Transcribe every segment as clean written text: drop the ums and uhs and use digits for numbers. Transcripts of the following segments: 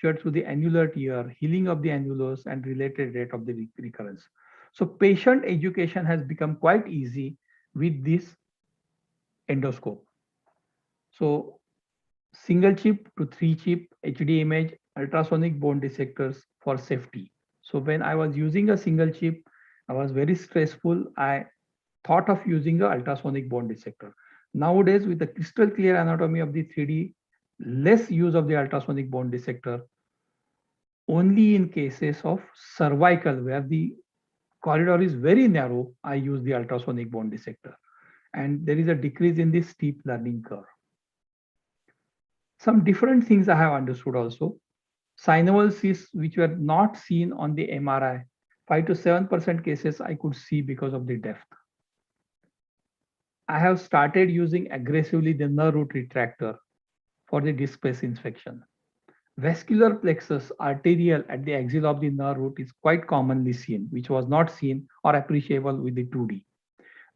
through the annular tear, healing of the annulus, and related rate of the recurrence. So patient education has become quite easy with this endoscope. So single chip to three chip HD image ultrasonic bone dissectors for safety. So when I was using a single chip, I was very stressful. I thought of using a ultrasonic bone dissector. Nowadays, with the crystal clear anatomy of the 3D, less use of the ultrasonic bone dissector, only in cases of cervical where the corridor is very narrow, I use the ultrasonic bone dissector. And there is a decrease in the steep learning curve. Some different things I have understood also. Synovial cysts, which were not seen on the MRI, 5 to 7% cases I could see because of the depth. I have started using aggressively the nerve root retractor for the disc space inspection. Vascular plexus arterial at the axil of the nerve root is quite commonly seen, which was not seen or appreciable with the 2D.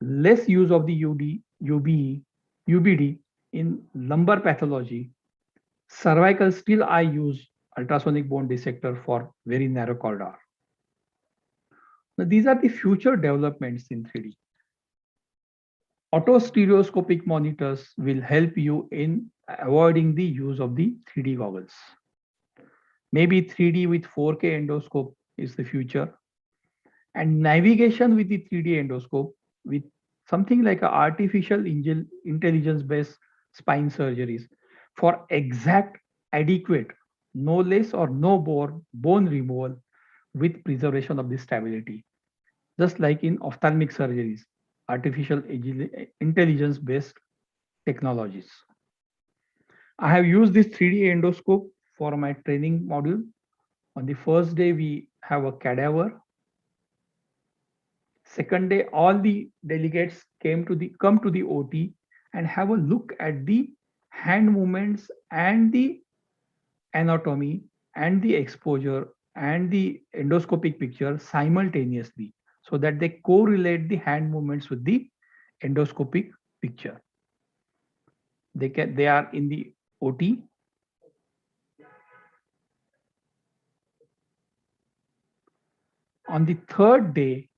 Less use of the UBD in lumbar pathology. Cervical, still I use ultrasonic bone dissector for very narrow corridor. Now, these are the future developments in 3D. Autostereoscopic monitors will help you in avoiding the use of the 3D goggles. Maybe 3D with 4K endoscope is the future. And navigation with the 3D endoscope with something like a artificial intelligence-based spine surgeries for exact, adequate, no less or no more bone removal with preservation of the stability. Just like in ophthalmic surgeries, artificial intelligence-based technologies. I have used this 3D endoscope for my training module. On the first day, we have a cadaver. Second day, all the delegates come to the OT and have a look at the hand movements and the anatomy and the exposure and the endoscopic picture simultaneously so that they correlate the hand movements with the endoscopic picture. They are in the OT. On the third day,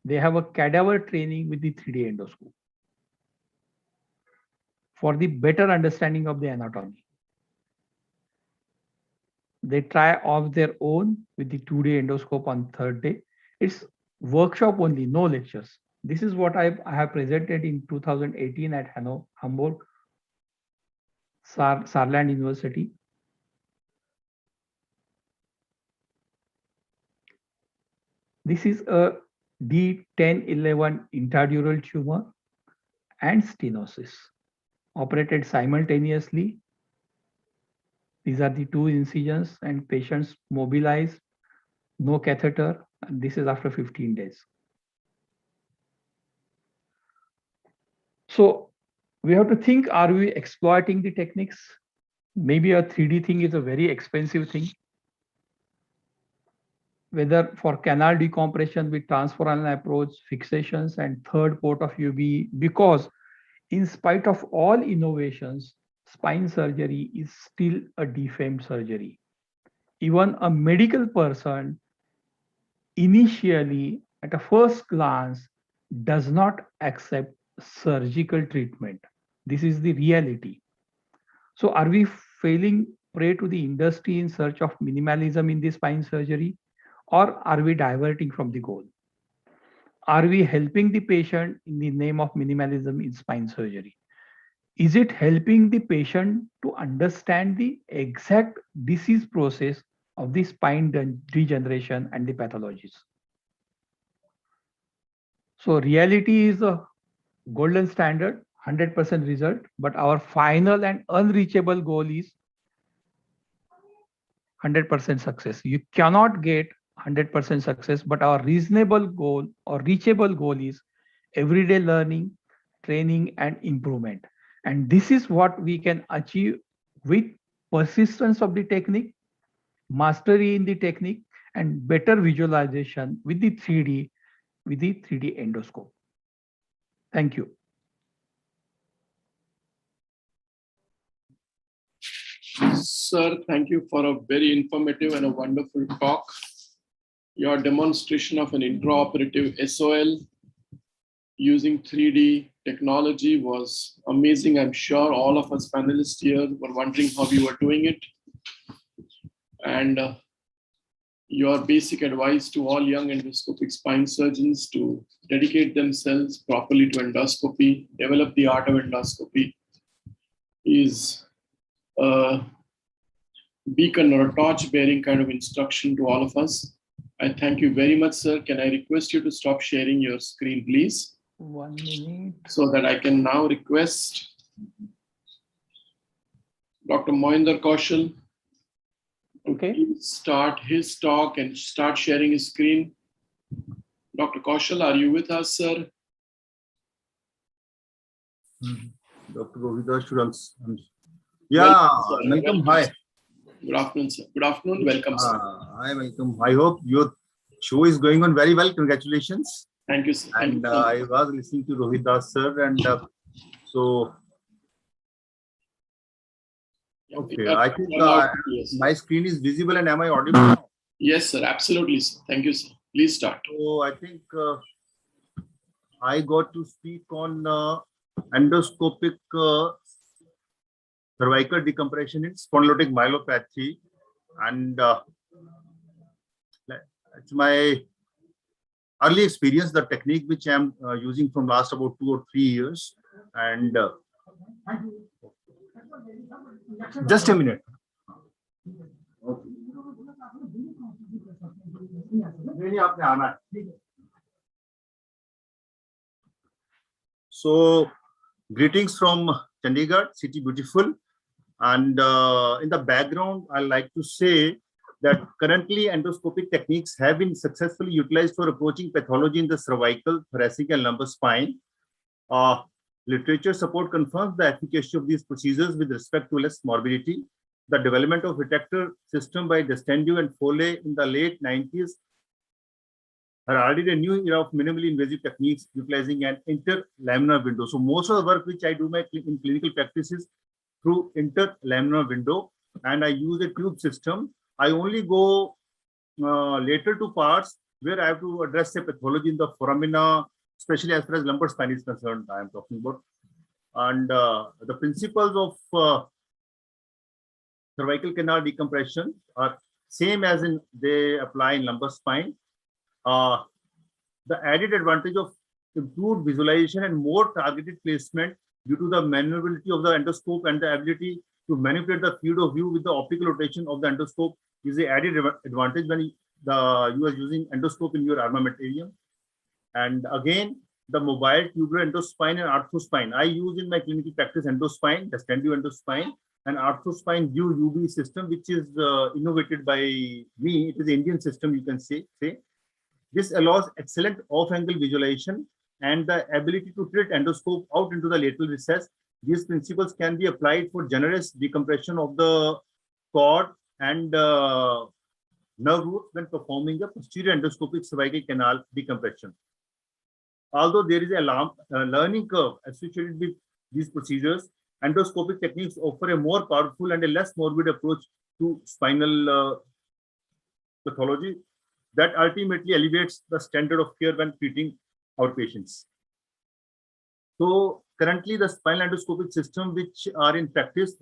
they have a cadaver training with the 3D endoscope for the better understanding of the anatomy. They try off their own with the 2D endoscope on third day. It's workshop only, no lectures. This is what I have presented in 2018 at Hamburg, Saarland University. This is a D1011 intradural tumor and stenosis operated simultaneously. These are the two incisions and patients mobilized, no catheter. And this is after 15 days. So we have to think, are we exploiting the techniques? Maybe a 3D thing is a very expensive thing. Whether for canal decompression with transforaminal approach, fixations, and third port of UB, because in spite of all innovations, spine surgery is still a defamed surgery. Even a medical person initially, at a first glance, does not accept surgical treatment. This is the reality. So are we failing prey to the industry in search of minimalism in the spine surgery, or are we diverting from the goal? Are we helping the patient in the name of minimalism in spine surgery? Is it helping the patient to understand the exact disease process of the spine degeneration and the pathologies? So reality is a golden standard, 100% result, but our final and unreachable goal is 100% success. You cannot get 100% success, but our reasonable goal or reachable goal is everyday learning, training, and improvement. And this is what we can achieve with persistence of the technique, mastery in the technique, and better visualization with the 3D endoscope. Thank you. Sir, thank you for a very informative and a wonderful talk. Your demonstration of an intraoperative SOL using 3D technology was amazing. I'm sure all of us panelists here were wondering how you were doing it. And your basic advice to all young endoscopic spine surgeons to dedicate themselves properly to endoscopy, develop the art of endoscopy is a beacon or a torch bearing kind of instruction to all of us. I thank you very much, sir. Can I request you to stop sharing your screen, please? 1 minute. So that I can now request Dr. Mohinder Kaushal to start his talk and start sharing his screen. Dr. Kaushal, are you with us, sir? Dr. Rohidas should also. Yeah, welcome. Hi. Good afternoon, sir. Good afternoon. Welcome, sir. Hi, welcome. I hope your show is going on very well. Congratulations. Thank you, sir. And I was listening to Rohidas, sir, and so. Okay, I think my screen is visible, and am I audible now? Yes, sir. Absolutely, sir. Thank you, sir. Please start. So I think I got to speak on endoscopic cervical decompression in spondylotic myelopathy, and it's my early experience, the technique which I'm using from last about 2 or 3 years. And just a minute. So, greetings from Chandigarh, city beautiful. And in the background, I like to say that currently endoscopic techniques have been successfully utilized for approaching pathology in the cervical, thoracic, and lumbar spine. Literature support confirms the efficacy of these procedures with respect to less morbidity. The development of retractor system by Destendu and Foley in the late 90s heralded a new era of minimally invasive techniques utilizing an interlaminar window. So most of the work which I do in clinical practice is through interlaminar window, and I use a tube system. I only go later to parts where I have to address a pathology in the foramina, especially as far as lumbar spine is concerned, I am talking about. And the principles of cervical canal decompression are same as they apply in lumbar spine. The added advantage of improved visualization and more targeted placement due to the maneuverability of the endoscope and the ability to manipulate the field of view with the optical rotation of the endoscope is the added advantage when you are using endoscope in your armamentarium. And again, the mobile tubular endospine and arthrospine. I use in my clinical practice endospine, the Destendu endospine, and arthrospine view UV system, which is innovated by me. It is an Indian system, you can say. This allows excellent off-angle visualization and the ability to tilt endoscope out into the lateral recess. These principles can be applied for generous decompression of the cord and nerve root when performing a posterior endoscopic cervical canal decompression. Although there is a learning curve associated with these procedures, endoscopic techniques offer a more powerful and a less morbid approach to spinal pathology that ultimately elevates the standard of care when treating our patients. So currently the spinal endoscopic system which are in practice,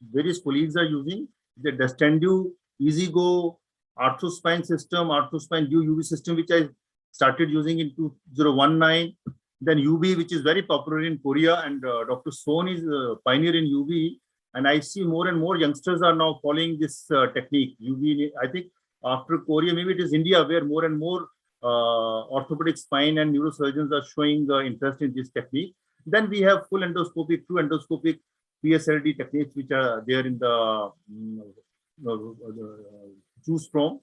various colleagues are using the Destendu, EasyGo, arthrospine system, arthrospine view UV system, which I started using in 2019. Then UV, which is very popular in Korea, and Dr. Son is a pioneer in UV. And I see more and more youngsters are now following this technique. UV, I think after Korea, maybe it is India where more and more orthopedic spine and neurosurgeons are showing interest in this technique. Then we have full endoscopic, true endoscopic PSLD techniques, which are there in the choose from.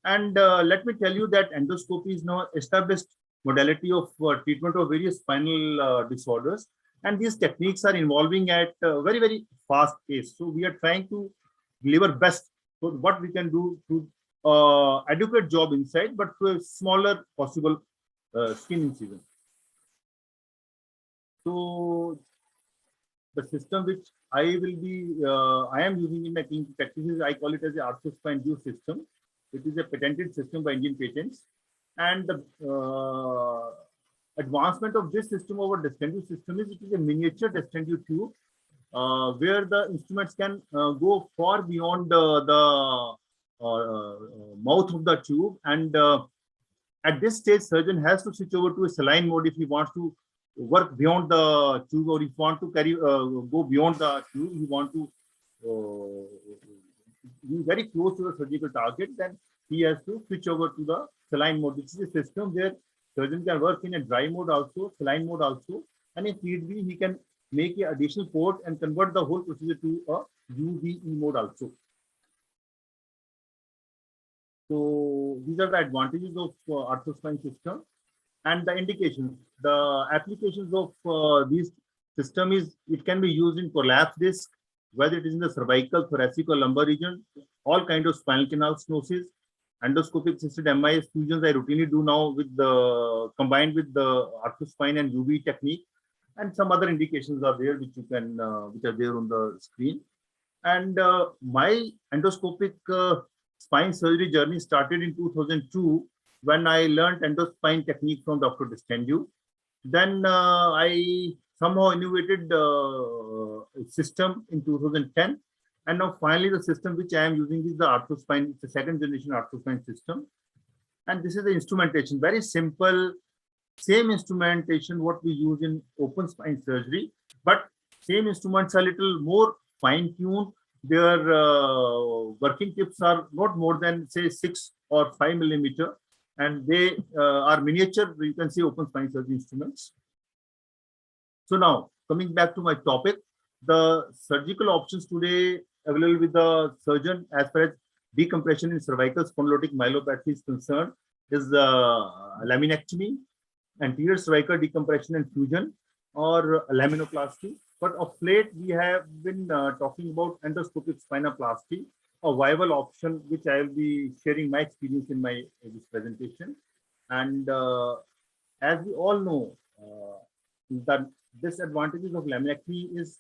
And let me tell you that endoscopy is now established modality of treatment of various spinal disorders. And these techniques are evolving at a very, very fast pace. So we are trying to deliver best for what we can do to adequate job inside, but to a smaller possible skin incision. So the system which I am using in my clinical practice is, I call it as the arthrospine view system. It is a patented system by Indian patents. And the advancement of this system over Destandue system is, it is a miniature Destandue tube where the instruments can go far beyond mouth of the tube. And at this stage, surgeon has to switch over to a saline mode if he wants to work beyond the tube, or if he want to go beyond the tube, he want to be very close to the surgical target, then he has to switch over to the saline mode. This is a system where surgeon can work in a dry mode also, saline mode also, and if need be, he can make an additional port and convert the whole procedure to a UVE mode also. So these are the advantages of arthrospine system. And the indications, the applications of this system is, it can be used in prolapse disc, whether it is in the cervical, thoracic, or lumbar region, all kind of spinal canal stenosis, endoscopic assisted MIS fusions I routinely do now with the combined with the arthrospine and UV technique, and some other indications are there which you can which are there on the screen. And my endoscopic spine surgery journey started in 2002 when I learned endospine technique from Dr. Destandue. Then I somehow innovated system in 2010. And now finally the system which I am using is the arthrospine. It's a second generation arthrospine system. And this is the instrumentation, very simple, same instrumentation what we use in open spine surgery, but same instruments are little more fine-tuned. Their working tips are not more than say 6 or 5 millimeter, and they are miniature, you can see, open spine surgery instruments. So now coming back to my topic, the surgical options today available with the surgeon as far as decompression in cervical spondylotic myelopathy is concerned is laminectomy, anterior cervical decompression and fusion, or laminoplasty. But of late, we have been talking about endoscopic spinoplasty, a viable option, which I will be sharing my experience in my this presentation. And as we all know, the disadvantages of laminectomy is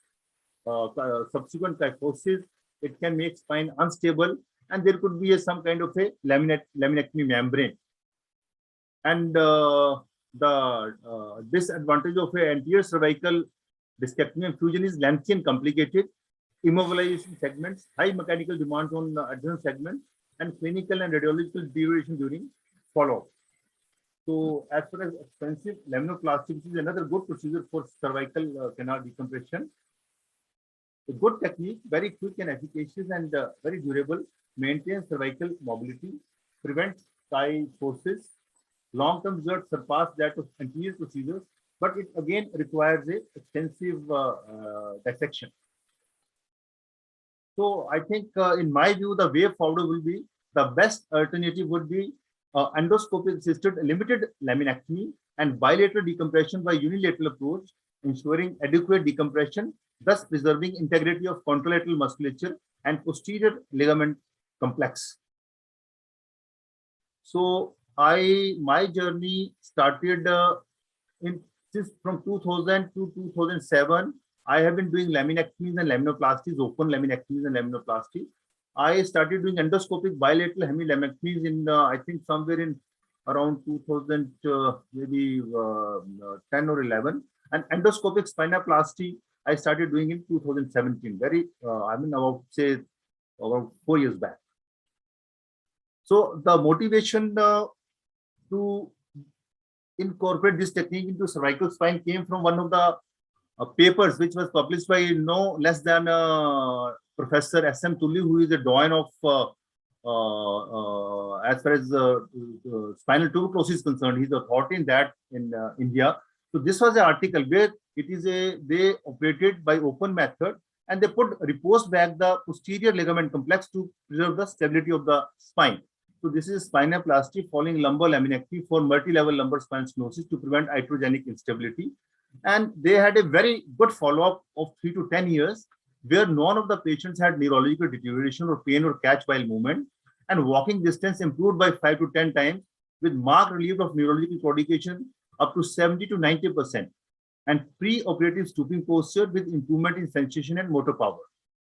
subsequent kyphosis. It can make spine unstable, and there could be some kind of a laminectomy membrane. And the disadvantage of an anterior cervical discectomy and fusion is lengthy and complicated, immobilization segments, high mechanical demands on adjacent segments, and clinical and radiological deterioration during follow-up. So as far as expensive laminoplasty, which is another good procedure for cervical canal decompression, a good technique, very quick and efficacious, and very durable, maintains cervical mobility, prevents kyphosis. Long-term results surpass that of anterior procedures, but it again requires a extensive dissection. So I think, in my view, the way forward will be, the best alternative would be endoscopic assisted limited laminectomy and bilateral decompression by unilateral approach, ensuring adequate decompression, thus preserving integrity of contralateral musculature and posterior ligament complex. So my journey started since from 2000 to 2007. I have been doing laminectomies and laminoplasties, open laminectomies and laminoplasty. I started doing endoscopic bilateral hemilaminectomies in I think somewhere in around 2000, maybe 10 or 11, and endoscopic spinoplasty I started doing in 2017. Very, I mean, about say about 4 years back. So the motivation to incorporate this technique into cervical spine came from one of the papers which was published by no less than Professor S.M. Tulli, who is a doyen of as far as spinal tuberculosis is concerned. He's the authority in that in India. So this was an article where it is they operated by open method, and they reposed back the posterior ligament complex to preserve the stability of the spine. So this is spinoplasty following lumbar laminectomy for multi-level lumbar spine stenosis to prevent iatrogenic instability. And they had a very good follow-up of 3 to 10 years, where none of the patients had neurological deterioration or pain or catch while movement, and walking distance improved by 5 to 10 times with marked relief of neurological claudication up to 70 to 90%. and pre-operative stooping posture with improvement in sensation and motor power.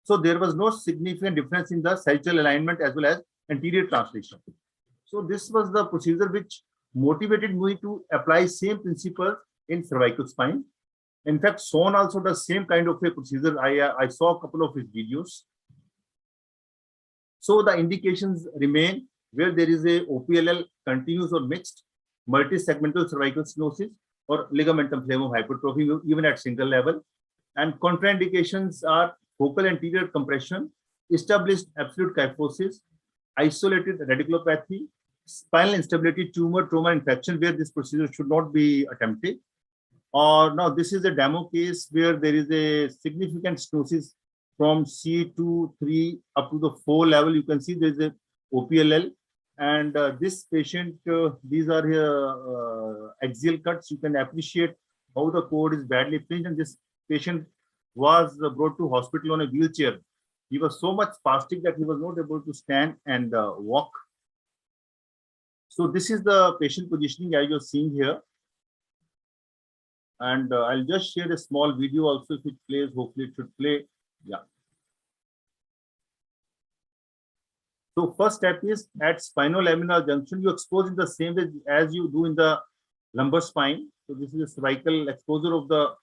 So there was no significant difference in the sagittal alignment as well as anterior translation. So this was the procedure which motivated me to apply same principle in cervical spine. In fact, Son also does same kind of a procedure. I saw a couple of his videos. So the indications remain where there is a OPLL continuous or mixed, multi-segmental cervical stenosis, or ligamentum flavum hypertrophy, even at single level. And contraindications are focal anterior compression, established absolute kyphosis, isolated radiculopathy, spinal instability, tumor, trauma, infection, where this procedure should not be attempted. Or now this is a demo case where there is a significant stenosis from C2, 3 up to the 4 level. You can see there is a OPLL. And this patient, these are axial cuts. You can appreciate how the cord is badly pinched. And this patient was brought to hospital on a wheelchair. He was so much spastic that he was not able to stand and walk. So this is the patient positioning as you're seeing here. And I'll just share a small video also if it plays. Hopefully it should play. Yeah. So first step is at spinolaminar junction, you expose in the same way as you do in the lumbar spine. So this is a cervical exposure of the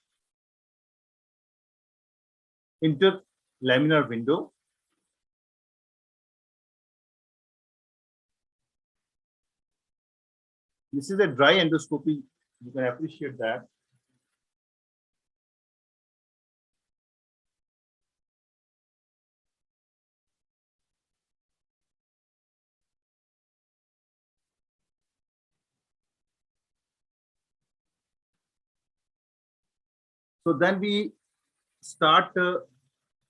interlaminar window. This is a dry endoscopy. You can appreciate that. So then we start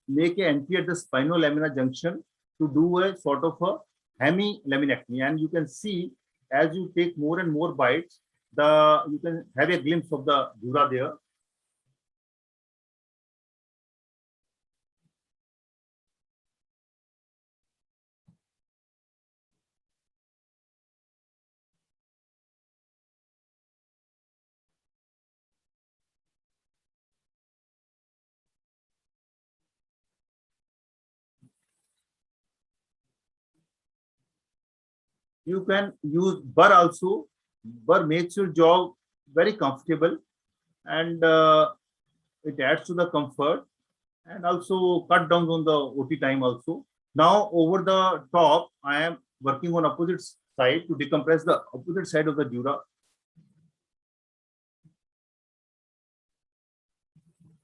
make an entry at the spinolaminar junction to do a sort of a hemilaminectomy. And you can see as you take more and more bites, you can have a glimpse of the dura there. You can use burr also. Burr makes your job very comfortable, and it adds to the comfort, and also cut down on the OT time also. Now over the top, I am working on opposite side to decompress the opposite side of the dura.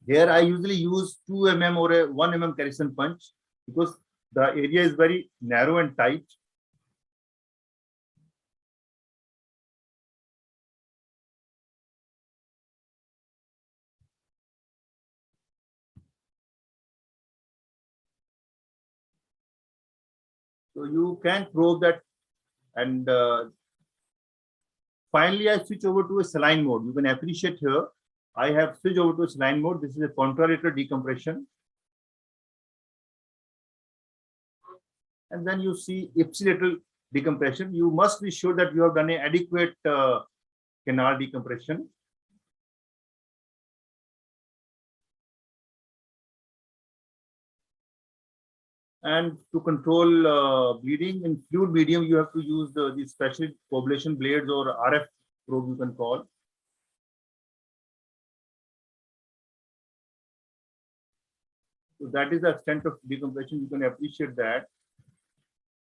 Here I usually use 2 mm or a 1 mm Carrison punch because the area is very narrow and tight. So you can probe that, and finally I switch over to a saline mode. You can appreciate here, I have switched over to a saline mode. This is a contralateral decompression. And then you see ipsilateral decompression. You must be sure that you have done an adequate canal decompression. And to control bleeding in fluid medium, you have to use these special coagulation blades or RF probe you can call. So that is the extent of decompression. You can appreciate that.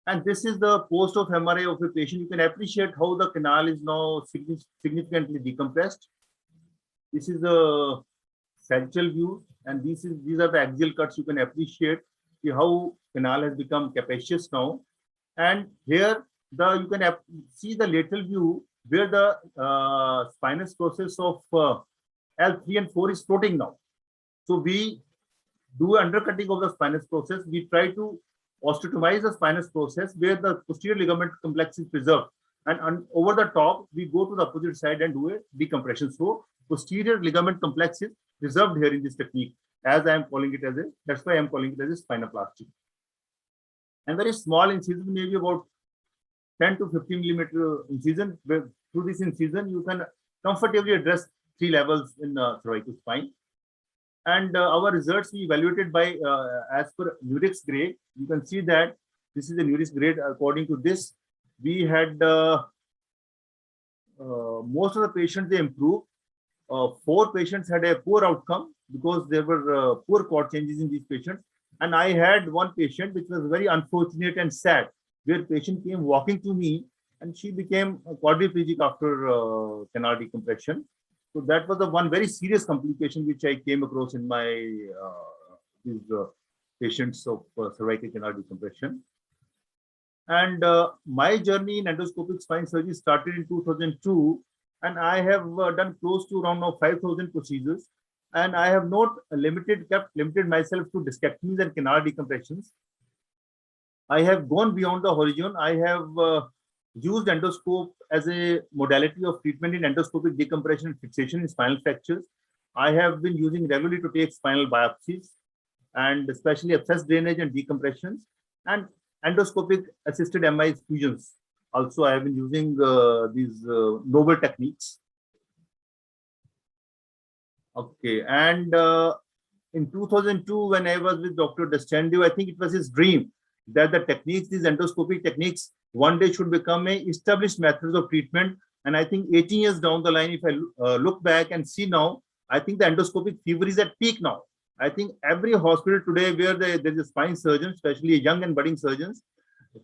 And this is the post of MRI of a patient. You can appreciate how the canal is now significantly decompressed. This is the sagittal view, and these are the axial cuts. You can appreciate how canal has become capacious now. And here you can see the lateral view where the spinous process of L3 and 4 is floating now. So we do undercutting of the spinous process. We try to osteotomize the spinous process where the posterior ligament complex is preserved. And over the top, we go to the opposite side and do a decompression. So posterior ligament complex is preserved here in this technique, as I am calling it that's why I am calling it as a spinoplasty. And very small incision, maybe about 10 to 15 millimeter incision. Through this incision, you can comfortably address three levels in cervical spine. And our results we evaluated by as per Nurix grade. You can see that this is the Nurix grade. According to this, we had most of the patients they improved. 4 patients had a poor outcome because there were poor cord changes in these patients. And I had one patient which was very unfortunate and sad, where patient came walking to me and she became quadriplegic after canal decompression. So that was the one very serious complication which I came across in my these patients of cervical canal decompression. And my journey in endoscopic spine surgery started in 2002, and I have done close to around now 5,000 procedures. And I have not kept limited myself to discectomies and canal decompressions. I have gone beyond the horizon. I have used endoscope as a modality of treatment in endoscopic decompression and fixation in spinal fractures. I have been using regularly to take spinal biopsies, and especially abscess drainage and decompressions, and endoscopic assisted MI fusions. Also, I have been using these novel techniques. Okay, and in 2002, when I was with Dr. Destendio, I think it was his dream that the techniques, these endoscopic techniques, one day should become a established methods of treatment. And I think 18 years down the line, if I look back and see now, I think the endoscopic fever is at peak now. I think every hospital today where there's a spine surgeon, especially young and budding surgeons,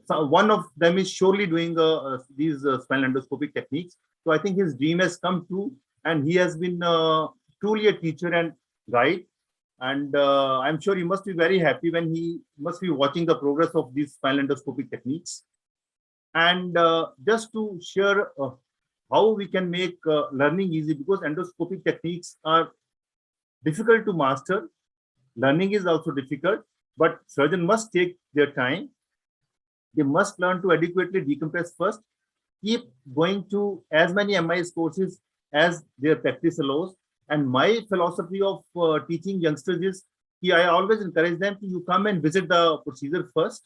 so one of them is surely doing these spinal endoscopic techniques. So I think his dream has come true, and he has been truly a teacher and guide. And I'm sure he must be very happy when he must be watching the progress of these spinal endoscopic techniques. And just to share how we can make learning easy, because endoscopic techniques are difficult to master. Learning is also difficult, but surgeon must take their time. They must learn to adequately decompress first, keep going to as many MIS courses as their practice allows. And my philosophy of teaching youngsters is I always encourage them to you come and visit the procedure first,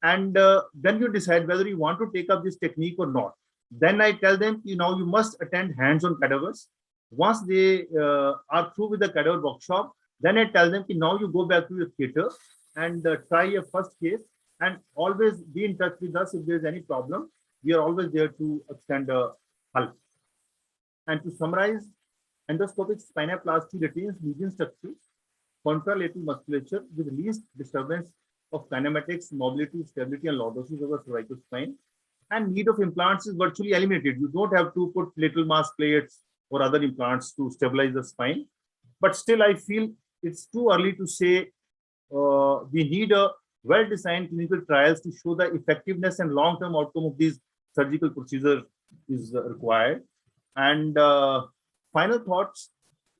and then you decide whether you want to take up this technique or not. Then I tell them, you must attend hands-on cadavers. Once they are through with the cadaver workshop, then I tell them, now you go back to your theater and try your first case, and always be in touch with us if there's any problem. We are always there to extend help. And to summarize, endoscopic spinoplasty retains median structures, contralateral musculature with least disturbance of kinematics, mobility, stability, and lordosis of the cervical spine. And need of implants is virtually eliminated. You don't have to put little mass plates or other implants to stabilize the spine. But still, I feel it's too early to say we need a well-designed clinical trials to show the effectiveness and long-term outcome of these surgical procedures is required. And final thoughts,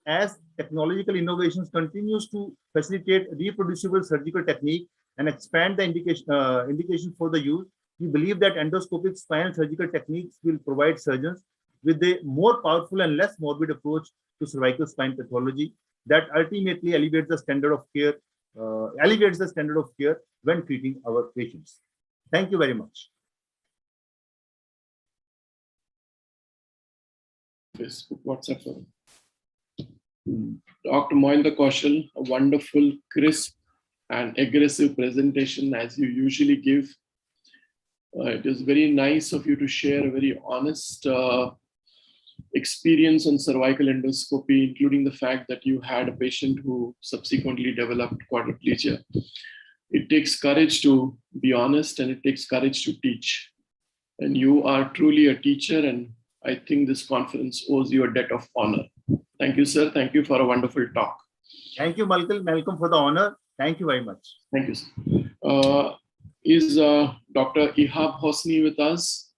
as technological innovations continues to facilitate reproducible surgical technique and expand the indication for the use, we believe that endoscopic spinal surgical techniques will provide surgeons with a more powerful and less morbid approach to cervical spine pathology that ultimately elevates the standard of care when treating our patients. Thank you very much. Facebook, WhatsApp. Dr. Mohinder Kaushal, a wonderful, crisp, and aggressive presentation as you usually give. It is very nice of you to share a very honest experience on cervical endoscopy, including the fact that you had a patient who subsequently developed quadriplegia. It takes courage to be honest, and it takes courage to teach. And you are truly a teacher, and I think this conference owes you a debt of honor. Thank you, sir. Thank you for a wonderful talk. Thank you, Malcolm, for the honor. Thank you very much. Thank you, sir. Is Dr. Ihab Hosni with us?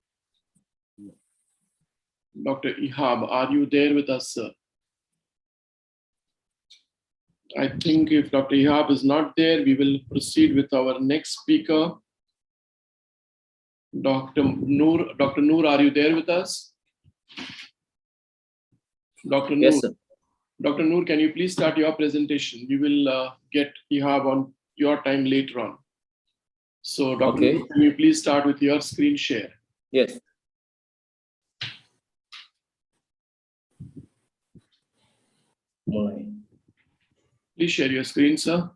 Dr. Ihab, are you there with us, sir? I think if Dr. Ihab is not there, we will proceed with our next speaker. Dr. Noor. Dr. Noor, are you there with us? Dr. Noor. Yes, sir. Dr. Noor, can you please start your presentation? We will get Ihab on your time later on. So, Dr. Okay. Noor, can you please start with your screen share? Yes. Mulai. Please share your screen, sir.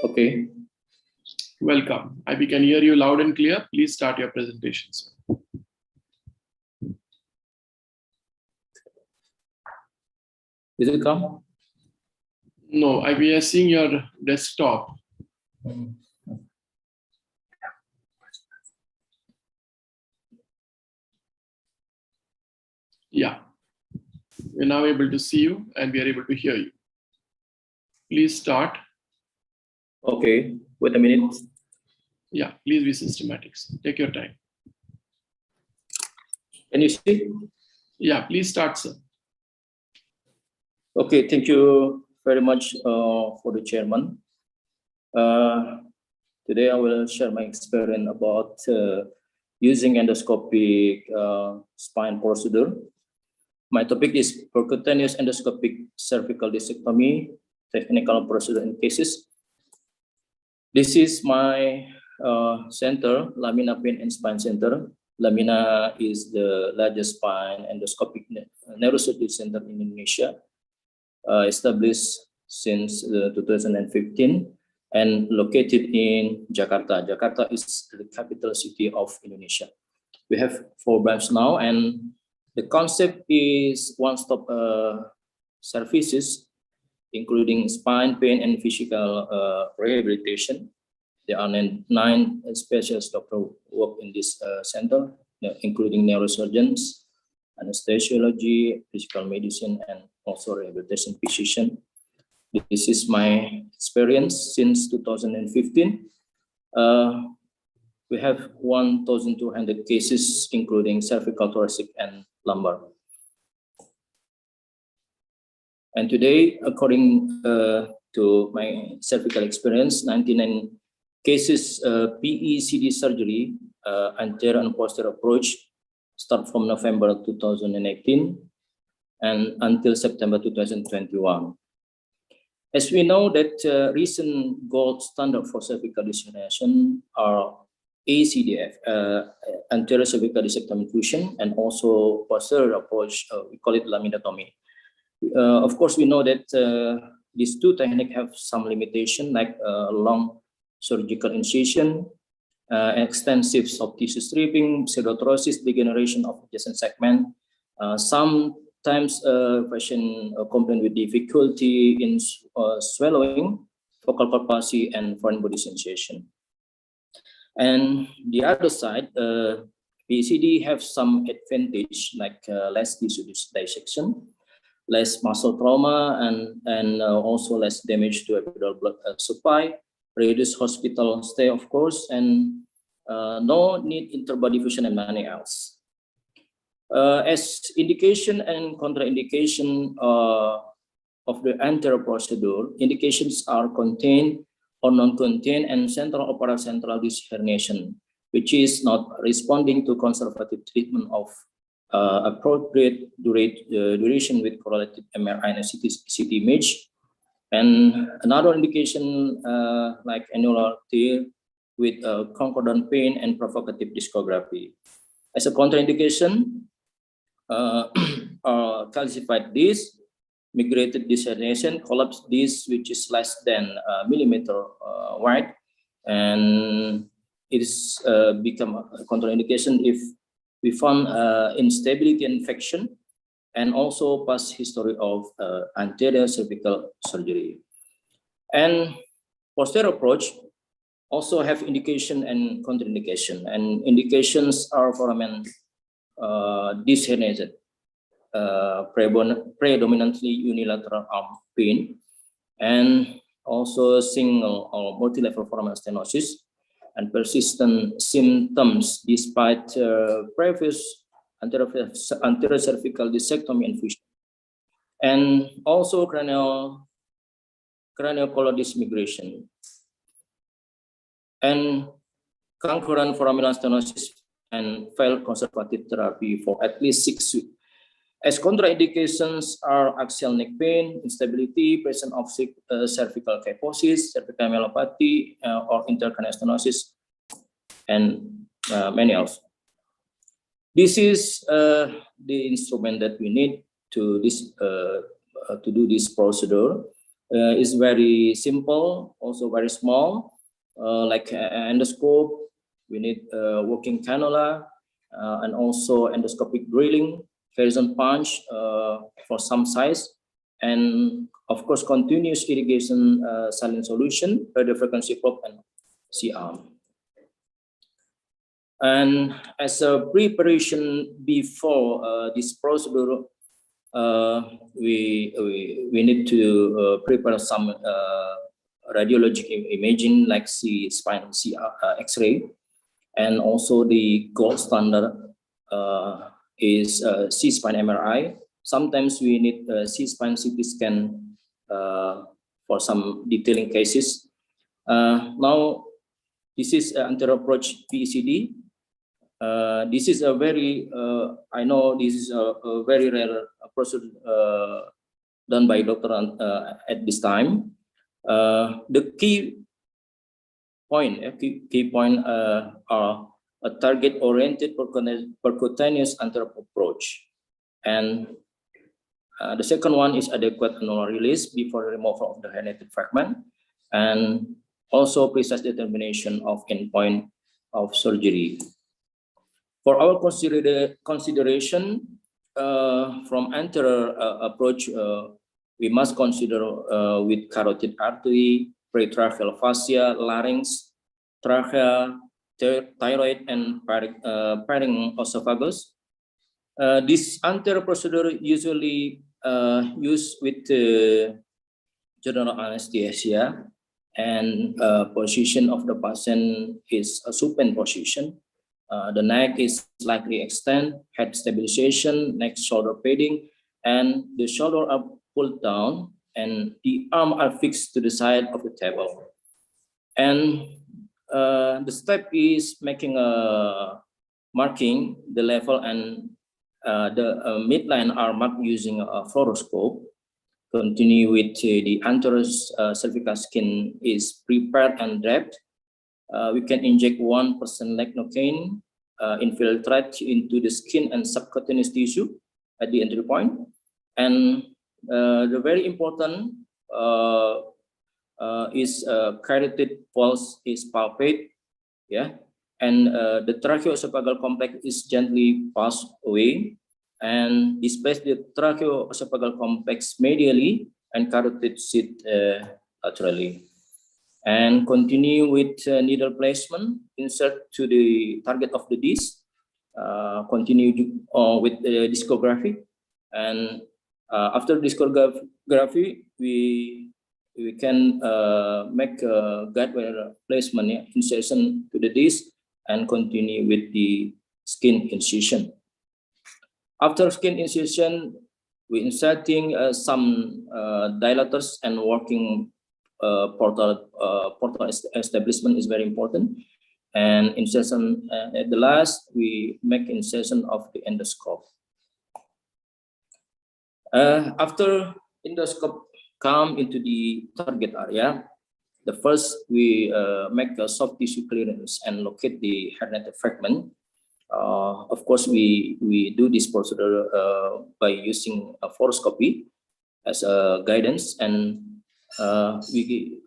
Okay. Welcome. We can hear you loud and clear. Please start your presentation, sir. Did it come? No, we are seeing your desktop. Yeah. We're now able to see you and we are able to hear you. Please start. Okay. Wait a minute. Yeah, please be systematic. Take your time. Can you see? Yeah, please start, sir. Okay. Thank you very much for the chairman. Today I will share my experience about using endoscopic spine procedure. My topic is percutaneous endoscopic cervical discectomy, technical procedure and cases. This is my center, Lamina Pain and Spine Center. Lamina is the largest spine endoscopic neurosurgery center in Indonesia, established since 2015 and located in Jakarta. Jakarta is the capital city of Indonesia. We have 4 branches now, and the concept is one-stop services, including spine, pain, and physical rehabilitation. There are 9 specialist doctors work in this center, including neurosurgeons, anesthesiology, physical medicine, and also rehabilitation physician. This is my experience since 2015. We have 1,200 cases, including cervical, thoracic, and lumbar. And today, according to my cervical experience, 99 cases PECD surgery, anterior and posterior approach, start from November 2018 and until September 2021. As we know that recent gold standard for cervical dissection are ACDF, anterior cervical discectomy fusion, and also posterior approach, we call it laminectomy. Of course, we know that these 2 techniques have some limitation, like long surgical incision, extensive soft tissue stripping, pseudoarthrosis, degeneration of adjacent segment. Sometimes patient complain with difficulty in swallowing, focal cord palsy, and foreign body sensation. And the other side, PCD have some advantage, like less tissue dissection, less muscle trauma, and also less damage to epidural blood supply, reduced hospital stay, of course, and no need interbody fusion and many else. As indication and contraindication of the anterior procedure, indications are contained or non-contained and central or paracentral disc herniation, which is not responding to conservative treatment of appropriate duration with correlated MRI and CT image. And another indication like annular tear with concordant pain and provocative discography. As a contraindication, calcified disc, migrated disc herniation, collapsed disc which is less than millimeter wide, and it is become a contraindication if we found instability infection and also past history of anterior cervical surgery. And posterior approach also have indication and contraindication, and indications are foramen disc herniated, predominantly unilateral arm pain, and also single or multi-level foramen stenosis, and persistent symptoms despite previous anterior cervical discectomy and fusion, and also craniocollar disc migration, and concurrent foraminal stenosis, and failed conservative therapy for at least 6 weeks. As contraindications are axial neck pain, instability, presence of cervical kyphosis, cervical myelopathy, or intercranial stenosis, and many else. This is the instrument that we need to this to do this procedure. Is very simple, also very small, like endoscope. We need working cannula and also endoscopic drilling, horizon punch for some size, and of course continuous irrigation saline solution, radiofrequency probe, and C-arm. And as a preparation before this procedure, we need to prepare some radiologic imaging like spine X-ray, and also the gold standard is C-spine MRI. Sometimes we need C-spine CT scan for some detailing cases. Now, this is anterior approach PECD. This is a very, I know this is a very rare procedure done by doctor at this time. The key point are a target-oriented percutaneous anterior approach, and the second one is adequate annular release before removal of the herniated fragment, and also precise determination of endpoint of surgery. For our consideration from anterior approach, we must consider with carotid artery, pretracheal fascia, larynx, trachea, thyroid, and esophagus. This anterior procedure usually used with general anesthesia, and position of the patient is a supine position. The neck is slightly extended, head stabilization, neck shoulder padding, and the shoulder are pulled down, and the arm are fixed to the side of the table. And the step is making a marking the level, and the midline are marked using a fluoroscope. Continue with the anterior cervical skin is prepared and draped. We can inject 1% lignocaine, infiltrate into the skin and subcutaneous tissue at the entry point. And the very important is carotid pulse is palpate, yeah, and the tracheoesophageal complex is gently passed away, and displace the tracheoesophageal complex medially and carotid sheath laterally. And continue with needle placement, insert to the target of the disc, continue with the discography, and after discography, we can make a guide wire placement, yeah, insertion to the disc, and continue with the skin incision. After skin incision, we inserting some dilators and working portal establishment is very important, and insertion at the last we make insertion of the endoscope. After endoscope come into the target area, the first we make a soft tissue clearance and locate the herniated fragment. Of course, we do this procedure by using a fluoroscopy as a guidance, and we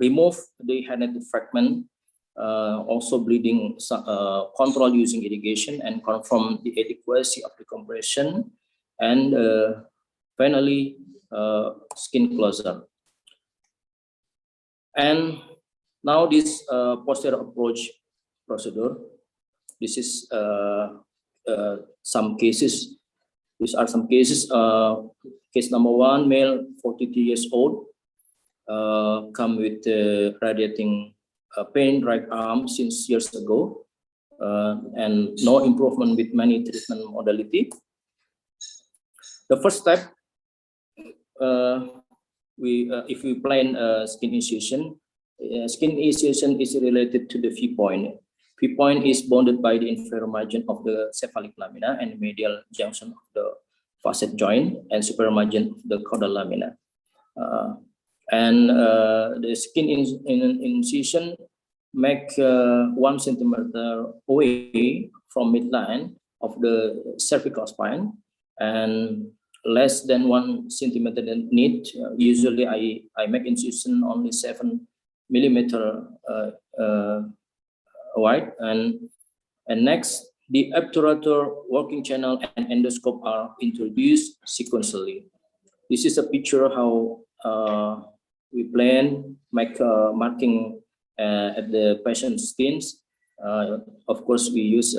remove the herniated fragment, also bleeding control using irrigation, and confirm the adequacy of the compression, and finally skin closure. And now this posterior approach procedure. This is some cases. These are some cases. Case number 1, male, 42 years old, come with radiating pain right arm since years ago, and no improvement with many treatment modality. The first step, if we plan skin incision is related to the V point. V point is bounded by the inferior margin of the cephalic lamina and medial junction of the facet joint and superior margin of the caudal lamina. And the skin incision make 1 centimeter away from midline of the cervical spine, and less than 1 centimeter need. Usually I make incision only 7 millimeter wide. And next, the obturator, working channel, and endoscope are introduced sequentially. This is a picture how we plan make marking at the patient's skins. Of course, we use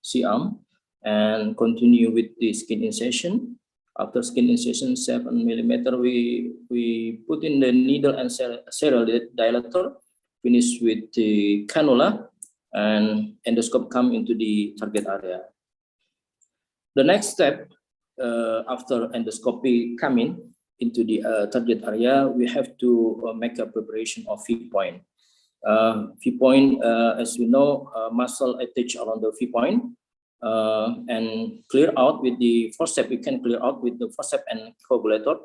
C-arm and continue with the skin incision. After skin incision 7 millimeter, we put in the needle and serial dilator, finish with the cannula, and endoscope come into the target area. The next step after endoscopy coming into the target area, we have to make a preparation of V point. V point, as we know, muscle attached around the V point, and clear out with the forceps. We can clear out with the forceps and coagulator.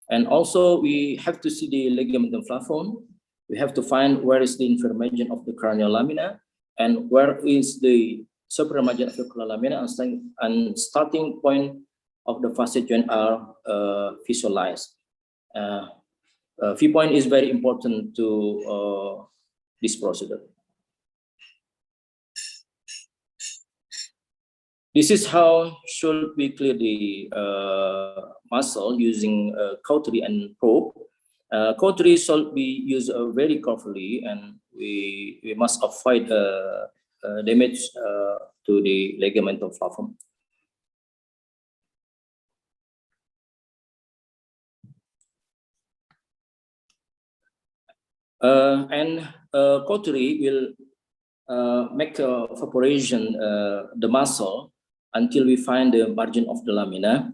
And also we have to see the ligamentum flavum. We have to find where is the inframargin of the cranial lamina and where is the superior margin of the cranial lamina, and starting point of the facet joint are visualized. V point is very important to this procedure. This is how should we clear the muscle using cautery and probe. Cautery should be used very carefully, and we must avoid damage to the ligamentum flavum. Cautery will make a preparation the muscle until we find the margin of the lamina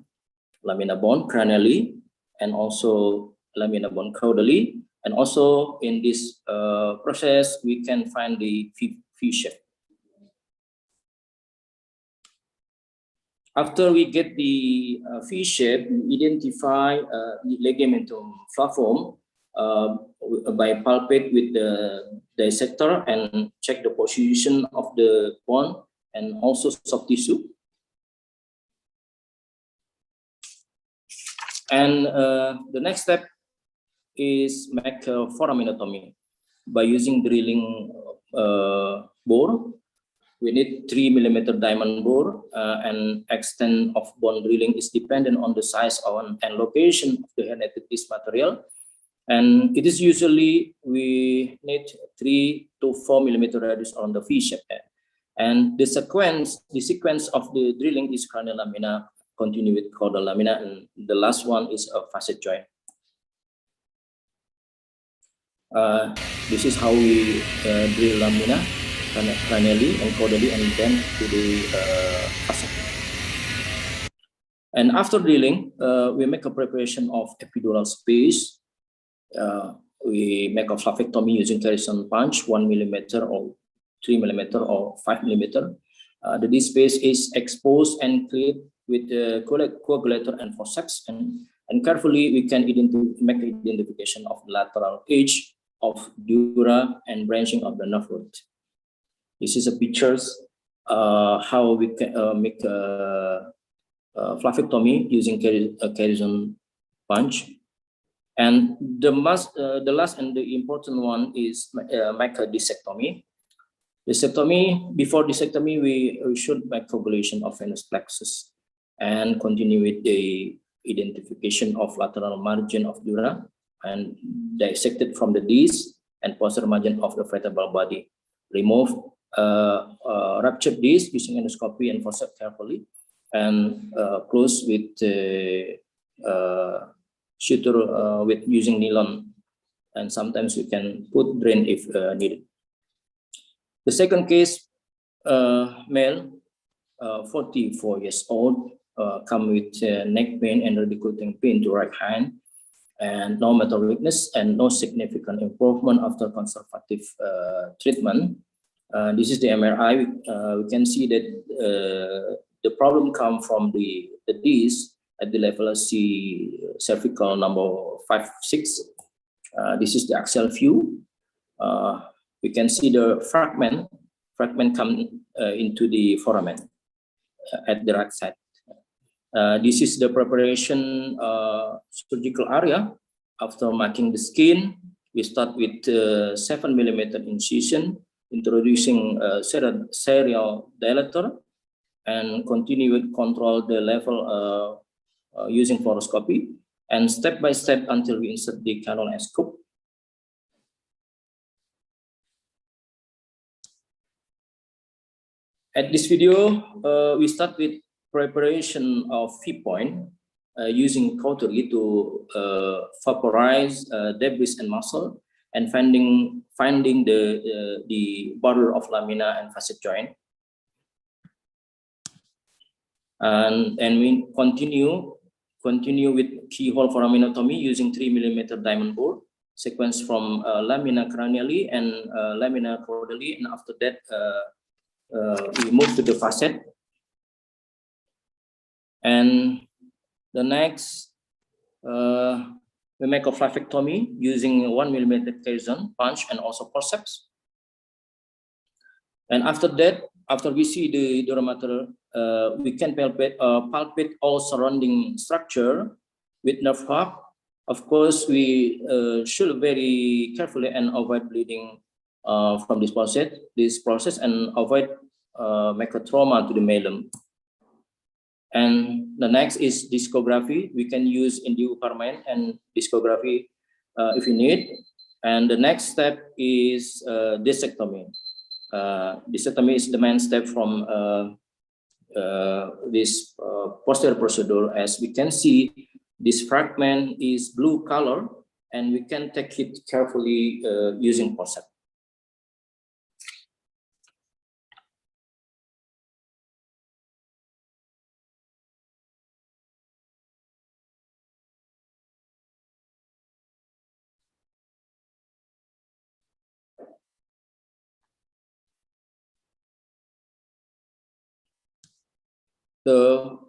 bone cranially, and also lamina bone caudally, and also in this process we can find the V shape. After we get the V shape, we identify the ligamentum flavum by palpate with the dissector and check the position of the bone and also soft tissue. And the next step is make foraminectomy by using drilling bore. We need 3 millimeter diamond bore, and extent of bone drilling is dependent on the size and location of the herniated disc material. And it is usually we need 3 to 4 millimeter radius on the V shape. And the sequence of the drilling is cranial lamina, continue with caudal lamina, and the last one is a facet joint. This is how we drill lamina cranially and caudally, and then to the facet. And after drilling, we make a preparation of epidural space. We make a flavectomy using Harrison punch, 1 millimeter or 3 millimeter or 5 millimeter. The disc space is exposed and cleared with the coagulator and forceps, and carefully we can make identification of lateral edge of dura and branching of the nerve root. This is a pictures how we can make a flavectomy using Harrison punch. And the last and the important one is make a discectomy. Before discectomy, we should make coagulation of venous plexus and continue with the identification of lateral margin of dura and dissected from the disc and posterior margin of the vertebral body. Remove ruptured disc using endoscopy and forceps carefully, and close with suture with using nylon, and sometimes we can put drain if needed. The second case, male, 44 years old, come with neck pain and radiculting pain to right hand, and no metal weakness and no significant improvement after conservative treatment. This is the MRI. We can see that the problem comes from the disc at the level of C cervical number 5, 6. This is the axial view. We can see the fragment come into the foramen at the right side. This is the preparation surgical area. After marking the skin, we start with 7 millimeter incision, introducing serial dilator, and continue with control the level using fluoroscopy, and step by step until we insert the canal and scope. At this video, we start with preparation of V point using cautery to vaporize debris and muscle, and finding the border of lamina and facet joint. And we continue with keyhole foraminotomy using 3 millimeter diamond bore, sequence from lamina cranially and lamina caudally, and after that we move to the facet. And the next, we make a flavectomy using 1 millimeter Kaizen punch and also forceps. And after that, after we see the dura mater, we can palpate all surrounding structure with nerve hub. Of course, we should very carefully and avoid bleeding from this process, and avoid microtrauma to the malum. And the next is discography. We can use endoscopy and discography if you need. And the next step is discectomy. Discectomy is the main step from this posterior procedure. As we can see, this fragment is blue color, and we can take it carefully using forceps. The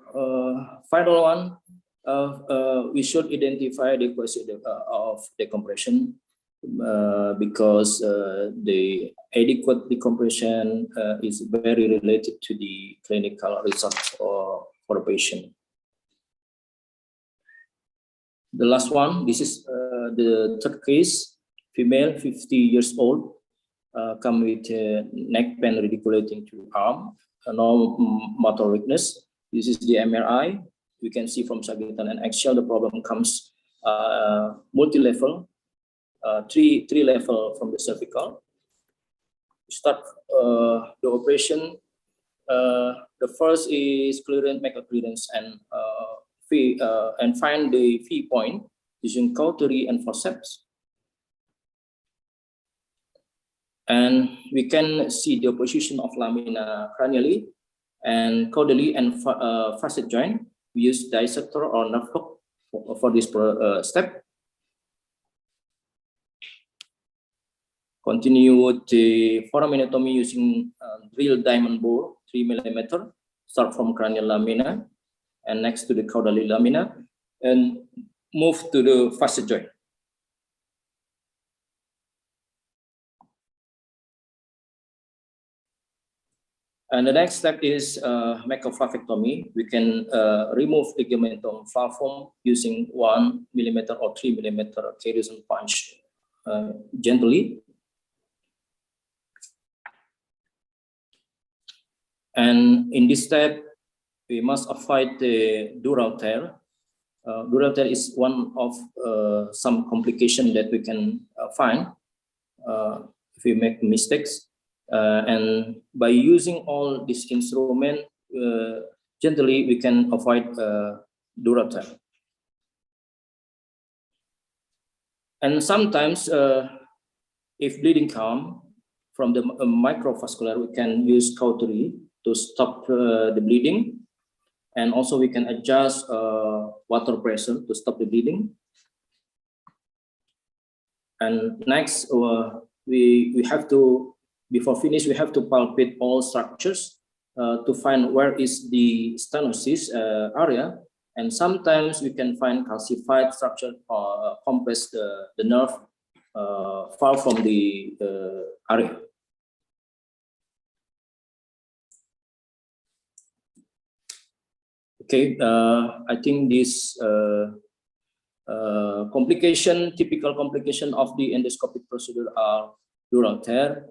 final one, we should identify the cause of decompression, because the adequate decompression is very related to the clinical results for the patient. The last one, this is the third case, female, 50 years old, come with neck pain reticulating to arm, no motor weakness. This is the MRI. We can see from sagittal and axial the problem comes multi-level, three level from the cervical. Start the operation. The first is clearance, make a clearance, and find the V point using cautery and forceps. And we can see the position of lamina cranially and caudally and facet joint. We use dissector or nerve hook for this step. Continue with the foraminotomy using drill diamond bore, 3 millimeter. Start from cranial lamina and next to the caudally lamina, and move to the facet joint. And the next step is macroflavectomy. We can remove ligamentum flavum using 1 millimeter or 3 millimeter Kaizen punch gently. And in this step, we must avoid the dural tear. Dural tear is one of some complication that we can find if we make mistakes. And by using all this instrument, gently we can avoid dural tear. And sometimes, if bleeding come from the microvascular, we can use cautery to stop the bleeding, and also we can adjust water pressure to stop the bleeding. And next, we have to, before finish, we have to palpate all structures to find where is the stenosis area. And sometimes we can find calcified structure or compress the nerve far from the area. Okay, I think this typical complication of the endoscopic procedure are dural tear,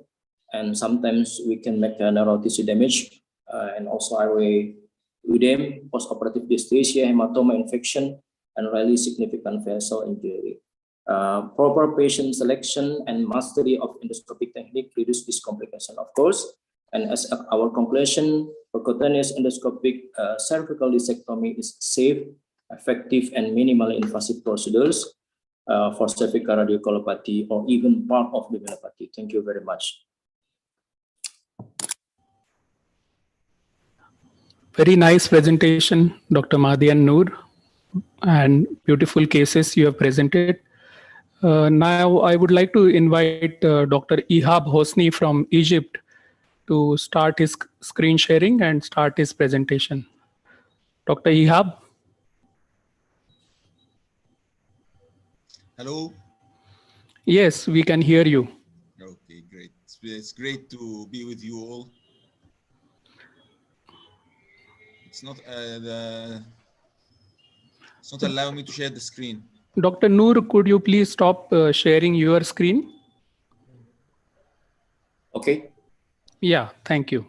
and sometimes we can make a narrow tissue damage, and also airway edema, postoperative dysplasia, hematoma infection, and really significant vessel injury. Proper patient selection and mastery of endoscopic technique reduce this complication, of course. And as our conclusion, percutaneous endoscopic cervical discectomy is safe, effective, and minimally invasive procedures for cervical radiculopathy or even part of the venopathy. Thank you very much. Very nice presentation, Dr. Mahdi and Noor, and beautiful cases you have presented. Now, I would like to invite Dr. Ihab Hosni from Egypt to start his screen sharing and start his presentation. Dr. Ihab? Hello. Yes, we can hear you. Okay, great. It's great to be with you all. It's not allowing me to share the screen. Dr. Noor, could you please stop sharing your screen? Okay. Yeah, thank you.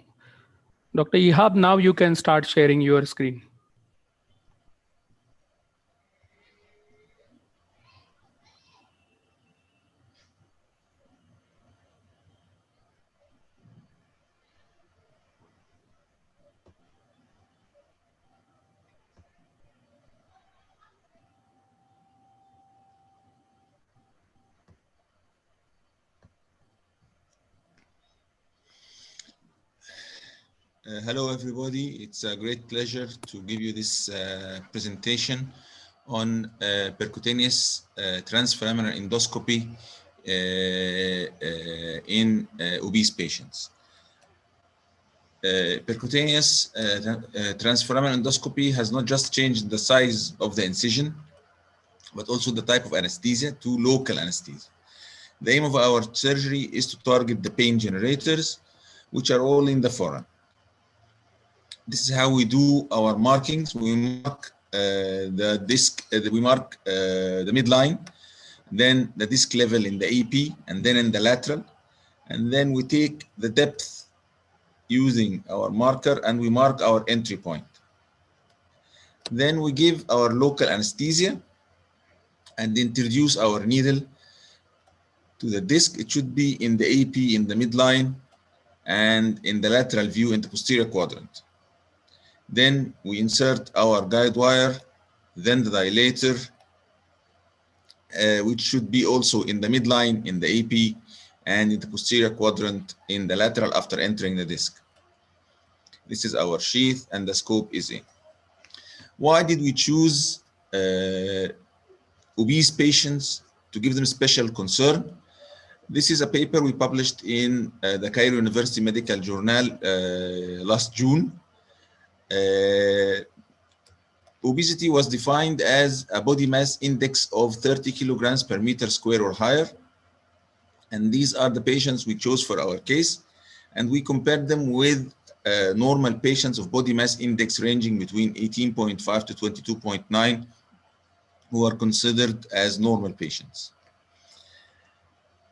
Dr. Ihab, now you can start sharing your screen. Hello, everybody. It's a great pleasure to give you this presentation on percutaneous transforaminal endoscopy in obese patients. Percutaneous transforaminal endoscopy has not just changed the size of the incision, but also the type of anesthesia to local anesthesia. The aim of our surgery is to target the pain generators, which are all in the forearm. This is how we do our markings. We mark the disc, we mark the midline, then the disc level in the AP, and then in the lateral. And then we take the depth using our marker and we mark our entry point. Then we give our local anesthesia and introduce our needle to the disc. It should be in the AP in the midline and in the lateral view in the posterior quadrant. Then we insert our guide wire, then the dilator, which should be also in the midline in the AP and in the posterior quadrant in the lateral after entering the disc. This is our sheath and the scope is in. Why did we choose obese patients to give them special concern? This is a paper we published in the Cairo University Medical Journal last June. Obesity was defined as a body mass index of 30 kilograms per meter square or higher. And these are the patients we chose for our case. And we compared them with normal patients of body mass index ranging between 18.5 to 22.9, who are considered as normal patients.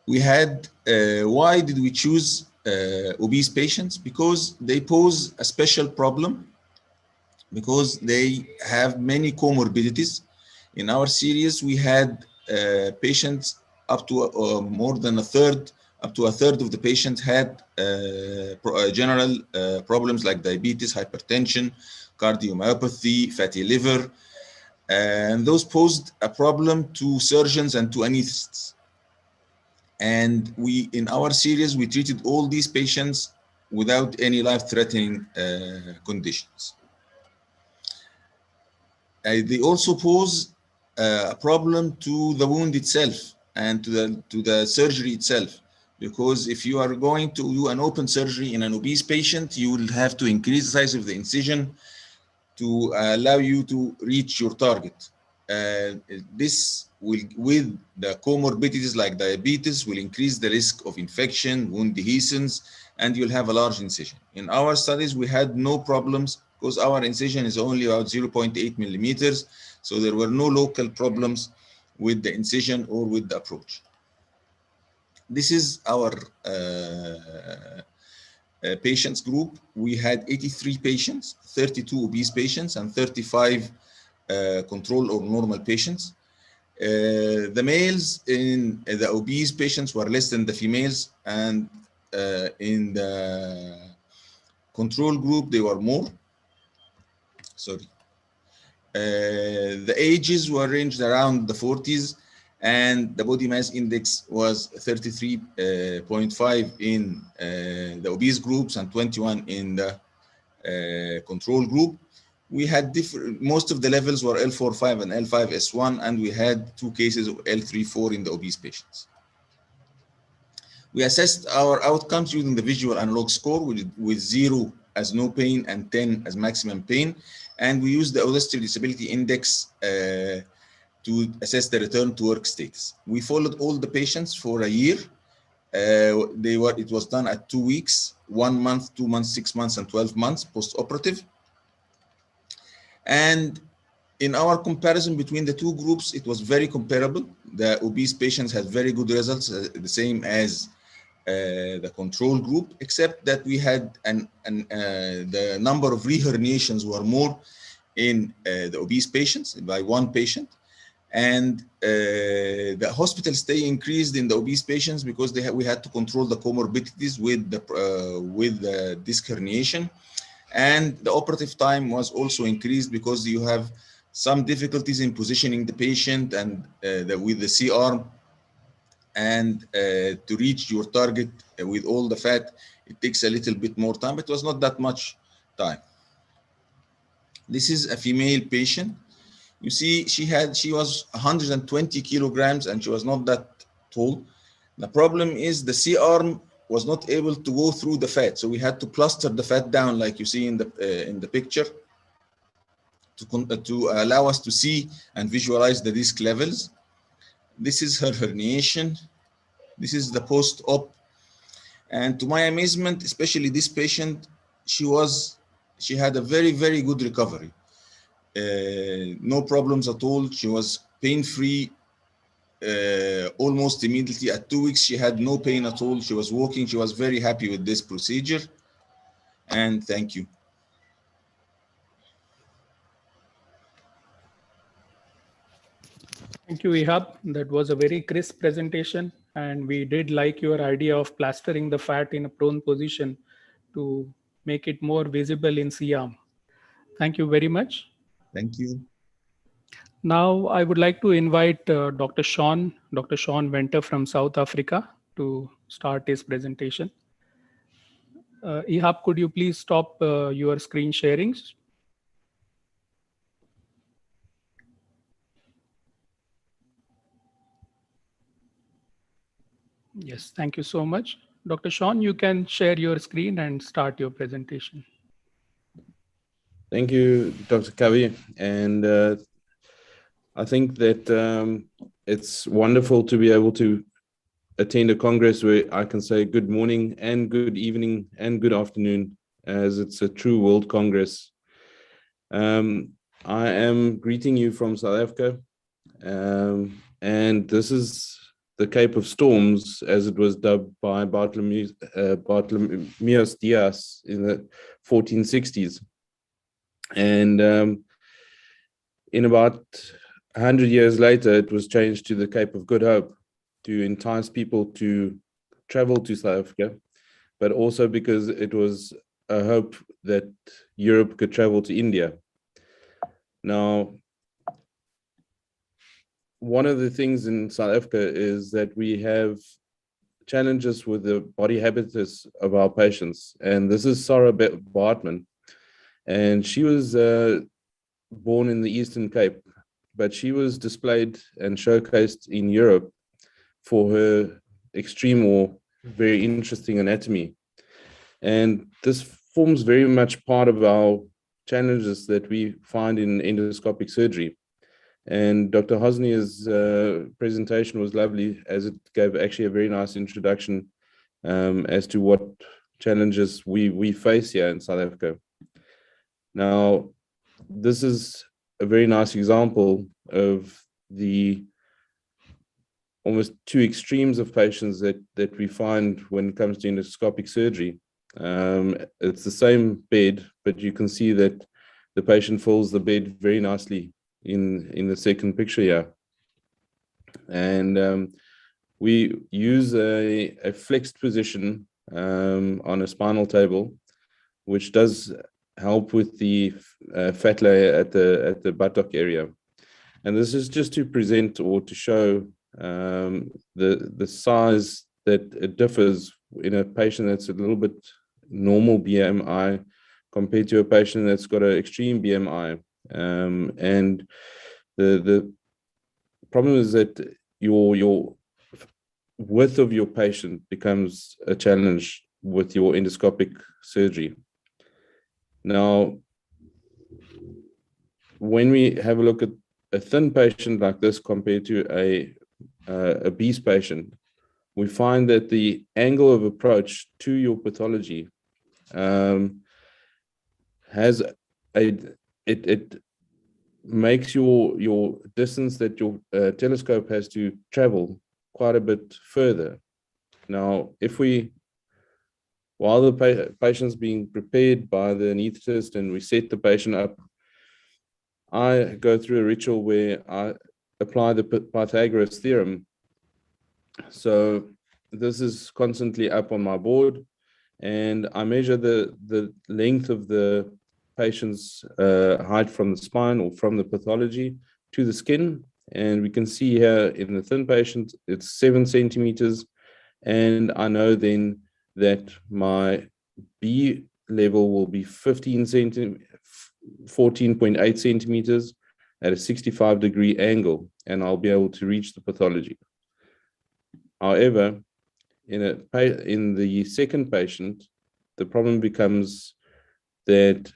We had, why did we choose obese patients? Because they pose a special problem, because they have many comorbidities. In our series, we had patients up to more than a third, up to a third of the patients had general problems like diabetes, hypertension, cardiomyopathy, fatty liver, and those posed a problem to surgeons and to anesthetists. And we, in our series, we treated all these patients without any life-threatening conditions. They also pose a problem to the wound itself and to the surgery itself, because if you are going to do an open surgery in an obese patient, you will have to increase the size of the incision to allow you to reach your target. This will, with the comorbidities like diabetes, will increase the risk of infection, wound dehiscence, and you'll have a large incision. In our studies, we had no problems because our incision is only about 0.8 millimeters. So there were no local problems with the incision or with the approach. This is our patients group. We had 83 patients, 32 obese patients, and 35 control or normal patients. The males in the obese patients were less than the females, and in the control group they were more. Sorry. The ages were ranged around the 40s, and the body mass index was 33.5 in the obese groups and 21 in the control group. We had different, most of the levels were L4-5 and L5-S1, and we had 2 cases of L3-4 in the obese patients. We assessed our outcomes using the visual analog score with 0 as no pain and 10 as maximum pain. And we used the Audacity Disability Index to assess the return to work status. We followed all the patients for a year. It was done at 2 weeks, 1 month, 2 months, 6 months, and 12 months post-operative. And in our comparison between the 2 groups, it was very comparable. The obese patients had very good results, the same as the control group, except that we had the number of reherniations were more in the obese patients by 1 patient. And the hospital stay increased in the obese patients because we had to control the comorbidities with the disc herniation. And the operative time was also increased because you have some difficulties in positioning the patient and with the C-arm, and to reach your target with all the fat, it takes a little bit more time. It was not that much time. This is a female patient. You see, she was 120 kilograms and she was not that tall. The problem is the C-arm was not able to go through the fat, so we had to plaster the fat down, like you see in the picture, to allow us to see and visualize the disc levels. This is her herniation. This is the post-op, and to my amazement, especially this patient, she had a very, very good recovery. No problems at all. She was pain-free almost immediately. At 2 weeks, she had no pain at all. She was walking. She was very happy with this procedure. And thank you. Thank you, Ihab. That was a very crisp presentation, and we did like your idea of plastering the fat in a prone position to make it more visible in C-arm. Thank you very much. Thank you. Now, I would like to invite Dr. Sean Venter from South Africa to start his presentation. Ihab, could you please stop your screen sharings? Yes, thank you so much. Dr. Sean, you can share your screen and start your presentation. Thank you, Dr. Kavi. And I think that it's wonderful to be able to attend a Congress where I can say good morning and good evening and good afternoon, as it's a true World Congress. I am greeting you from South Africa, and this is the Cape of Storms, as it was dubbed by Bartholomew Dias in the 1460s. And in about 100 years later, it was changed to the Cape of Good Hope to entice people to travel to South Africa, but also because it was a hope that Europe could travel to India. Now, one of the things in South Africa is that we have challenges with the body habitus of our patients. And this is Sarah Bartman. And she was born in the Eastern Cape, but she was displayed and showcased in Europe for her extreme or very interesting anatomy. And this forms very much part of our challenges that we find in endoscopic surgery. And Dr. Hosni's presentation was lovely, as it gave actually a very nice introduction as to what challenges we face here in South Africa. Now, this is a very nice example of the almost two extremes of patients that we find when it comes to endoscopic surgery. It's the same bed, but you can see that the patient fills the bed very nicely in the second picture here. And we use a flexed position on a spinal table, which does help with the fat layer at the buttock area. And this is just to present or to show the size that it differs in a patient that's a little bit normal BMI compared to a patient that's got an extreme BMI. And the problem is that your width of your patient becomes a challenge with your endoscopic surgery. Now, when we have a look at a thin patient like this compared to a obese patient, we find that the angle of approach to your pathology has it makes your distance that your telescope has to travel quite a bit further. Now, while the patient's being prepared by the anesthetist and we set the patient up, I go through a ritual where I apply the Pythagoras theorem. So this is constantly up on my board, and I measure the length of the patient's height from the spine or from the pathology to the skin. And we can see here in the thin patient, it's 7 centimeters. And I know then that my B level will be 14.8 centimeters at a 65-degree angle, and I'll be able to reach the pathology. However, in the second patient, the problem becomes that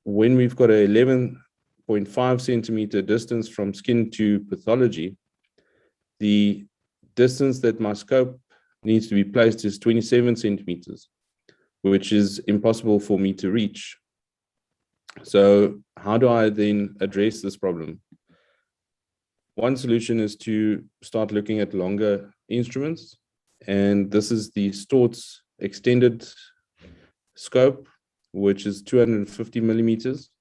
when we've got a 11.5 centimeter distance from skin to pathology, the distance that my scope needs to be placed is 27 centimeters, which is impossible for me to reach. So how do I then address this problem? One solution is to start looking at longer instruments, and this is the Stort's extended scope, which is 250 millimeters,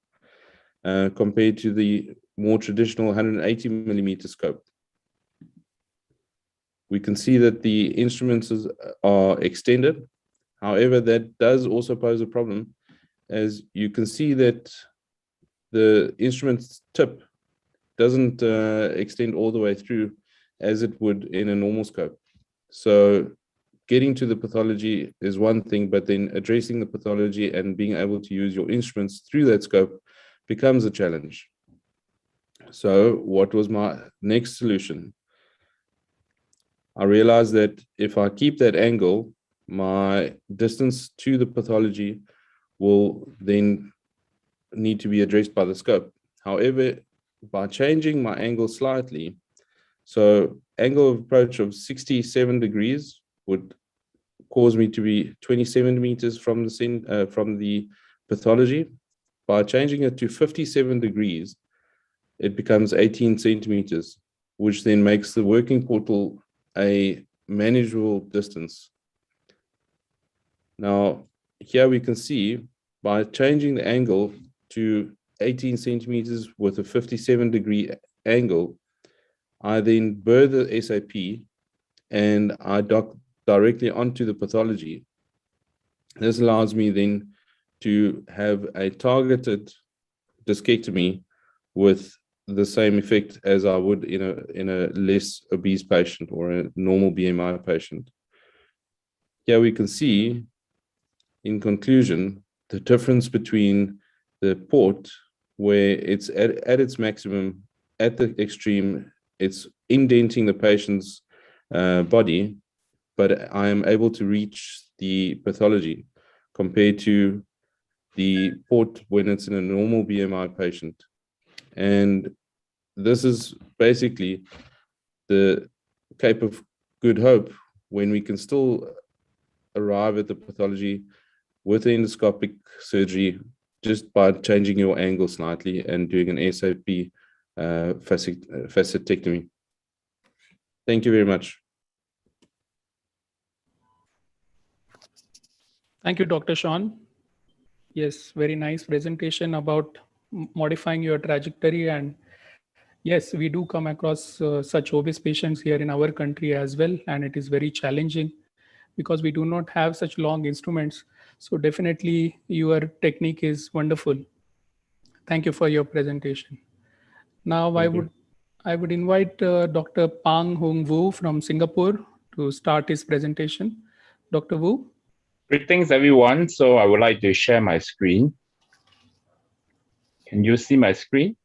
compared to the more traditional 180 millimeter scope. We can see that the instruments are extended. However, that does also pose a problem, as you can see that the instrument's tip doesn't extend all the way through as it would in a normal scope. So getting to the pathology is one thing, but then addressing the pathology and being able to use your instruments through that scope becomes a challenge. So what was my next solution? I realized that if I keep that angle, my distance to the pathology will then need to be addressed by the scope. However, by changing my angle slightly, so angle of approach of 67 degrees would cause me to be 27 meters from the pathology. By changing it to 57 degrees, it becomes 18 centimeters, which then makes the working portal a manageable distance. Now, here we can see by changing the angle to 18 centimeters with a 57-degree angle, I then burr the SAP and I dock directly onto the pathology. This allows me then to have a targeted discectomy with the same effect as I would in a less obese patient or a normal BMI patient. Here we can see, in conclusion, the difference between the port, where it's at its maximum, at the extreme, it's indenting the patient's body, but I am able to reach the pathology, compared to the port when it's in a normal BMI patient. And this is basically the Cape of Good Hope, when we can still arrive at the pathology with endoscopic surgery just by changing your angle slightly and doing an SOP facetectomy. Thank you very much. Thank you, Dr. Sean. Yes, very nice presentation about modifying your trajectory. And yes, we do come across such obese patients here in our country as well. And it is very challenging because we do not have such long instruments. So definitely your technique is wonderful. Thank you for your presentation. Now Thank you. I would invite Dr. Pang Hung Wu from Singapore to start his presentation. Dr. Wu. Greetings, everyone. So I would like to share my screen. Can you see my screen?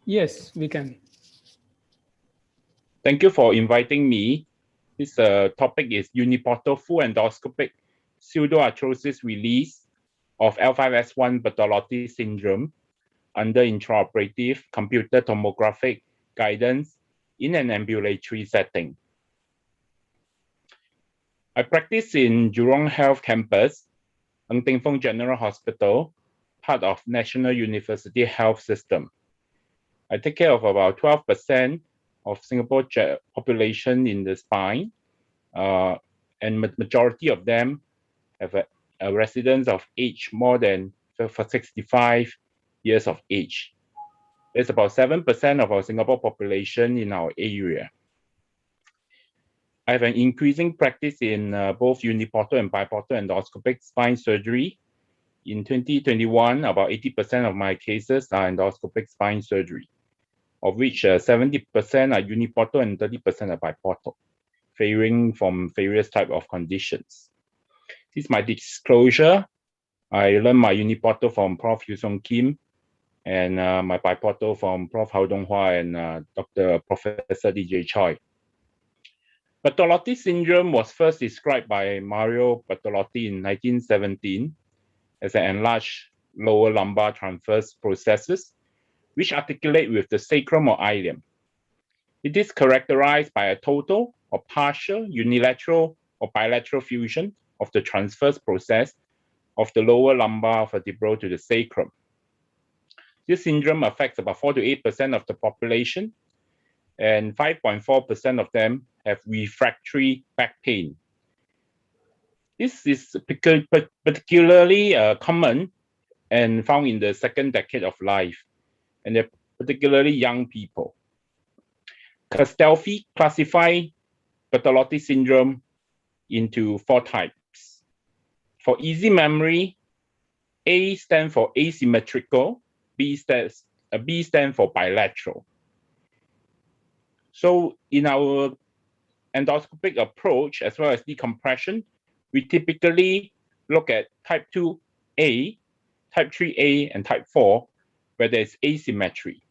Yes, we can. Thank you for inviting me. This topic is uniportal full endoscopic pseudoarthrosis release of L5S1 Bertolotti syndrome under intraoperative computer tomographic guidance in an ambulatory setting. I practice in Jurong Health Campus, Ng Teng Fong General Hospital, part of National University Health System. I take care of about 12% of Singapore population in the spine, and majority of them have a residence of age more than for 65 years of age. There's about 7% of our Singapore population in our area. I have an increasing practice in both uniportal and biportal endoscopic spine surgery. In 2021, about 80% of my cases are endoscopic spine surgery, of which 70% are uniportal and 30% are biportal, varying from various types of conditions. This is my disclosure. I learned my uniportal from Prof. Yusong Kim and my biportal from Prof. Hao Donghua and Dr. Professor DJ Choi. Bertolotti syndrome was first described by Mario Bertolotti in 1917 as an enlarged lower lumbar transverse processes which articulate with the sacrum or ilium. It is characterized by a total or partial unilateral or bilateral fusion of the transverse process of the lower lumbar vertebral to the sacrum. This syndrome affects about 4 to 8% of the population, and 5.4% of them have refractory back pain. This is particularly common and found in the second decade of life, and they're particularly young people. Castelfi classified Bertolotti syndrome into 4 types. For easy memory, A stands for asymmetrical, B stands for bilateral. So in our endoscopic approach, as well as decompression, we typically look at type 2A, type 3A, and type 4, where there's asymmetry.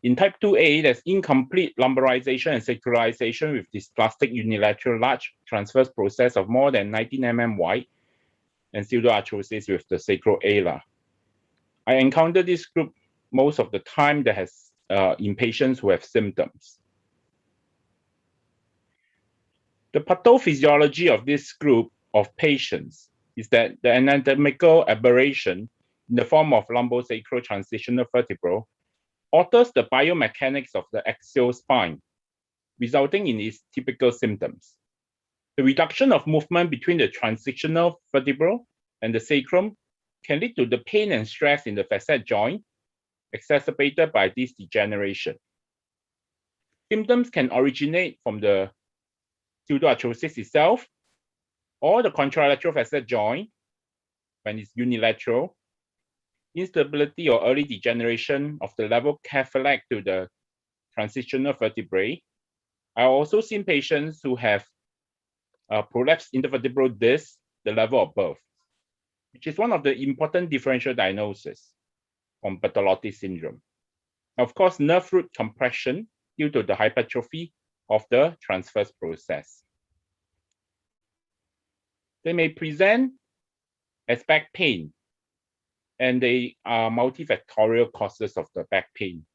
In type 2A, there's incomplete lumbarization and sacralization with dysplastic unilateral large transverse process of more than 19 mm wide and pseudoarthrosis with the sacroala. I encounter this group most of the time that has in patients who have symptoms. The pathophysiology of this group of patients is that the anatomical aberration in the form of lumbosacral transitional vertebral alters the biomechanics of the axial spine, resulting in its typical symptoms. The reduction of movement between the transitional vertebral and the sacrum can lead to the pain and stress in the facet joint, exacerbated by this degeneration. Symptoms can originate from the pseudoarthrosis itself or the contralateral facet joint when it's unilateral, instability or early degeneration of the level cephalic to the transitional vertebrae. I've also seen patients who have prolapsed intervertebral disc, the level above, which is one of the important differential diagnoses from Bertolotti syndrome. Of course, nerve root compression due to the hypertrophy of the transverse process. They may present as back pain, and they are multifactorial causes of the back pain.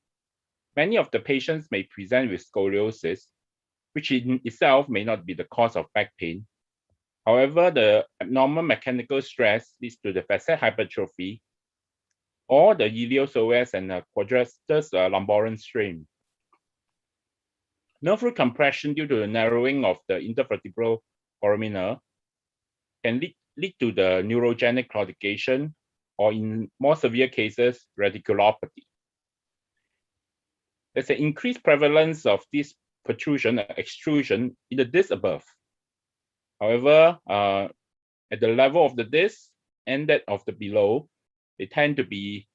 Many of the patients may present with scoliosis, which in itself may not be the cause of back pain. However, the abnormal mechanical stress leads to the facet hypertrophy or the iliopsoas and quadratus lumborum strain. Nerve root compression due to the narrowing of the intervertebral foramina can lead to the neurogenic claudication, or in more severe cases, radiculopathy. There's an increased prevalence of this protrusion or extrusion in the disc above. However, at the level of the disc and that of the below, they tend to be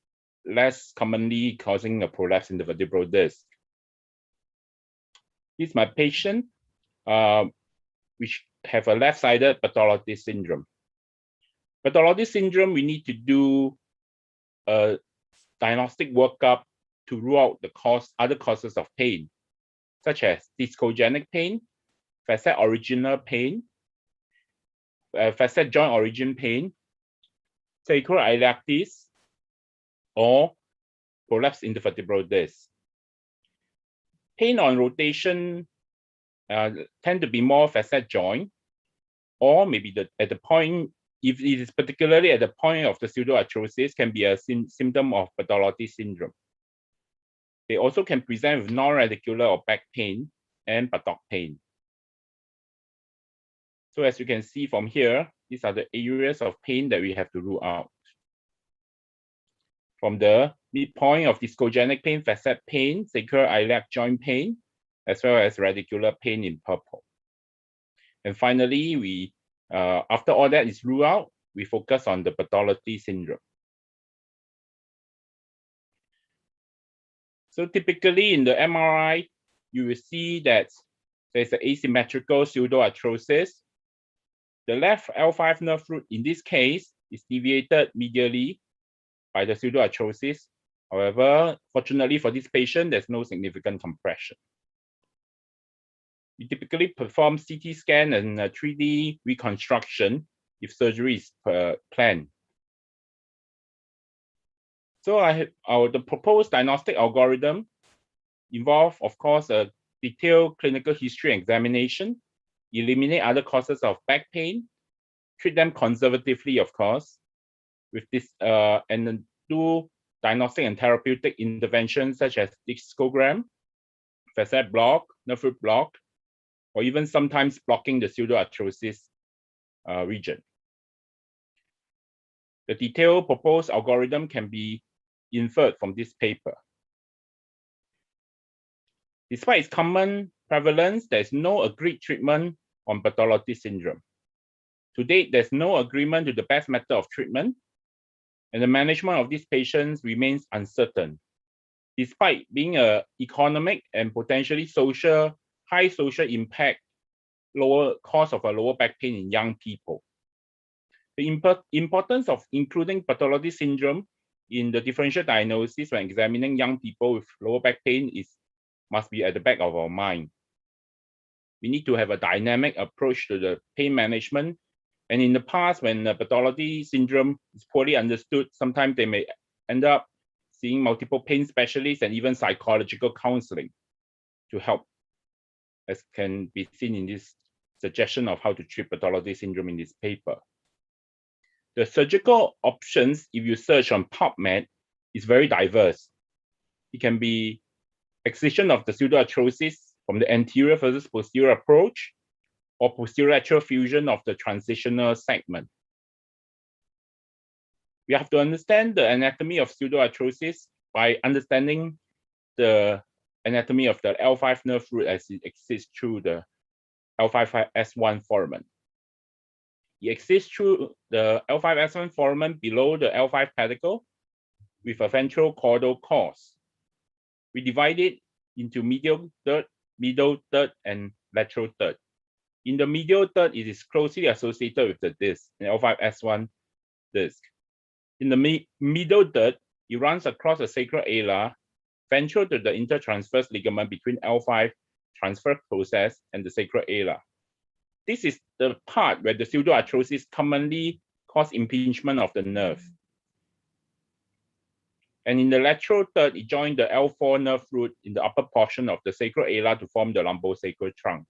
less commonly causing a prolapse in the vertebral disc. This is my patient, which have a left-sided Bartholdi syndrome. Bartholdi syndrome, we need to do a diagnostic workup to rule out the other causes of pain, such as discogenic pain, facet original pain, facet joint origin pain, sacroiliactis, or prolapse in the vertebral disc. Pain on rotation tend to be more facet joint, or maybe at the point, if it is particularly at the point of the pseudoarthrosis, can be a symptom of Bartholdi syndrome. They also can present with non-radicular or back pain and buttock pain. So as you can see from here, these are the areas of pain that we have to rule out. From the midpoint of discogenic pain, facet pain, sacroiliac joint pain, as well as radicular pain in purple. And finally, we after all that is ruled out, we focus on the Bartholdi syndrome. So typically in the MRI, you will see that there's an asymmetrical pseudoarthrosis. The left L5 nerve root in this case is deviated medially by the pseudoarthrosis. However, fortunately for this patient, there's no significant compression. We typically perform CT scan and 3D reconstruction if surgery is planned. So the proposed diagnostic algorithm involve, of course, a detailed clinical history examination, eliminate other causes of back pain, treat them conservatively, of course, with this, and then do diagnostic and therapeutic interventions such as discogram, facet block, nerve root block, or even sometimes blocking the pseudoarthrosis region. The detailed proposed algorithm can be inferred from this paper. Despite its common prevalence, there is no agreed treatment on Bartholdi syndrome. To date, there's no agreement to the best method of treatment, and the management of these patients remains uncertain, despite being an economic and potentially high social impact, lower cause of a lower back pain in young people. The importance of including Bartholdi syndrome in the differential diagnosis when examining young people with lower back pain must be at the back of our mind. We need to have a dynamic approach to the pain management. And in the past, when the Bartholdi syndrome is poorly understood, sometimes they may end up seeing multiple pain specialists and even psychological counseling to help, as can be seen in this suggestion of how to treat Bartholdi syndrome in this paper. The surgical options, if you search on PubMed, is very diverse. It can be excision of the pseudoarthrosis from the anterior versus posterior approach, or posterior lateral fusion of the transitional segment. We have to understand the anatomy of pseudoarthrosis by understanding the anatomy of the L5 nerve root as it exists through the L5S1 foramen. It exists through the L5S1 foramen below the L5 pedicle with a ventral caudal course. We divide it into medial third, middle third, and lateral third. In the medial third, it is closely associated with the disc, an L5S1 disc. In the middle third, it runs across the sacral ala, ventral to the intertransverse ligament between L5 transverse process and the sacral ala. This is the part where the pseudoarthrosis commonly cause impingement of the nerve. And in the lateral third, it joins the L4 nerve root in the upper portion of the sacral ala to form the lumbosacral trunk.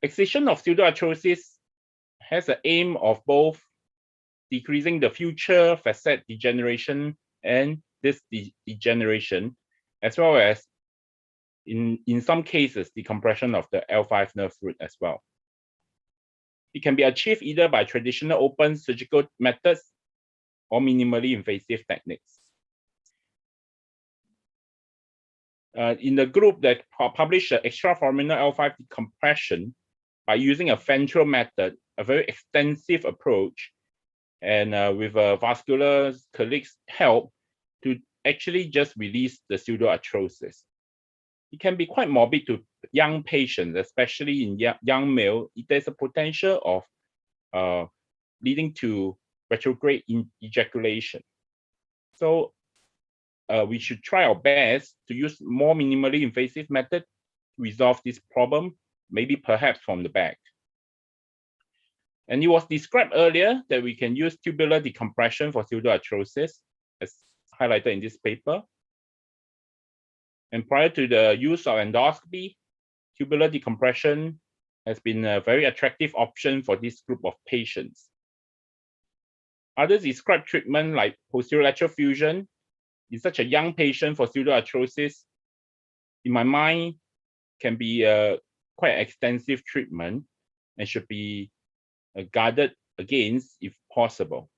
Excision of pseudoarthrosis has the aim of both decreasing the future facet degeneration and this degeneration, as well as in some cases, decompression of the L5 nerve root as well. It can be achieved either by traditional open surgical methods or minimally invasive techniques. In the group that published extraforaminal L5 decompression by using a ventral method, a very extensive approach, and with vascular colleagues' help to actually just release the pseudoarthrosis. It can be quite morbid to young patients, especially in young male. There's a potential of leading to retrograde ejaculation. So we should try our best to use more minimally invasive method to resolve this problem, maybe perhaps from the back. And it was described earlier that we can use tubular decompression for pseudoarthrosis, as highlighted in this paper. And prior to the use of endoscopy, tubular decompression has been a very attractive option for this group of patients. Others describe treatment like posterolateral fusion in such a young patient for pseudoarthrosis. In my mind, can be quite extensive treatment and should be guarded against if possible.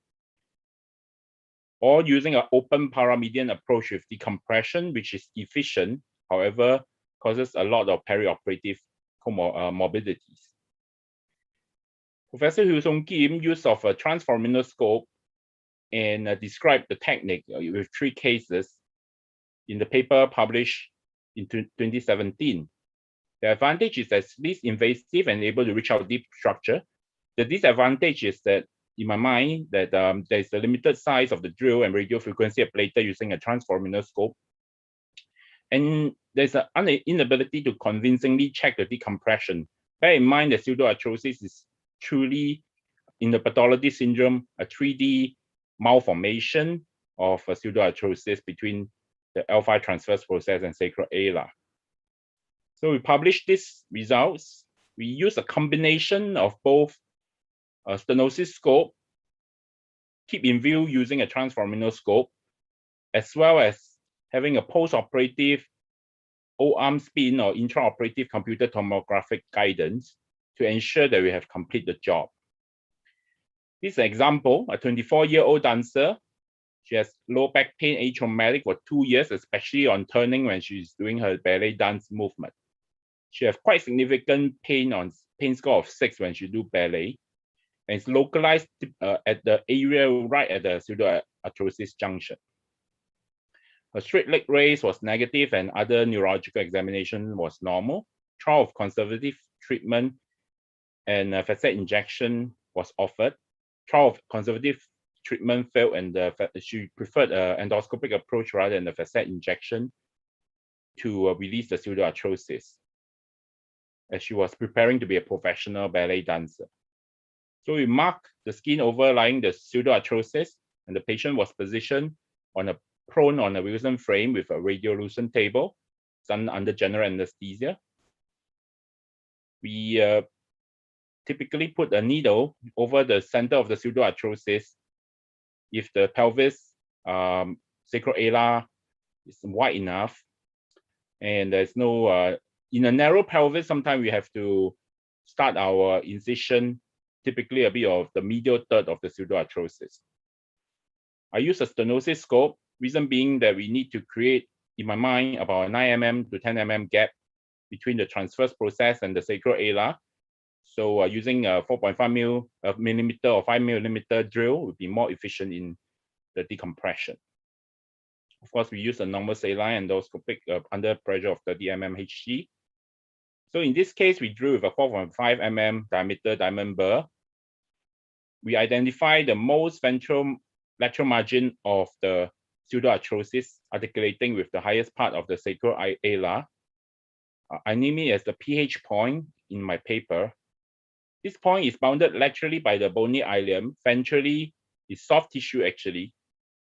Or using an open paramedian approach with decompression, which is efficient, however, causes a lot of perioperative comorbidities. Professor Hyo-Sung Kim used of a transforaminal scope and described the technique with 3 cases in the paper published in 2017. The advantage is that it's least invasive and able to reach out deep structure. The disadvantage is that, in my mind, that there's a limited size of the drill and radio frequency ablator using a transforaminal scope. And there's an inability to convincingly check the decompression. Bear in mind that pseudoarthrosis is truly, in the pathology syndrome, a 3D malformation of a pseudoarthrosis between the L5 transverse process and sacral ala. So we published these results. We use a combination of both a stenosis scope, keep in view using a transforaminal scope, as well as having a post-operative O-arm spin or intraoperative computer tomographic guidance to ensure that we have complete the job. This example, a 24-year-old dancer. She has low back pain, atraumatic for 2 years, especially on turning when she's doing her ballet dance movement. She has quite significant pain on pain score of 6 when she do ballet. And it's localized at the area right at the pseudoarthrosis junction. Her straight leg raise was negative and other neurological examination was normal. Trial of conservative treatment and facet injection was offered. Trial of conservative treatment failed and she preferred an endoscopic approach rather than the facet injection to release the pseudoarthrosis, as she was preparing to be a professional ballet dancer. So we marked the skin overlying the pseudoarthrosis, and the patient was positioned prone on a Wilson frame with a radiolucent table, done under general anesthesia. We typically put a needle over the center of the pseudoarthrosis if the pelvis sacral ala is wide enough, and there's no in a narrow pelvis. Sometimes we have to start our incision typically a bit of the medial third of the pseudoarthrosis. I use a stenosis scope, reason being that we need to create, in my mind, about a 9 mm to 10 mm gap between the transverse process and the sacral ala. So using a 4.5 millimeter or 5 millimeter drill would be more efficient in the decompression. Of course, we use a normal saline endoscopic under pressure of 30 mm Hg. So in this case, we drew with a 4.5 mm diameter diamond burr. We identify the most ventral lateral margin of the pseudoarthrosis articulating with the highest part of the sacral ala. I name it as the pH point in my paper. This point is bounded laterally by the bony ileum. Ventrally is soft tissue actually.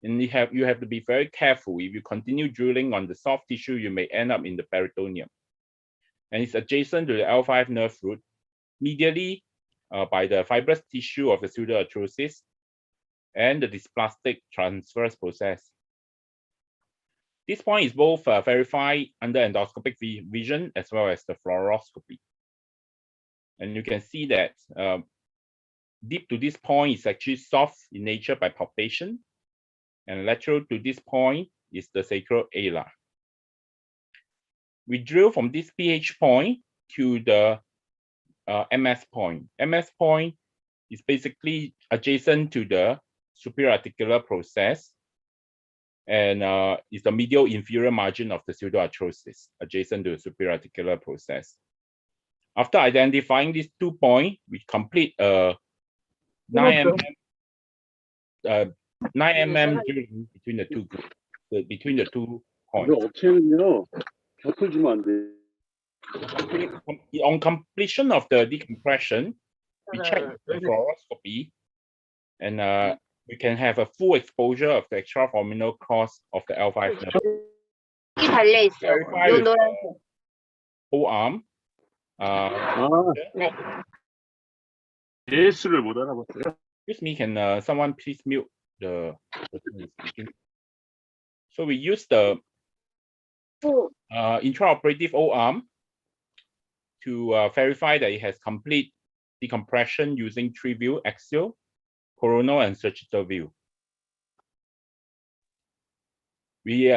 And you have to be very careful. If you continue drilling on the soft tissue, you may end up in the peritoneum. And it's adjacent to the L5 nerve root. medially by the fibrous tissue of the pseudoarthrosis and the dysplastic transverse process. This point is both verified under endoscopic vision as well as the fluoroscopy. And you can see that deep to this point is actually soft in nature by palpation, and lateral to this point is the sacral ala. We drill from this pH point to the MS point. MS point is basically adjacent to the superior articular process and is the medial inferior margin of the pseudoarthrosis adjacent to the superior articular process. After identifying these 2 points, we complete a 9 mm drilling between the two groups, between the 2 points. 업체는요, 곁을 주면 안 돼. On completion of the decompression, we check the fluoroscopy, and we can have a full exposure of the extraforaminal cross of the L5 nerve. Verify with the whole arm. 예수를 못 알아봤어요. Excuse me, can someone please mute the person who's speaking? So we use the intraoperative O arm to verify that it has complete decompression using 3 view: axial, coronal, and sagittal view. We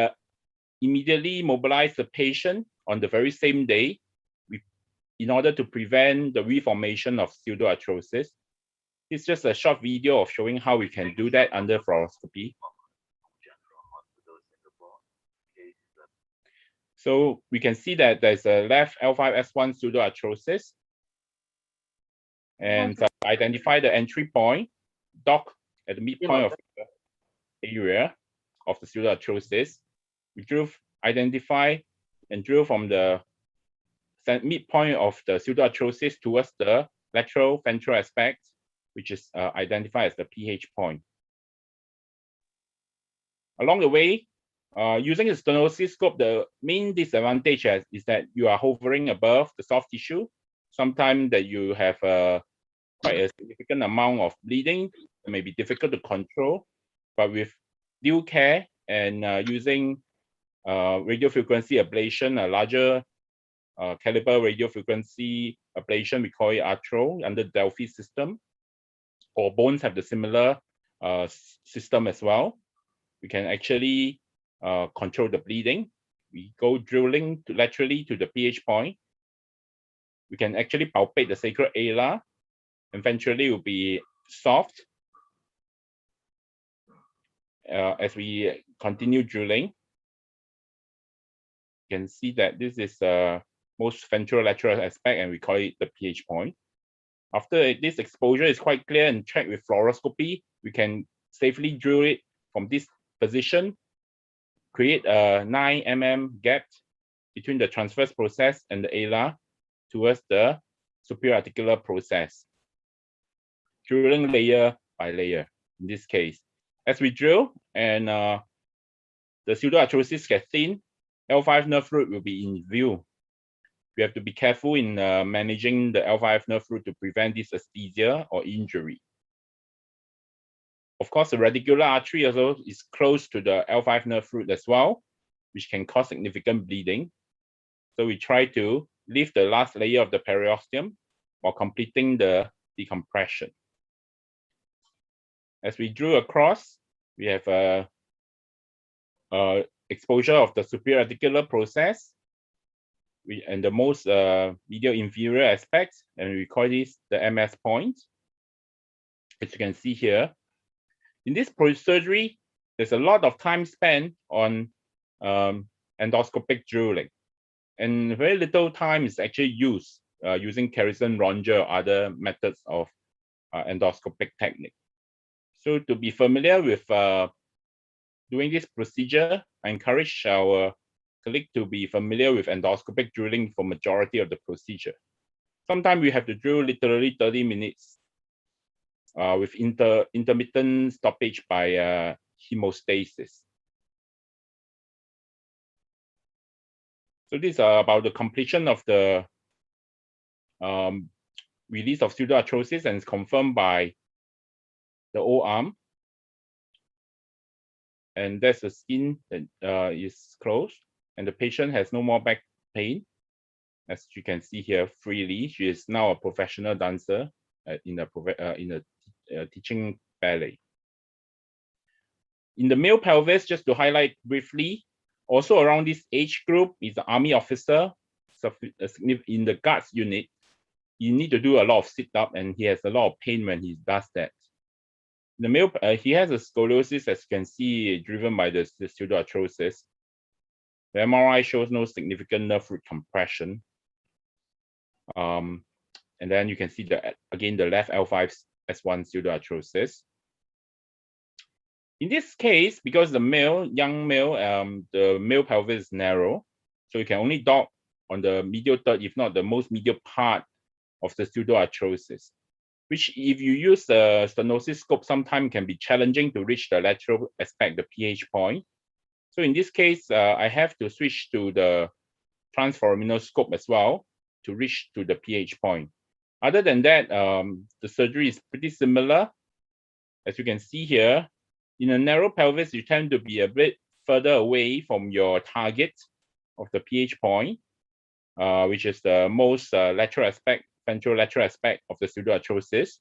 immediately mobilize the patient on the very same day in order to prevent the reformation of pseudoarthrosis. It's just a short video of showing how we can do that under fluoroscopy. So we can see that there's a left L5S1 pseudoarthrosis, and identify the entry point, dock at the midpoint of the area of the pseudoarthrosis. We identify and drill from the midpoint of the pseudoarthrosis towards the lateral ventral aspect, which is identified as the pH point. Along the way, using the stenoscope, the main disadvantage is that you are hovering above the soft tissue. Sometimes that you have quite a significant amount of bleeding. It may be difficult to control, but with due care and using radiofrequency ablation, a larger caliber radiofrequency ablation, we call it Arthro under the Delphi system, or bones have the similar system as well. We can actually control the bleeding. We go drilling laterally to the pH point. We can actually palpate the sacral ala. Eventually, it will be soft as we continue drilling. You can see that this is most ventrolateral aspect, and we call it the pH point. After this exposure is quite clear and checked with fluoroscopy, we can safely drill it from this position, create a 9 mm gap between the transverse process and the ala towards the superior articular process, drilling layer by layer in this case. As we drill and the pseudoarthrosis gets thin, L5 nerve root will be in view. We have to be careful in managing the L5 nerve root to prevent dysesthesia or injury. Of course, the radicular artery also is close to the L5 nerve root as well, which can cause significant bleeding. So we try to lift the last layer of the periosteum while completing the decompression. As we drill across, we have a exposure of the superior articular process and the most medial inferior aspect, and we call this the MS point, as you can see here. In this surgery, there's a lot of time spent on endoscopic drilling, and very little time is actually used using Carrison Ronger or other methods of endoscopic technique. So to be familiar with doing this procedure, I encourage our colleague to be familiar with endoscopic drilling for majority of the procedure. Sometimes we have to drill literally 30 minutes with intermittent stoppage by hemostasis. So these are about the completion of the release of pseudoarthrosis and is confirmed by the O-arm. And that's the skin that is closed, and the patient has no more back pain. As you can see here, freely. She is now a professional dancer in a teaching ballet. In the male pelvis, just to highlight briefly, also around this age group is the army officer in the guards unit. You need to do a lot of sit-up, and he has a lot of pain when he does that. The male, he has a scoliosis, as you can see, driven by the pseudoarthrosis. The MRI shows no significant nerve root compression. And then you can see again the left L5S1 pseudoarthrosis. In this case, because the young male, the male pelvis is narrow, so you can only dock on the medial third, if not the most medial part of the pseudoarthrosis, which if you use the stenosis scope, sometimes can be challenging to reach the lateral aspect, the pH point. So in this case, I have to switch to the transforaminal scope as well to reach to the pH point. Other than that, the surgery is pretty similar. As you can see here, in a narrow pelvis, you tend to be a bit further away from your target of the pH point, which is the most lateral aspect, ventrolateral aspect of the pseudoarthrosis.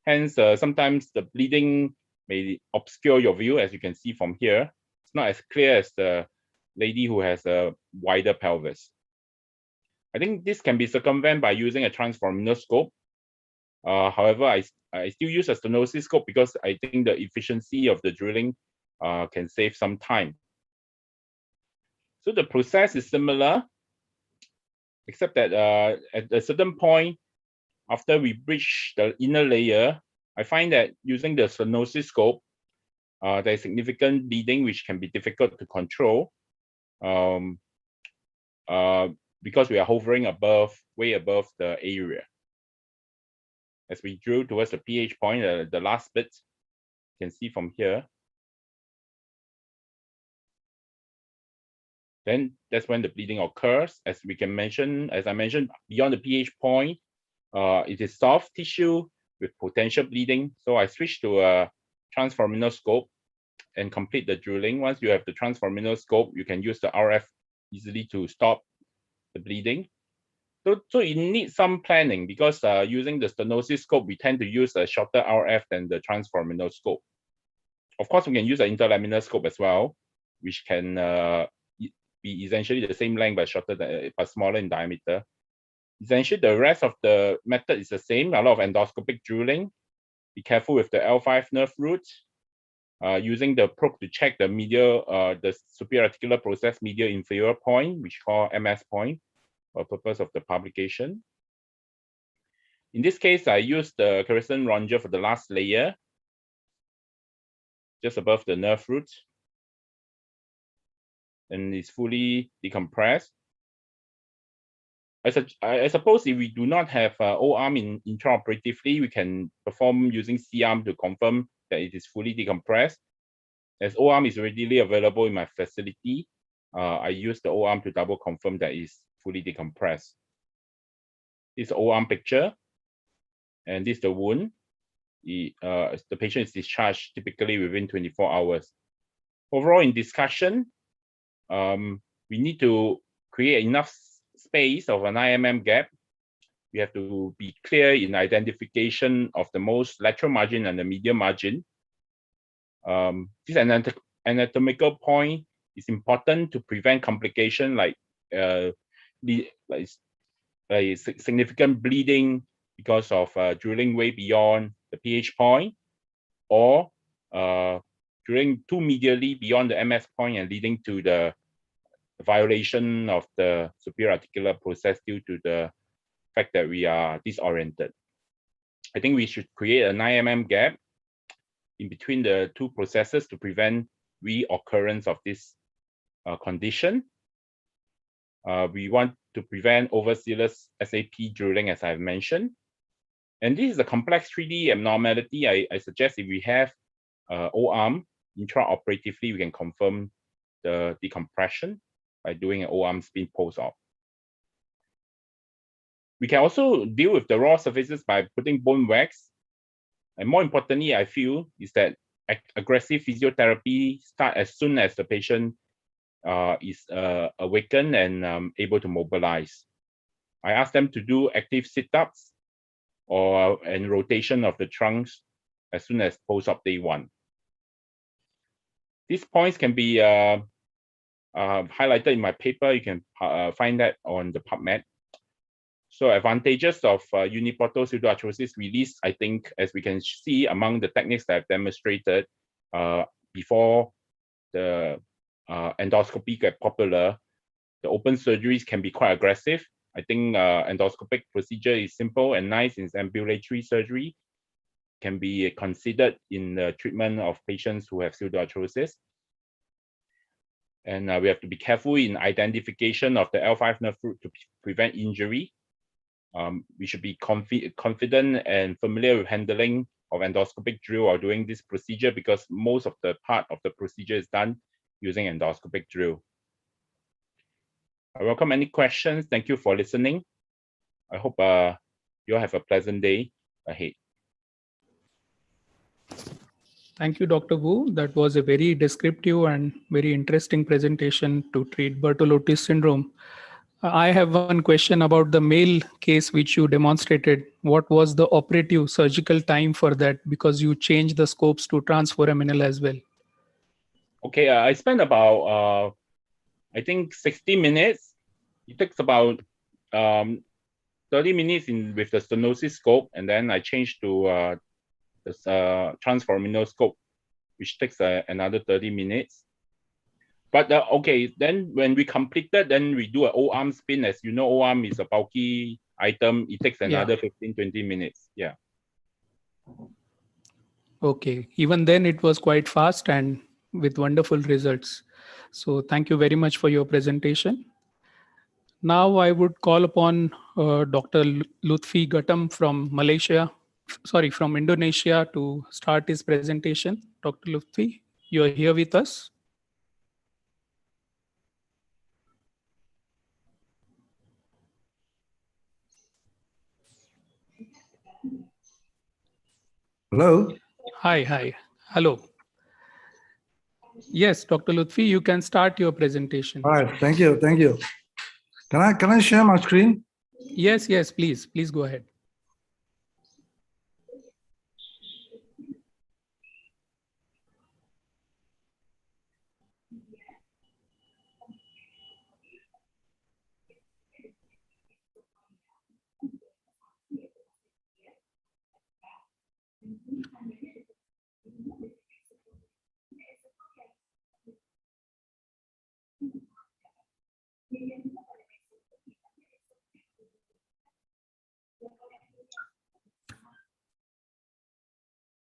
Hence, sometimes the bleeding may obscure your view, as you can see from here. It's not as clear as the lady who has a wider pelvis. I think this can be circumvented by using a transforaminal scope. However, I still use a stenosis scope because I think the efficiency of the drilling can save some time. So the process is similar, except that at a certain point, after we breach the inner layer, I find that using the stenosis scope, there is significant bleeding, which can be difficult to control because we are hovering way above the area. As we drill towards the pH point, the last bit, you can see from here. Then that's when the bleeding occurs. As I mentioned, beyond the pH point, it is soft tissue with potential bleeding. So I switch to a transforaminal scope and complete the drilling. Once you have the transforaminal scope, you can use the RF easily to stop the bleeding. So it needs some planning because using the stenosis scope, we tend to use a shorter RF than the transforaminal scope. Of course, we can use an interlaminar scope as well, which can be essentially the same length but but smaller in diameter. Essentially, the rest of the method is the same. A lot of endoscopic drilling. Be careful with the L5 nerve root. Using the probe to check the the superior articular process medial inferior point, which we call MS point, for purpose of the publication. In this case, I used the Carrison ronger for the last layer, just above the nerve root, and it's fully decompressed. I suppose if we do not have O-arm intraoperatively, we can perform using C-arm to confirm that it is fully decompressed. As O-arm is readily available in my facility, I use the O-arm to double confirm that it's fully decompressed. This is the O-arm picture, and this is the wound. The patient is discharged typically within 24 hours. Overall, in discussion, we need to create enough space of an 9 mm gap. We have to be clear in identification of the most lateral margin and the medial margin. This anatomical point is important to prevent complication like significant bleeding because of drilling way beyond the pH point, or drilling too medially beyond the MS point and leading to the violation of the superior articular process due to the fact that we are disoriented. I think we should create a 9 mm gap in between the two processes to prevent reoccurrence of this condition. We want to prevent overzealous SAP drilling, as I've mentioned. And this is a complex 3D abnormality. I suggest if we have O-arm intraoperatively, we can confirm the decompression by doing an O-arm spin post-op. We can also deal with the raw surfaces by putting bone wax. And more importantly, I feel, is that aggressive physiotherapy start as soon as the patient is awakened and able to mobilize. I ask them to do active sit-ups and rotation of the trunks as soon as post-op day 1. These points can be highlighted in my paper. You can find that on the PubMed. So advantages of uniportal pseudoarthrosis release, I think, as we can see among the techniques that I've demonstrated before the endoscopy get popular, the open surgeries can be quite aggressive. I think endoscopic procedure is simple and nice in ambulatory surgery, can be considered in the treatment of patients who have pseudoarthrosis. And we have to be careful in identification of the L5 nerve root to prevent injury. We should be confident and familiar with handling of endoscopic drill or doing this procedure, because most of the part of the procedure is done using endoscopic drill. I welcome any questions. Thank you for listening. I hope you all have a pleasant day ahead. Thank you, Dr. Wu. That was a very descriptive and very interesting presentation to treat Bertolotti's syndrome. I have one question about the male case which you demonstrated. What was the operative surgical time for that? Because you changed the scopes to transforaminal as well. Okay, I spent about, I think 60 minutes. It takes about 30 minutes with the stenosis scope, and then I changed to the transforaminal scope, which takes another 30 minutes. But okay, then when we completed, then we do an O-arm spin. As you know, O-arm is a bulky item. It takes another 15-20 minutes. Yeah. Okay, even then it was quite fast and with wonderful results. So thank you very much for your presentation. Now I would call upon Dr. Lutfi Gatam from from Indonesia to start his presentation. Dr. Lutfi, you are here with us. Hello. Hi. Hello. Yes, Dr. Lutfi, you can start your presentation. All right. Thank you. Can I share my screen? Yes, please go ahead.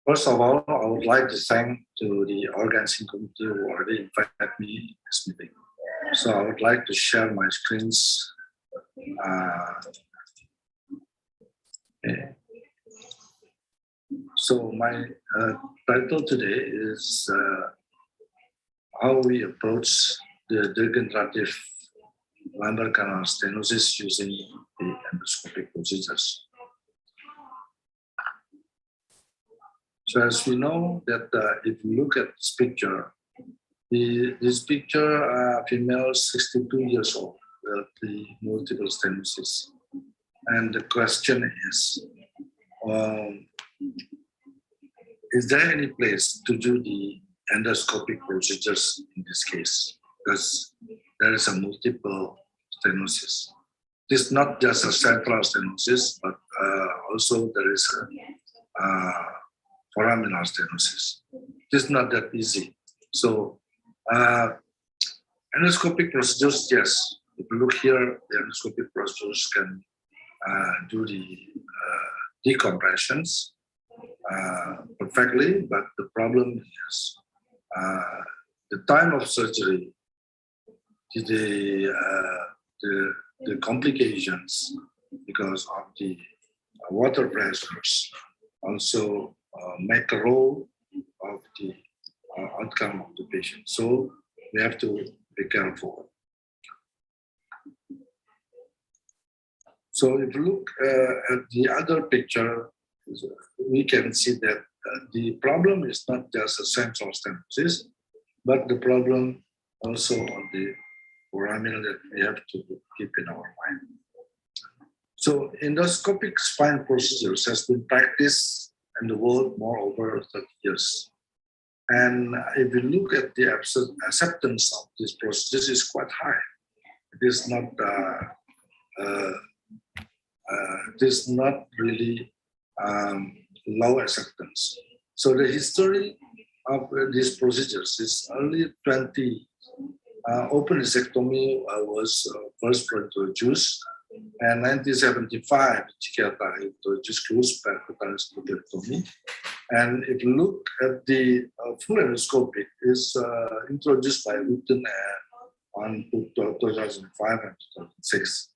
First of all, I would like to thank to the organizing committee who already invited me in this meeting. So I would like to share my screens. Okay. So my title today is how we approach the degenerative lumbar canal stenosis using the endoscopic procedures. So as we know that if you look at this picture, this picture, female 62 years old with the multiple stenosis. And the question is there any place to do the endoscopic procedures in this case? Because there is a multiple stenosis. This is not just a central stenosis, but also there is a foraminal stenosis. This is not that easy. So endoscopic procedures, yes. If you look here, the endoscopic procedures can do the decompressions perfectly, but the problem is the time of surgery, the complications because of the water pressures also make a role of the outcome of the patient. So we have to be careful. So if you look at the other picture, we can see that the problem is not just a central stenosis, but the problem also on the foramen that we have to keep in our mind. So endoscopic spine procedures has been practiced in the world more over 30 years. And if you look at the acceptance of this procedures is quite high. It is not really low acceptance. So the history of these procedures is early 20. Open discectomy was first introduced, and 1975, Jakarta introduced closed percutaneous scopectomy. And if you look at the full endoscopic, is introduced by Witten on 2005 and 2006.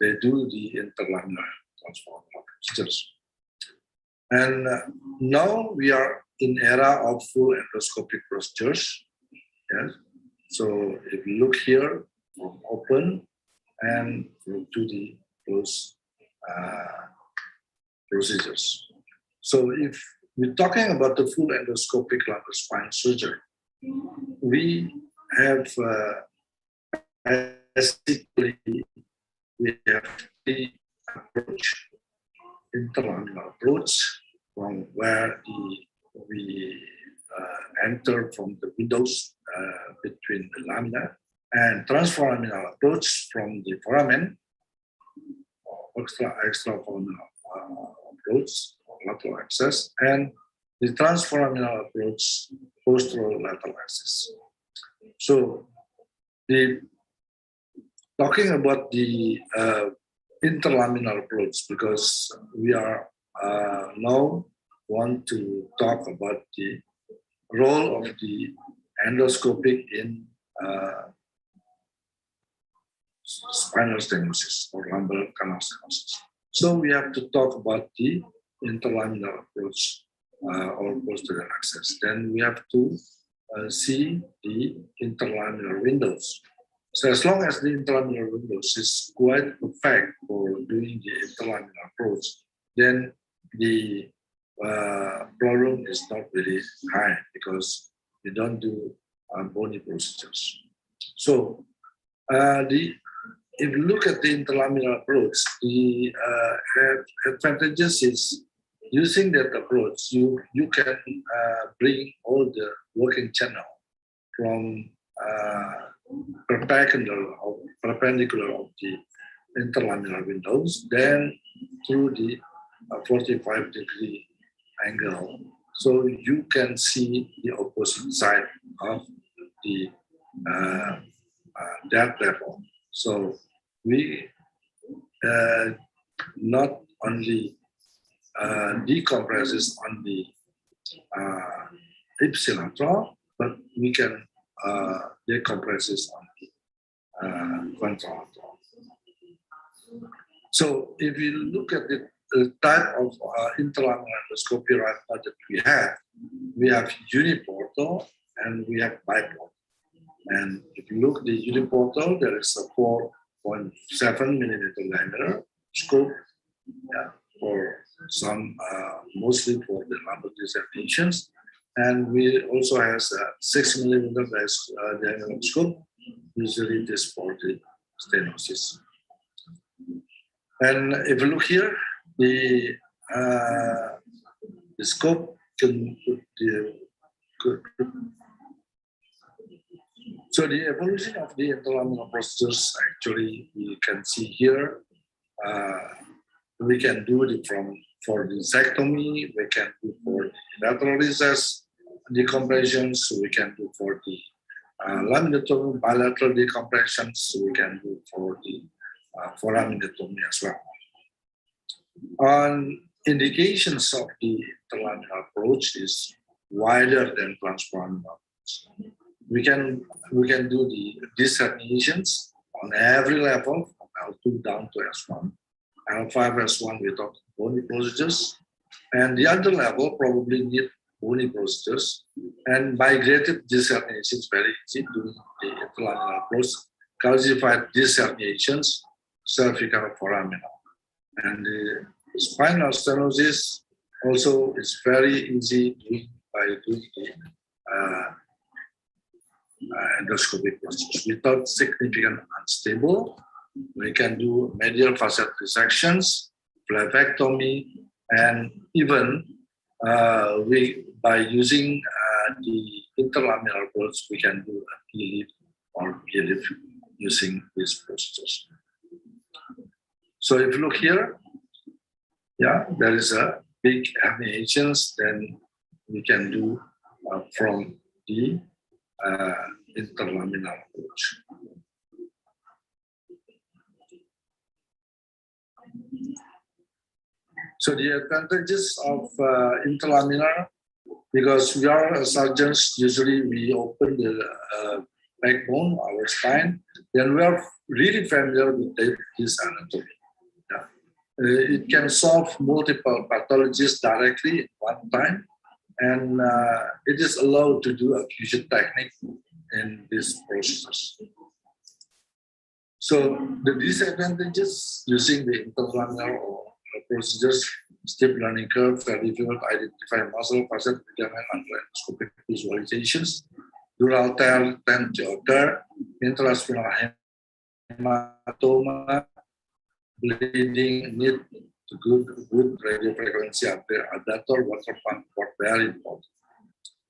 They do the interlaminar transformer procedures. And now we are in era of full endoscopic procedures. Yes. So if you look here from open and to the closed procedures. So if we're talking about the full endoscopic lumbar spine surgery, we have basically we have the approach, interlaminar approach, from where we enter from the windows between the lamina, and transforaminal approach from the foramen, extraforaminal approach, lateral access, and the transforaminal approach, posterolateral access. So, talking about the interlaminar approach, because we are now want to talk about the role of the endoscopic in spinal stenosis or lumbar canal stenosis. So we have to talk about the interlaminar approach or posterior access. Then we have to see the interlaminar windows. So as long as the interlaminar windows is quite perfect for doing the interlaminar approach, then the problem is not very high because we don't do bony procedures. So if you look at the interlaminar approach, the advantages is using that approach, you can bring all the working channel from perpendicular of the interlaminar windows, then through the 45-degree angle. So you can see the opposite side of the that level. So we not only decompresses on the ipsilateral, but we can decompresses on the contralateral. So if you look at the type of interlaminar endoscopy right now that we have uniportal and we have biportal. And if you look at the uniportal, there is a 4.7 millimeter diameter scope for some, mostly for the lumbar disseminations. And we also have a 6 millimeter diameter scope, usually this for the stenosis. And if you look here, the scope can so the evolution of the interlaminar procedures, actually, we can see here. We can do it for the discectomy, we can do for the lateral recess decompressions, we can do for the laminectomy, bilateral decompressions, we can do for the foraminectomy as well. On indications of the interlaminar approach is wider than transforaminal approach. We can do the disherniations on every level, from L2 down to S1. L5, S1, we talk bony procedures. And the other level probably need bony procedures. And migrated disherniations, very easy, doing the interlaminar approach. Calcified disherniations, cervical foramina. And the spinal stenosis also is very easy by doing the endoscopic procedure. Without significant unstable, we can do medial facet resections, flavectomy, and even by using the interlaminar approach, we can do a PLIF or PLIF using these procedures. So if you look here, yeah, there is a big herniations, then we can do from the interlaminar approach. So the advantages of interlaminar, because we are surgeons, usually we open the backbone, our spine, then we are really familiar with this anatomy. Yeah. It can solve multiple pathologies directly at one time, and it is allowed to do a fusion technique in these processes. So the disadvantages using the interlaminar or procedures, steep learning curve, very difficult to identify muscle, facet, ligament, and endoscopic visualizations. Dural tear tend to occur, intraspinal hematoma, bleeding, need to good radiofrequency ablator, water pump are very important.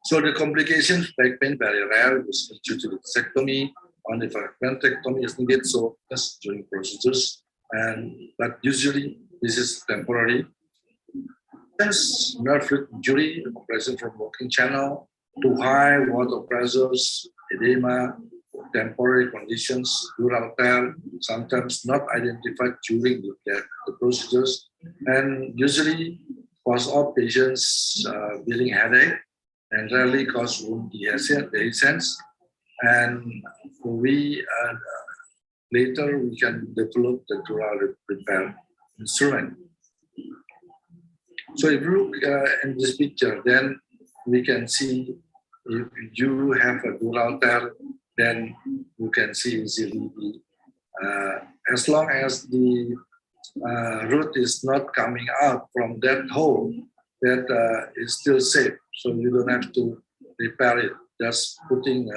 So the complications, back pain, very rare, due to the discectomy. Only for ventrectomy is needed, so just during procedures, but usually this is temporary. Nerve fluid injury, compression from walking channel, too high water pressures, edema, temporary conditions, dural tear, sometimes not identified during the procedures, and usually cause all patients feeling headache, and rarely cause wound dehiscence. And we later we can develop the dural repair instrument. So if you look in this picture, then we can see if you have a dural tear, then you can see easily as long as the root is not coming out from that hole, that is still safe. So you don't have to repair it. Just putting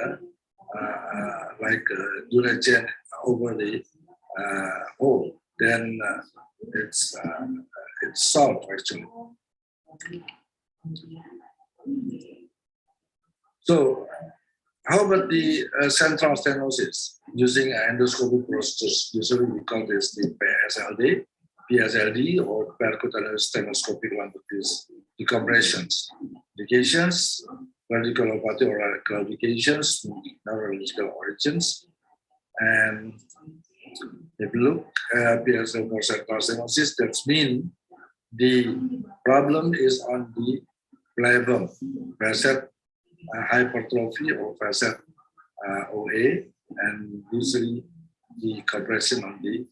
like Duragen over the hole, then it's solved actually. So how about the central stenosis using endoscopic procedures? Usually we call this the PSLD or percutaneous stenoscopic longitudinal decompressions. Indications, radiculopathy or claudications, neurological origins. And if you look at PSL for central stenosis, that means the problem is on the flavum, facet hypertrophy or facet OA, and usually the compression on the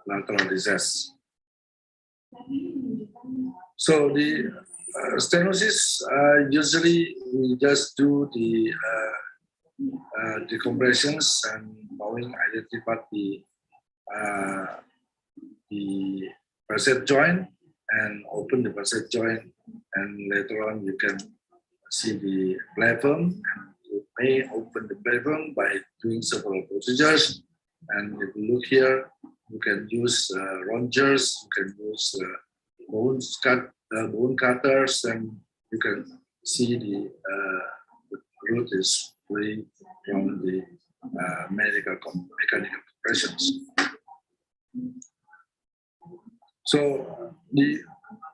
lateral recess. So the stenosis, usually we just do the decompressions and knowing identify the facet joint and open the facet joint, and later on you can see the flavum, and you may open the flavum by doing several procedures. And if you look here, you can use rongers, you can use bone cutters, and you can see the root is free from the mechanical compressions. So the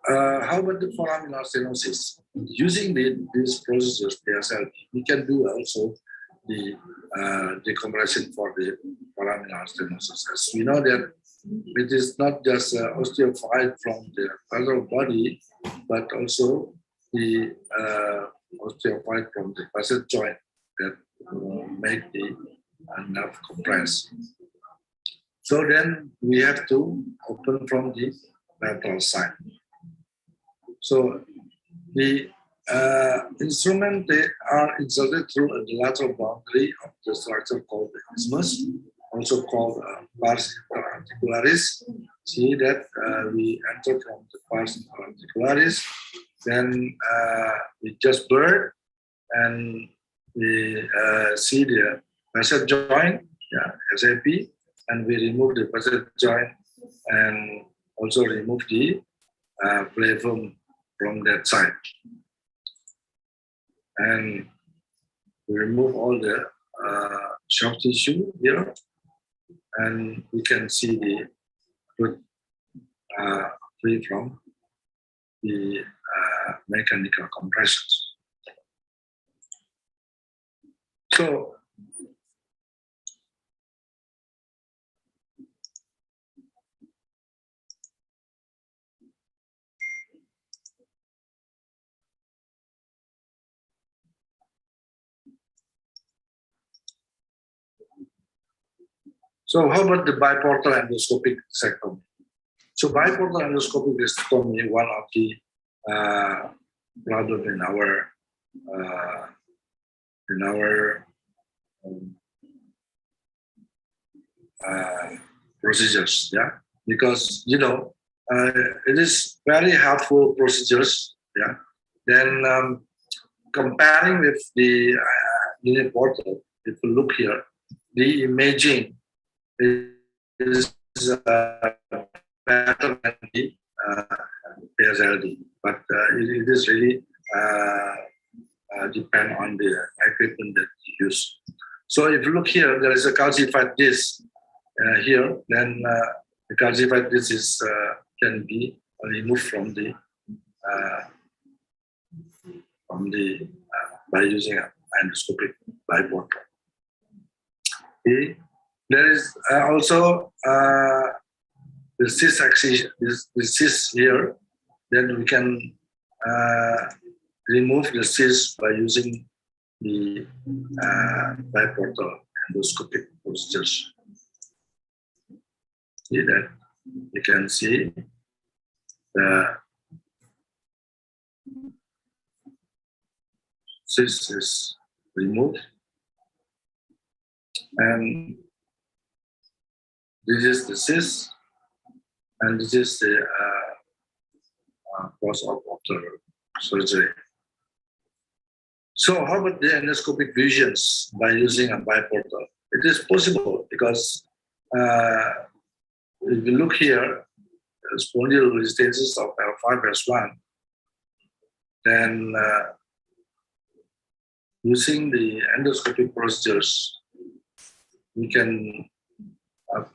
how about the foraminar stenosis? Using these procedures, we can do also the decompression for the foraminar stenosis. As we know that it is not just osteophyte from the lateral body, but also the osteophyte from the facet joint that make the nerve compress. So then we have to open from the lateral side. So the instrument, they are inserted through the lateral boundary of the structure called the isthmus, also called pars articularis. See that we enter from the pars articularis, then we just blur and we see the facet joint, yeah, SAP, and we remove the facet joint and also remove the flavum from that side. And we remove all the soft tissue here, and we can see the root free from the mechanical compressions. So how about the biportal endoscopic sectomy? So biportal endoscopic sectomy, one of the problem in our procedures, yeah, because it is very helpful procedures, yeah. Then comparing with the uniportal, if you look here, the imaging is better than the PSLD, but it is really depend on the equipment that you use. So if you look here, there is a calcified disc here. Then the calcified disc is can be removed from the by using an endoscopic biportal. Okay. There is also the cyst axis, the cyst here. Then we can remove the cyst by using the biportal endoscopic procedures. See that? You can see the cyst is removed, and this is the cyst, and this is the post-op after surgery. So how about the endoscopic visions by using a biportal? It is possible because if you look here, spondylolisthesis resistances of L5S1, then using the endoscopic procedures, we can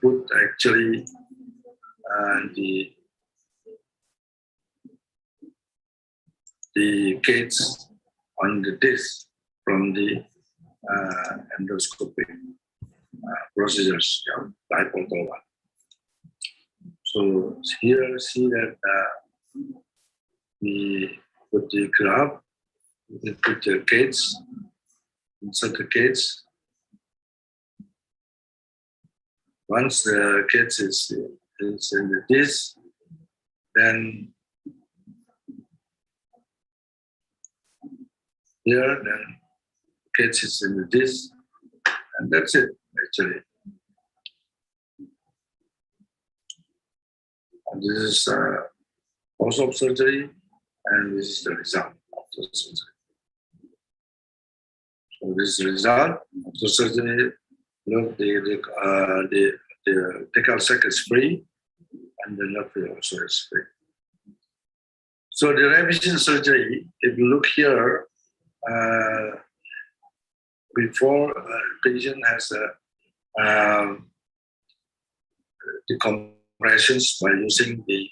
put actually the gates on the disc from the endoscopic procedures, yeah, biportal one. So here, see that we put the graft, we put the gates, insert the gates. Once the gates is in the disc, then here, then gates is in the disc, and that's it actually. And this is post-op surgery, and this is the result after surgery. So this is the result after surgery. Look, the thecal sac is free, and the nerve also is free. So the revision surgery, if you look here, before patient has the compressions by using the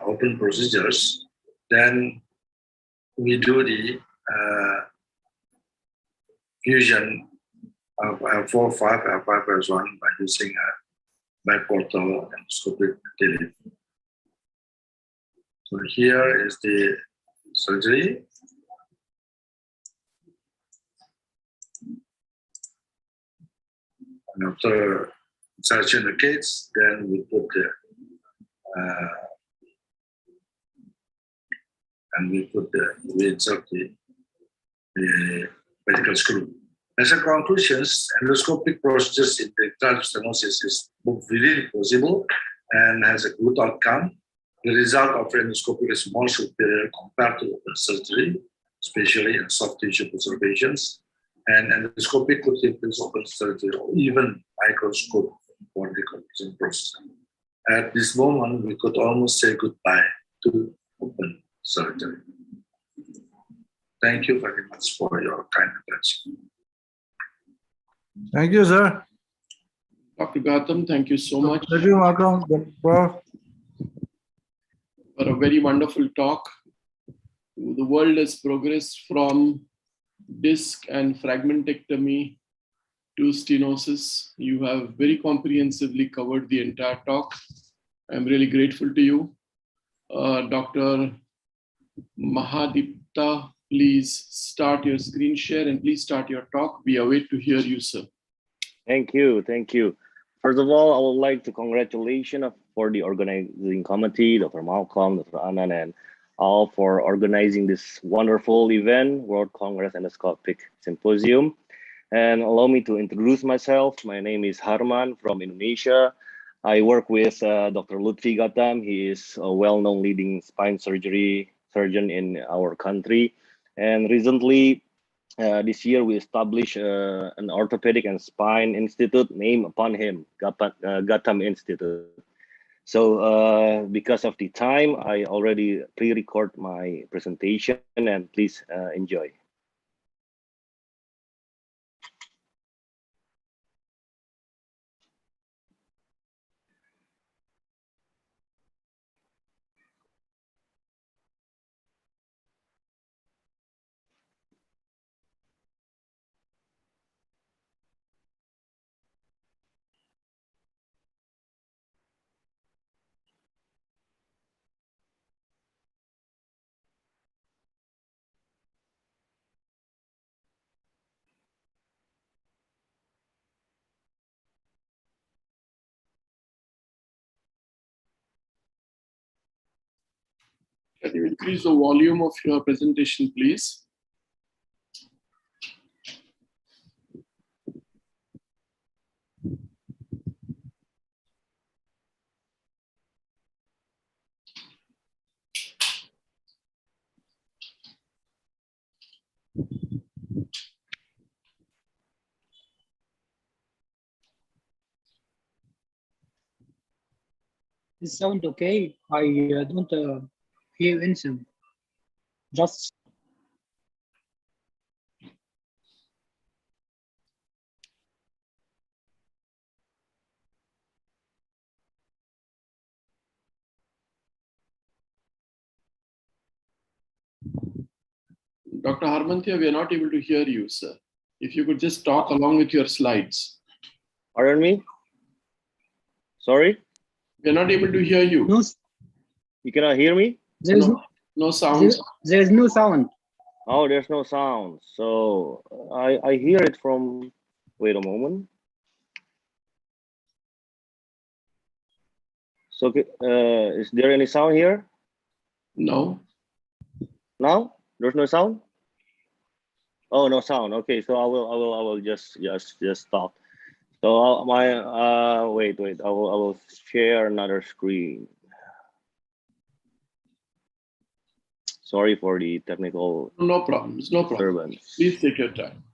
open procedures, then we do the fusion of L4-5, L5S1 by using a biportal endoscopic delivery. So here is the surgery. And after insertion the gates, then we put the we insert the pedicle screw. As a conclusion, endoscopic procedures in rectal stenosis is both really possible and has a good outcome. The result of endoscopy is more superior compared to open surgery, especially in soft tissue preservations. And endoscopy could replace open surgery or even microscope for the conversion process. At this moment, we could almost say goodbye to open surgery. Thank you very much for your kind attention. Thank you, sir. Dr. Gautam, thank you so much Thank you, Malcolm. for a very wonderful talk. The world has progressed from disc and fragmentectomy to stenosis. You have very comprehensively covered the entire talk. I'm really grateful to you. Dr. Mahadipta, please start your screen share and please start your talk. We await to hear you, sir. Thank you. Thank you. First of all, I would like to congratulate for the organizing committee, Dr. Malcolm, Dr. Anand, and all for organizing this wonderful event, World Congress Endoscopic Symposium. And allow me to introduce myself. My name is Harman from Indonesia. I work with Dr. Lutfi Gautam. He is a well-known leading spine surgery surgeon in our country. And recently, this year, we established an orthopedic and spine institute named upon him, Gautam Institute. So because of the time, I already pre-record my presentation, and please enjoy. Can you increase the volume of your presentation, please? Is sound okay? I don't hear anything. Just Dr. Harmanthia, we are not able to hear you, sir. If you could just talk along with your slides. Pardon me? Sorry? We are not able to hear you. no, You cannot hear me? there is No sounds. there is no sound. Oh, there's no sound. So I hear it from, wait a moment. So is there any sound here? No. Now? There's no sound? Oh, no sound. Okay, so I will just stop. So wait. I will share another screen. Sorry for the technical No problems. No problem. disturbance. Please take your time.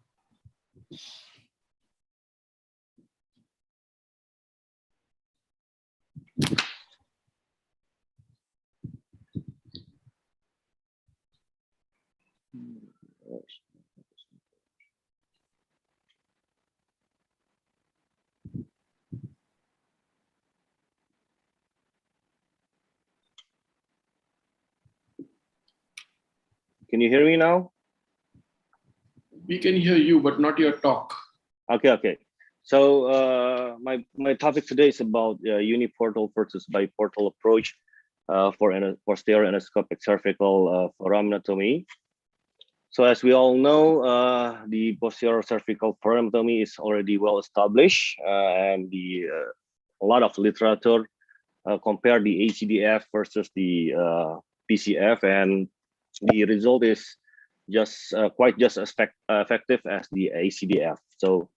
Can you hear me now? We can hear you, but not your talk. Okay. So my topic today is about uniportal versus biportal approach for posterior endoscopic cervical foraminotomy. So as we all know, the posterior cervical foraminotomy is already well established, and a lot of literature compare the ACDF versus the PCF, and the result is quite just as effective as the ACDF. So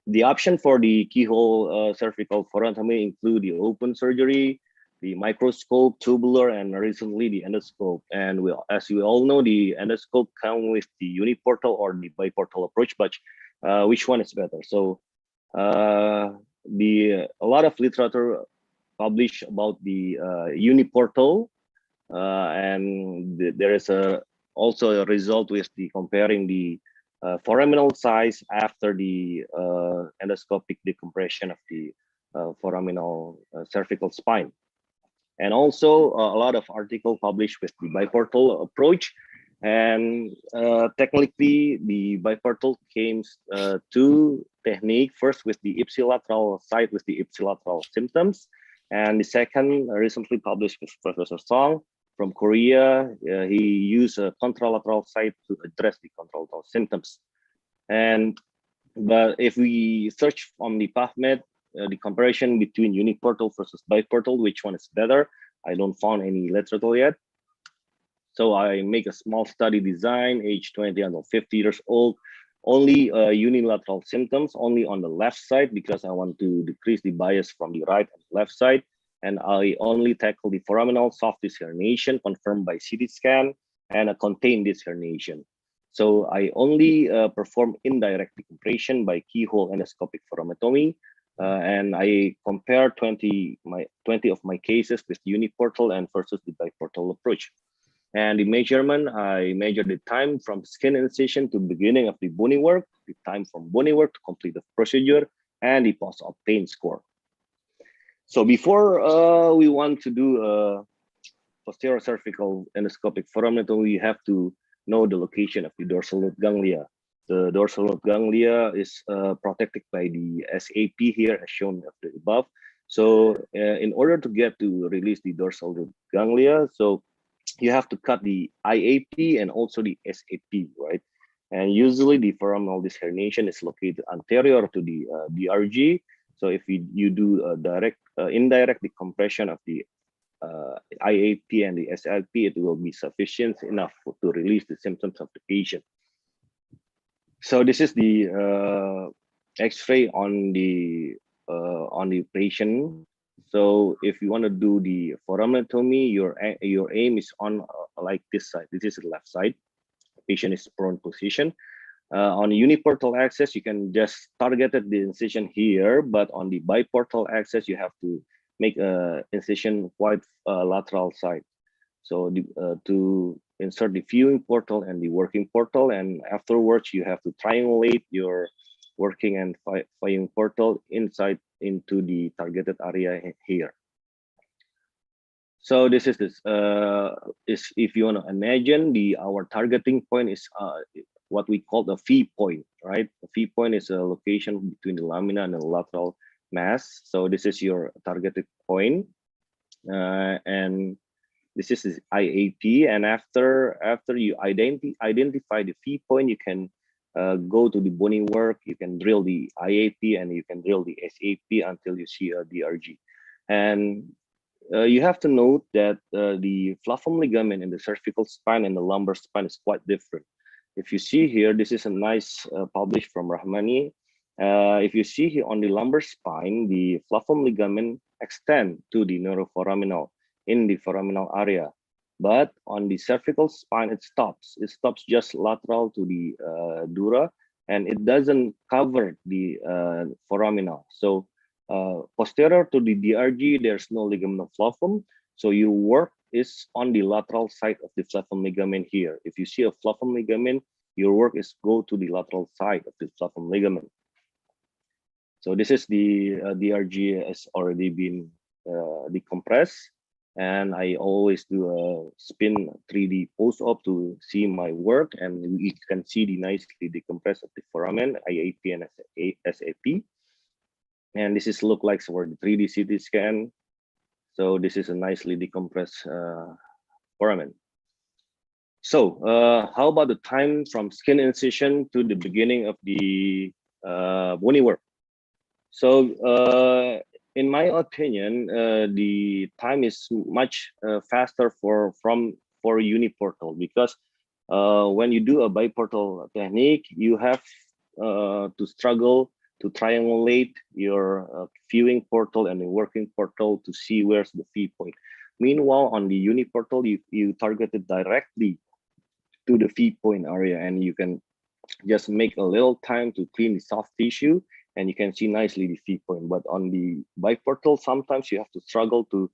the option for the keyhole cervical thoracotomy include the open surgery, the microscope, tubular, and recently the endoscope. And as we all know, the endoscope comes with the uniportal or the biportal approach, but which one is better? So a lot of literature published about the uniportal, and there is also a result with the comparing the foraminal size after the endoscopic decompression of the foraminal cervical spine. And also a lot of article published with the biportal approach. And technically, the biportal came two technique, first with the ipsilateral side with the ipsilateral symptoms, and the second recently published with Professor Song from Korea. He used a contralateral side to address the contralateral symptoms. But if we search on the PubMed, the comparison between uniportal versus biportal, which one is better, I don't find any literature yet. So I make a small study design, age 20 until 50 years old, only unilateral symptoms, only on the left side, because I want to decrease the bias from the right and left side. And I only tackle the foraminal soft disc herniation confirmed by CT scan and a contained disc herniation. So I only perform indirect decompression by keyhole endoscopic foramectomy. And I compare 20 of my cases with uniportal and versus the biportal approach. And the measurement, I measure the time from skin incision to beginning of the bony work, the time from bony work to complete the procedure, and the post-op pain score. So before we want to do a posterior cervical endoscopic foraminectomy, we have to know the location of the dorsal root ganglia. The dorsal root ganglia is protected by the SAP here, as shown above. So in order to get to release the dorsal root ganglia, so you have to cut the IAP and also the SAP, right? And usually the foraminal disc herniation is located anterior to the DRG. So if you do a indirect decompression of the IAP and the SLP, it will be sufficient enough to release the symptoms of the patient. So this is the X-ray on the patient. So if you want to do the foraminectomy, your aim is on like this side. This is the left side. The patient is prone position. On the uniportal axis, you can just target the incision here, but on the biportal axis, you have to make a incision quite lateral side. So to insert the viewing portal and the working portal, and afterwards you have to triangulate your working and viewing portal inside into the targeted area here. So this is if you want to imagine our targeting point is what we call the V point, right? The V point is a location between the lamina and the lateral mass. So this is your targeted point, and this is IAP. And after you identify the V point, you can go to the bony work. You can drill the IAP and you can drill the SAP until you see a DRG. And you have to note that the flaphum ligament in the cervical spine and the lumbar spine is quite different. If you see here, this is a nice published from Rahmani. If you see here on the lumbar spine, the flaphum ligament extend to the neuroforaminal in the foraminal area. But on the cervical spine, it stops. It stops just lateral to the dura, and it doesn't cover the foraminal. So posterior to the DRG, there's no ligament flaphum. So your work is on the lateral side of the flaphum ligament here. If you see a flaphum ligament, your work is go to the lateral side of the flaphum ligament. So this is the DRG has already been decompressed. And I always do a spin 3D post-op to see my work, and you can see the nicely decompressed of the foramen, IAP and SAP. And this is look like for the 3D CT scan. So this is a nicely decompressed foramen. So how about the time from skin incision to the beginning of the bony work? So in my opinion, the time is much faster for uniportal, because when you do a biportal technique, you have to struggle to triangulate your viewing portal and the working portal to see where's the view point. Meanwhile, on the uniportal, you target it directly to the view point area, and you can just make a little time to clean the soft tissue, and you can see nicely the view point. But on the biportal, sometimes you have to struggle to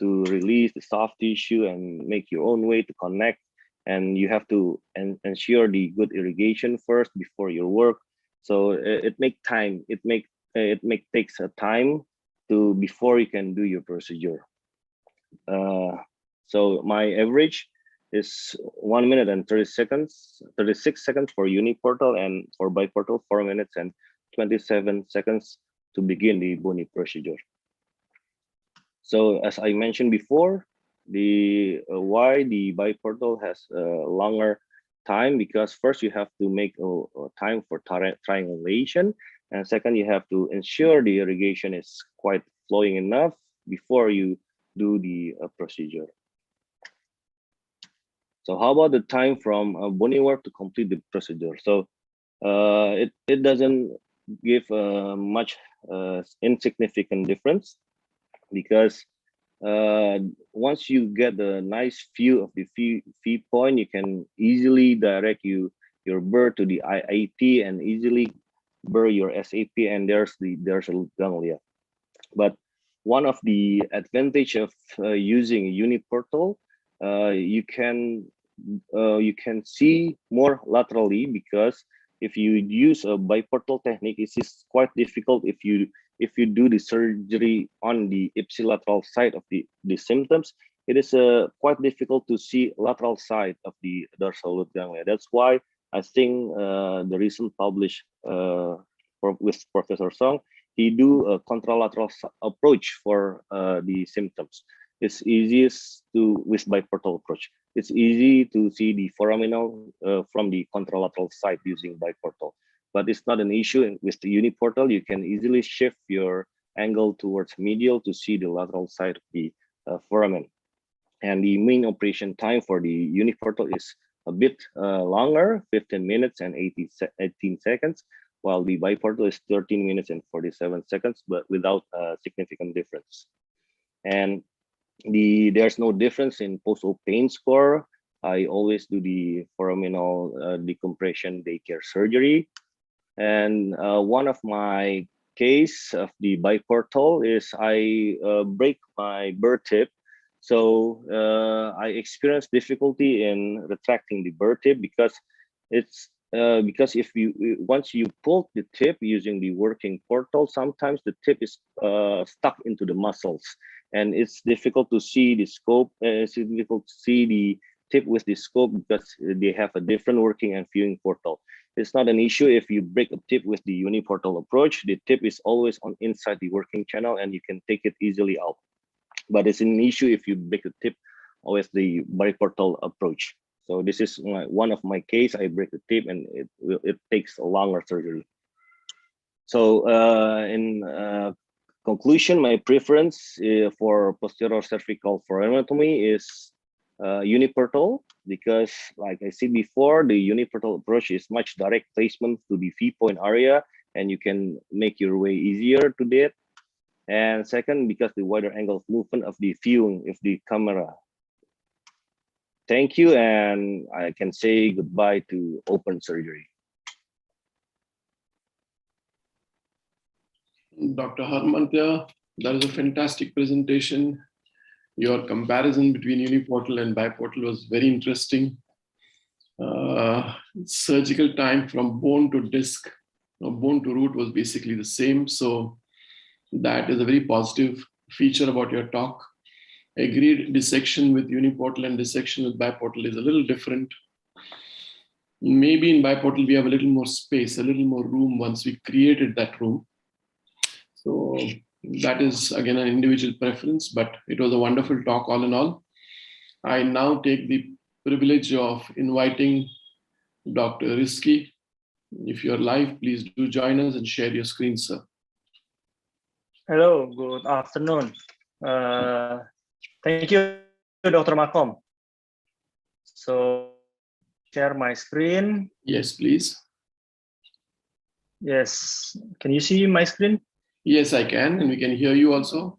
release the soft tissue and make your own way to connect, and you have to ensure the good irrigation first before your work. So it takes a time to before you can do your procedure. So my average is 1 minute and 36 seconds for uniportal, and for biportal 4 minutes and 27 seconds to begin the bony procedure. So as I mentioned before, the why the biportal has a longer time, because first you have to make a time for triangulation, and second you have to ensure the irrigation is quite flowing enough before you do the procedure. So how about the time from bony work to complete the procedure? So it doesn't give much insignificant difference, because once you get a nice view of the view point, you can easily direct your burr to the IAP and easily burr your SAP, and there's a ganglia. But one of the advantage of using uniportal, you can see more laterally, because if you use a biportal technique, it is quite difficult if you do the surgery on the ipsilateral side of the symptoms. It is quite difficult to see lateral side of the dorsal root ganglia. That's why I think the recent published with Professor Song, he do a contralateral approach for the symptoms. It's easiest to with biportal approach. It's easy to see the foraminal from the contralateral side using biportal, but it's not an issue with the uniportal. You can easily shift your angle towards medial to see the lateral side of the foramen. And the mean operation time for the uniportal is a bit longer, 15 minutes and 18 seconds, while the biportal is 13 minutes and 47 seconds, but without a significant difference. And there's no difference in post-op pain score. I always do the foraminal decompression daycare surgery. And one of my case of the biportal is I break my burr tip. So I experienced difficulty in retracting the burr tip, because it's because if you once you pull the tip using the working portal, sometimes the tip is stuck into the muscles, and it's difficult to see the scope. It's difficult to see the tip with the scope, because they have a different working and viewing portal. It's not an issue if you break a tip with the uniportal approach. The tip is always on inside the working channel, and you can take it easily out. But it's an issue if you break the tip with the biportal approach. So this is one of my case. I break the tip, and it takes a longer surgery. So in conclusion, my preference for posterior cervical foraminotomy is uniportal, because like I said before, the uniportal approach is much direct placement to the view point area, and you can make your way easier to that. And second, because the wider angle of movement of the viewing of the camera. Thank you, and I can say goodbye to open surgery. Dr. Harmantya, that is a fantastic presentation. Your comparison between uniportal and biportal was very interesting. Surgical time from bone to disc, bone to root was basically the same. So that is a very positive feature about your talk. Agreed, dissection with uniportal and dissection with biportal is a little different. Maybe in biportal we have a little more space, a little more room once we created that room. So that is again an individual preference, but it was a wonderful talk all in all. I now take the privilege of inviting Dr. Rizki. If you're live, please do join us and share your screen, sir. Hello, good afternoon. Thank you, Dr. Malcolm. So share my screen. Yes, please. Yes, can you see my screen? Yes, I can, and we can hear you also.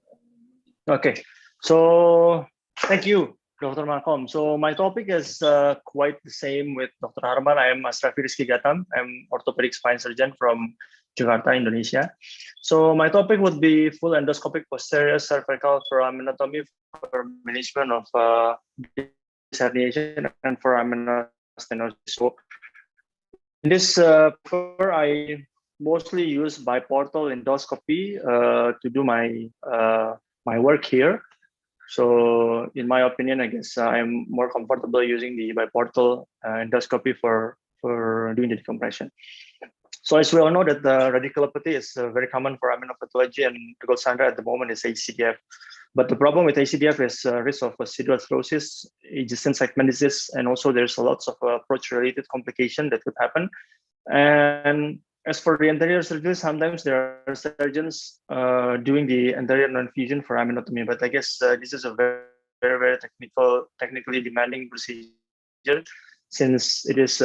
Okay, so thank you, Dr. Malcolm. So my topic is quite the same with Dr. Harman. I am Asrafi Rizky Gatam. I'm orthopedic spine surgeon from Jakarta, Indonesia. So my topic would be full endoscopic posterior cervical foraminectomy for management of disc herniation and foraminal stenosis. So in this paper, I mostly use biportal endoscopy to do my my work here. So in my opinion, I guess I'm more comfortable using the biportal endoscopy for doing the decompression. So as we all know that the radiculopathy is very common for aminopathology, and the gold standard at the moment is ACDF. But the problem with ACDF is risk of pseudoarthrosis, adjacent segment disease, and also there's lots of approach-related complication that could happen. And as for the anterior surgery, sometimes there are surgeons doing the anterior non-fusion for aminotomy, but I guess this is a very technically demanding procedure, since it is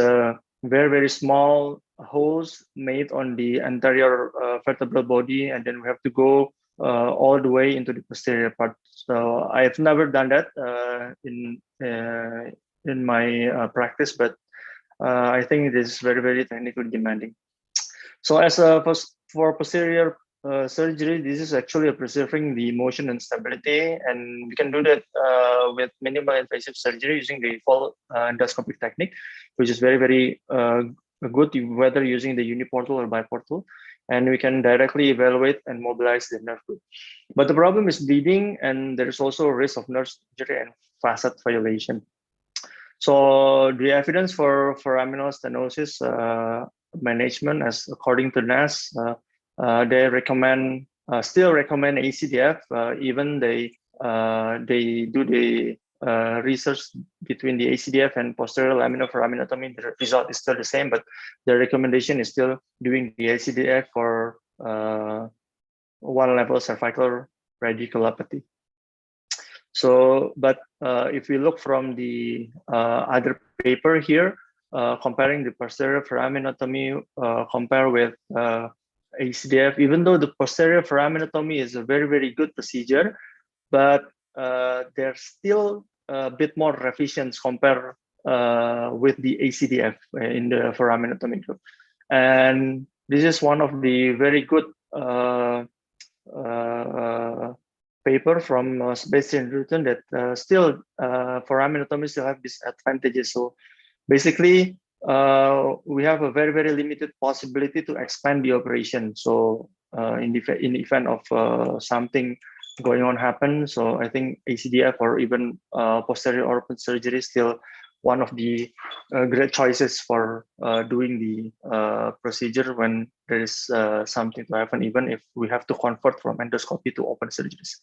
very small holes made on the anterior vertebral body, and then we have to go all the way into the posterior part. So I've never done that in my practice, but I think it is very technically demanding. So as for posterior surgery, this is actually preserving the motion and stability, and we can do that with minimal invasive surgery using the full endoscopic technique, which is very good whether using the uniportal or biportal, and we can directly evaluate and mobilize the nerve root. But the problem is bleeding, and there is also a risk of nerve injury and facet violation. So the evidence for foraminal stenosis management, as according to NAS, they recommend still recommend ACDF. Even they do the research between the ACDF and posterior laminar foraminectomy. The result is still the same, but the recommendation is still doing the ACDF for one level cervical radiculopathy. So, but if we look from the other paper here, comparing the posterior foraminectomy compare with ACDF, even though the posterior foraminectomy is a very good procedure, but there's still a bit more revisions compared with the ACDF in the foraminectomy group. And this is one of the very good paper from Sebastian and Rutten that still foraminectomy still have disadvantages. So basically, we have a very limited possibility to expand the operation. So in the event of something going on happen, so I think ACDF or even posterior open surgery is still one of the great choices for doing the procedure when there is something to happen, even if we have to convert from endoscopy to open surgeries.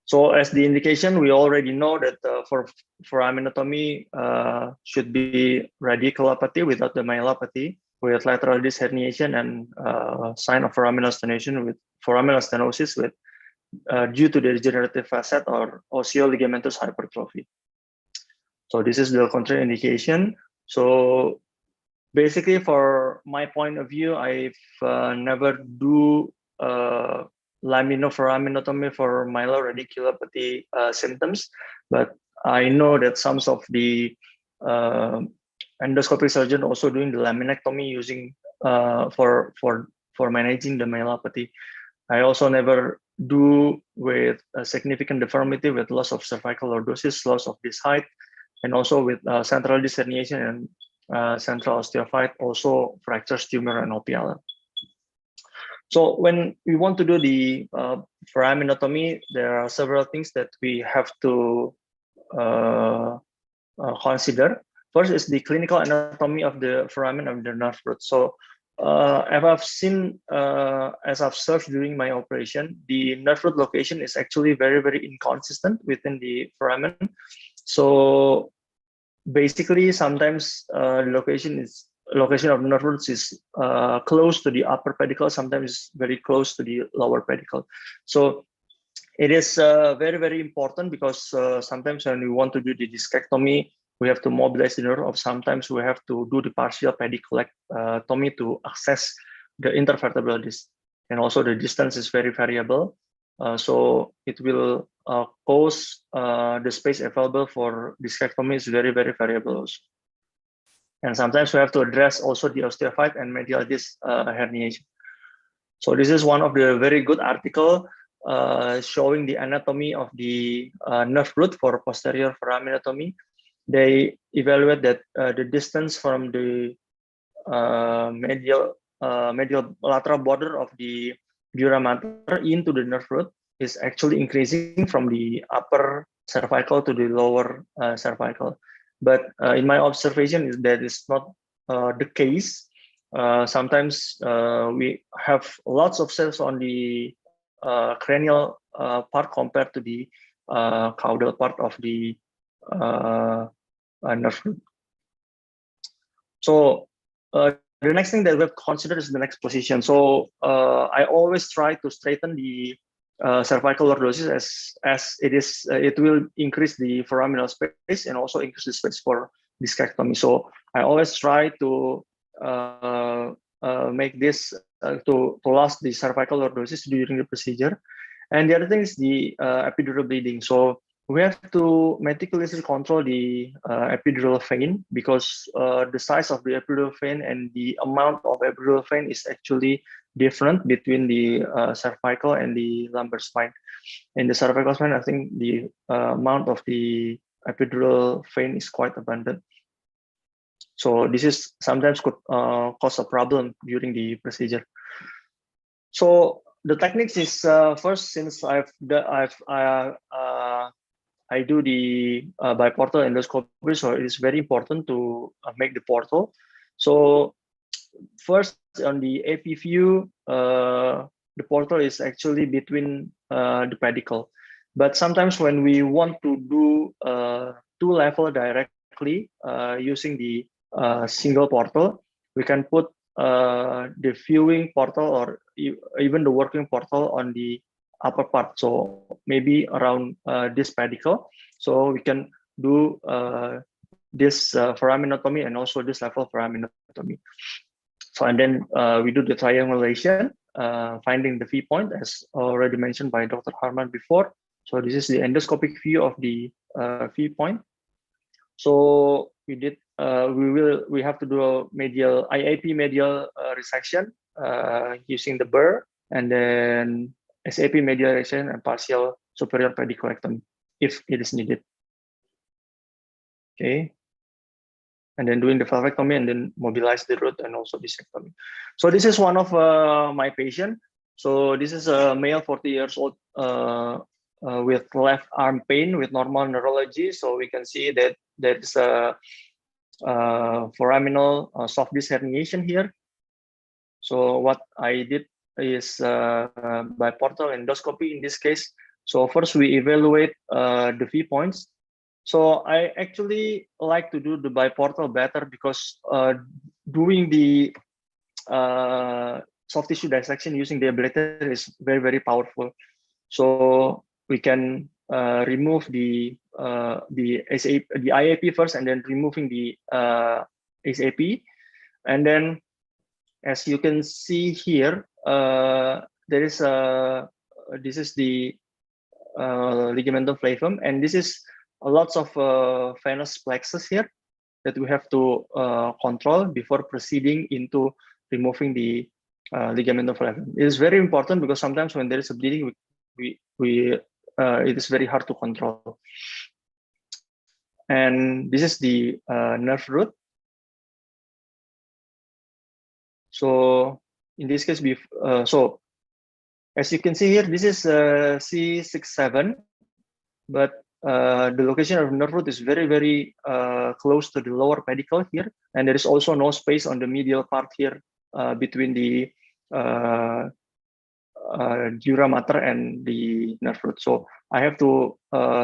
So as the indication, we already know that for foraminectomy should be radiculopathy without the myelopathy, with lateral disc herniation and sign of foraminal stenosis with due to the degenerative facet or osteoligamentous hypertrophy. So this is the contraindication. So basically, for my point of view, I've never do laminoforaminectomy for myeloradiculopathy symptoms, but I know that some of the endoscopic surgeon also doing the laminectomy using for managing the myelopathy. I also never do with a significant deformity with loss of cervical lordosis, loss of disc height, and also with central disc herniation and central osteophyte, also fractures, tumor, and OPLL. So when we want to do the foraminectomy, there are several things that we have to consider. First is the clinical anatomy of the foramen of the nerve root. So as I've seen, as I've observed during my operation, the nerve root location is actually very inconsistent within the foramen. So basically, sometimes location of nerve roots is close to the upper pedicle, sometimes very close to the lower pedicle. So it is very important because sometimes when we want to do the discectomy, we have to mobilize the nerve, or sometimes we have to do the partial pediculectomy to access the intervertebral disc. And also the distance is very variable. So it will cause the space available for discectomy is very, very variable also. And sometimes we have to address also the osteophyte and medial disc herniation. So this is one of the very good article showing the anatomy of the nerve root for posterior foraminotomy. They evaluate that the distance from the medial lateral border of the dura mater into the nerve root is actually increasing from the upper cervical to the lower cervical. But in my observation, that is not the case. Sometimes we have lots of cells on the cranial part compared to the caudal part of the nerve root. So the next thing that we've considered is the next position. So I always try to straighten the cervical lordosis as it is. It will increase the foraminal space and also increase the space for discectomy. So I always try to make this to last the cervical lordosis during the procedure. And the other thing is the epidural bleeding. So we have to meticulously control the epidural vein because the size of the epidural vein and the amount of epidural vein is actually different between the cervical and the lumbar spine. In the cervical spine, I think the amount of the epidural vein is quite abundant. So this is sometimes could cause a problem during the procedure. So the techniques is first, since I do the biportal endoscopy, so it is very important to make the portal. So first on the AP view, the portal is actually between the pedicle. But sometimes when we want to do two level directly using the single portal, we can put the viewing portal or even the working portal on the upper part, so maybe around this pedicle, so we can do this foraminotomy and also this level foraminotomy. So and then we do the triangulation, finding the V point as already mentioned by Dr. Harman before. So this is the endoscopic view of the V point. So we did we have to do a medial IAP medial resection using the burr, and then SAP medial resection and partial superior pediculectomy if it is needed. Okay. And then doing the valvectomy and then mobilize the root and also discectomy. So this is one of my patient. So this is a male 40 years old with left arm pain with normal neurology. So we can see that there's a foraminal soft disc herniation here. So what I did is biportal endoscopy in this case. So first we evaluate the V points. So I actually like to do the biportal better because doing the soft tissue dissection using the ablator is very, very powerful. So we can remove the IAP first and then removing the SAP. And then as you can see here, there is this is the ligamentum flavum, and this is lots of venous plexus here that we have to control before proceeding into removing the ligamentum flavum. It is very important because sometimes when there is a bleeding, it is very hard to control. And this is the nerve root. So in this case, so as you can see here, this is C67, but the location of nerve root is very, very close to the lower pedicle here, and there is also no space on the medial part here between the dura mater and the nerve root. So I have to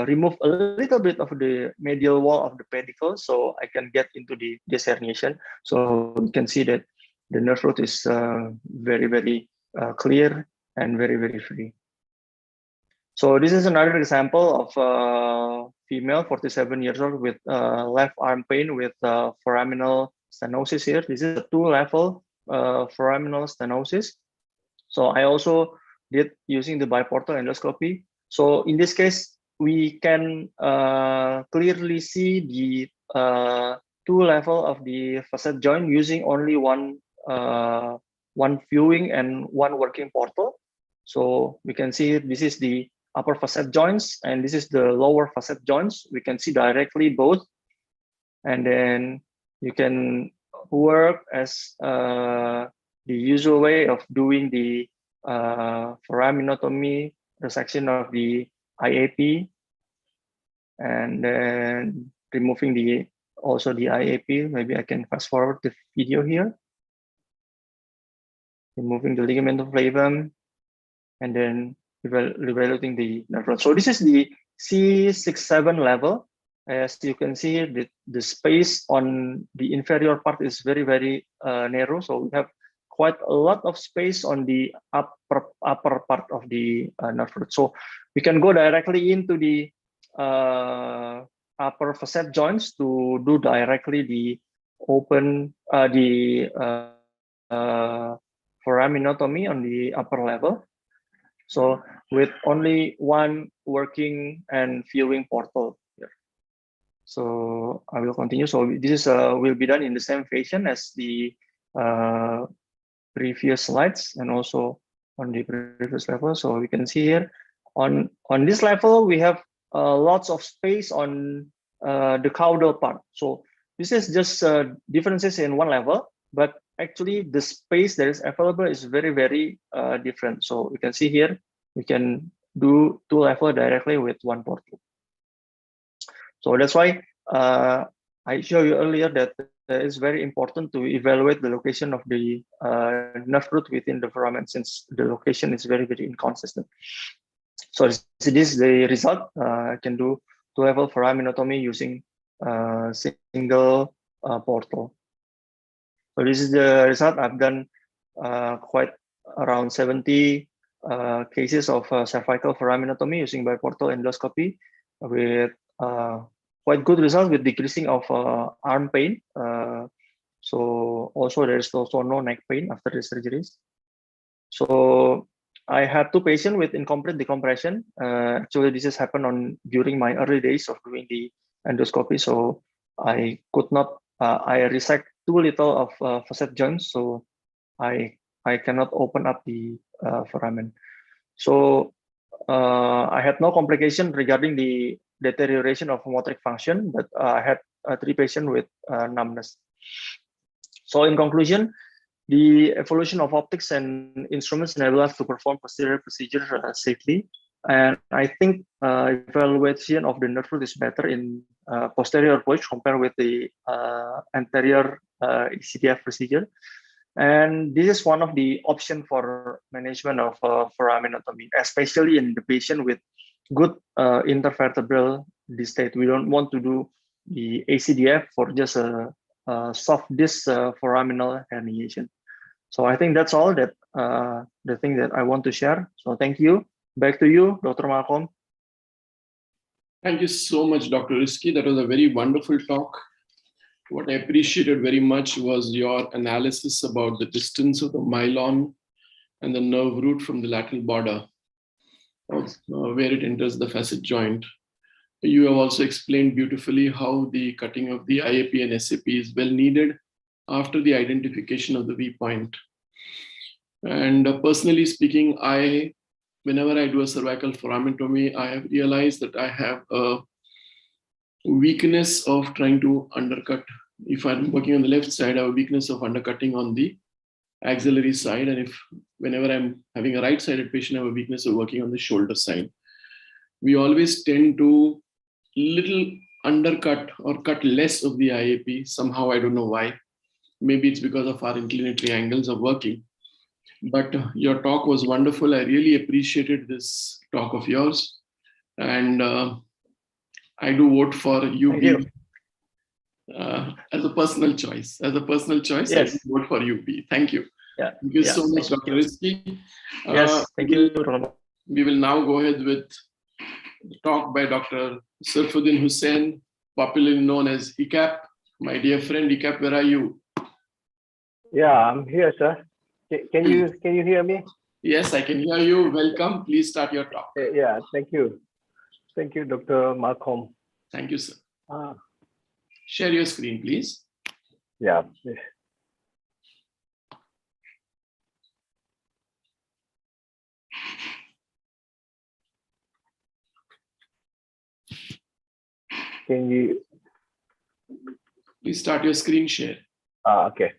remove a little bit of the medial wall of the pedicle so I can get into the disc herniation. So you can see that the nerve root is very, very clear and very, very free. So this is another example of a female, 47 years old, with left arm pain with foraminal stenosis here. This is a 2-level foraminal stenosis. So I also did using the biportal endoscopy. So in this case, we can clearly see the 2-level of the facet joint using only one viewing and one working portal. So we can see this is the upper facet joints and this is the lower facet joints. We can see directly both, and then you can work as the usual way of doing the foraminotomy resection of the IAP, and then removing the also the IAP. Maybe I can fast forward the video here. Removing the ligamentum flavum, and then evaluating the nerve root. So this is the C6-7 level. As you can see, the space on the inferior part is very, very narrow. So we have quite a lot of space on the upper part of the nerve root. So we can go directly into the upper facet joints to do directly the open foraminotomy on the upper level. So with only one working and viewing portal here. So I will continue. So this is will be done in the same fashion as the previous slides and also on the previous level. So we can see here on this level we have lots of space on the caudal part. So this is just differences in one level, but actually the space that is available is very, very different. So we can see here, we can do 2 levels directly with one portal. So that's why I showed you earlier that it's very important to evaluate the location of the nerve root within the foramen, since the location is very, very inconsistent. So this is the result. I can do 2-level foraminotomy using single portal. So this is the result. I've done quite around 70 cases of cervical foraminotomy using biportal endoscopy with quite good results with decreasing of arm pain. So also there is also no neck pain after the surgeries. So I had 2 patients with incomplete decompression. Actually, this has happened during my early days of doing the endoscopy. So I could not, I resect too little of facet joints, so I cannot open up the foramen. So I had no complication regarding the deterioration of motoric function, but I had 3 patients with numbness. So in conclusion, the evolution of optics and instruments enable us to perform posterior procedures safely. And I think evaluation of the nerve root is better in posterior approach compared with the anterior ECDF procedure. And this is one of the options for management of foraminotomy, especially in the patient with good intervertebral distate. We don't want to do the ACDF for just a soft disc foraminal herniation. So I think that's all that the thing that I want to share. So thank you. Back to you, Dr. Malcolm. Thank you so much, Dr. Rizky. That was a very wonderful talk. What I appreciated very much was your analysis about the distance of the myelin and the nerve root from the lateral border, where it enters the facet joint. You have also explained beautifully how the cutting of the IAP and SAP is well needed after the identification of the V point. And personally speaking, whenever I do a cervical foraminotomy, I have realized that I have a weakness of trying to undercut. If I'm working on the left side, I have a weakness of undercutting on the axillary side. And whenever I'm having a right-sided patient, I have a weakness of working on the shoulder side. We always tend to little undercut or cut less of the IAP. Somehow, I don't know why. Maybe it's because of our inclinatory angles of working. But your talk was wonderful. I really appreciated this talk of yours. And I do vote for UB as a personal choice. As a personal choice, yes. I do vote for UB. Thank you. Yeah. Thank you so much, Dr. Rizky. Yes, thank you. We will now go ahead with the talk by Dr. Sarfuddin Hussain, popularly known as ICAP. My dear friend ICAP, where are you? Yeah, I'm here, sir. Can you hear me? Yes, I can hear you. Welcome. Please start your talk. Yeah, thank you. Thank you, Dr. Malcolm. Thank you, sir. Uh, Share your screen, please. yeah. Can you? Please start your screen share. Okay.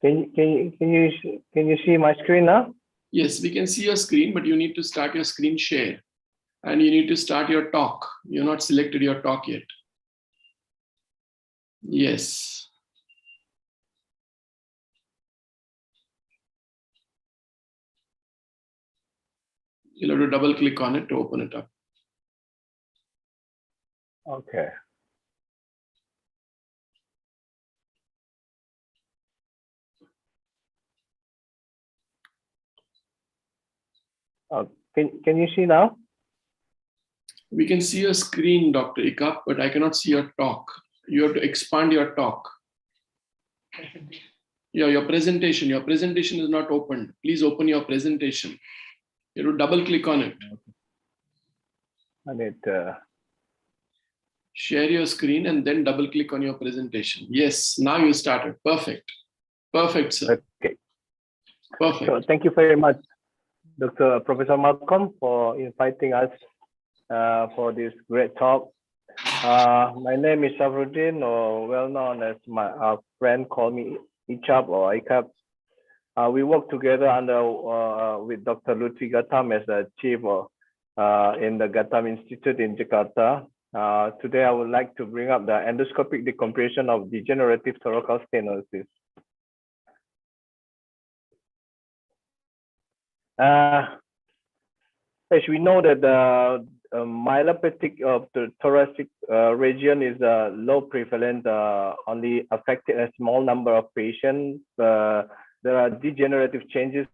Can you see my screen now? Yes, we can see your screen, but you need to start your screen share. And you need to start your talk. You're not selected your talk yet. Yes. You'll have to double click on it to open it up. Okay. Can you see now? We can see your screen, Dr. Ikap, but I cannot see your talk. You have to expand your talk. Yeah, your presentation. Your presentation is not opened. Please open your presentation. You have to double click on it. I need share your screen and then double click on your presentation. Yes, now you started. Perfect. Perfect, sir. Okay. Perfect. So thank you very much, Dr. Professor Malcolm, for inviting us for this great talk. My name is Sarfuddin, or well known as my friend call me Ichab or Ikab. We work together under with Dr. Lutfi Gatam as the chief in the Gatam Institute in Jakarta. Today, I would like to bring up the endoscopic decompression of degenerative thoracic stenosis. As we know that the myelopathic of the thoracic region is low prevalent, only affected a small number of patients. There are degenerative changes.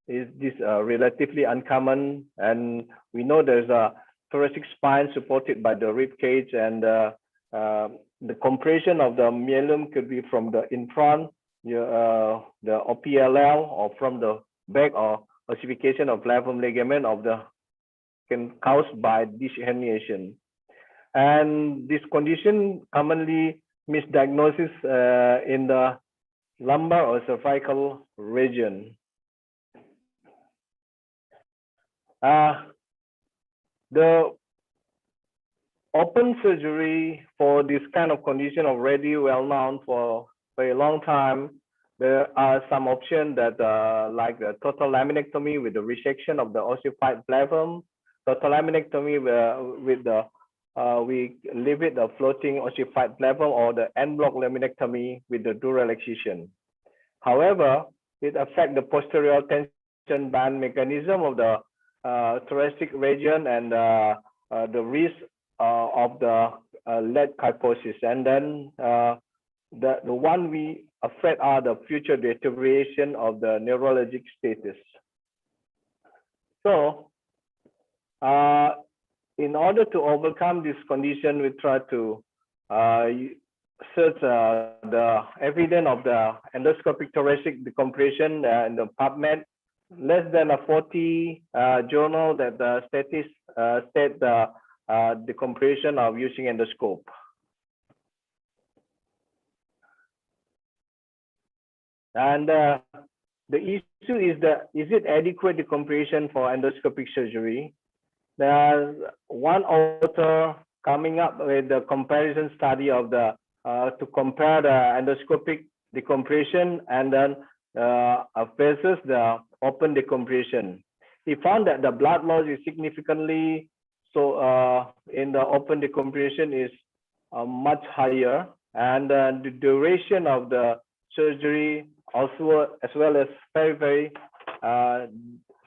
Is this relatively uncommon? And we know there's a thoracic spine supported by the rib cage, and the compression of the myelum could be from the in front, the OPLL, or from the back, or ossification of flavum ligament of the can caused by this herniation. And this condition commonly misdiagnosis in the lumbar or cervical region. The open surgery for this kind of condition already well known for a long time. There are some options that like the total laminectomy with the resection of the ossified flavum, total laminectomy with the we leave it the floating ossified flavum, or the en bloc laminectomy with the dural excision. However, it affects the posterior tension band mechanism of the thoracic region and the risk of the lead kyphosis. And then the one we affect are the future deterioration of the neurologic status. So in order to overcome this condition, we try to search the evidence of the endoscopic thoracic decompression in the PubMed. Less than a 40 journal that state the decompression of using endoscope. And the issue is it adequate decompression for endoscopic surgery? There's one author coming up with the comparison study of the to compare the endoscopic decompression and then versus the open decompression. He found that the blood loss is significantly in the open decompression is much higher, and the duration of the surgery also as well as very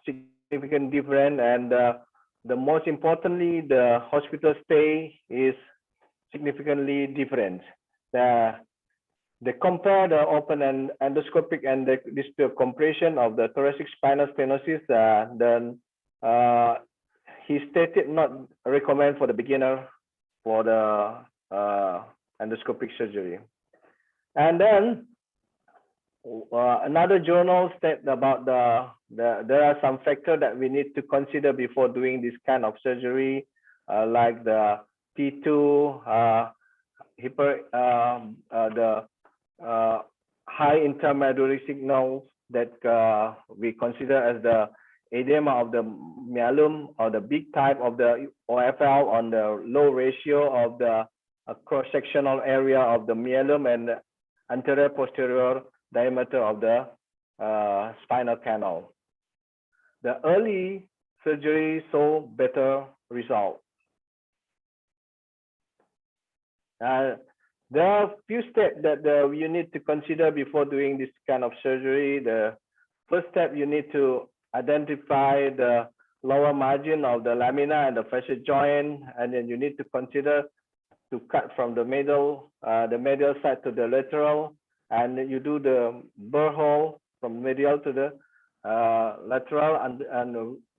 significant different, and the most importantly, the hospital stay is significantly different. They compare the open and endoscopic and the compression of the thoracic spinal stenosis. Then he stated not recommend for the beginner for the endoscopic surgery. And then another journal stated about there are some factors that we need to consider before doing this kind of surgery, like the T2, the high intermedullary signals that we consider as the edema of the myelum, or the big type of the OFL on the low ratio of the cross-sectional area of the myelum and the anterior posterior diameter of the spinal canal. The early surgery saw better result. There are a few steps that you need to consider before doing this kind of surgery. The first step, you need to identify the lower margin of the lamina and the fascia joint, and then you need to consider to cut from the medial side to the lateral, and you do the burr hole from medial to the lateral, and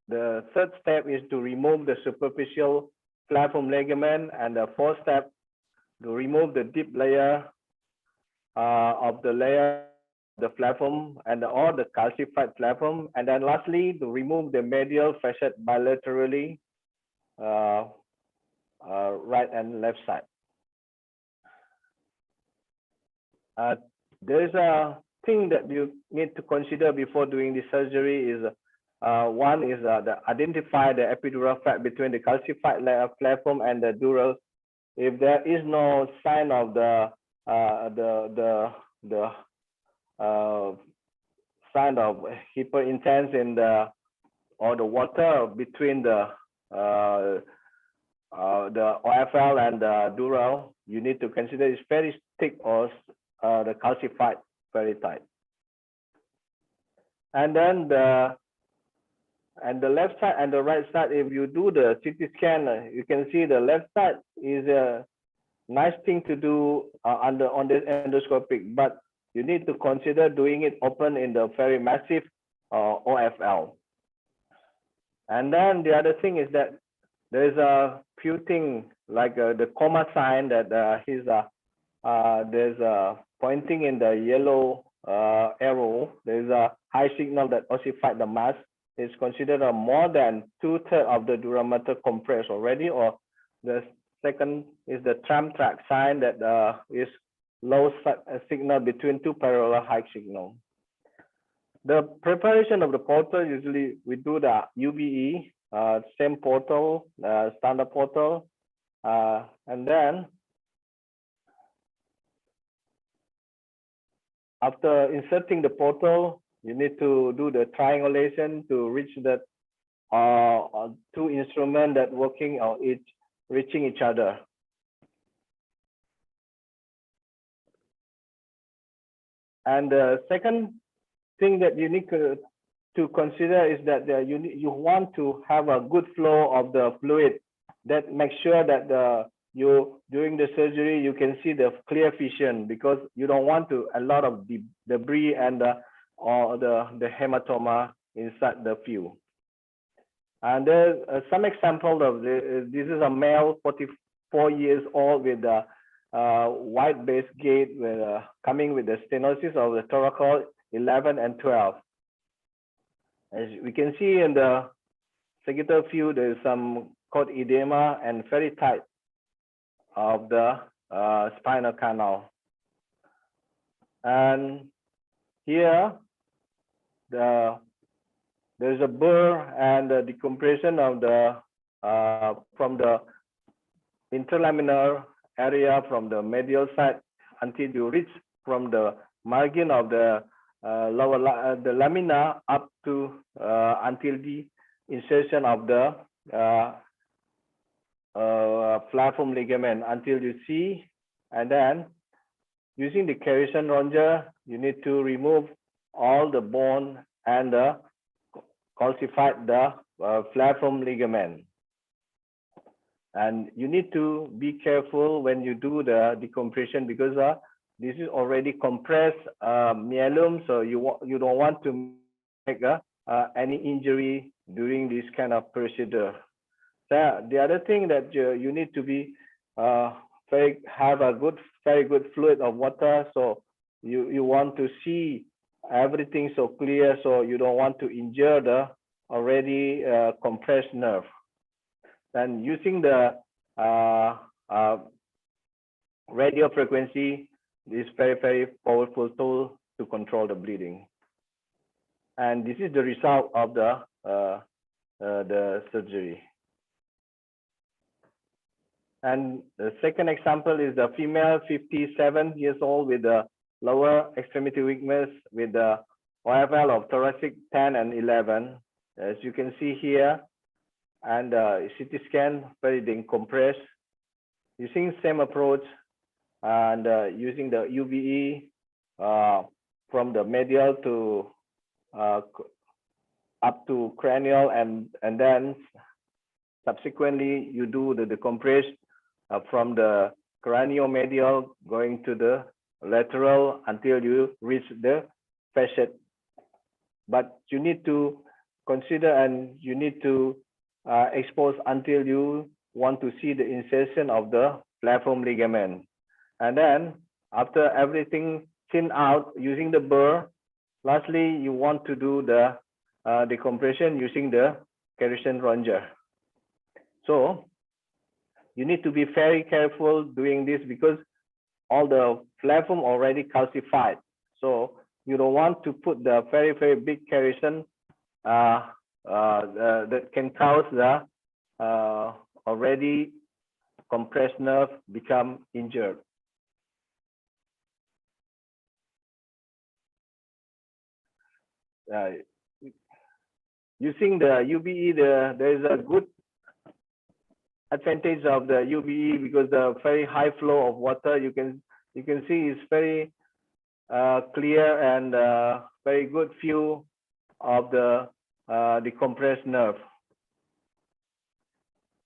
the third step is to remove the superficial platform ligament, and the fourth step to remove the deep layer of the platform or the calcified platform, and then lastly to remove the medial facet bilaterally, right and left side. There is a thing that you need to consider before doing this surgery is one is identify the epidural fat between the calcified platform and the dural. If there is no sign of the sign of hyperintense in the water between the OFL and the dural, you need to consider it's very thick or the calcified very tight. And then the left side and the right side, if you do the CT scan, you can see the left side is a nice thing to do on this endoscopic, but you need to consider doing it open in the very massive OFL. And then the other thing is that there's a few things like the coma sign that there's a pointing in the yellow arrow. There's a high signal that ossified the mass. Is considered more than 2/3 of the dura mater compressed already, or the second is the tram track sign that is low signal between two parallel high signal. The preparation of the portal, usually we do the UBE, same portal, standard portal, and then after inserting the portal, you need to do the triangulation to reach that two instruments that working or reaching each other. And the second thing that you need to consider is that you want to have a good flow of the fluid that makes sure that during the surgery you can see the clear vision, because you don't want a lot of debris and the hematoma inside the view. And there's some example of this. This is a male, 44 years old, with a white base gate, with coming with the stenosis of the thoracal 11 and 12. As we can see in the sagittal view, there's some cord edema and very tight of the spinal canal. And here, there's a burr and the decompression of the from the interlaminar area from the medial side until you reach from the margin of the the lamina up to until the insertion of the platform ligament until you see, and then using the Carrison ronger, you need to remove all the bone and calcify the platform ligament. And you need to be careful when you do the decompression, because this is already compressed myelum, so you don't want to make any injury during this kind of procedure. the other thing that you need to be have a very good fluid of water. So you want to see everything so clear, so you don't want to injure the already compressed nerve. And using the radio frequency is very powerful tool to control the bleeding. And this is the result of the surgery. And the second example is the female 57 years old with the lower extremity weakness with the OFL of thoracic 10 and 11. As you can see here, and CT scan very decompressed. Using same approach and using the UVE from the medial to up to cranial, and then subsequently you do the decompress from the craniomedial going to the lateral until you reach the facet. But you need to consider and you need to expose until you want to see the insertion of the platform ligament. And then after everything thin out using the burr, lastly, you want to do the decompression using the Carician Ronger. So you need to be very careful doing this because all the platform already calcified. So you don't want to put the very big Carician that can cause the already compressed nerve become injured. Using the UBE, there is a good advantage of the UBE because the very high flow of water you can see is very clear and very good view of the compressed nerve.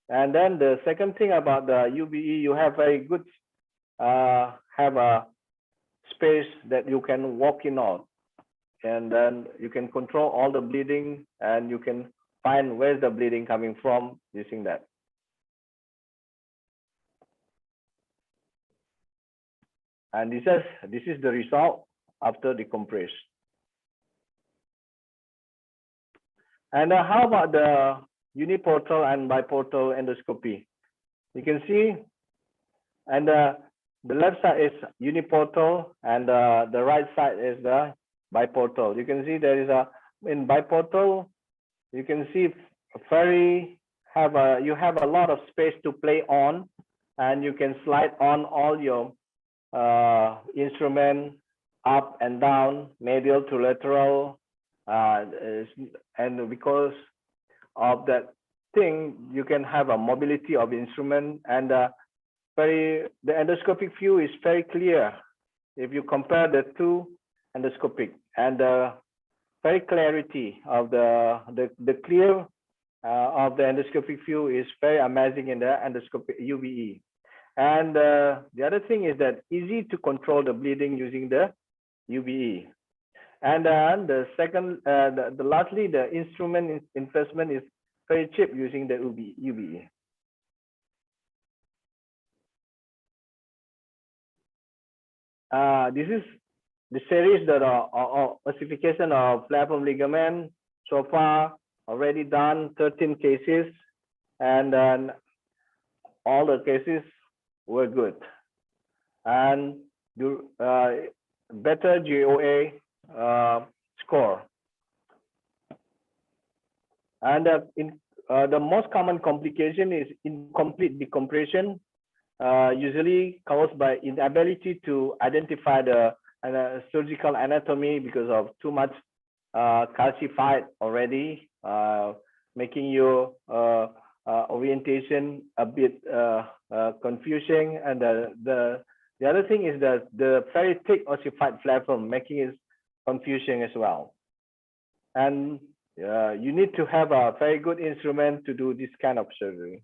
And then the second thing about the UBE, you have very good have a space that you can walk in on, and then you can control all the bleeding and you can find where's the bleeding coming from using that. And this is the result after decompress. And how about the uniportal and biportal endoscopy? You can see, and the left side is uniportal and the right side is the biportal. You can see there is in biportal, you can see you have a lot of space to play on, and you can slide on all your instrument up and down, medial to lateral, and because of that thing, you can have a mobility of instrument, and the endoscopic view is very clear if you compare the two endoscopic, and the very clarity of the clear of the endoscopic view is very amazing in the endoscopic UVE. And the other thing is that easy to control the bleeding using the UVE. And then the second, lastly, the instrument investment is very cheap using the UVE. This is the series that are ossification of platform ligament. So far, already done 13 cases, and then all the cases were good. And better GOA score. And the most common complication is incomplete decompression, usually caused by inability to identify the surgical anatomy because of too much calcified already, making your orientation a bit confusing. And the other thing is that the very thick ossified platform making it confusing as well. And you need to have a very good instrument to do this kind of surgery.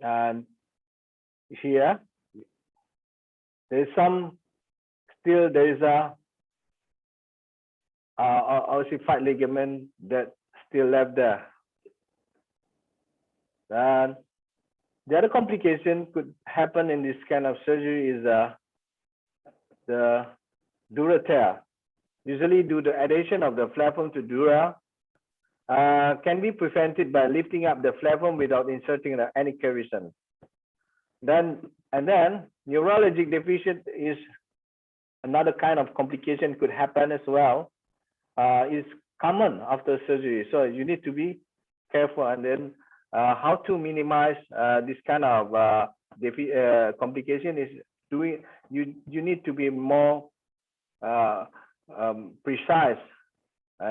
And here, there is ossified ligament that still left there. And the other complication could happen in this kind of surgery is the dura tear. Usually due to adhesion of the flavum to dura, can be prevented by lifting up the flavum without inserting any kerrison. Then neurologic deficit is another kind of complication could happen as well. It's common after surgery, so you need to be careful. And then how to minimize this kind of complication is you need to be more precise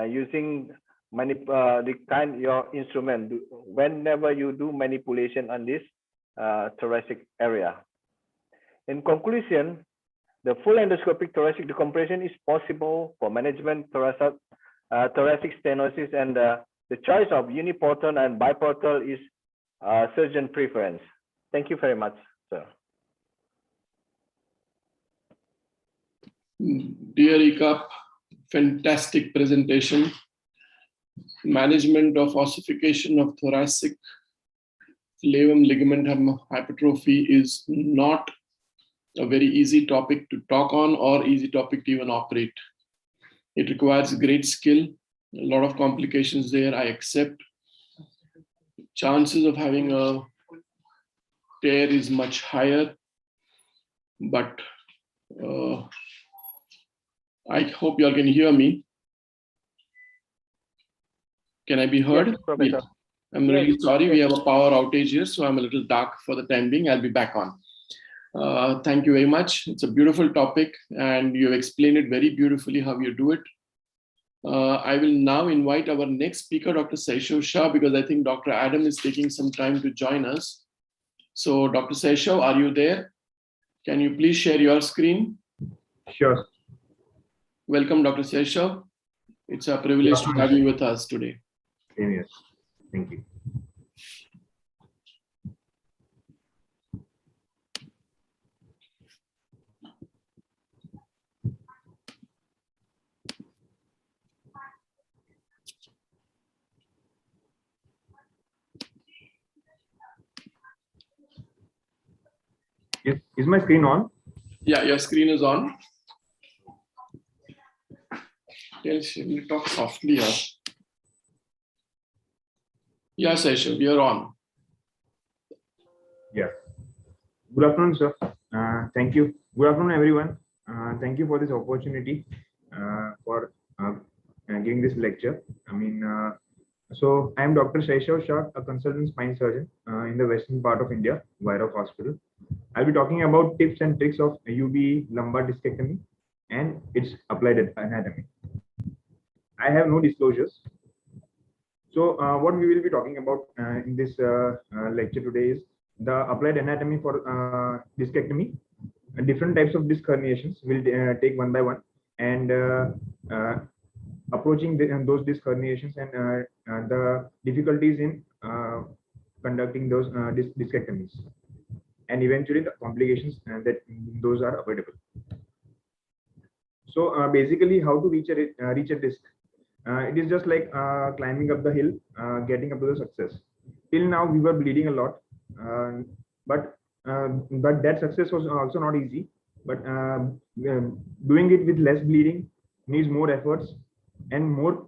using your instrument whenever you do manipulation on this thoracic area. In conclusion, the full endoscopic thoracic decompression is possible for management thoracic stenosis, and the choice of uniportal and biportal is surgeon preference. Thank you very much, sir. Dear ECUP, fantastic presentation. Management of ossification of thoracic flavum ligament hypertrophy is not a very easy topic to talk on or easy topic to even operate. It requires great skill, a lot of complications there, I accept. Chances of having a tear is much higher, but I hope you all can hear me. Can I be heard? Yes, Professor. Yes. I'm really sorry, we have a power outage here, so I'm a little dark for the time being. I'll be back on. Thank you very much. It's a beautiful topic and you have explained it very beautifully how you do it. I will now invite our next speaker, Dr. Saishav Shah, because I think Dr. Adam is taking some time to join us. So Dr. Saishav, are you there? Can you please share your screen? Sure. Welcome, Dr. Saishav. It's a privilege to have you with us today. Same here. Thank you. Is my screen on? Yeah, your screen is on. Tell Shiv, talk softly. Yes, Saishav, you're on. Yeah. Good afternoon, sir. Thank you. Good afternoon, everyone. Thank you for this opportunity for giving this lecture. So I'm Dr. Saishav Shah, a consultant spine surgeon in the western part of India, Vairoch Hospital. I'll be talking about tips and tricks of UB lumbar discectomy and its applied anatomy. I have no disclosures. So what we will be talking about in this lecture today is the applied anatomy for discectomy. Different types of disc herniations will take one by one, and approaching those disc herniations and the difficulties in conducting those discectomies, and eventually the complications that those are avoidable. So basically, how to reach a disc? It is just like climbing up the hill, getting up to the success. Till now, we were bleeding a lot, but that success was also not easy. But doing it with less bleeding needs more efforts and more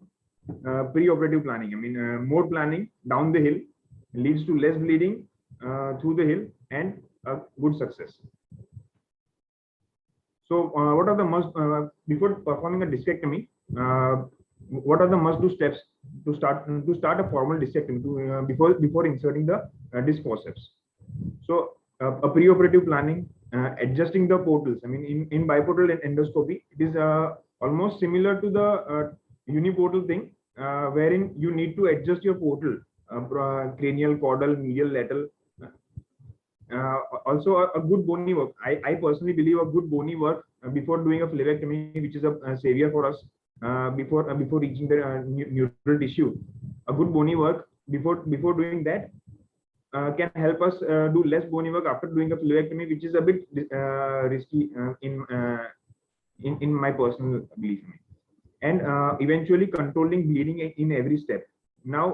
pre-operative planning. More planning down the hill leads to less bleeding through the hill and a good success. So what are the must before performing a discectomy? What are the must-do steps to start a formal discectomy before inserting the disc forceps? So a pre-operative planning, adjusting the portals. In biportal endoscopy, it is almost similar to the uniportal thing, wherein you need to adjust your portal, cranial, caudal, medial, lateral. Also a good bony work. I personally believe a good bony work before doing a flavectomy, which is a savior for us before reaching the neural tissue. A good bony work before doing that can help us do less bony work after doing a flavectomy, which is a bit risky in my personal belief. and eventually controlling bleeding in every step. Now,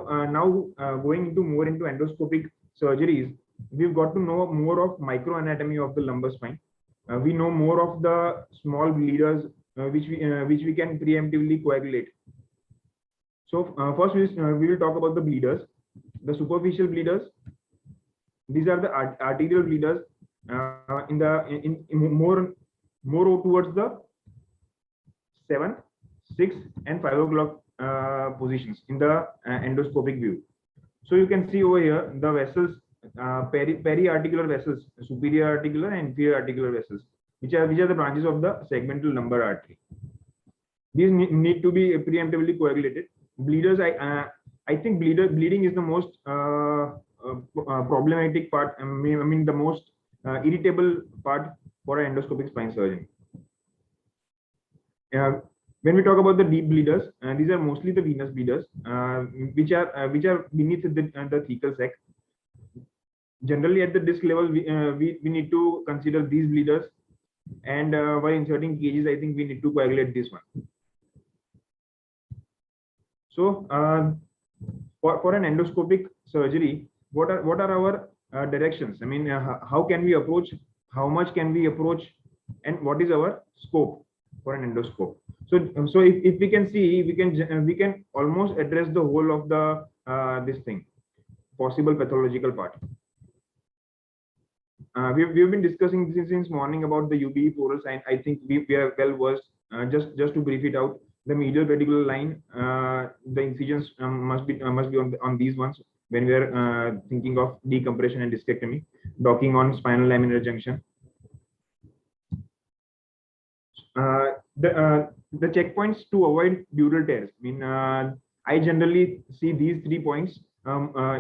going into more into endoscopic surgeries, we've got to know more of microanatomy of the lumbar spine. We know more of the small bleeders which we can preemptively coagulate. So first we will talk about the bleeders, the superficial bleeders. These are the arterial bleeders in more towards the 7th, 6th, and 5 o'clock positions in the endoscopic view. So you can see over here the vessels, periarticular vessels, superior articular and inferior articular vessels, which are the branches of the segmental lumbar artery. These need to be preemptively coagulated. Bleeders, I think bleeding is the most problematic part. I mean the most irritable part for an endoscopic spine surgeon. When we talk about the deep bleeders, these are mostly the venous bleeders, which are beneath the thecal sac. Generally, at the disc level, we need to consider these bleeders, and while inserting cages, I think we need to coagulate this one. So, for an endoscopic surgery, what are our directions? I mean, how can we approach? How much can we approach? And what is our scope for an endoscope? So if we can see, we can almost address the whole of the this thing, possible pathological part. We've been discussing this since morning about the UBE portal sign. I think we are well versed. Just to brief it out, the medial pedicular line, the incisions must be on these ones when we are thinking of decompression and discectomy, docking on spinal laminar junction. The checkpoints to avoid dural tears. I mean, I generally see these 3 points.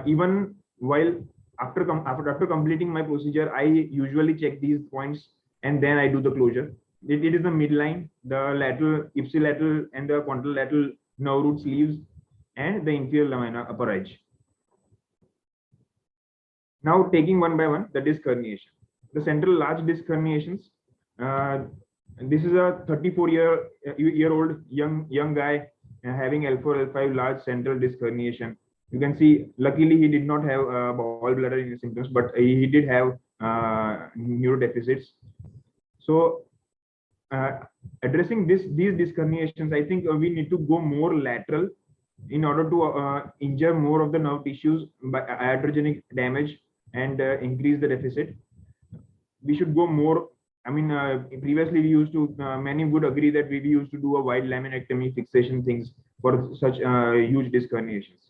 Even while after completing my procedure, I usually check these points and then I do the closure. It is the midline, the lateral, ipsilateral, and the contralateral nerve root sleeves, and the inferior lamina upper edge. Now taking one by one, the disc herniation. The central large disc herniations. This is a 34-year-old young guy having L4, L5 large central disc herniation. You can see, luckily he did not have gallbladder in his symptoms, but he did have neurodeficits. So addressing these disc herniations, I think we need to go more lateral in order to injure more of the nerve tissues by iatrogenic damage and increase the deficit. We should go more. I mean, previously we used to, many would agree that we used to do a wide laminectomy fixation things for such huge disc herniations.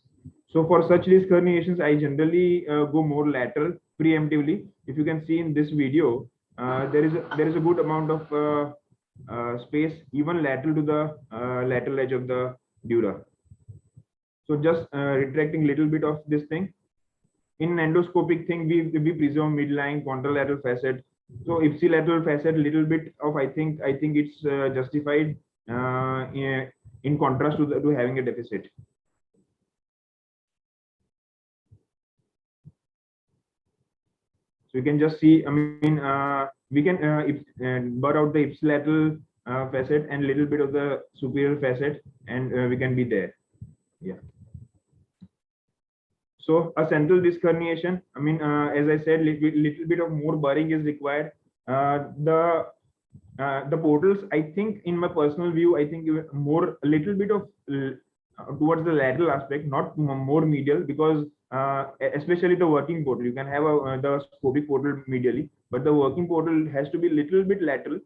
So for such disc herniations, I generally go more lateral preemptively. If you can see in this video, there is a good amount of space even lateral to the lateral edge of the dura. So just retracting little bit of this thing. In endoscopic thing, we presume midline contralateral facet. So ipsilateral facet, little bit of I think it's justified in contrast to having a deficit. So you can just see. I mean, we can blur out the ipsilateral facet and little bit of the superior facet, and we can be there. Yeah. So a central disc herniation, I mean, as I said, little bit of more burring is required. The portals, I think, in my personal view, I think more a little bit of towards the lateral aspect, not more medial, because especially the working portal, you can have the scopic portal medially, but the working portal has to be little bit lateral.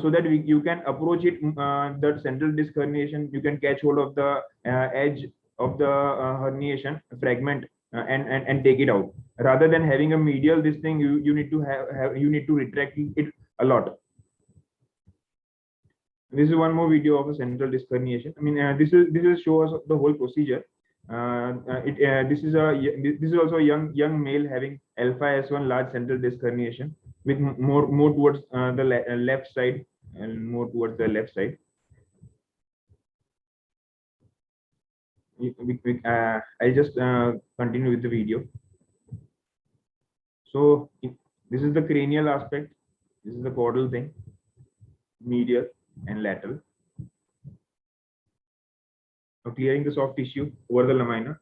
So that you can approach it, that central disc herniation, you can catch hold of the edge of the herniation fragment and take it out, rather than having a medial this thing. You need to you need to retract it a lot. This is one more video of a central disc herniation. I mean, this is show us the whole procedure. This is also a young male having L5S1 large central disc herniation with more towards the left side and more towards the left side. I just continue with the video. So this is the cranial aspect. This is the caudal thing, medial and lateral. clearing the soft tissue over the lamina.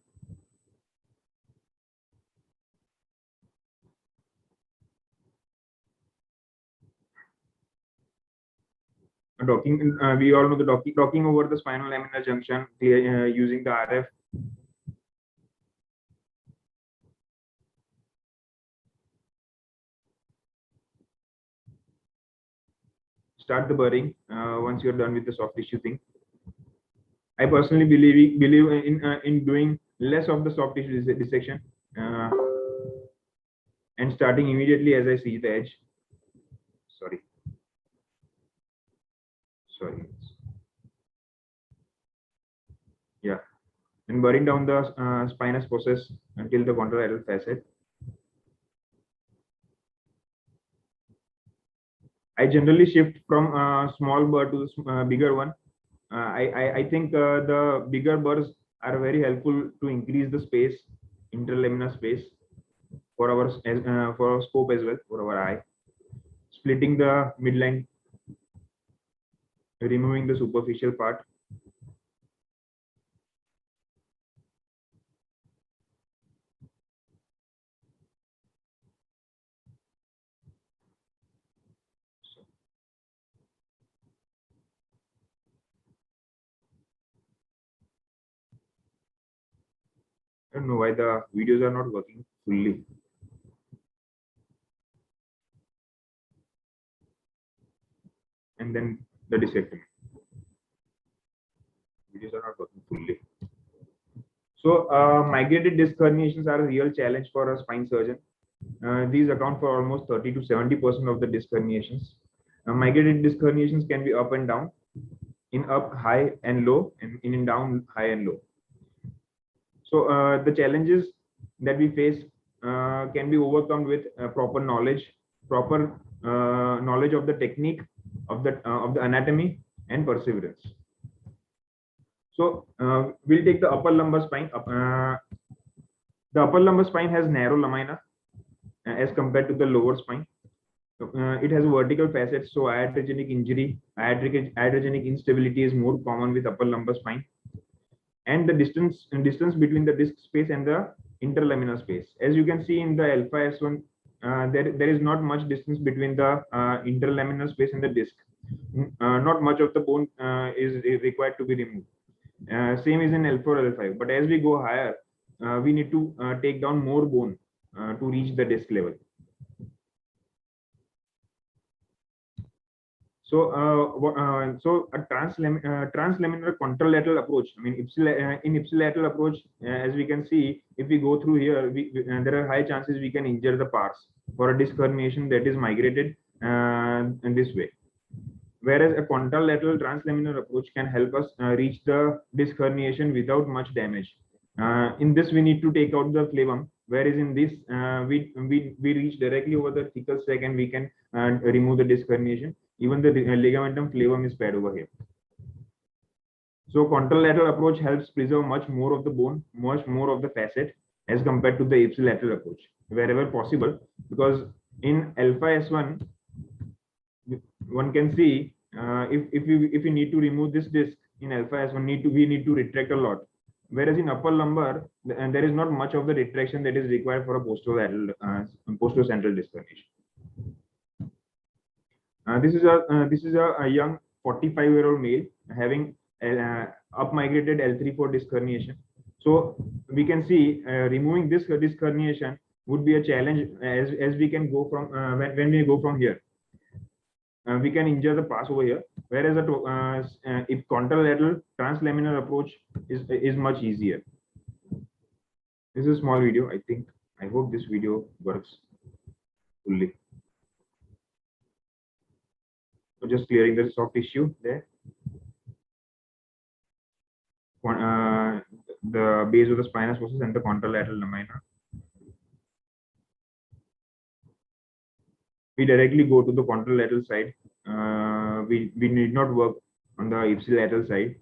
Docking, we all know the docking over the spinal laminar junction using the RF. Start the burring once you're done with the soft tissue thing. I personally believe in doing less of the soft tissue dissection and starting immediately as I see the edge. Sorry. Yeah, and burring down the spinous process until the contralateral facet. I generally shift from small burr to bigger one. I think the bigger burrs are very helpful to increase the space, interlaminar space for our scope as well, for our eye. Splitting the midline, removing the superficial part. I don't know why the videos are not working fully. And then the dissectomy. Videos are not working fully. So migrated disc herniations are a real challenge for a spine surgeon. These account for almost 30 to 70% of the disc herniations. Migrated disc herniations can be up and down, in up, high and low, and in and down, high and low. So the challenges that we face can be overcome with proper knowledge of the technique of the anatomy and perseverance. So we'll take the upper lumbar spine. The upper lumbar spine has narrow lamina as compared to the lower spine. It has vertical facets, so iatrogenic injury, iatrogenic instability is more common with upper lumbar spine. And the distance between the disc space and the interlaminar space. As you can see in the alpha S1, there is not much distance between the interlaminar space and the disc. Not much of the bone is required to be removed. Same is in L4, L5. But as we go higher, we need to take down more bone to reach the disc level. So, so a translaminar contralateral approach. I mean, in ipsilateral approach, as we can see, if we go through here, there are high chances we can injure the pars for a disc herniation that is migrated in this way. Whereas a contralateral translaminar approach can help us reach the disc herniation without much damage. In this, we need to take out the flavum, whereas in this, we reach directly over the thecal sac and we can remove the disc herniation. Even the ligamentum flavum is spared over here. So contralateral approach helps preserve much more of the bone, much more of the facet as compared to the ipsilateral approach wherever possible, because in alpha S1, one can see if we need to remove this disc in alpha S1, we need to retract a lot. Whereas in upper lumbar, there is not much of the retraction that is required for a posterocentral disc herniation. This is a young 45-year-old male having up migrated L3-4 disc herniation. So we can see removing this disc herniation would be a challenge as we can go from when we go from here. We can injure the pars over here, whereas if contralateral translaminar approach is much easier. This is a small video. I hope this video works fully. So just clearing the soft tissue there. The base of the spinous process and the contralateral lamina. We directly go to the contralateral side. We need not work on the ipsilateral side.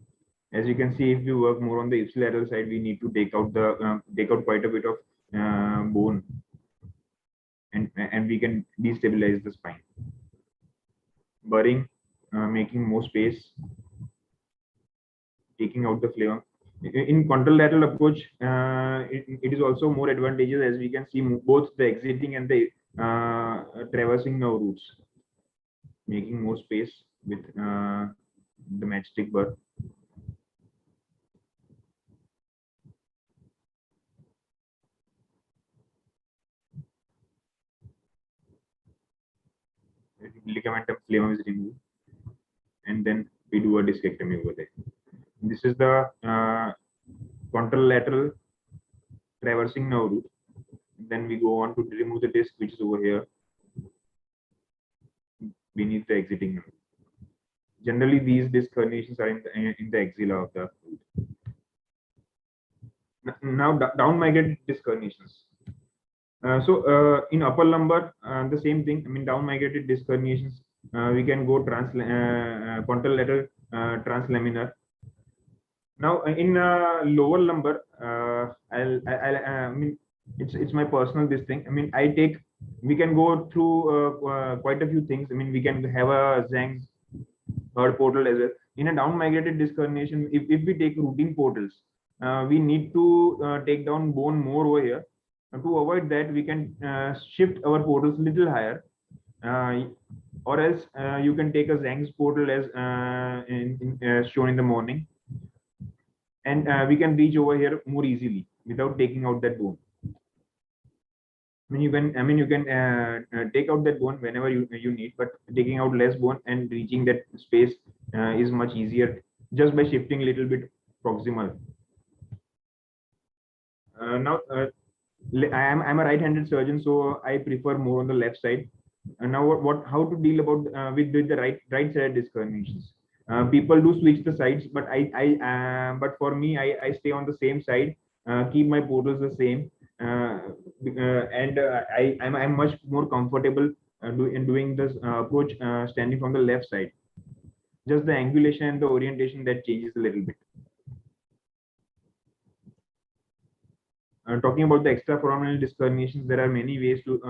As you can see, if we work more on the ipsilateral side, we need to take out quite a bit of bone, and we can destabilize the spine. Burring, making more space, taking out the flavum. In contralateral approach, it is also more advantageous, as we can see both the exiting and the traversing nerve routes, making more space with the matchstick burr. Ligamentum flavum is removed, and then we do a discectomy over there. This is the contralateral traversing nerve route. Then we go on to remove the disc, which is over here beneath the exiting nerve. Generally, these disc herniations are in the axilla of the root. Now, down migrated disc herniations. In upper lumbar, the same thing. I mean, down migrated disc herniations, we can go contralateral translaminar. Now, in lower lumbar, I mean, it's my personal this thing. I mean, we can go through quite a few things. I mean, we can have a Zhang's third portal as well. In a down migrated disc herniation, if we take routine portals, we need to take down bone more over here. To avoid that, we can shift our portals little higher, or else you can take a Zhang's portal as shown in the morning, and we can reach over here more easily without taking out that bone. You can take out that bone whenever you need, but taking out less bone and reaching that space is much easier just by shifting a little bit proximal. Now, I'm a right-handed surgeon, so I prefer more on the left side. Now, how to deal about with the right-sided disc herniations? People do switch the sides, but but for me, I stay on the same side, keep my portals the same, and I'm much more comfortable in doing this approach standing from the left side. Just the angulation and the orientation that changes a little bit. Talking about the extraforaminal disc herniations, there are many ways to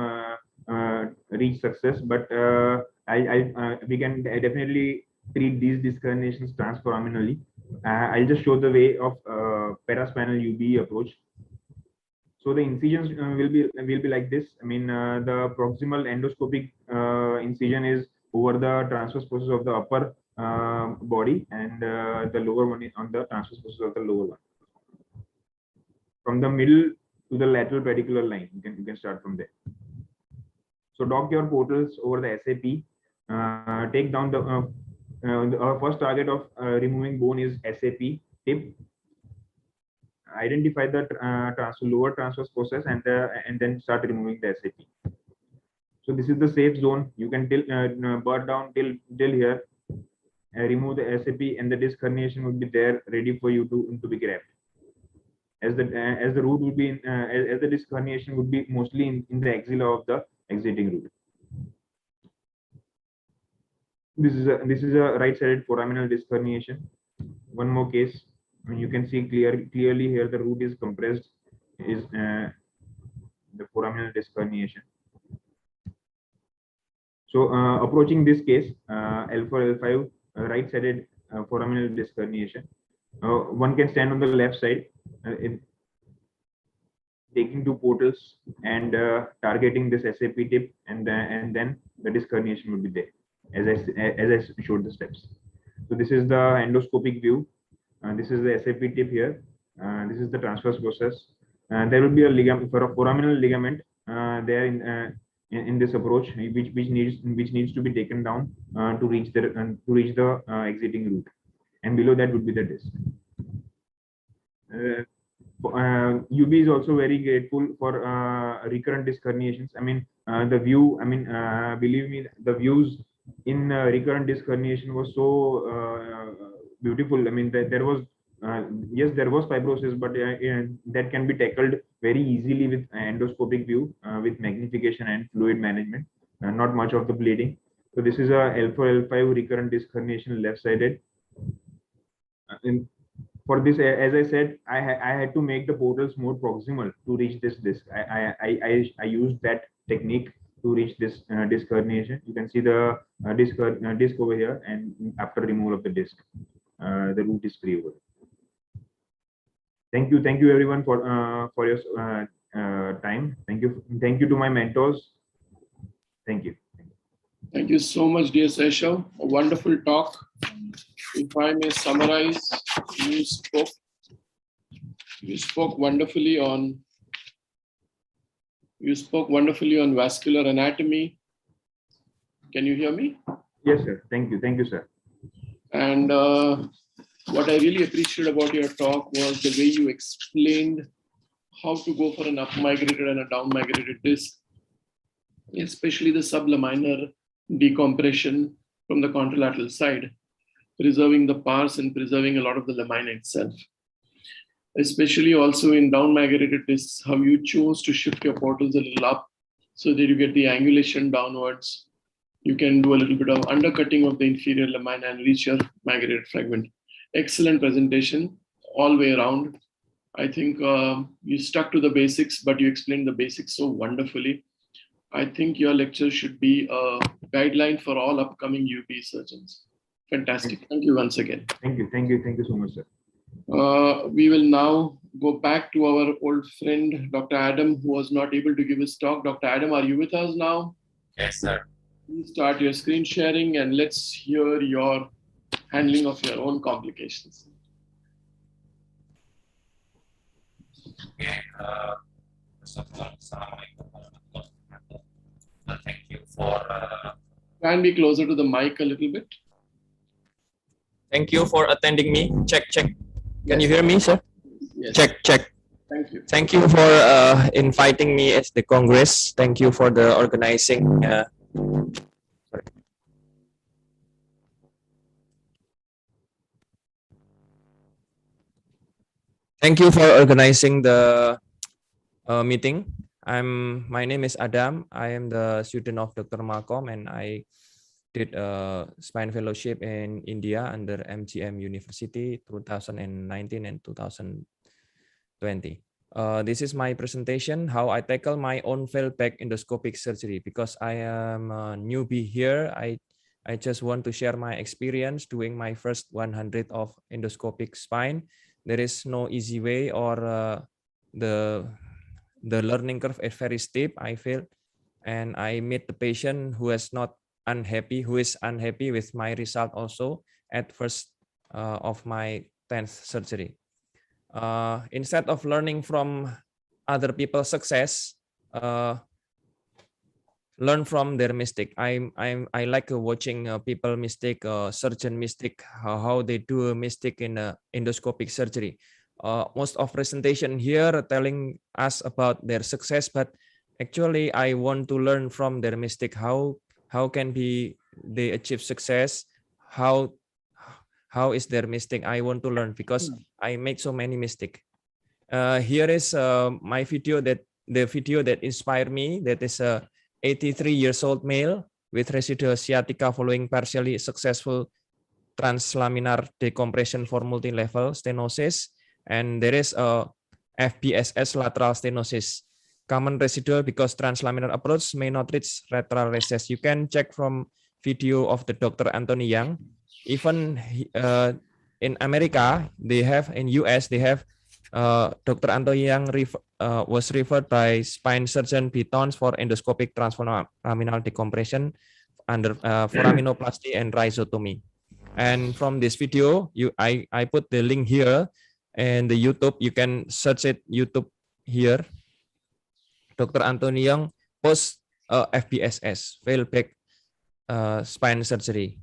reach success, but we can definitely treat these disc herniations transforaminally. I'll just show the way of paraspinal UB approach. So the incisions will be like this. I mean, the proximal endoscopic incision is over the transverse process of the upper body, and the lower one is on the transverse process of the lower one. From the middle to the lateral pedicular line, you can start from there. So dock your portals over the SAP. Take down our first target of removing bone is SAP tip. Identify the lower transverse process and then start removing the SAP. So this is the safe zone. You can burr down till here, remove the SAP, and the disc herniation would be there ready for you to be grabbed. As the root would be as the disc herniation would be mostly in the axilla of the exiting root. This is a right-sided foraminal disc herniation. One more case. I mean, you can see clearly here the root is compressed, is the foraminal disc herniation. So approaching this case, L4, L5, right-sided foraminal disc herniation. One can stand on the left side, taking two portals and targeting this SAP tip, and then the disc herniation would be there, as I showed the steps. So this is the endoscopic view. This is the SAP tip here. This is the transverse process. There will be a ligament for a foraminal ligament there in this approach, which needs to be taken down to reach the exiting root, and below that would be the disc. UB is also very grateful for recurrent disc herniations. I mean, the view. I mean, believe me, the views in recurrent disc herniation was so beautiful. I mean, there was yes, there was fibrosis, but that can be tackled very easily with endoscopic view, with magnification and fluid management. Not much of the bleeding. So this is a L4, L5 recurrent disc herniation left-sided. For this, as I said, I had to make the portals more proximal to reach this disc. I used that technique to reach this disc herniation. You can see the disc over here, and after removal of the disc, the root is free over. thank you everyone for your time. Thank you to my mentors. Thank you. Thank you so much, dear Seshav. A wonderful talk. If I may summarize, you spoke wonderfully on vascular anatomy. Can you hear me? Yes, sir. Thank you, sir. And what I really appreciated about your talk was the way you explained how to go for an up-migrated and a down-migrated disc, especially the sublaminar decompression from the contralateral side, preserving the pars and preserving a lot of the lamina itself. Especially also in down-migrated discs, how you chose to shift your portals a little up so that you get the angulation downwards. You can do a little bit of undercutting of the inferior lamina and reach your migrated fragment. Excellent presentation all way around. I think you stuck to the basics, but you explained the basics so wonderfully. I think your lecture should be a guideline for all upcoming UP surgeons. Fantastic. Thank you once again. Thank you so much, sir. We will now go back to our old friend, Dr. Adam, who was not able to give his talk. Dr. Adam, are you with us now? Yes, sir. Please start your screen sharing and let's hear your handling of your own complications. Okay. First of all, Assalamualaikum warahmatullahi wabarakatuh. Thank you for. Can be closer to the mic a little bit. Thank you for attending me. Check. Can you hear me, sir? Yes. Check. Thank you. Thank you for inviting me at the Congress. Thank you for the organizing. Thank you for organizing the meeting. My name is Adam. I am the student of Dr. Malcolm, and I did a spine fellowship in India under MGM University 2019 and 2020. This is my presentation, how I tackle my own failed back endoscopic surgery. Because I am a newbie here, I just want to share my experience doing my first 100 of endoscopic spine. There is no easy way, or the learning curve is very steep. I failed, and I meet the patient who is unhappy with my result also at first of my 10th surgery. Instead of learning from other people's success, learn from their mistake. I like watching people mistake, surgeon mistake, how they do a mistake in endoscopic surgery. Most of presentation here telling us about their success, but actually I want to learn from their mistake. How can they achieve success? How is their mistake? I want to learn because I make so many mistakes. Here is my video that inspired me. That is a 83 years old male with residual sciatica following partially successful translaminar decompression for multi-level stenosis, and there is a FBSS lateral stenosis. Common residual because translaminar approach may not reach lateral recess. You can check from video of the Dr. Anthony Young. Even in America, in US, they have Dr. Anthony Young was referred by spine surgeon Beatons for endoscopic transforaminal decompression under foraminoplasty and rhizotomy. And from this video, I put the link here, and the YouTube, you can search it YouTube here. Dr. Anthony Young post FBSS, failed back spine surgery.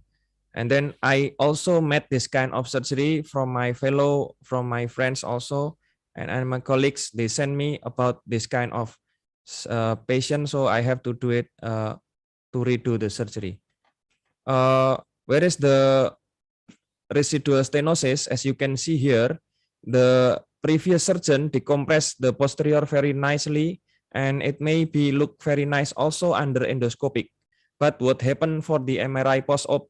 And then I also met this kind of surgery from my friends also, and my colleagues. They send me about this kind of patient, so I have to do it to redo the surgery. Where is the residual stenosis? As you can see here, the previous surgeon decompressed the posterior very nicely, and it may be look very nice also under endoscopic. But what happened for the MRI post-op?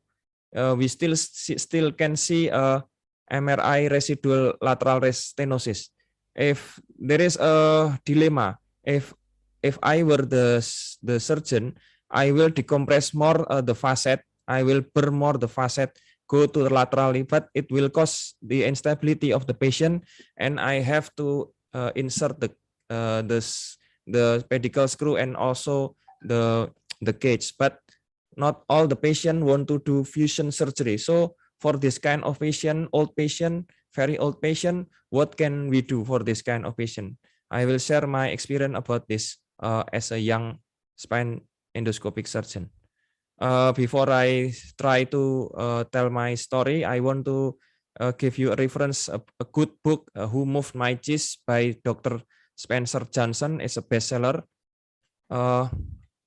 We still can see a MRI residual lateral stenosis. If there is a dilemma, if I were the surgeon, I will decompress more the facet. I will burn more the facet go to the laterally, but it will cause the instability of the patient, and I have to insert the pedicle screw and also the cage. But not all the patient want to do fusion surgery. So for this kind of patient, old patient, very old patient, what can we do for this kind of patient? I will share my experience about this as a young spine endoscopic surgeon. Before I try to tell my story, I want to give you a reference, a good book, Who Moved My Cheese by Dr. Spencer Johnson. It's a bestseller.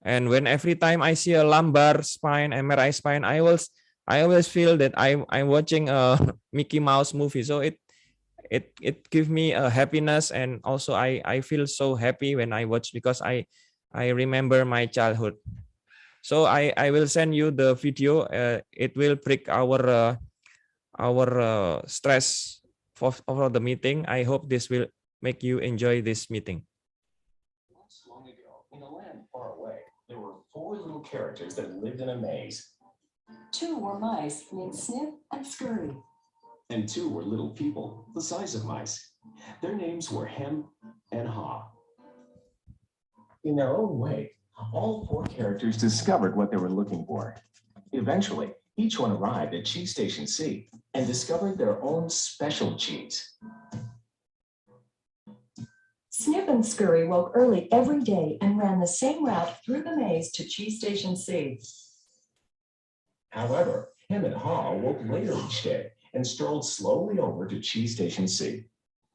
And when every time I see a lumbar spine, MRI spine, I always feel that I'm watching a Mickey Mouse movie. So it gives me a happiness, and also I feel so happy when I watch, because I remember my childhood. So I will send you the video. It will break our stress for the meeting. I hope this will make you enjoy this meeting. Long ago, in a land far away, there were 4 little characters that lived in a maze. 2 were mice named Snip and Scurry. And 2 were little people, the size of mice. Their names were Hem and Haw. In their own way, all 4 characters discovered what they were looking for. Eventually, each one arrived at Cheese Station C and discovered their own special cheese. Snip and Scurry woke early every day and ran the same route through the maze to Cheese Station C. However, Hem and Haw woke later each day and strolled slowly over to Cheese Station C.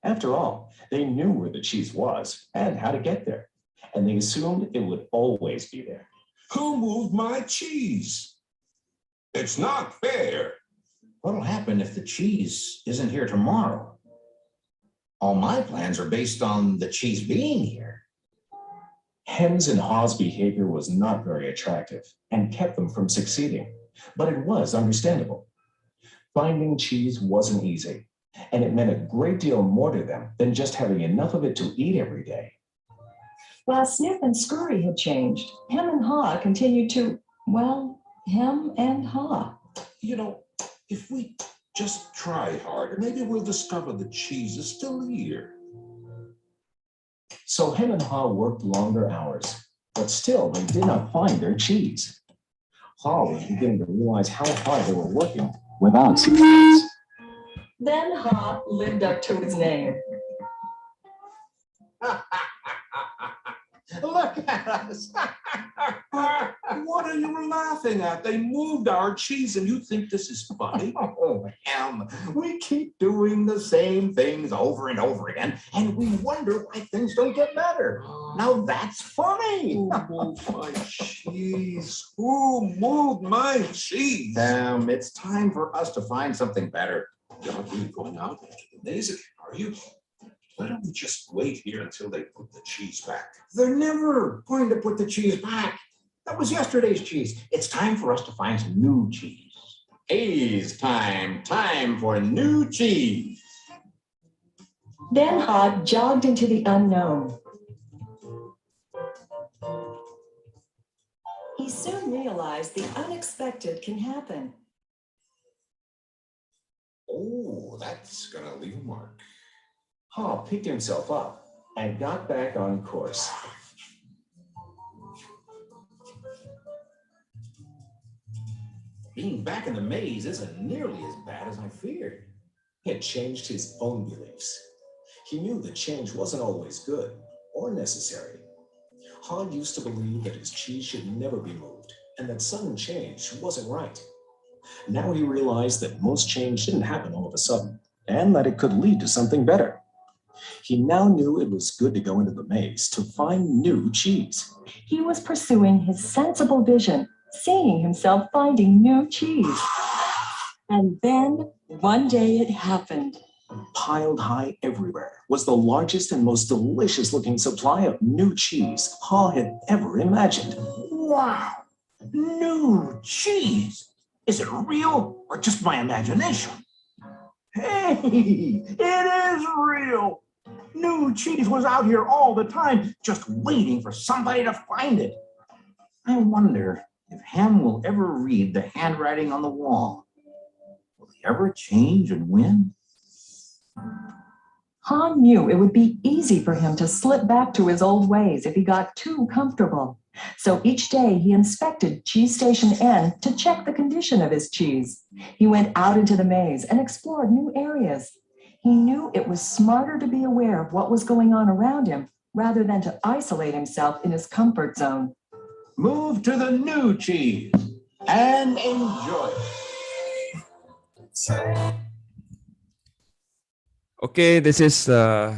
After all, they knew where the cheese was and how to get there, and they assumed it would always be there. Who moved my cheese? It's not fair. What'll happen if the cheese isn't here tomorrow? All my plans are based on the cheese being here. Hem's and Haw's behavior was not very attractive and kept them from succeeding, but it was understandable. Finding cheese wasn't easy, and it meant a great deal more to them than just having enough of it to eat every day. While Snip and Scurry had changed, Hem and Haw continued to, well, hem and haw. You know, if we just try harder, maybe we'll discover the cheese is still here. So Hem and Haw worked longer hours, but still they did not find their cheese. Haw was beginning to realize how hard they were working without success. Then Haw lived up to his name. Look at us. What are you laughing at? They moved our cheese and you think this is funny? Oh, Hem, we keep doing the same things over and over again, and we wonder why things don't get better. Now that's funny. Who moved my cheese? Who moved my cheese? Hem, it's time for us to find something better. You're not really going out into the maze again, are you? Why don't we just wait here until they put the cheese back? They're never going to put the cheese back. That was yesterday's cheese. It's time for us to find some new cheese. It's time for new cheese. Then Haw jogged into the unknown. He soon realized the unexpected can happen. Oh, that's gonna leave a mark. Haw picked himself up and got back on course. Being back in the maze isn't nearly as bad as I feared. He had changed his own beliefs. He knew that change wasn't always good or necessary. Haw used to believe that his cheese should never be moved and that sudden change wasn't right. Now he realized that most change didn't happen all of a sudden and that it could lead to something better. He now knew it was good to go into the maze to find new cheese. He was pursuing his sensible vision, seeing himself finding new cheese. And then one day it happened. Piled high everywhere was the largest and most delicious looking supply of new cheese Haw had ever imagined. Wow, new cheese. Is it real or just my imagination? Hey, it is real. New cheese was out here all the time, just waiting for somebody to find it. I wonder if Hem will ever read the handwriting on the wall. Will he ever change and win? Han knew it would be easy for him to slip back to his old ways if he got too comfortable. So each day he inspected Cheese Station N to check the condition of his cheese. He went out into the maze and explored new areas. He knew it was smarter to be aware of what was going on around him rather than to isolate himself in his comfort zone. Move to the new cheese and enjoy it. Okay, this is the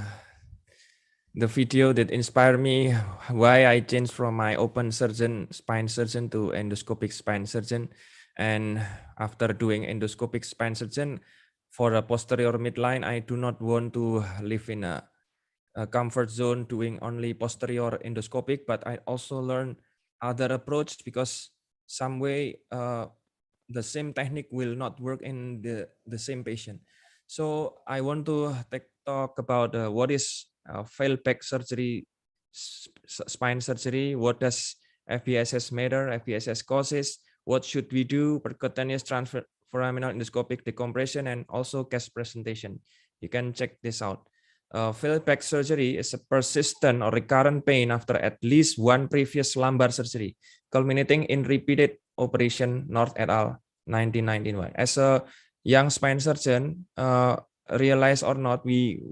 video that inspired me why I changed from my open surgeon, spine surgeon to endoscopic spine surgeon. And after doing endoscopic spine surgeon for a posterior midline, I do not want to live in a comfort zone doing only posterior endoscopic, but I also learn other approach because some way the same technique will not work in the same patient. So I want to talk about what is failed back surgery, spine surgery. What does FBSS matter? FBSS causes. What should we do? Percutaneous transforaminal endoscopic decompression and also case presentation. You can check this out. Failed back surgery is a persistent or recurrent pain after at least one previous lumbar surgery, culminating in repeated operation. North et al. 1991. As a young spine surgeon, realize or not, we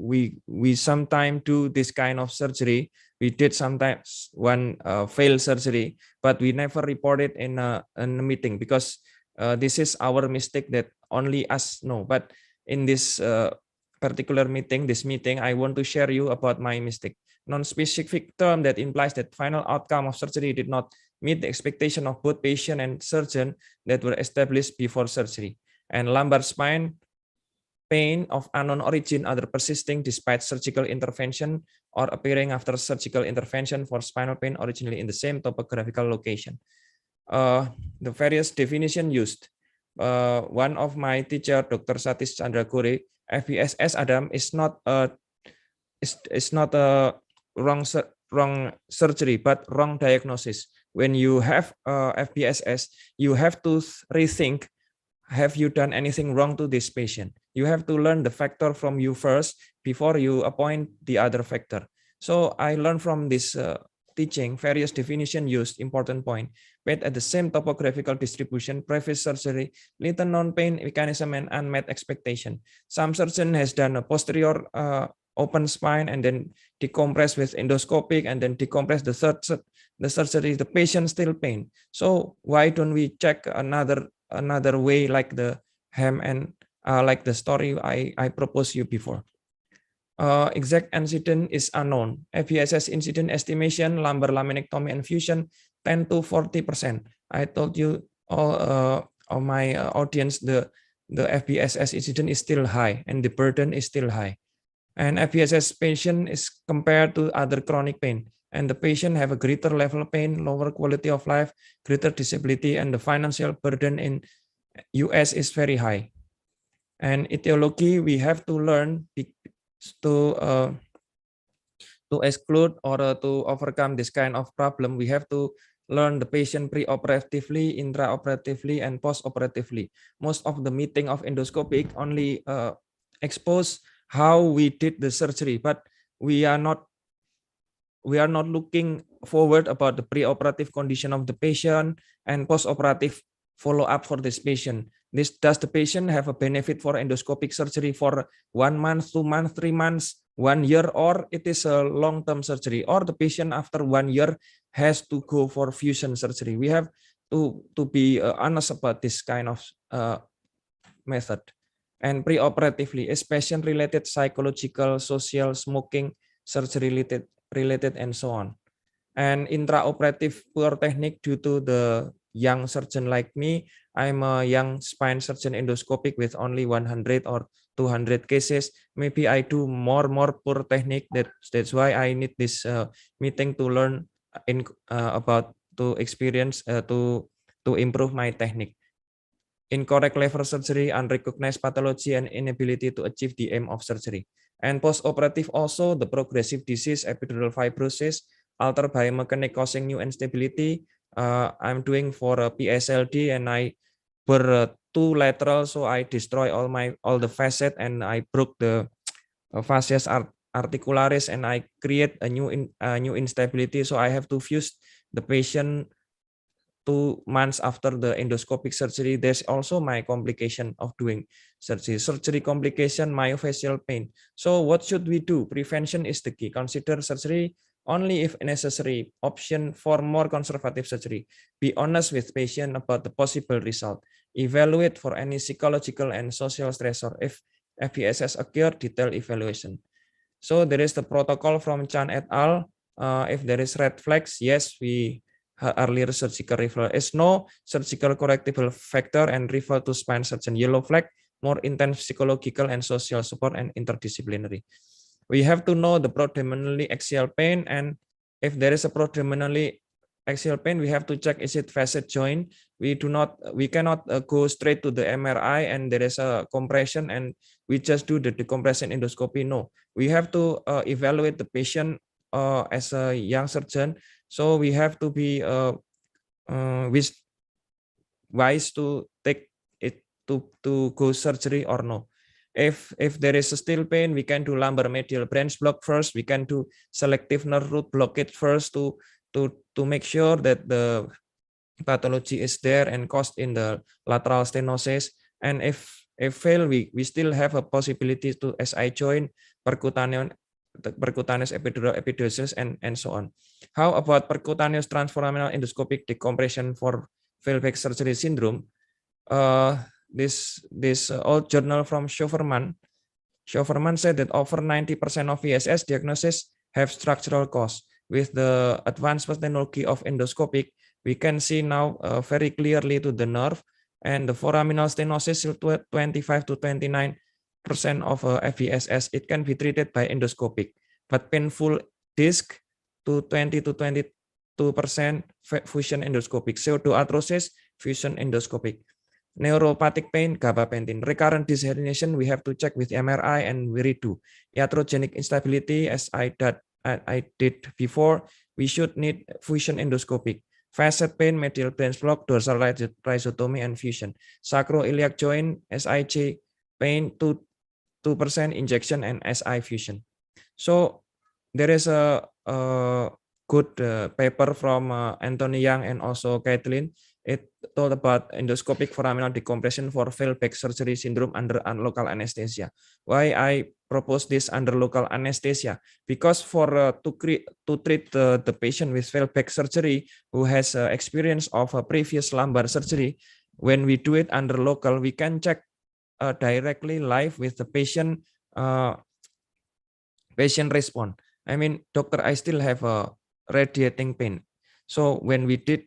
sometimes do this kind of surgery. We did sometimes one failed surgery, but we never reported in a meeting because this is our mistake that only us know. But in this particular meeting, I want to share you about my mistake. Non-specific term that implies that final outcome of surgery did not meet the expectation of both patient and surgeon that were established before surgery. And lumbar spine pain of unknown origin either persisting despite surgical intervention or appearing after surgical intervention for spinal pain originally in the same topographical location. The various definition used. One of my teacher, Dr. Satish Chandra Gore, FBSS Adam is not a wrong surgery, but wrong diagnosis. When you have FBSS, you have to rethink, have you done anything wrong to this patient? You have to learn the factor from you first before you appoint the other factor. So I learned from this teaching, various definition used, important point, but at the same topographical distribution, previous surgery, little known pain mechanism and unmet expectation. Some surgeon has done a posterior open spine and then decompress with endoscopic and then decompress the surgery, the patient still pain. So why don't we check another way like the hem and like the story I proposed you before. Exact incident is unknown. FBSS incident estimation, lumbar laminectomy and fusion, 10 to 40%. I told you all my audience, the FBSS incident is still high and the burden is still high. And FBSS patient is compared to other chronic pain. And the patient have a greater level of pain, lower quality of life, greater disability, and the financial burden in US is very high. And etiology, we have to learn to exclude or to overcome this kind of problem. We have to learn the patient pre-operatively, intraoperatively, and post-operatively. Most of the meeting of endoscopic only expose how we did the surgery, but we are not looking forward about the pre-operative condition of the patient and post-operative follow-up for this patient. Does the patient have a benefit for endoscopic surgery for 1 month, 2 months, 3 months, 1 year, or it is a long-term surgery, or the patient after 1 year has to go for fusion surgery? We have to be honest about this kind of method. And pre-operatively is patient-related, psychological, social, smoking, surgery-related, and so on. And intraoperative poor technique due to the young surgeon like me. I'm a young spine surgeon endoscopic with only 100 or 200 cases. Maybe I do more poor technique. That's why I need this meeting to learn about, to experience, to improve my technique. Incorrect lever surgery, unrecognized pathology, and inability to achieve the aim of surgery. And post-operative also the progressive disease, epidural fibrosis, altered biomechanics causing new instability. I'm doing for a PSLD and I too lateral, so I destroy all the facet and I broke the fascias articularis and I create a new instability. So I have to fuse the patient 2 months after the endoscopic surgery. There's also my complication of doing surgery complication, myofascial pain. So what should we do? Prevention is the key. Consider surgery only if necessary. Option for more conservative surgery. Be honest with patient about the possible result. Evaluate for any psychological and social stressor. If FESS occur, detailed evaluation. So there is the protocol from Chan et al. If there is red flags, yes, we earlier surgical referral is no surgical correctable factor and refer to spine surgeon. Yellow flag, more intense psychological and social support and interdisciplinary. We have to know the predominantly axial pain, and if there is a predominantly axial pain, we have to check is it facet joint. We cannot go straight to the MRI and there is a compression and we just do the decompression endoscopy. No, we have to evaluate the patient as a young surgeon. So we have to be wise to take it to go surgery or no. If there is a still pain, we can do lumbar medial branch block first. We can do selective nerve root blockade first to make sure that the pathology is there and caused in the lateral stenosis. And if fail, we still have a possibility to SI joint, percutaneous epidural epidosis and so on. How about percutaneous transforaminal endoscopic decompression for failed back surgery syndrome? This old journal from Schoverman said that over 90% of VSS diagnosis have structural cause. With the advanced technology of endoscopic, we can see now very clearly to the nerve, and the foraminal stenosis 25 to 29% of FVSS, it can be treated by endoscopic, but painful disc to 20 to 22% fusion endoscopic, pseudoarthrosis fusion endoscopic. Neuropathic pain, gabapentin. Recurrent disc herniation, we have to check with MRI and we redo. Iatrogenic instability, as I did before, we should need fusion endoscopic. Facet pain, medial branch block, dorsal rhizotomy and fusion. Sacroiliac joint, SIJ pain, 2% injection and SI fusion. So there is a good paper from Anthony Young and also Caitlin. It told about endoscopic foraminal decompression for failed back surgery syndrome under local anesthesia. Why I propose this under local anesthesia? Because for to treat the patient with failed back surgery who has experience of a previous lumbar surgery, when we do it under local, we can check directly live with the patient response. I mean, doctor, I still have a radiating pain. So when we do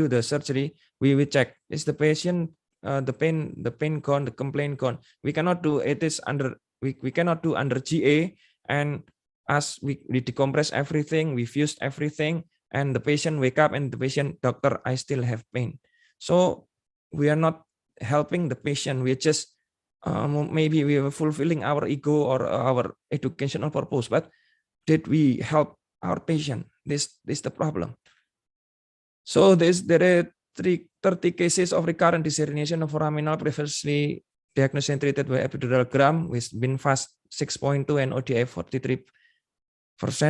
the surgery, we will check, is the patient the pain gone, the complaint gone. We cannot do it is under we cannot do under GA, and as we decompress everything, we fused everything, and the patient wake up and the patient, doctor, I still have pain. So we are not helping the patient. We're just maybe we were fulfilling our ego or our educational purpose, but did we help our patient? This is the problem. So there are 30 cases of recurrent disc herniation of foraminal previously diagnosed and treated by epidural gram with BINFAST 6.2 and ODI 43%.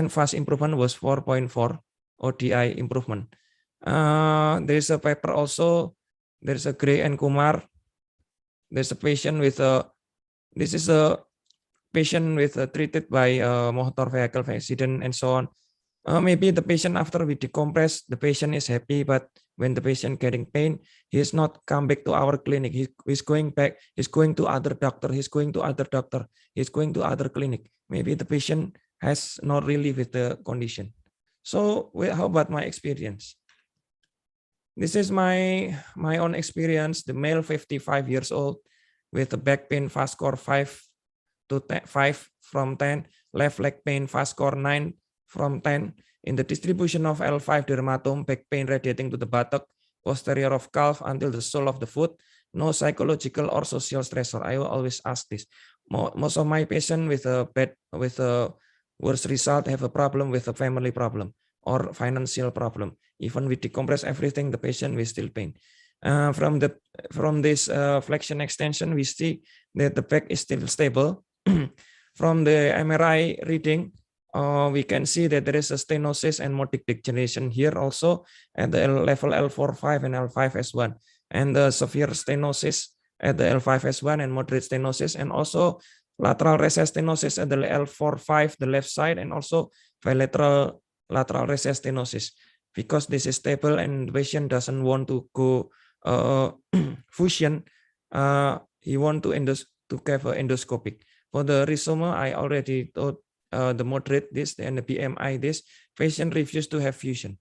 Fast improvement was 4.4 ODI improvement. There is a paper also. There is a Gray and Kumar. There's a patient with this is a patient with treated by motor vehicle accident and so on. Maybe the patient after we decompress, the patient is happy, but when the patient getting pain, he is not come back to our clinic. He's going back. He's going to other doctor. He's going to other doctor. He's going to other clinic. Maybe the patient has not relief with the condition. So how about my experience? This is my own experience. The male 55 years old with a back pain fast score 5 from 10, left leg pain fast score 9 from 10. In the distribution of L5 dermatome, back pain radiating to the buttock, posterior of calf until the sole of the foot, no psychological or social stressor. I will always ask this. Most of my patients with a worse result have a problem with a family problem or financial problem. Even we decompress everything, the patient will still pain. From this flexion extension, we see that the pec is still stable. From the MRI reading, we can see that there is a stenosis and motic degeneration here also at the level L4-5 and L5-S1, and the severe stenosis at the L5-S1 and moderate stenosis, and also lateral recess stenosis at the L4-5, the left side, and also bilateral lateral recess stenosis. Because this is stable and the patient doesn't want to go fusion, he want to have endoscopic. For the rhizoma, I already told the moderate this and the BMI this, patient refused to have fusion.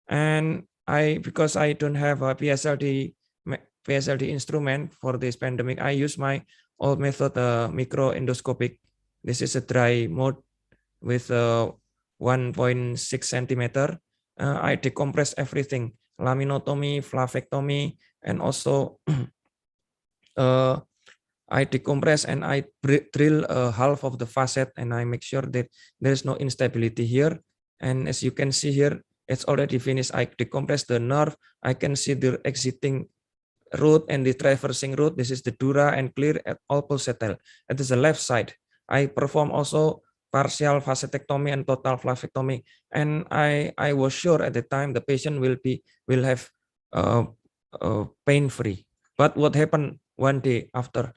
And because I don't have a PSLD instrument for this pandemic, I use my old method, micro endoscopic. This is a dry mode with 1.6 centimeter. I decompress everything, laminotomy, flavectomy, and also I decompress and I drill half of the facet, and I make sure that there is no instability here. And as you can see here, it's already finished. I decompress the nerve. I can see the exiting root and the traversing root. This is the dura and clear at all pulsatile. It is the left side. I perform also partial facetectomy and total flavectomy, and I was sure at the time the patient will have pain free. But what happened one day after?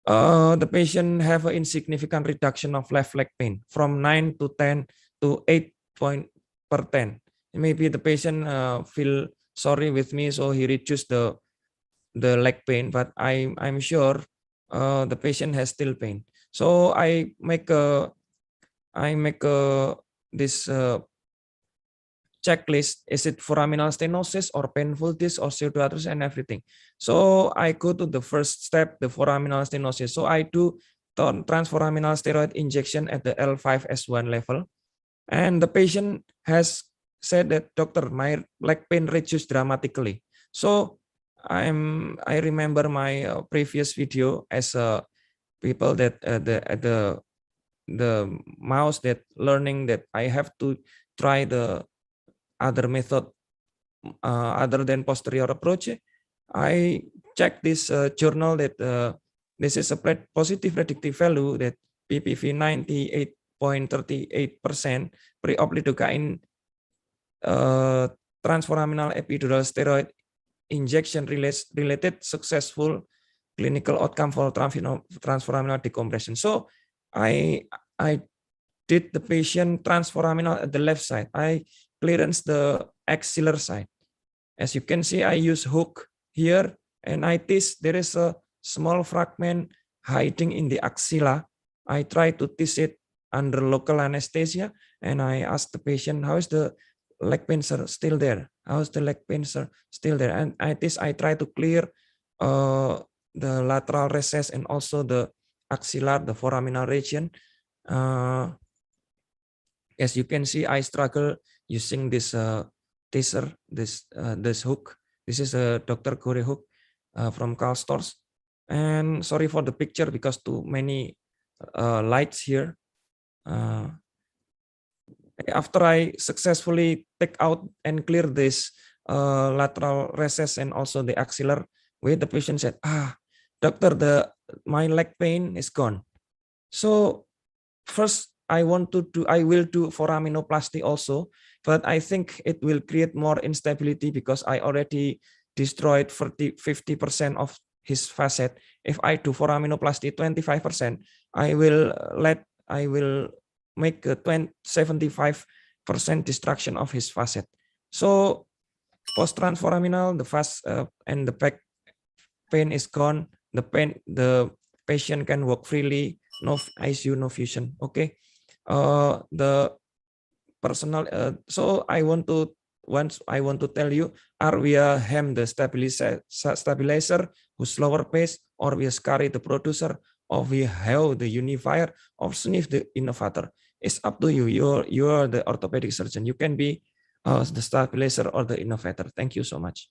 The patient have an insignificant reduction of left leg pain from 9 to 10 to 8/10. Maybe the patient feel sorry with me, so he reduced the leg pain, but I'm sure the patient has still pain. So I make this checklist. Is it foraminal stenosis or painful disc or pseudoarthritis and everything? So I go to the first step, the foraminal stenosis. So I do transforaminal steroid injection at the L5-S1 level. And the patient has said that, doctor, my leg pain reduced dramatically. So I remember my previous video as people that the mouse that learning that I have to try the other method other than posterior approach. I check this journal that this is a positive predictive value that PPV 98.38% pre-op lidocaine transforaminal epidural steroid injection related successful clinical outcome for transforaminal decompression. So I did the patient transforaminal at the left side. I clearance the axillary side. As you can see, I use hook here, and I tease there is a small fragment hiding in the axilla. I try to tease it under local anesthesia, and I ask the patient, how is the leg pain, sir, still there? How is the leg pain, sir, still there? And I try to clear the lateral recess and also the axillar, the foraminal region. As you can see, I struggle using this teaser, this hook. This is a Dr. Gore hook from Karl Storz. And sorry for the picture because too many lights here. After I successfully take out and clear this lateral recess and also the axillar, where the patient said, doctor, my leg pain is gone. So first, I will do foraminoplasty also, but I think it will create more instability because I already destroyed 50% of his facet. If I do foraminoplasty 25%, I will make a 75% destruction of his facet. So post transforaminal, the and the back pain is gone. The patient can walk freely. No ICU, no fusion. Okay. The personal. So I want to tell you, are we a hem the stabilizer who's slower pace, or we carry the producer, or we have the unifier, or sniff the innovator? It's up to you. You are the orthopedic surgeon. You can be the stabilizer or the innovator. Thank you so much.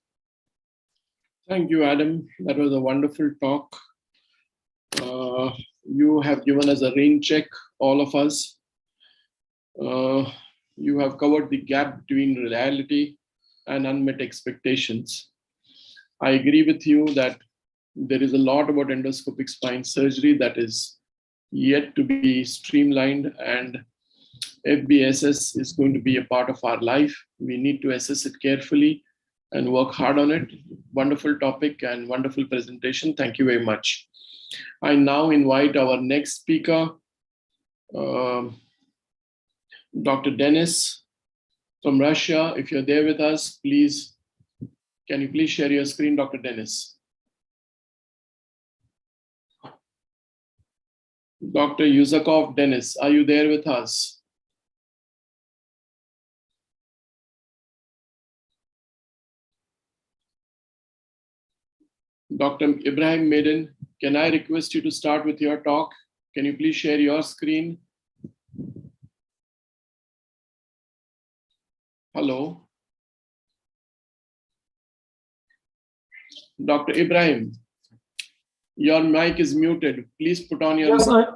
Thank you, Adam. That was a wonderful talk. You have given us a rain check, all of us. You have covered the gap between reality and unmet expectations. I agree with you that there is a lot about endoscopic spine surgery that is yet to be streamlined, and FBSS is going to be a part of our life. We need to assess it carefully and work hard on it. Wonderful topic and wonderful presentation. Thank you very much. I now invite our next speaker, Dr. Dennis from Russia. If you're there with us, please, can you please share your screen, Dr. Dennis? Dr. Yuzakov Dennis, are you there with us? Dr. Ibrahim Maiden, can I request you to start with your talk? Can you please share your screen? Hello. Dr. Ibrahim, your mic is muted. Please put on your... Yes, I'm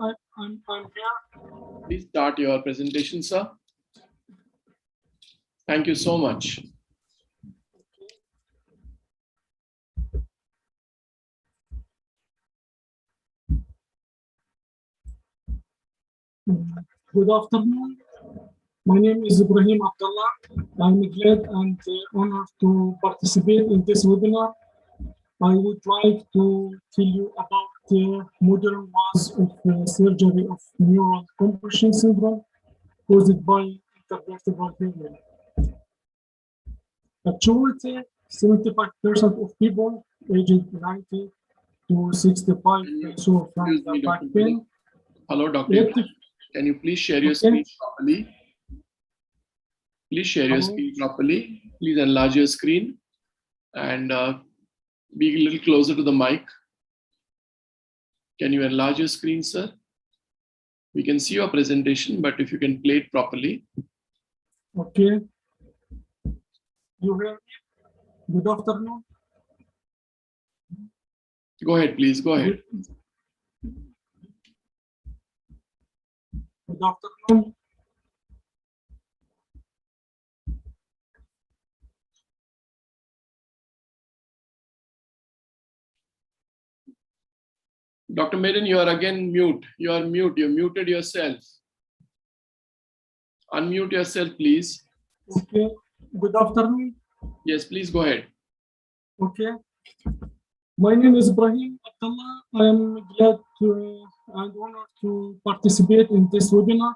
here. Please start your presentation, sir. Thank you so much. Good afternoon. My name is Ibrahim Abdullah. I'm glad and honored to participate in this webinar. I would like to tell you about the modern ways of surgery of neural compression syndrome caused by intervertebral hernia. Actually, 75% of people aged 90 to 65 suffer from the back pain. Hello, Dr. Can you please share your screen properly? Please share your screen properly. Please enlarge your screen and be a little closer to the mic. Can you enlarge your screen, sir? We can see your presentation, but if you can play it properly. Okay. You hear me? Good afternoon. Go ahead, please. Go ahead. Good afternoon. Dr. Maiden, you are again mute. You are mute. You muted yourself. Unmute yourself, please. Okay. Good afternoon. Yes, please go ahead. Okay. My name is Ibrahim Abdullah. I am glad and honored to participate in this webinar.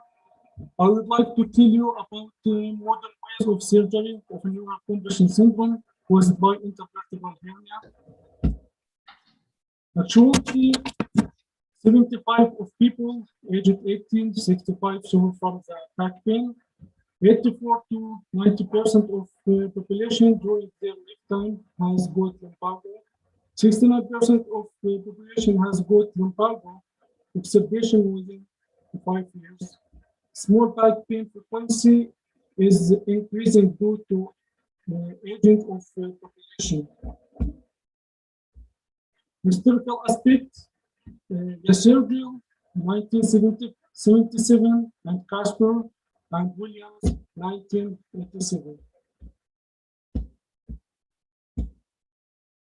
I would like to tell you about the modern ways of surgery of neural compression syndrome caused by intervertebral hernia. Actually, 75% of people aged 18 to 65 suffer from the back pain. 84 to 90% of the population during their lifetime has got lumbago. 69% of the population has got lumbago exacerbation within 5 years. Small back pain frequency is increasing due to aging of the population. Historical aspect, the surgery 1977 and Casper and Williams 1987.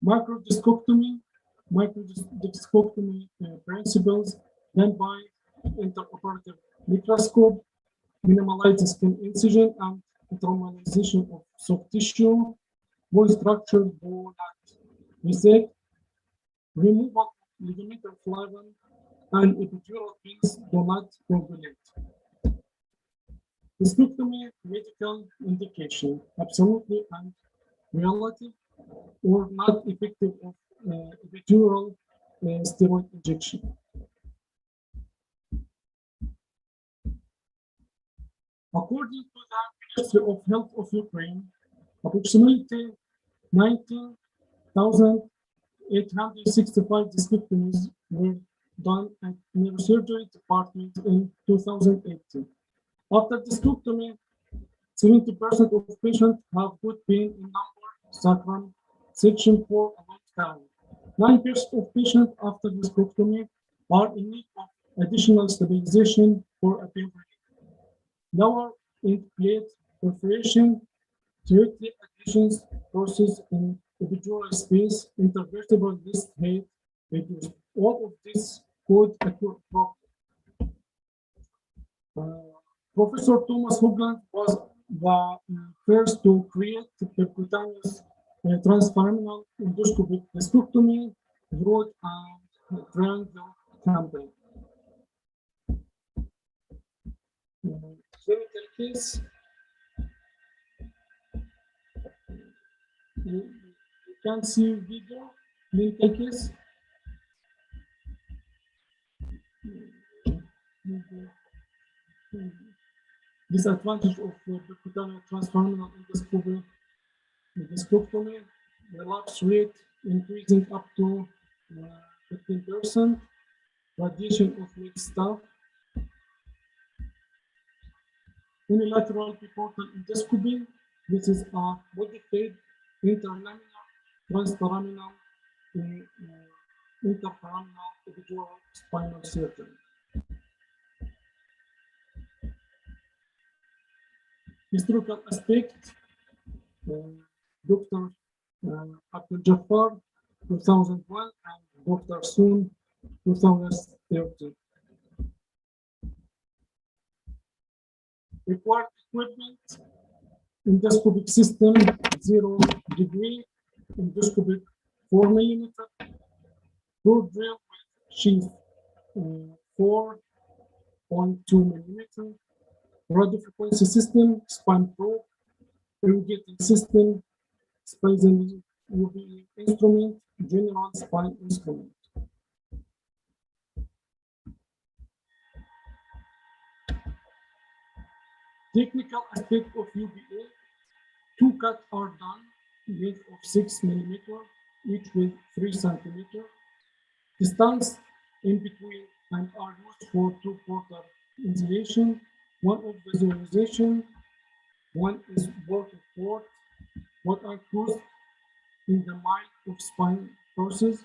Microdiscectomy principles done by intraoperative microscope, minimalized skin incision and normalization of soft tissue, more structured bone reset, removal of ligamental flavin, and epidural pins do not coagulate. Discectomy medical indication, absolutely and relative or not effective of epidural steroid injection. According to the Ministry of Health of Ukraine, approximately 19,865 discectomies were done at neurosurgery department in 2018. After discectomy, 70% of patients have good pain in lumbar, sacrum, section 4 about time. 9% of patients after discectomy are in need of additional stabilization for a pain relief. Lower end plate perforation, directly adhesions process in epidural space, intervertebral disc height, reduced. All of this could occur properly. Professor Thomas Hoagland was the first to create the percutaneous transforaminal endoscopic discectomy road and triangle campaign. Clinical case. You can see video, clinical case. Disadvantage of percutaneous transforaminal endoscopy, relapse rate increasing up to 15%, radiation of mixed staff, unilateral biportal endoscopy. This is a modified interlaminar transforaminal interforaminal epidural spinal surgery. Historical aspect, Dr. Abdul Jafar, 2001, and Dr. Soon, 2013. Required equipment, endoscopic system, 0 degree, endoscopic 4 millimeter, root drill with sheath 4.2 millimeter, radiofrequency system, spine probe, irrigating system, spacing UV instrument, general spine instrument. Technical aspect of UVA, 2 cuts are done, width of 6 millimeter, each with 3 centimeter. Distance in between and are used for 2-quarter insulation, 1 of visualization, 1 is working port, what are used in the mind of spine process,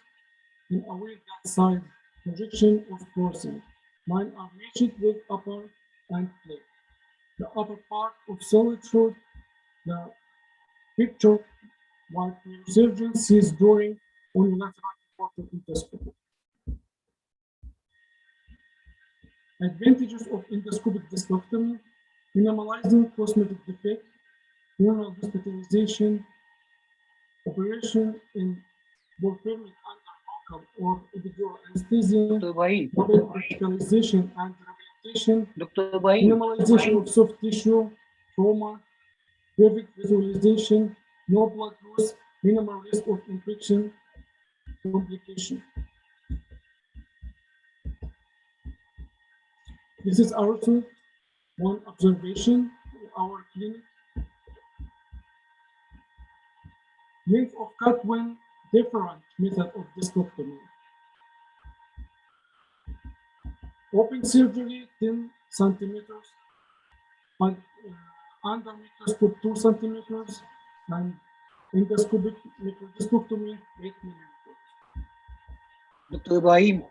and away that side projection of coursing. Mine are matched with upper and plate. The upper part of solid showed the picture what neurosurgeon sees during unilateral biportal endoscopy. Advantages of endoscopic discectomy, minimalizing cosmetic defect, neural hospitalization, operation in performed under local or epidural anesthesia, double radicalization and rehabilitation, minimalization of soft tissue, trauma, perfect visualization, no blood loss, minimal risk of infection, complication. This is also one observation in our clinic. Length of cut when different method of discectomy. Open surgery 10 centimeters, and under microscope 2 centimeters, and endoscopic microdiscectomy 8 millimeters. Dr. Ibrahim,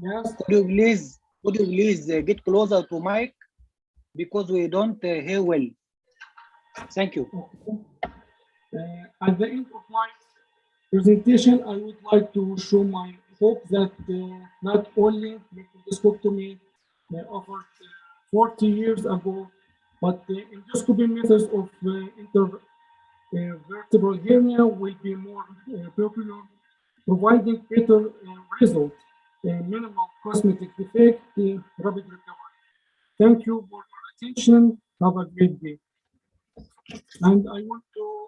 yes. Could you please get closer to mic because we don't hear well. Thank you. At the end of my presentation, I would like to show my hope that not only microdiscectomy offered 40 years ago, but the endoscopy methods of intervertebral hernia will be more popular, providing better results, minimal cosmetic defect, rapid recovery. Thank you for your attention. Have a great day. And I want to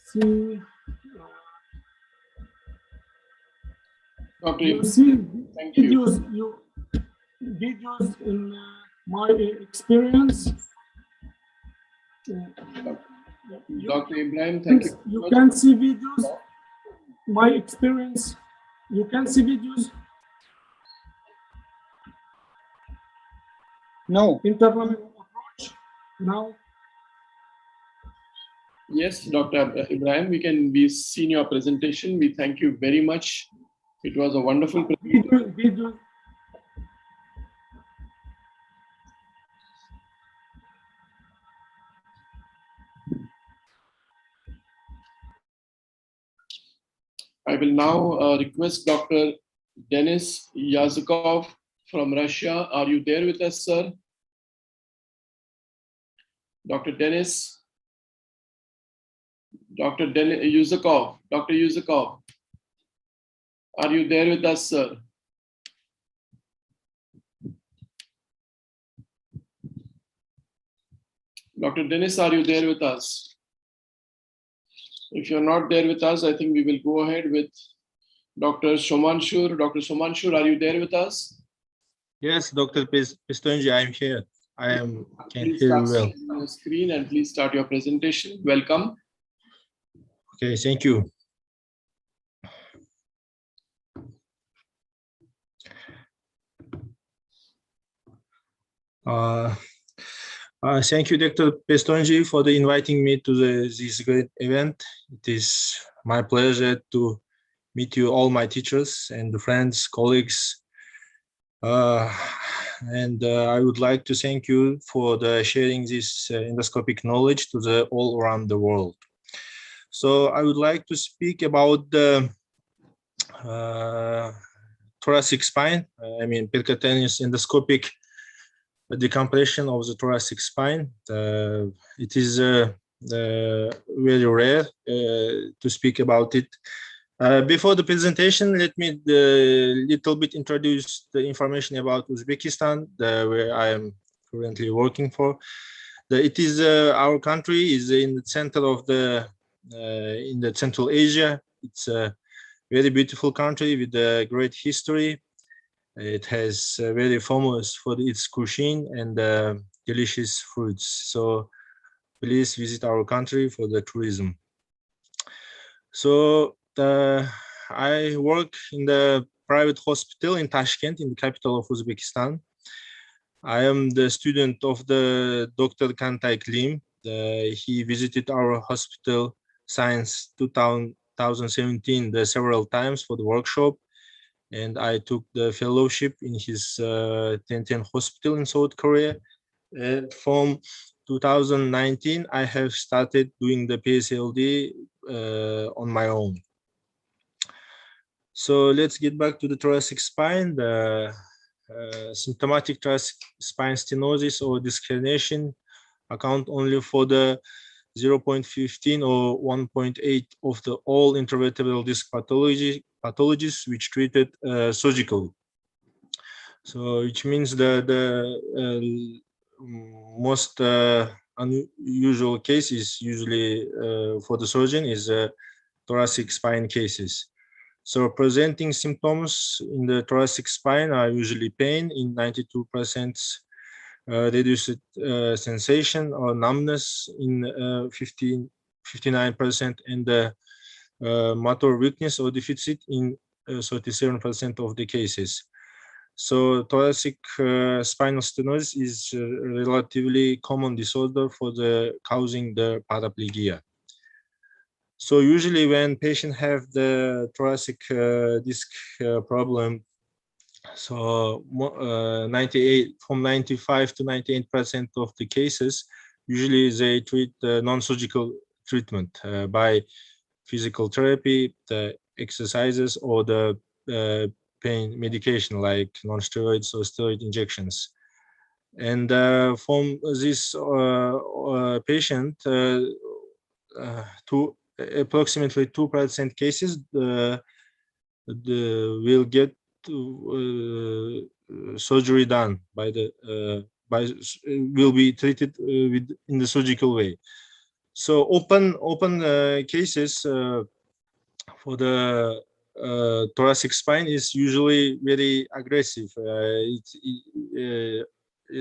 see. Dr. You see Thank videos, you. Videos in my experience. Dr. Ibrahim, thank you. You can see videos. My experience. You can see videos. No. Interlaminar approach. Now. Yes, Dr. Ibrahim, we've seen your presentation. We thank you very much. It was a wonderful presentation. Video. I will now request Dr. Denis Yazykov from Russia. Are you there with us, sir? Dr. Denis? Dr. Yazykov. Dr. Yazykov. Are you there with us, sir? Dr. Denis, are you there with us? If you're not there with us, I think we will go ahead with Dr. Shomanshur. Dr. Shomanshur, are you there with us? Yes, Dr. Pistonji, I'm here. Can Please hear you start well. sharing your screen and please start your presentation. Welcome. Okay, thank you. Thank you, Dr. Pistonji, for inviting me to this great event. It is my pleasure to meet you, all my teachers and friends, colleagues. I would like to thank you for sharing this endoscopic knowledge to all around the world. So I would like to speak about the thoracic spine, percutaneous endoscopic decompression of the thoracic spine. It is very rare to speak about it. Before the presentation, let me little bit introduce the information about Uzbekistan, where I am currently working for. It is our country is in the center of in the Central Asia. It's a very beautiful country with a great history. It has very famous for its cuisine and delicious fruits. So please visit our country for the tourism. So I work in the private hospital in Tashkent, in the capital of Uzbekistan. I am the student of the Dr. Kantay Klim. He visited our hospital since 2017 several times for the workshop. And I took the fellowship in his Tenten hospital in South Korea. And from 2019, I have started doing the PSLD on my own. So let's get back to the thoracic spine. The symptomatic thoracic spine stenosis or disc herniation account only for the 0.15 or 1.8 of the all intervertebral disc pathologies which treated surgically. So which means the most unusual case is usually for the surgeon is thoracic spine cases. So presenting symptoms in the thoracic spine are usually pain in 92%, reduced sensation or numbness in 59%, and motor weakness or deficit in 37% of the cases. So thoracic spinal stenosis is a relatively common disorder for causing the paraplegia. So usually when patients have the thoracic disc problem, so 95 to 98% of the cases, usually they treat non-surgical treatment by physical therapy, the exercises, or the pain medication like non-steroids or steroid injections. And from this patient, approximately 2% cases will get surgery done will be treated in the surgical way. So open cases for the thoracic spine is usually very aggressive.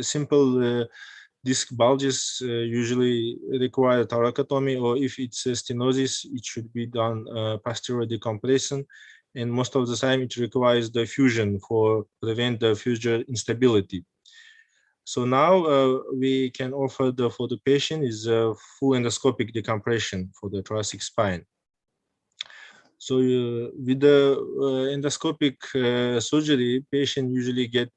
Simple disc bulges usually require thoracotomy, or if it's a stenosis, it should be done posterior decompression. And most of the time it requires the fusion for prevent the future instability. So now we can offer for the patient is a full endoscopic decompression for the thoracic spine. So with the endoscopic surgery, patient usually get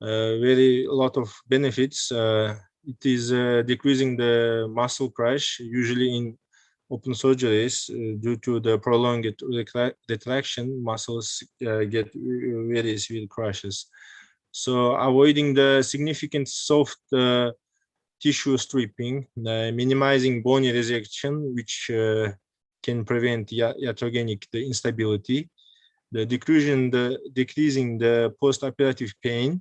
very lot of benefits. It is decreasing the muscle crash, usually in open surgeries, due to the prolonged retraction, muscles get very severe crushes. So avoiding the significant soft tissue stripping, minimizing bony resection, which can prevent iatrogenic instability, decreasing the post-operative pain,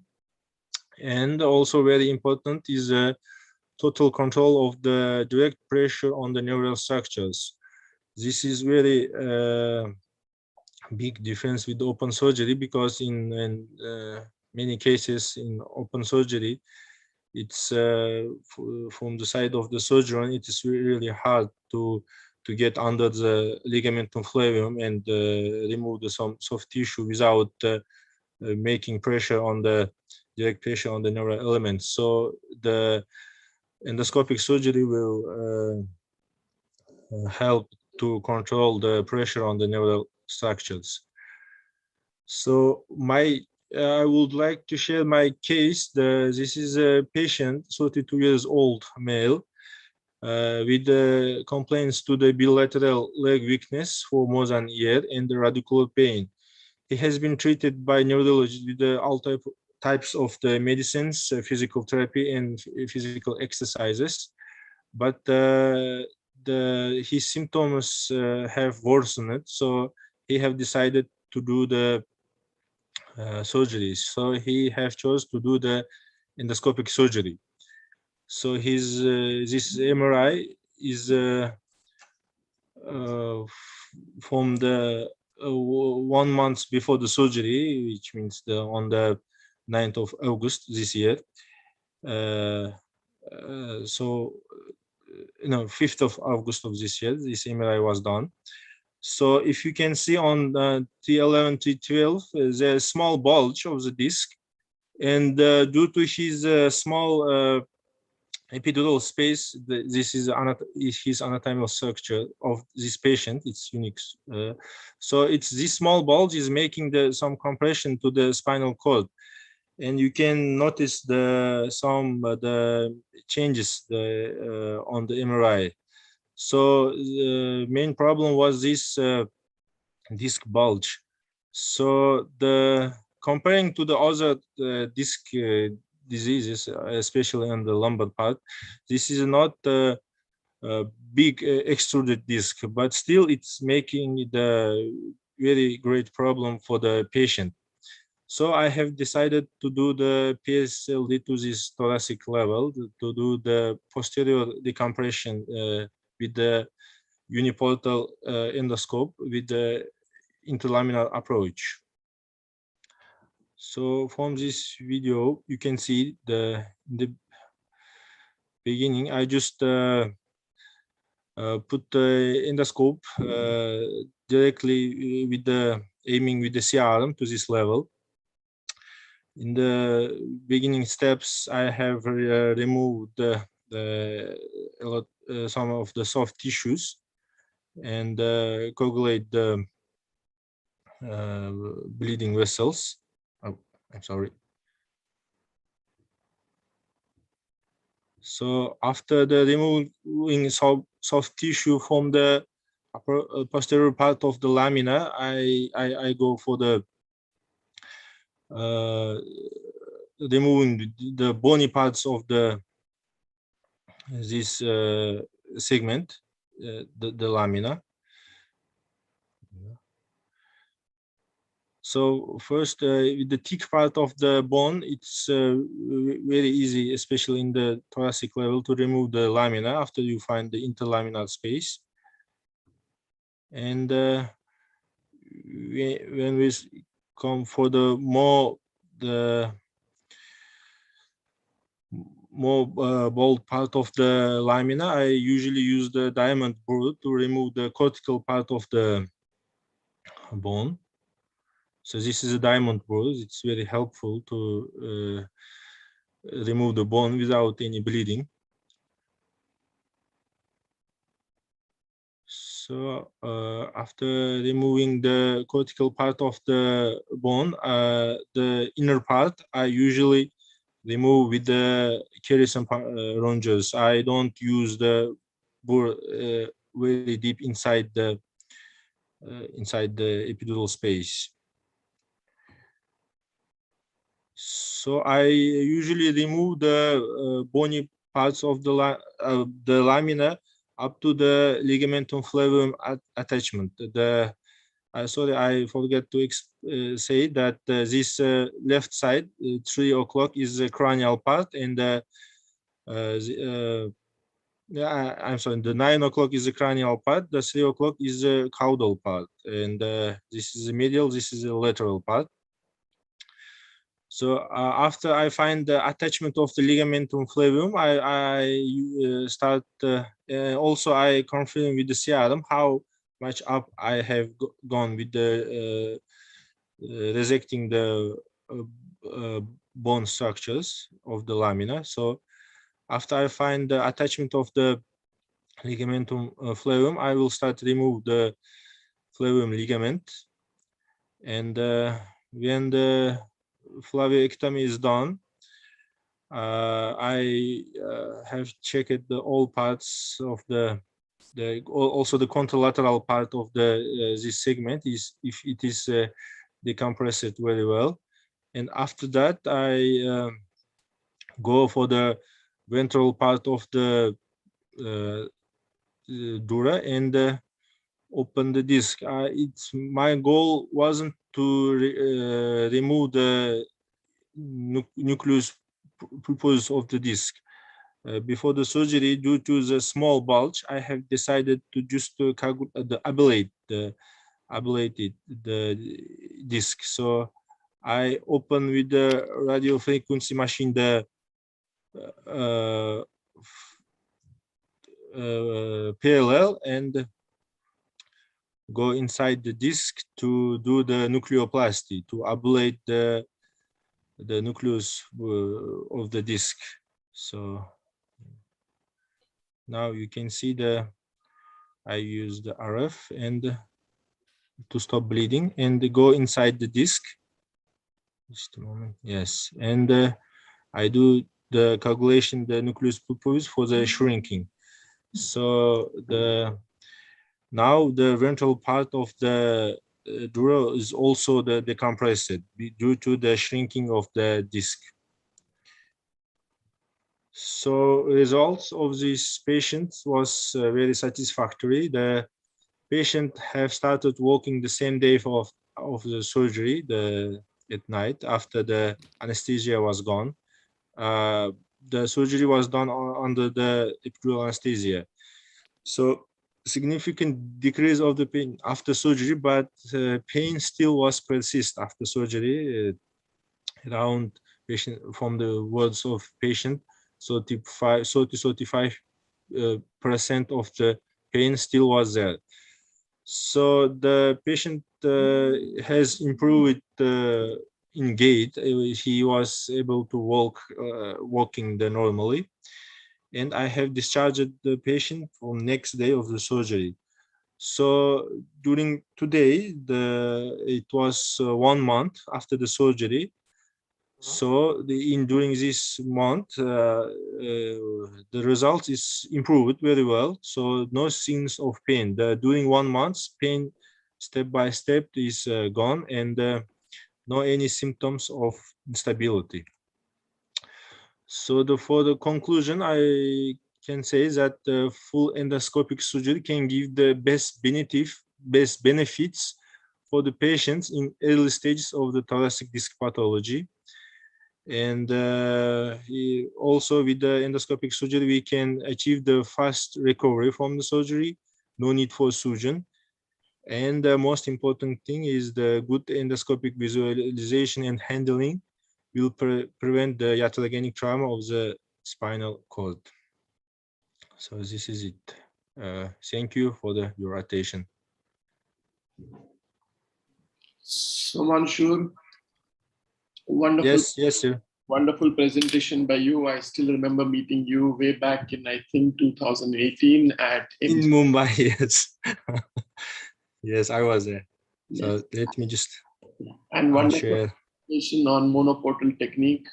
and also very important is total control of the direct pressure on the neural structures. This is very big difference with open surgery, because in many cases in open surgery, it's from the side of the surgeon, it is really hard to get under the ligamentum flavium and remove the some soft tissue without making pressure on the direct pressure on the neural elements. So the endoscopic surgery will help to control the pressure on the neural structures. So I would like to share my case. This is a patient, 32 years old male, with complaints to the bilateral leg weakness for more than a year and the radicular pain. He has been treated by neurologists with all types of the medicines, physical therapy, and physical exercises, but his symptoms have worsened, so he have decided to do the surgeries. So he have chose to do the endoscopic surgery. So his this MRI is from the 1 month before the surgery, which means on the 9th of August this year. So, 5th of August of this year, this MRI was done. So if you can see on T11, T12, there's a small bulge of the disc, and due to his small epidural space, this is his anatomical structure of this patient. It's unique. So it's this small bulge is making some compression to the spinal cord, and you can notice the changes on the MRI. So the main problem was this disc bulge. So comparing to the other disc diseases, especially on the lumbar part, this is not a big extruded disc, but still it's making the very great problem for the patient. So I have decided to do the PSLD to this thoracic level, to do the posterior decompression with the uniportal endoscope with the interlaminar approach. So from this video, you can see in the beginning, I just put the endoscope directly with aiming with the C-arm to this level. In the beginning steps, I have removed some of the soft tissues and coagulate the bleeding vessels. Oh, I'm sorry. So after the removing soft tissue from the posterior part of the lamina, I go for the removing the bony parts of this segment, the lamina. So first, with the thick part of the bone, it's very easy, especially in the thoracic level, to remove the lamina after you find the interlaminar space. And when we come for the more bold part of the lamina, I usually use the diamond burr to remove the cortical part of the bone. So this is a diamond burr. It's very helpful to remove the bone without any bleeding. So after removing the cortical part of the bone, the inner part, I usually remove with the Kerrison rongers. I don't use the burr very deep inside the epidural space. So I usually remove the bony parts of the lamina up to the ligamentum flavum attachment. Sorry, I forgot to say that this left side, 3 o'clock, is the cranial part, and yeah, I'm sorry, the 9 o'clock is the cranial part, the 3 o'clock is the caudal part, and this is the medial, this is the lateral part. So after I find the attachment of the ligamentum flavum, I start, also I confirm with the CRM how much up I have gone with the resecting the bone structures of the lamina. So after I find the attachment of the ligamentum flavum, I will start to remove the flavum ligament. And when the flavioectomy is done, I have checked all parts of also the contralateral part of this segment is if it is decompressed very well. And after that, I go for the ventral part of the dura and open the disc. My goal wasn't to remove the nucleus pulposus of the disc. Before the surgery, due to the small bulge, I have decided to just ablate the disc. So I open with the radio frequency machine the parallel and go inside the disc to do the nucleoplasty, to ablate the nucleus of the disc. So now you can see I use the RF and to stop bleeding and go inside the disc. Just a moment. Yes, and I do the calculation, the nucleus pulposus for the shrinking. So now the ventral part of the dura is also decompressed due to the shrinking of the disc. So results of this patient was very satisfactory. The patient have started walking the same day of the surgery at night after the anesthesia was gone. The surgery was done under the epidural anesthesia. So significant decrease of the pain after surgery, but pain still was persist after surgery. Around patient, from the words of patient, 35% of the pain still was there. So the patient has improved in gait. He was able to walking normally. And I have discharged the patient from next day of the surgery. So during today, it was 1 month after the surgery. So during this month, the result is improved very well. So no signs of pain. During 1 month, pain step by step is gone, and no any symptoms of instability. So for the conclusion, I can say that full endoscopic surgery can give the best benefits for the patients in early stages of the thoracic disc pathology. And also with the endoscopic surgery, we can achieve the fast recovery from the surgery, no need for suture. And the most important thing is the good endoscopic visualization and handling will prevent the iatrogenic trauma of the spinal cord. So this is it. Thank you for your attention. So Mansoor, wonderful. Yes, sir. Wonderful presentation by you. I still remember meeting you way back in, I think, 2018 in Mumbai. Yes. Yes, I was there. So yes. Let me just and wonderful share presentation on monoportal technique.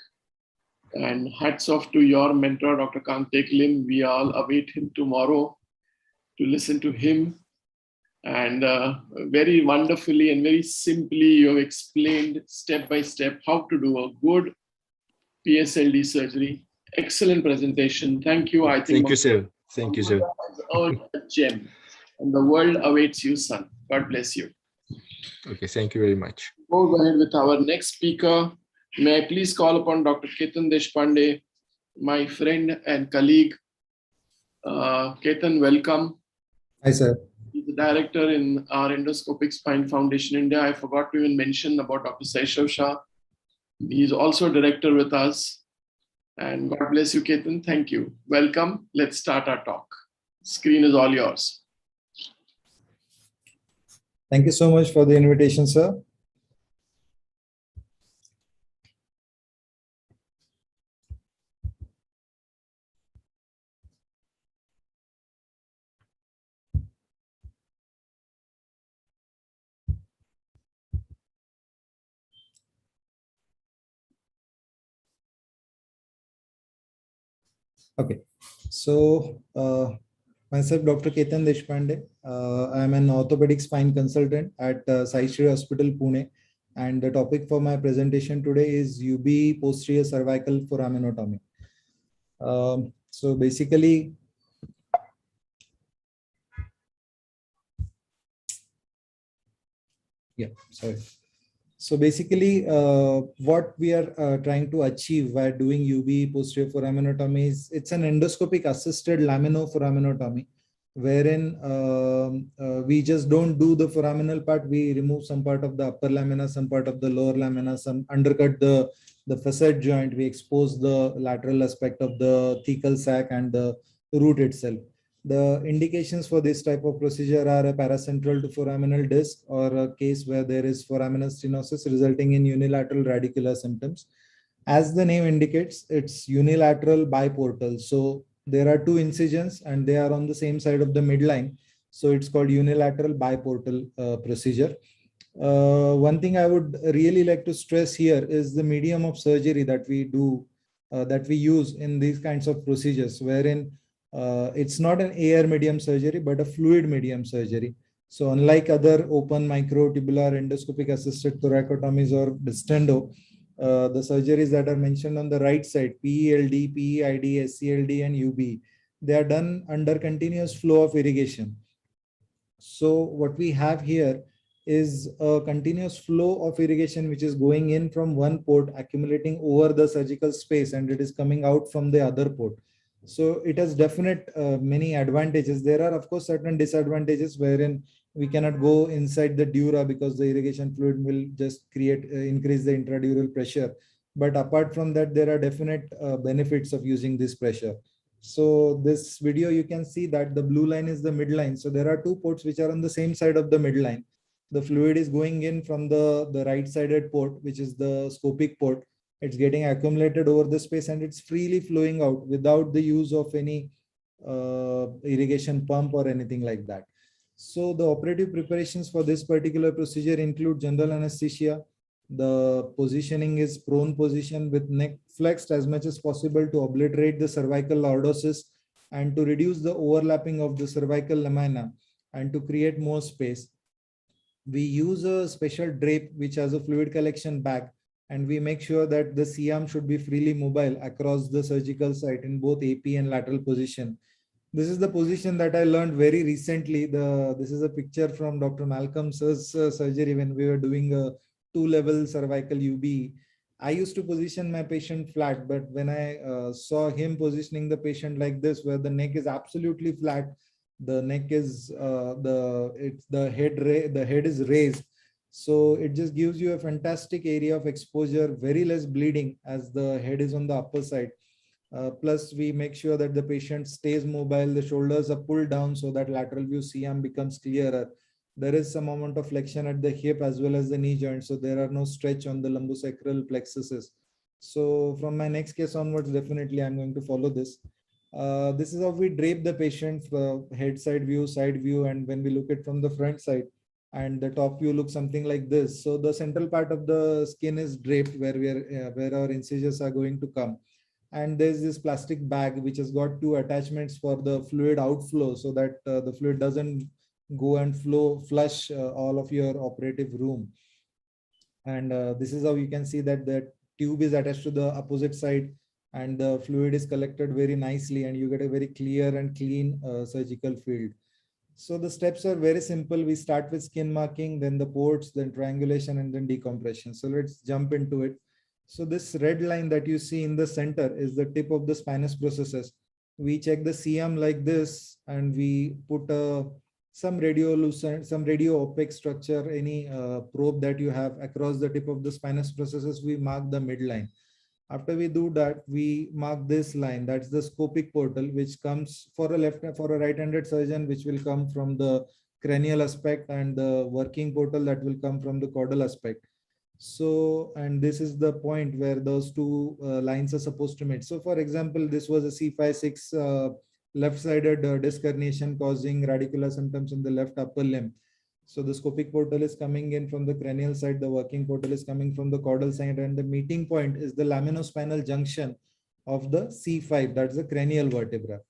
And hats off to your mentor, Dr. Kantek Lim. We all await him tomorrow to listen to him. And very wonderfully and very simply, you have explained step by step how to do a good PSLD surgery. Excellent presentation. Thank you. I think Thank you, sir. Thank you, sir. earned a gem, and the world awaits you, son. God bless you. Okay, thank you very much. We'll go ahead with our next speaker. May I please call upon Dr. Ketan Deshpande, my friend and colleague. Ketan, welcome. Hi, sir. He's the director in our Endoscopic Spine Foundation India. I forgot to even mention about Dr. Saishav Shah. He's also director with us. And God bless you, Ketan. Thank you. Welcome. Let's start our talk. Screen is all yours. Thank you so much for the invitation, sir. Okay, so myself, Dr. Ketan Deshpande. I am an orthopedic spine consultant at Sept Hospital, Pune. And the topic for my presentation today is UB posterior cervical foraminotomy. So basically, sorry. So basically, what we are trying to achieve by doing UB posterior foraminotomy is it's an endoscopic assisted laminoforaminotomy, wherein we just don't do the foraminal part. We remove some part of the upper lamina, some part of the lower lamina, some undercut the facet joint. We expose the lateral aspect of the thecal sac and the root itself. The indications for this type of procedure are a paracentral to foraminal disc or a case where there is foraminal stenosis resulting in unilateral radicular symptoms. As the name indicates, it's unilateral biportal. So there are two incisions and they are on the same side of the midline. So it's called unilateral biportal procedure. One thing I would really like to stress here is the medium of surgery that we do, that we use in these kinds of procedures, wherein it's not an air medium surgery, but a fluid medium surgery. So unlike other open microtubular endoscopic assisted thoracotomies or distendo, the surgeries that are mentioned on the right side, PELD, PEID, SCLD, and UB, they are done under continuous flow of irrigation. So what we have here is a continuous flow of irrigation which is going in from one port, accumulating over the surgical space, and it is coming out from the other port. So it has definite many advantages. There are of course certain disadvantages wherein we cannot go inside the dura because the irrigation fluid will just increase the intradural pressure. But apart from that, there are definite benefits of using this pressure. So this video, you can see that the blue line is the midline. So there are two ports which are on the same side of the midline. The fluid is going in from the right-sided port, which is the scopic port. It's getting accumulated over the space and it's freely flowing out without the use of any irrigation pump or anything like that. So the operative preparations for this particular procedure include general anesthesia. The positioning is prone position with neck flexed as much as possible to obliterate the cervical lordosis and to reduce the overlapping of the cervical lamina and to create more space. We use a special drape which has a fluid collection bag, and we make sure that the C-arm should be freely mobile across the surgical site in both AP and lateral position. This is the position that I learned very recently. This is a picture from Dr. Malcolm's surgery when we were doing a 2-level cervical UB. I used to position my patient flat, but when I saw him positioning the patient like this, where the neck is absolutely flat, the neck is the head is raised, so it just gives you a fantastic area of exposure, very less bleeding as the head is on the upper side. Plus we make sure that the patient stays mobile, the shoulders are pulled down so that lateral view C-arm becomes clearer. There is some amount of flexion at the hip as well as the knee joint, so there are no stretch on the lumbosacral plexuses. So from my next case onwards, definitely I'm going to follow this. This is how we drape the patient, head side view, and when we look at from the front side, and the top view looks something like this. So the central part of the skin is draped where our incisors are going to come. And there's this plastic bag which has got two attachments for the fluid outflow, so that the fluid doesn't go and flush all of your operative room. And this is how you can see that the tube is attached to the opposite side, and the fluid is collected very nicely, and you get a very clear and clean surgical field. So the steps are very simple. We start with skin marking, then the ports, then triangulation, and then decompression. So let's jump into it. So this red line that you see in the center is the tip of the spinous processes. We check the CM like this, and we put some radiolucent, some radio opaque structure, any probe that you have across the tip of the spinous processes. We mark the midline. After we do that, we mark this line. That's the scopic portal, which comes for a right-handed surgeon, which will come from the cranial aspect, and the working portal that will come from the caudal aspect. So, and this is the point where those two lines are supposed to meet. So for example, this was a C5-6 left-sided disc herniation causing radicular symptoms in the left upper limb. So the scopic portal is coming in from the cranial side, the working portal is coming from the caudal side, and the meeting point is the laminospinal junction of the C5, that's the cranial vertebra.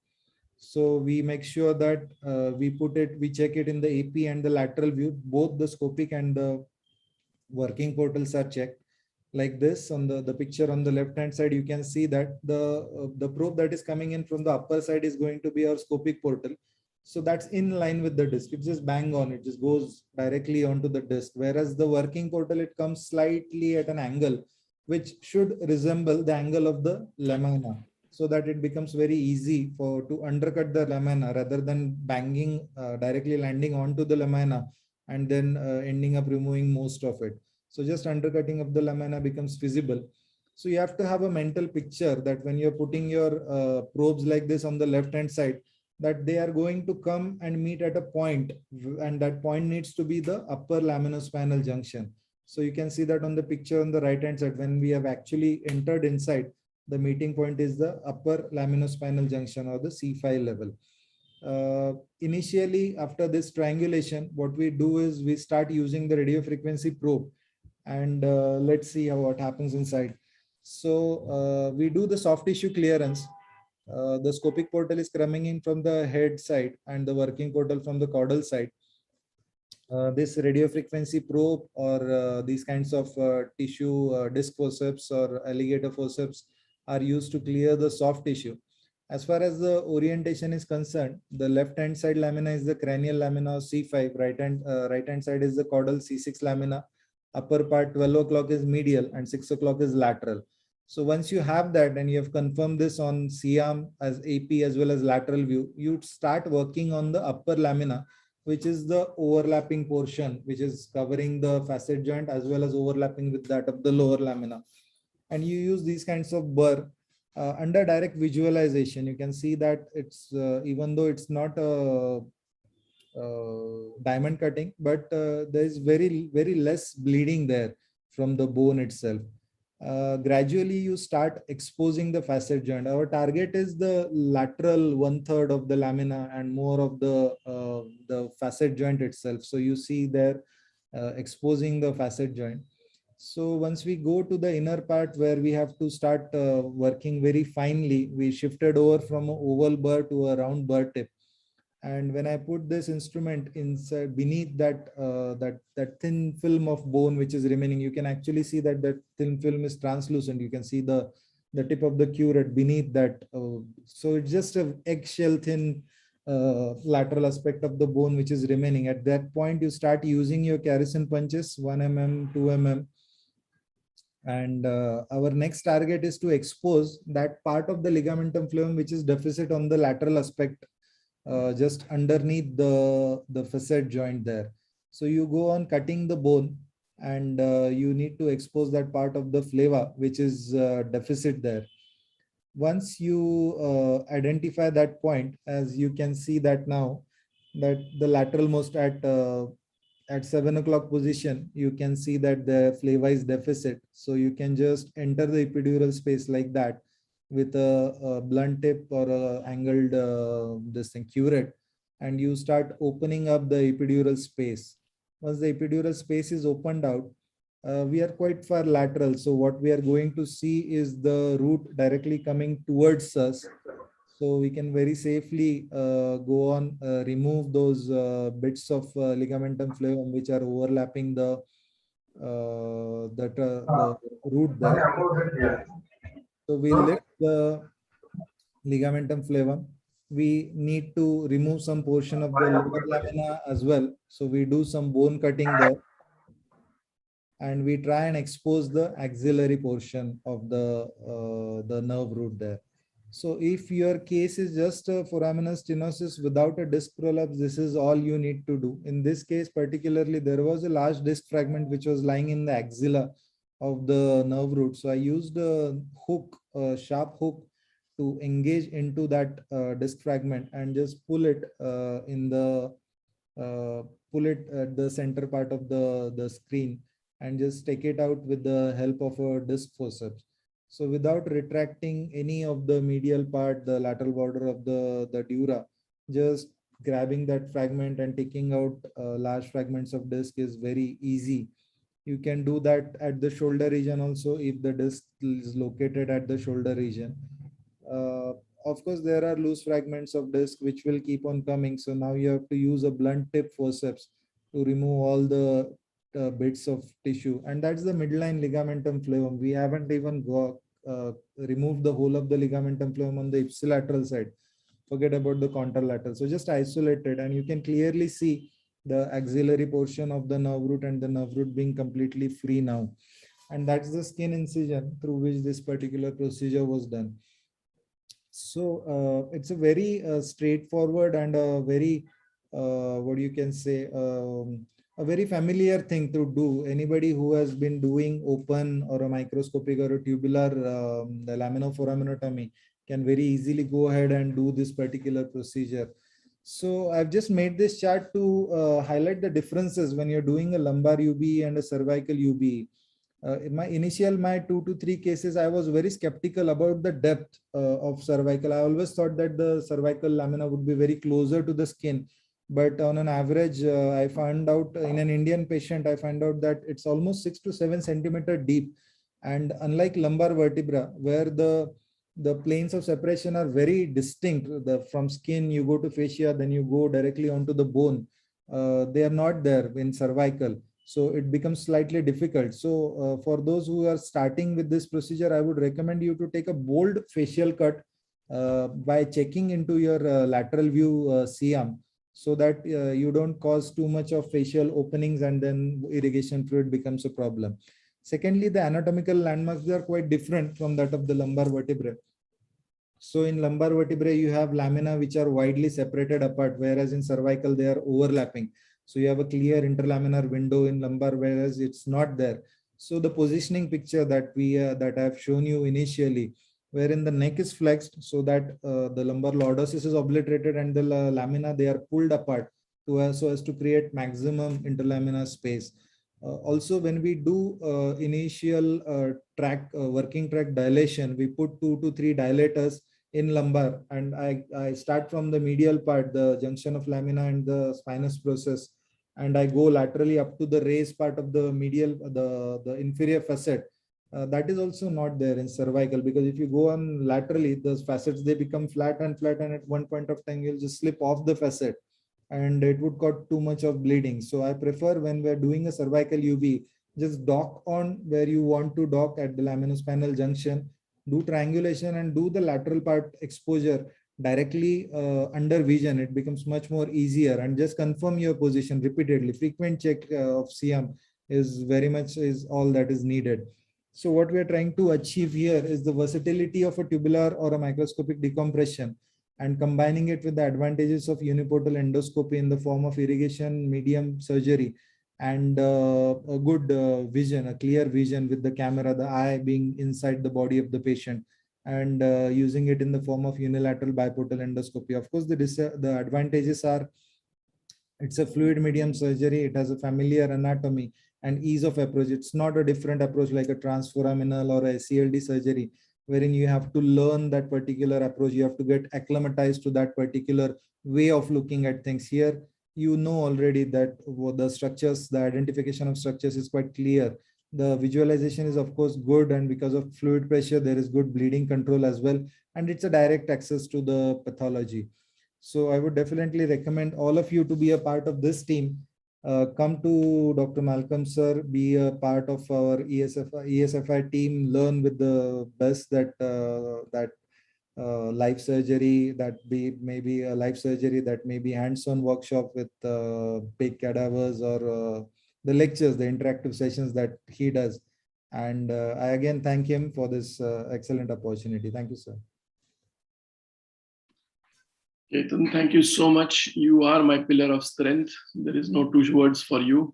So we make sure that we check it in the AP and the lateral view. Both the scopic and the working portals are checked like this. On the picture on the left hand side, you can see that the probe that is coming in from the upper side is going to be our scopic portal. So that's in line with the disc. It just bang on, it just goes directly onto the disc. Whereas the working portal, it comes slightly at an angle, which should resemble the angle of the lamina, so that it becomes very easy to undercut the lamina rather than banging directly landing onto the lamina and then ending up removing most of it. So just undercutting of the lamina becomes feasible. So you have to have a mental picture that when you're putting your probes like this on the left hand side, that they are going to come and meet at a point, and that point needs to be the upper laminospinal junction. So you can see that on the picture on the right hand side, when we have actually entered inside, the meeting point is the upper laminospinal junction or the C5 level. Initially, after this triangulation, what we do is we start using the radio frequency probe, and let's see what happens inside. So we do the soft tissue clearance. The scopic portal is coming in from the head side and the working portal from the caudal side. This radio frequency probe or these kinds of tissue disc forceps or alligator forceps are used to clear the soft tissue. As far as the orientation is concerned, the left hand side lamina is the cranial lamina of C5, right hand side is the caudal C6 lamina, upper part 12 o'clock is medial and 6 o'clock is lateral. So once you have that and you have confirmed this on C-arm as AP as well as lateral view, you start working on the upper lamina, which is the overlapping portion, which is covering the facet joint as well as overlapping with that of the lower lamina. And you use these kinds of burr under direct visualization. You can see that it's even though it's not a diamond cutting, but there is very less bleeding there from the bone itself. Gradually you start exposing the facet joint. Our target is the lateral 1/3 of the lamina and more of the facet joint itself. So you see there exposing the facet joint. So once we go to the inner part where we have to start working very finely, we shifted over from an oval burr to a round burr tip. And when I put this instrument inside beneath that that thin film of bone which is remaining, you can actually see that that thin film is translucent. You can see the tip of the curette beneath that. So it's just an eggshell thin lateral aspect of the bone which is remaining. At that point, you start using your Carrison punches, 1 mm, 2 mm. And our next target is to expose that part of the ligamentum flavum which is deficit on the lateral aspect, just underneath the facet joint there. So you go on cutting the bone, and you need to expose that part of the flava which is deficit there. Once you identify that point, as you can see that now, that the lateral most at 7 o'clock position, you can see that the flava is deficit. So you can just enter the epidural space like that with a blunt tip or a angled this thing curette, and you start opening up the epidural space. Once the epidural space is opened out, we are quite far lateral. So what we are going to see is the root directly coming towards us. So we can very safely go on, remove those bits of ligamentum flavum which are overlapping the root there. So we lift the ligamentum flavum. We need to remove some portion of the lower lamina as well. So we do some bone cutting there, and we try and expose the axillary portion of the nerve root there. So if your case is just a foraminal stenosis without a disc prolapse, this is all you need to do. In this case particularly, there was a large disc fragment which was lying in the axilla of the nerve root. So I used a hook, a sharp hook, to engage into that disc fragment and just pull it pull it at the center part of the screen, and just take it out with the help of a disc forceps. So without retracting any of the medial part, the lateral border of the dura, just grabbing that fragment and taking out large fragments of disc is very easy. You can do that at the shoulder region also if the disc is located at the shoulder region. Of course, there are loose fragments of disc which will keep on coming. So now you have to use a blunt tip forceps to remove all the bits of tissue, and that's the midline ligamentum flavum. We haven't even removed the whole of the ligamentum flavum on the ipsilateral side. Forget about the contralateral. So just isolate it, and you can clearly see the axillary portion of the nerve root and the nerve root being completely free now. And that's the skin incision through which this particular procedure was done. So it's a very straightforward and a very, what you can say, a very familiar thing to do. Anybody who has been doing open or a microscopic or a tubular laminoforaminotomy can very easily go ahead and do this particular procedure. So I've just made this chart to highlight the differences when you're doing a lumbar UBE and a cervical UBE. In my 2 to 3 cases, I was very skeptical about the depth of cervical. I always thought that the cervical lamina would be very closer to the skin. But on an average, I found out in an Indian patient, I found out that it's almost 6 to 7 centimeter deep. And unlike lumbar vertebra, where the planes of separation are very distinct, from skin, you go to fascia, then you go directly onto the bone. They are not there in cervical. So it becomes slightly difficult. So for those who are starting with this procedure, I would recommend you to take a bold facial cut by checking into your lateral view CM, so that you don't cause too much of facial openings and then irrigation fluid becomes a problem. Secondly, the anatomical landmarks are quite different from that of the lumbar vertebrae. So in lumbar vertebrae, you have lamina which are widely separated apart, whereas in cervical, they are overlapping. So you have a clear interlaminar window in lumbar, whereas it's not there. So the positioning picture that that I have shown you initially, wherein the neck is flexed so that the lumbar lordosis is obliterated and the lamina, they are pulled apart so as to create maximum interlaminar space. Also, when we do initial working tract dilation, we put 2 to 3 dilators in lumbar, and I start from the medial part, the junction of lamina and the spinous process, and I go laterally up to the raised part of the medial, the inferior facet. That is also not there in cervical, because if you go on laterally, those facets, they become flat, and at one point of time, you'll just slip off the facet and it would cause too much of bleeding. So I prefer, when we're doing a cervical UB, just dock on where you want to dock at the laminospinal junction, do triangulation and do the lateral part exposure directly under vision. It becomes much more easier, and just confirm your position repeatedly. Frequent check of CM is all that is needed. So what we are trying to achieve here is the versatility of a tubular or a microscopic decompression, and combining it with the advantages of uniportal endoscopy in the form of irrigation medium surgery and a good vision, a clear vision with the camera, the eye being inside the body of the patient, and using it in the form of unilateral biportal endoscopy. Of course, the advantages are, it's a fluid medium surgery, it has a familiar anatomy and ease of approach. It's not a different approach like a transforaminal or a CLD surgery, wherein you have to learn that particular approach. You have to get acclimatized to that particular way of looking at things. Here, you know already that the structures, the identification of structures is quite clear. The visualization is of course good, and because of fluid pressure, there is good bleeding control as well. And it's a direct access to the pathology. So I would definitely recommend all of you to be a part of this team. Come to Dr. Malcolm sir, be a part of our ESFI team, learn with the best that life surgery, that be maybe a life surgery, that may be hands-on workshop with pig cadavers, or the lectures, the interactive sessions that he does. And I again thank him for this excellent opportunity. Thank you, sir. Ketan, thank you so much. You are my pillar of strength. There is no two words for you.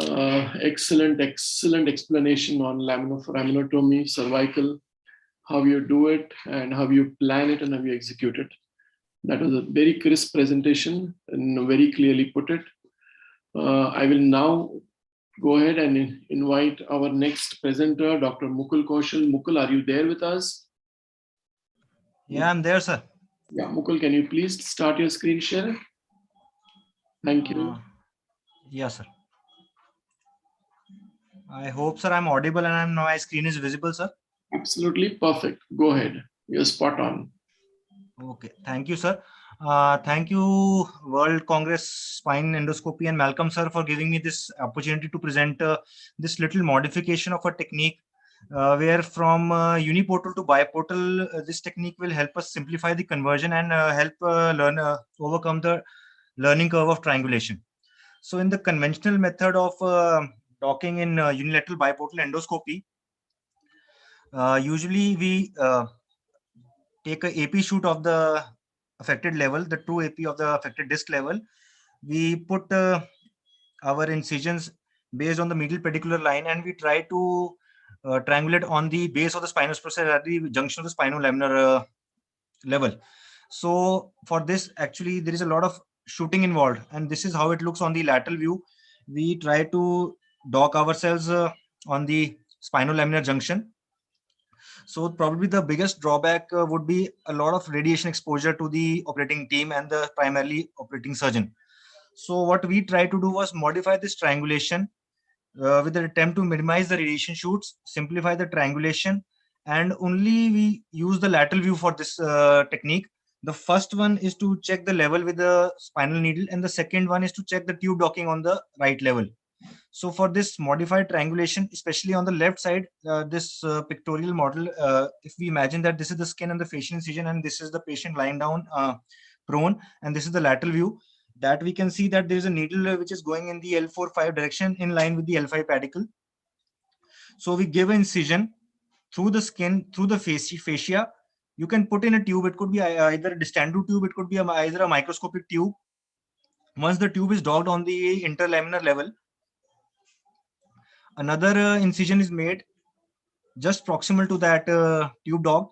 Excellent explanation on laminotomy, cervical, how you do it and how you plan it and how you execute it. That was a very crisp presentation and very clearly put it. I will now go ahead and invite our next presenter, Dr. Mukul Kaushal. Mukul, are you there with us? Yeah, I'm there, sir. Yeah, Mukul, can you please start your screen share? Thank you. Yes, sir. I hope, sir, I'm audible and my screen is visible, sir. Absolutely perfect. Go ahead. You're spot on. Okay. Thank you, sir. Thank you, World Congress Spine Endoscopy and Malcolm, sir, for giving me this opportunity to present this little modification of a technique where from uniportal to biportal, this technique will help us simplify the conversion and help overcome the learning curve of triangulation. So in the conventional method of docking in unilateral biportal endoscopy, usually we take a AP shoot of the affected level, the true AP of the affected disc level. We put our incisions based on the medial pedicular line, and we try to triangulate on the base of the spinous process at the junction of the spinolaminar level. So for this, actually, there is a lot of shooting involved, and this is how it looks on the lateral view. We try to dock ourselves on the spinolaminar junction. So probably the biggest drawback would be a lot of radiation exposure to the operating team and the primarily operating surgeon. So what we try to do was modify this triangulation with an attempt to minimize the radiation shoots, simplify the triangulation, and only we use the lateral view for this technique. The first one is to check the level with the spinal needle, and the second one is to check the tube docking on the right level. So for this modified triangulation, especially on the left side, this pictorial model, if we imagine that this is the skin and the facial incision, and this is the patient lying down prone, and this is the lateral view, that we can see that there is a needle which is going in the L4-5 direction in line with the L5 pedicle. So we give an incision through the skin, through the fascia. You can put in a tube. It could be either a distendo tube, it could be either a microscopic tube. Once the tube is docked on the interlaminar level, another incision is made just proximal to that tube dog,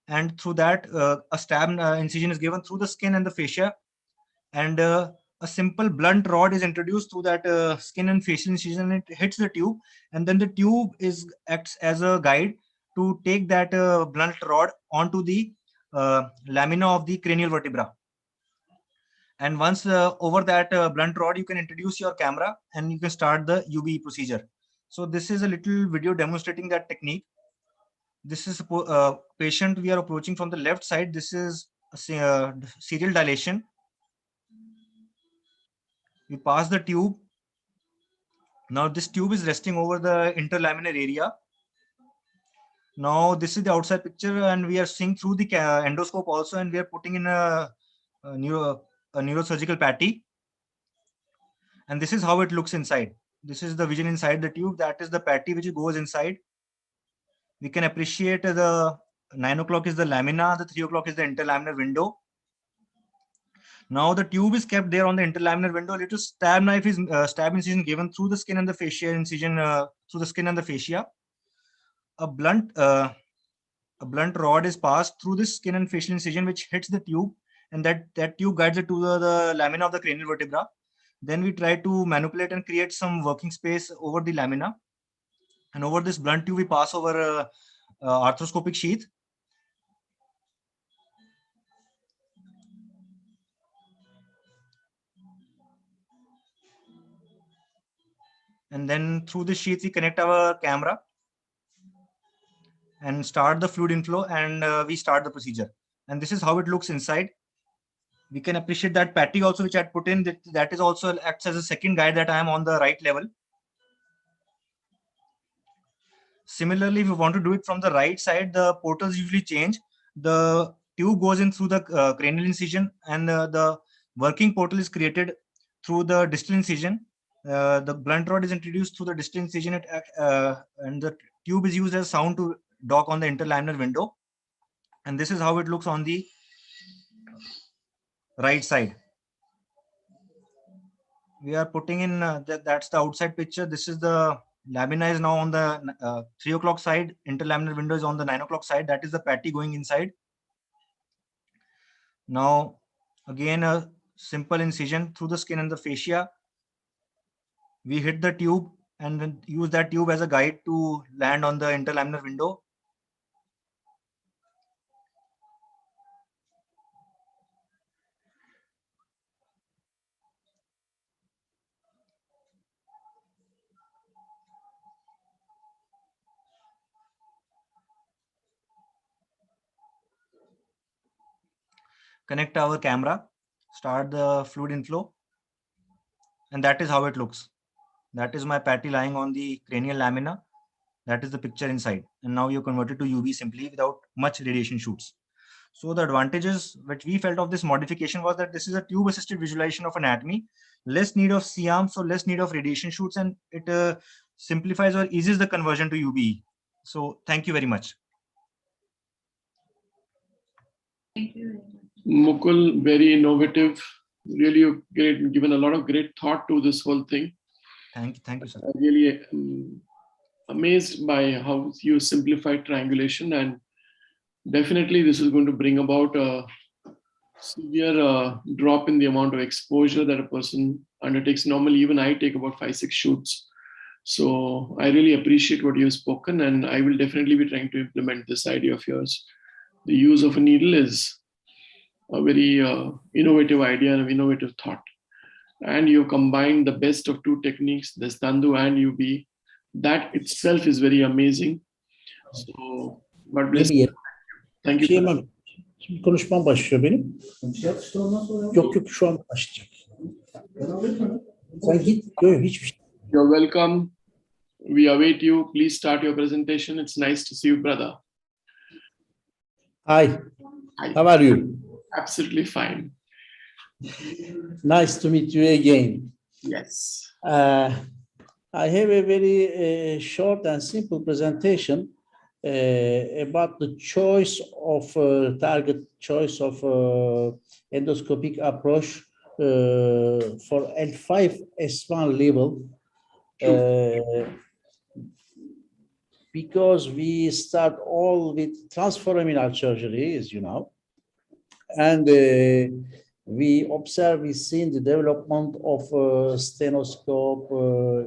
and through that a stab incision is given through the skin and the fascia, and a simple blunt rod is introduced through that skin and facial incision, and it hits the tube, and then the tube acts as a guide to take that blunt rod onto the lamina of the cranial vertebra. And once over that blunt rod, you can introduce your camera and you can start the UBE procedure. So this is a little video demonstrating that technique. This is a patient we are approaching from the left side. This is a serial dilation. We pass the tube. Now this tube is resting over the interlaminar area. Now this is the outside picture, and we are seeing through the endoscope also, and we are putting in a neurosurgical patty. And this is how it looks inside. This is the vision inside the tube. That is the patty which goes inside. We can appreciate the 9 o'clock is the lamina, the 3 o'clock is the interlaminar window. Now the tube is kept there on the interlaminar window. A little stab knife is stab incision given through the skin and the fascia incision through the skin and the fascia. A blunt rod is passed through the skin and facial incision, which hits the tube, and that tube guides it to the lamina of the cranial vertebra. Then we try to manipulate and create some working space over the lamina, and over this blunt tube we pass over arthroscopic sheath. And then through the sheath, we connect our camera and start the fluid inflow, and we start the procedure. And this is how it looks inside. We can appreciate that patty also, which I had put in, that is also acts as a second guide that I am on the right level. Similarly, if you want to do it from the right side, the portals usually change. The tube goes in through the cranial incision, and the working portal is created through the distal incision. The blunt rod is introduced through the distal incision, and the tube is used as sound to dock on the interlaminar window. And this is how it looks on the right side. We are putting in, that's the outside picture. This is the lamina is now on the 3 o'clock side. Interlaminar window is on the 9 o'clock side. That is the patty going inside. Now, again, a simple incision through the skin and the fascia. We hit the tube and then use that tube as a guide to land on the interlaminar window. Connect our camera, start the fluid inflow, and that is how it looks. That is my patty lying on the cranial lamina. That is the picture inside. And now you convert it to UV simply without much radiation shoots. So the advantages which we felt of this modification was that this is a tube-assisted visualization of anatomy, less need of C-arm, so less need of radiation shoots, and it simplifies or eases the conversion to UV. So thank you very much. Thank you. Mukul, very innovative. Really great, given a lot of great thought to this whole thing. Thank you, sir. Really amazed by how you simplified triangulation, and definitely this is going to bring about a severe drop in the amount of exposure that a person undertakes. Normally, even I take about 5-6 shoots. So I really appreciate what you've spoken, and I will definitely be trying to implement this idea of yours. The use of a needle is a very innovative idea and an innovative thought. And you combine the best of two techniques, the Standu and UB. That itself is very amazing. So, God bless you. Thank you. Hemen konuşmam başlıyor benim. Yok şu an başlayacak. Sen git. Yok hiçbir şey. You're welcome. We await you. Please start your presentation. It's nice to see you, brother. Hi. How are you? Absolutely fine. Nice to meet you again. Yes. I have a very short and simple presentation about the choice of target choice of endoscopic approach for L5-S1 level. Because we start all with transforaminal surgery, as you know, and we seen the development of stenoscope,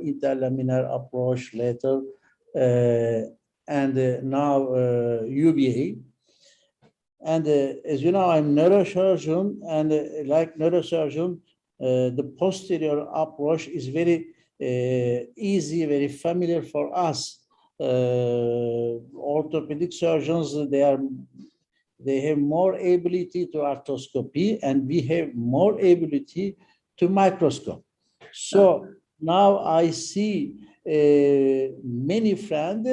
interlaminar approach later, and now UBA. And as you know, I'm neurosurgeon, and like neurosurgeon, the posterior approach is very easy, very familiar for us. Orthopedic surgeons, they have more ability to arthroscopy, and we have more ability to microscope. So now I see many friends,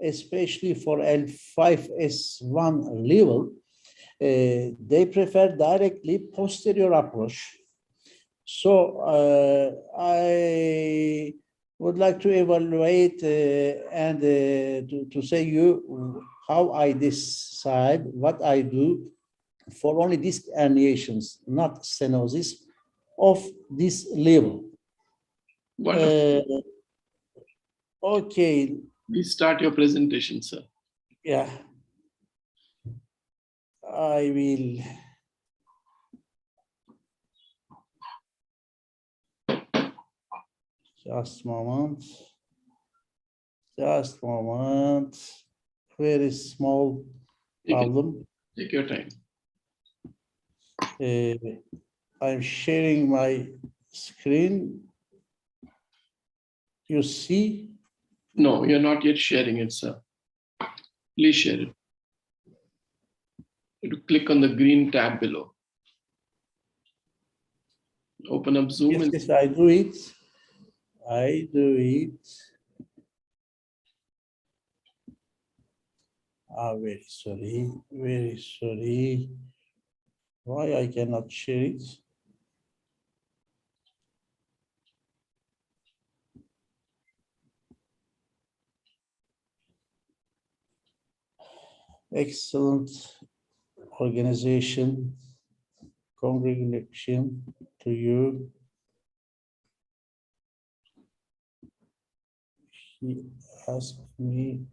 especially for L5-S1 level, they prefer directly posterior approach. So I would like to evaluate and to say you how I decide what I do for only disc herniations, not stenosis of this level. Okay. Please start your presentation, sir. Yeah. I will. Just a moment. Just a moment. Very small problem. Take your time. I'm sharing my screen. You see? No, you're not yet sharing it, sir. Please share it. You click on the green tab below. Open up Zoom. Yes, yes, I do it. I do it. Very sorry, very sorry. Why I cannot share it? Excellent organization. Congratulations to you. He asked me.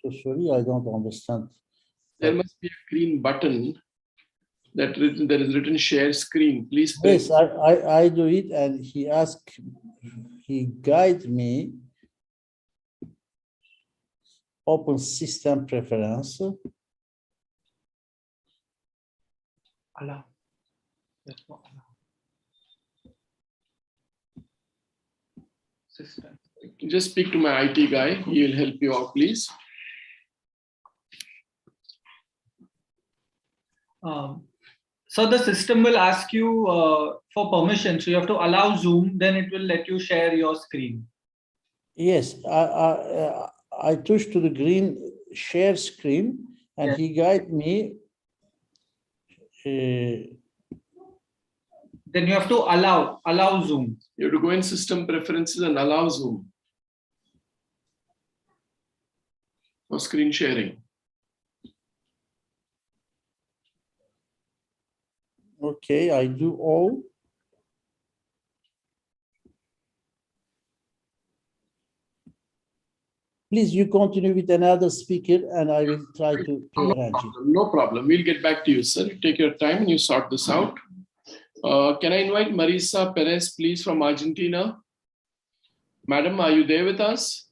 So sorry, I don't understand. There must be a green button that there is written share screen. Please Yes, press. I do it, and he guide me. Open system preference. Allow. That's what allow. System. Just speak to my IT guy. He will help you out, please. So the system will ask you for permission. So you have to allow Zoom, then it will let you share your screen. Yes, I touch to the green share screen, and Yes. he guide me. Then you have to allow Zoom. You have to go in system preferences and allow Zoom for screen sharing. Okay, I do all. Please, you continue with another speaker, and I will try to arrange it. No problem. We'll get back to you, sir. You take your time and you sort this out. Can I invite Marisa Perez, please, from Argentina? Madam, are you there with us?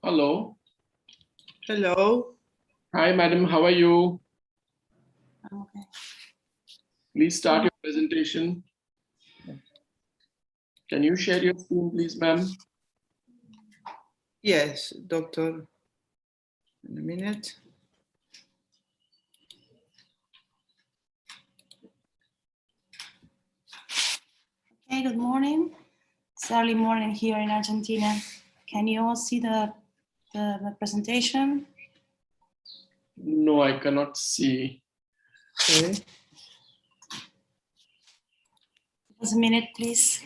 Hello. Hello. Hi, madam. How are you? Okay. Please start your presentation. Can you share your screen, please, ma'am? Yes, doctor. In a minute. Okay, good morning. It's early morning here in Argentina. Can you all see the presentation? No, I cannot see. Okay. Just a minute, please.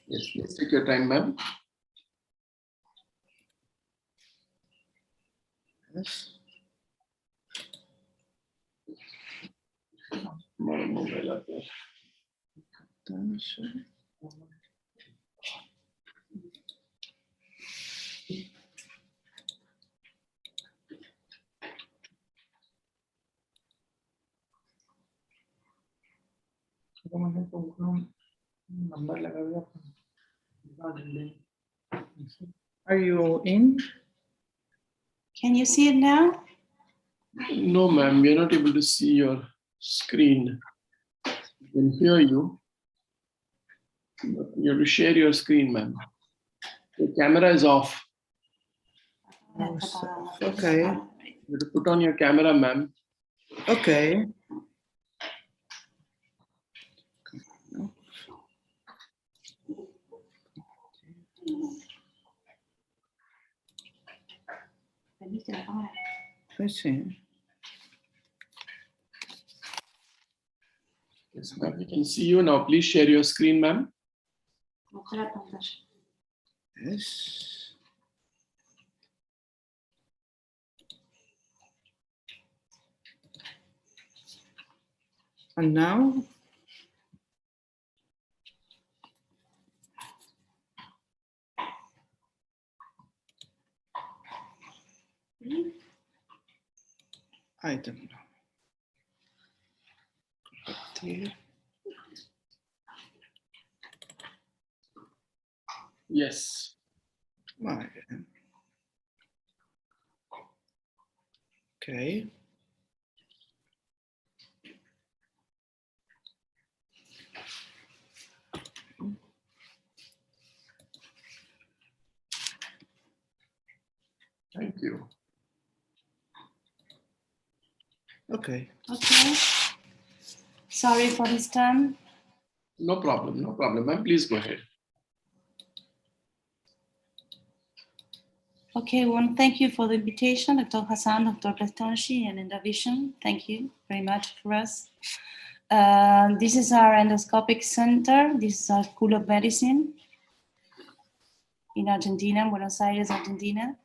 Yes, please take your time, ma'am. Yes. Are you in? Can you see it now? No, ma'am, we are not able to see your screen. We can hear you. But you have to share your screen, ma'am. The camera is off. Okay. You have to put on your camera, ma'am. Okay. Let's see. Yes, ma'am, we can see you now. Please share your screen, ma'am. Yes. And now? I don't know. Here. Yes. Right. Okay. Thank you. Okay. Okay. Sorry for this time. No problem. No problem. Ma'am, please go ahead. Okay, one, thank you for the invitation, Dr. Hassan, Dr. Platonchi, and Endovision. Thank you very much for us. This is our endoscopic center. This is our School of Medicine in Argentina, Buenos Aires, Argentina.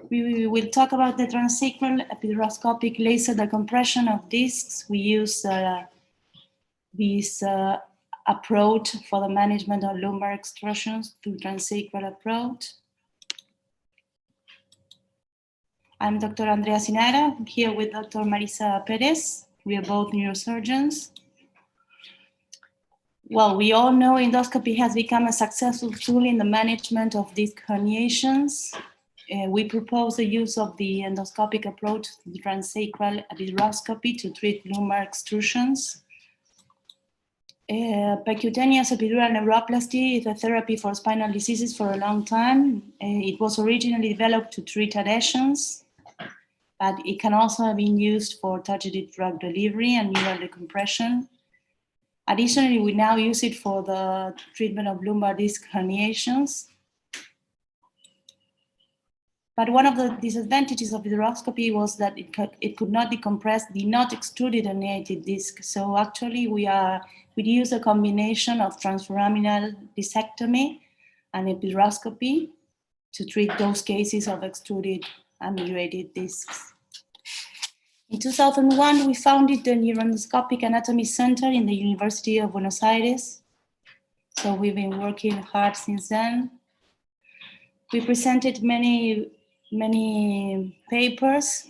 We will talk about the transsacral epiduroscopic laser decompression of discs. We use this approach for the management of lumbar extrusions through transsacral approach. I'm Dr. Andrea Sinara, here with Dr. Marisa Perez. We are both neurosurgeons. Well, we all know endoscopy has become a successful tool in the management of disc herniations. We propose the use of the endoscopic approach to the transsacral epiduroscopy to treat lumbar extrusions. Percutaneous epidural neuroplasty is a therapy for spinal diseases for a long time. It was originally developed to treat adhesions, but it can also have been used for targeted drug delivery and neural decompression. Additionally, we now use it for the treatment of lumbar disc herniations. But one of the disadvantages of epiduroscopy was that it could not decompress the not extruded herniated disc. So actually we use a combination of transforaminal discectomy and epiduroscopy to treat those cases of extruded ameliorated discs. In 2001, we founded the Endoscopic Anatomy Center in the University of Buenos Aires. So we've been working hard since then. We presented many papers,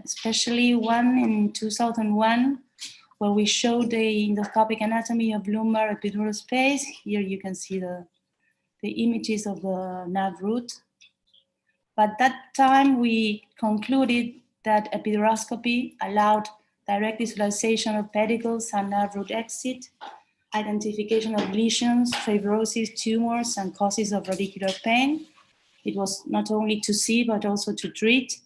especially one in 2001, where we showed the endoscopic anatomy of lumbar epidural space. Here you can see the images of the nerve root. But that time we concluded that epiduroscopy allowed direct visualization of pedicles and nerve root exit, identification of lesions, fibrosis, tumors, and causes of radicular pain. It was not only to see, but also to treat.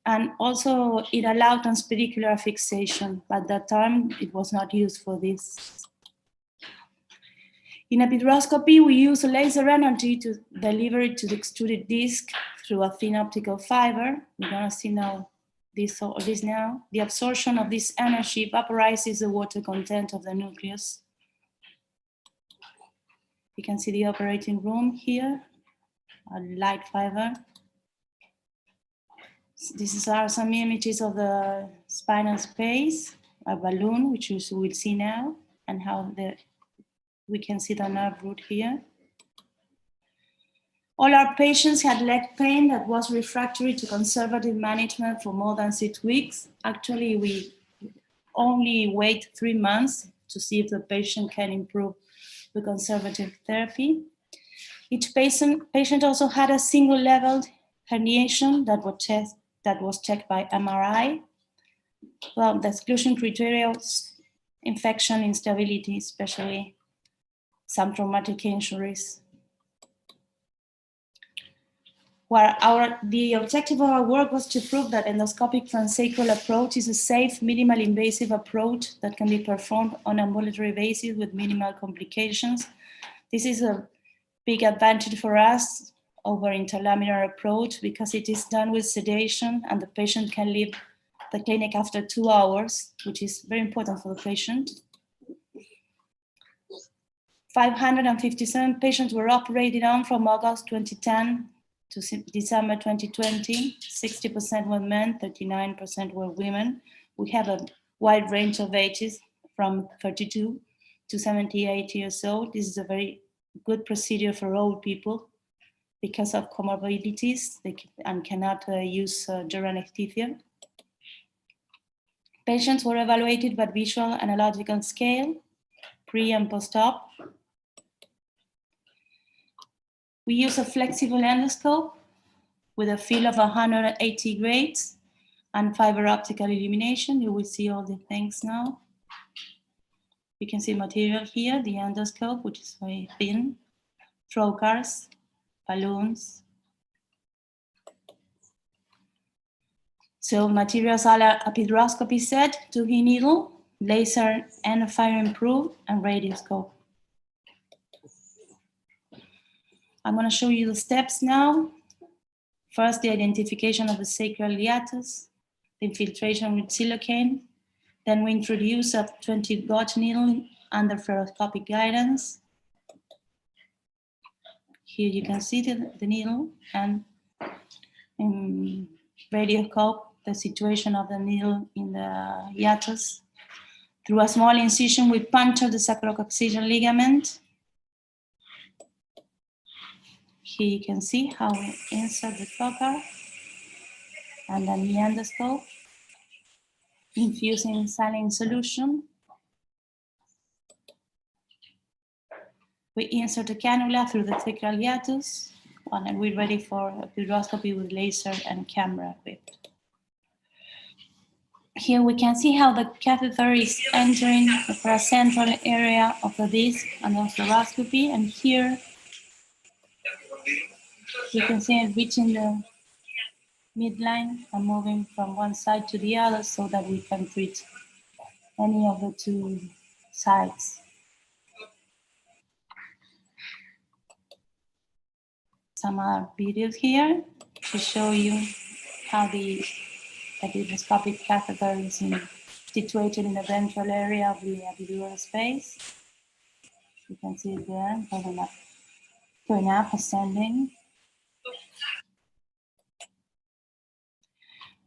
And also it allowed transpedicular fixation. But at that time, it was not used for this. In epiduroscopy, we use a laser energy to deliver it to the extruded disc through a thin optical fiber. We're gonna see now this now. The absorption of this energy vaporizes the water content of the nucleus. You can see the operating room here, a light fiber. These are some images of the spinal space, a balloon, which you will see now, and how we can see the nerve root here. All our patients had leg pain that was refractory to conservative management for more than 6 weeks. Actually, we only wait 3 months to see if the patient can improve the conservative therapy. Each patient also had a single leveled herniation that was checked by MRI. Well, the exclusion criteria was infection, instability, especially some traumatic injuries. The objective of our work was to prove that endoscopic transsacral approach is a safe, minimal invasive approach that can be performed on an ambulatory basis with minimal complications. This is a big advantage for us over interlaminar approach because it is done with sedation and the patient can leave the clinic after 2 hours, which is very important for the patient. 557 patients were operated on from August 2010 to December 2020. 60% were men, 39% were women. We have a wide range of ages from 32 to 78 years old. This is a very good procedure for old people because of comorbidities and cannot use general anesthesia. Patients were evaluated by visual analogical scale, pre and post-op. We use a flexible endoscope with a field of 180 grades and fiber optical illumination. You will see all the things now. You can see material here, the endoscope, which is very thin, trocars, balloons. So materials are a epidural set, 2E needle, laser and firing probe, and radioscope. I'm going to show you the steps now. First, the identification of the sacral hiatus, the infiltration with silocaine. Then we introduce a 20-gauge needle under fluoroscopic guidance. Here you can see the needle, and in radioscope, the situation of the needle in the hiatus. Through a small incision, we puncture the sacrococcygeal ligament. Here you can see how we insert the trocar, and then the endoscope, infusing saline solution. We insert the cannula through the sacral hiatus, and we're ready for epiduroscopy with laser and camera equipped. Here we can see how the catheter is entering the paracentral area of the disc and the fluoroscopy, and here you can see it reaching the midline and moving from one side to the other so that we can treat any of the two sides. Some other videos here to show you how the endoscopic catheter is situated in the ventral area of the epidural space. You can see it there, going up, ascending.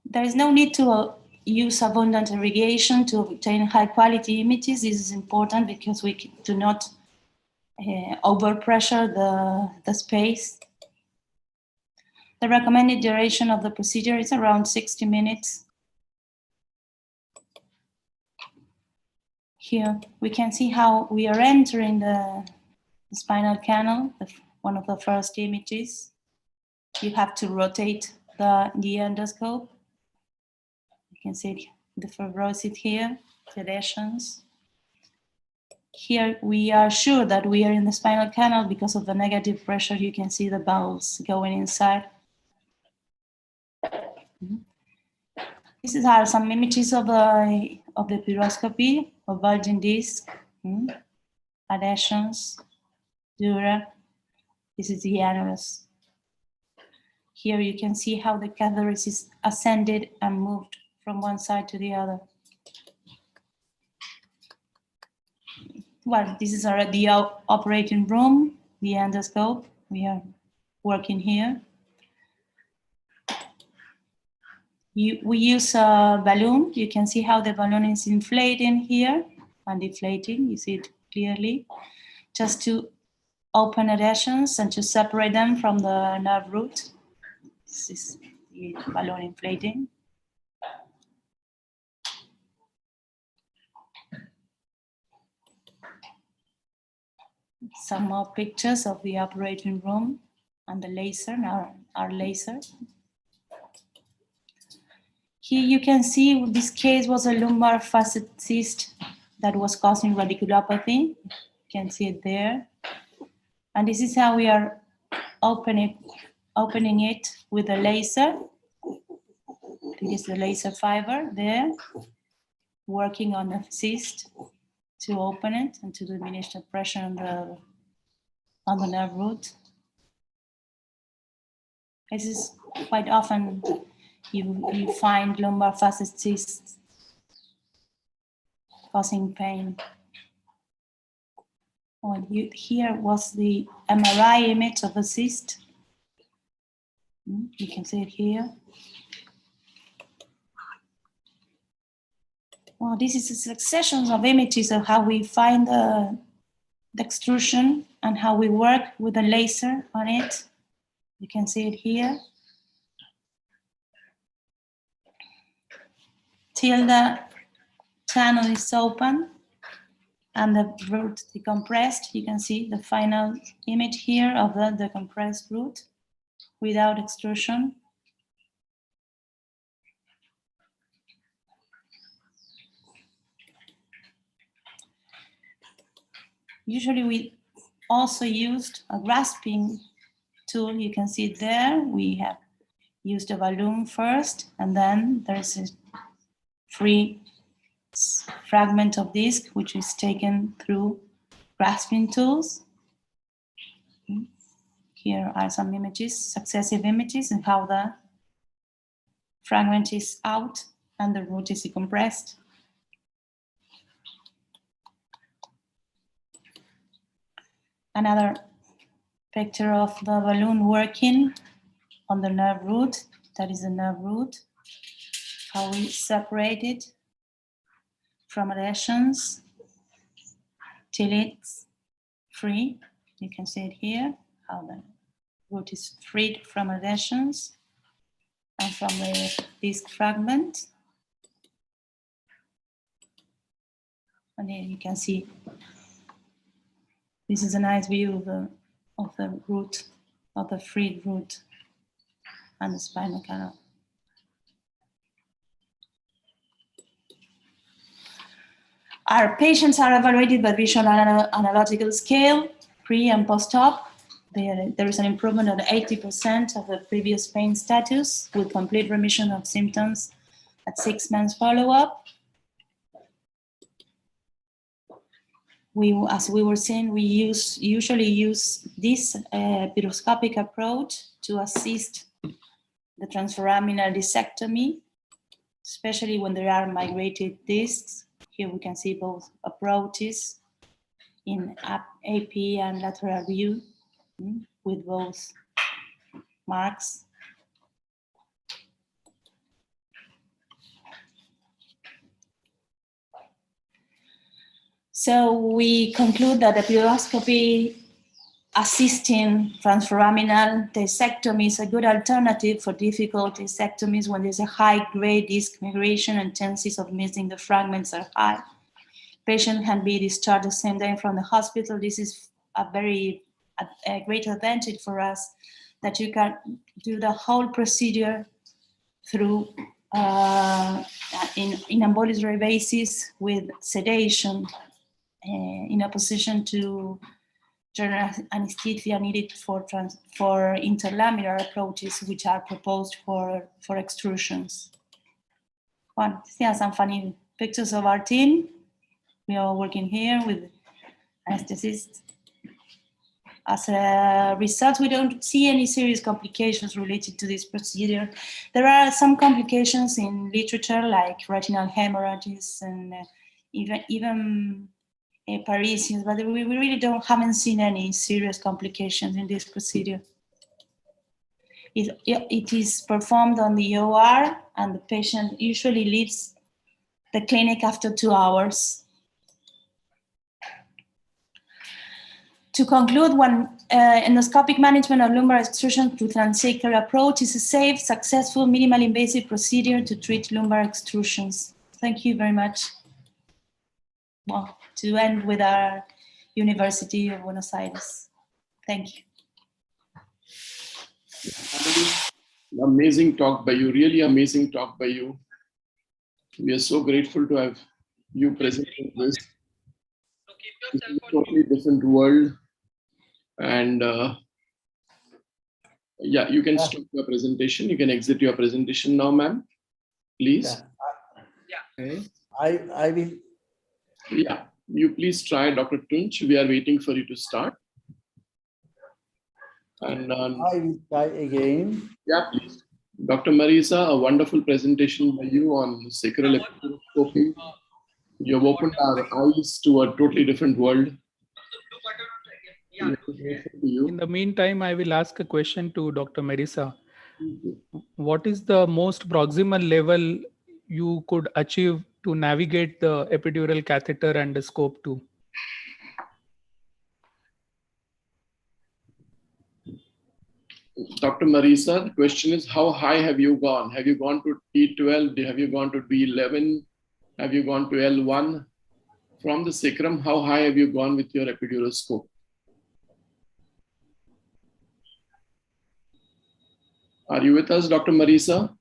There is no need to use abundant irrigation to obtain high quality images. This is important because we do not overpressure the space. The recommended duration of the procedure is around 60 minutes. Here we can see how we are entering the spinal canal, one of the first images. You have to rotate the endoscope. You can see the fibrosis here, the lesions. Here we are sure that we are in the spinal canal because of the negative pressure. You can see the bowels going inside. These are some images of the epiduroscopy of bulging disc, adhesions, dura. This is the annulus. Here you can see how the catheter is ascended and moved from one side to the other. Well, this is the operating room, the endoscope. We are working here. We use a balloon. You can see how the balloon is inflating here and deflating. You see it clearly. Just to open adhesions and to separate them from the nerve root. This is the balloon inflating. Some more pictures of the operating room and the laser, our laser. Here you can see this case was a lumbar facet cyst that was causing radiculopathy. You can see it there. And this is how we are opening it with a laser. This is the laser fiber there, working on the cyst to open it and to diminish the pressure on the nerve root. This is quite often you find lumbar facet cysts causing pain. Here was the MRI image of a cyst. You can see it here. Well, this is a succession of images of how we find the extrusion and how we work with a laser on it. You can see it here. Till the channel is open and the root decompressed. You can see the final image here of the decompressed root. without extrusion. Usually we also used a grasping tool. You can see it there. We have used a balloon first, and then there's a free fragment of disc which is taken through grasping tools. Here are some images, successive images, and how the fragment is out and the root is decompressed. Another picture of the balloon working on the nerve root. That is the nerve root. How we separate it from adhesions till it's free. You can see it here, how the root is freed from adhesions and from the disc fragment. And here you can see, this is a nice view of the root, of the freed root and the spinal canal. Our patients are evaluated by visual analogical scale, pre and post-op. There is an improvement of 80% of the previous pain status with complete remission of symptoms at 6 months follow-up. As we were saying, we usually use this endoscopic approach to assist the transforaminal discectomy, especially when there are migrated discs. Here we can see both approaches in AP and lateral view with both marks. So we conclude that endoscopy assisting transforaminal discectomy is a good alternative for difficult discectomies when there's a high-grade disc migration and chances of missing the fragments are high. Patient can be discharged the same day from the hospital. This is a great advantage for us, that you can do the whole procedure through in ambulatory basis with sedation in opposition to general anesthesia needed for interlaminar approaches, which are proposed for extrusions. Well, here are some funny pictures of our team. We are working here with anesthetists. As a result, we don't see any serious complications related to this procedure. There are some complications in literature, like retinal hemorrhages and even paresthesias, but we really haven't seen any serious complications in this procedure. It is performed on the OR, and the patient usually leaves the clinic after 2 hours. To conclude, one endoscopic management of lumbar extrusion through transsacral approach is a safe, successful, minimally invasive procedure to treat lumbar extrusions. Thank you very much. Well, to end with our University of Buenos Aires. Thank you. Amazing talk by you, really amazing talk by you. We are so grateful to have you presenting this. It's a totally different world. And yeah, you can stop your presentation. You can exit your presentation now, ma'am. Please. Yeah. Okay. I will. Yeah, you please try, Dr. Tunch. We are waiting for you to start. And I will try again. Yeah, please. Dr. Marisa, a wonderful presentation by you on sacral endoscopy. You have opened our eyes to a totally different world. In the meantime, I will ask a question to Dr. Marisa. What is the most proximal level you could achieve to navigate the epidural catheter and the scope to? Dr. Marisa, the question is, how high have you gone? Have you gone to T12? Have you gone to D11? Have you gone to L1? From the sacrum, how high have you gone with your epidural scope? Are you with us, Dr. Marisa?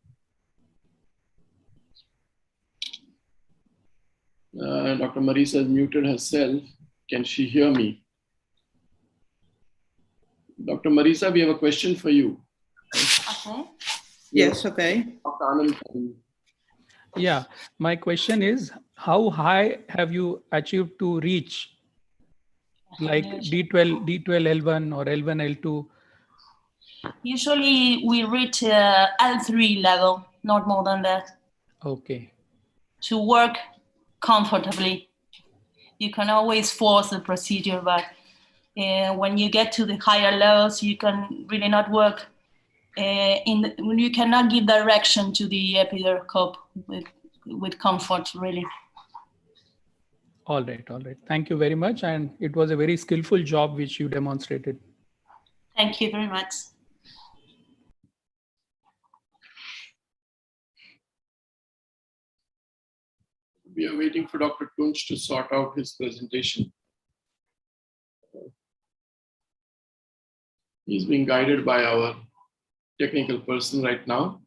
Dr. Marisa has muted herself. Can she hear me? Dr. Marisa, we have a question for you. Okay. Yes, okay. Dr. Anand. Yeah, my question is, how high have you achieved to reach like D12, D12L1 or L1, L2? Usually we reach L3 level, not more than that, Okay. to work comfortably. You can always force the procedure, but when you get to the higher levels, you can really not work. You cannot give direction to the epidural cup with comfort, really. All right. Thank you very much. And it was a very skillful job which you demonstrated. Thank you very much. We are waiting for Dr. Tunch to sort out his presentation. He's being guided by our technical person right now.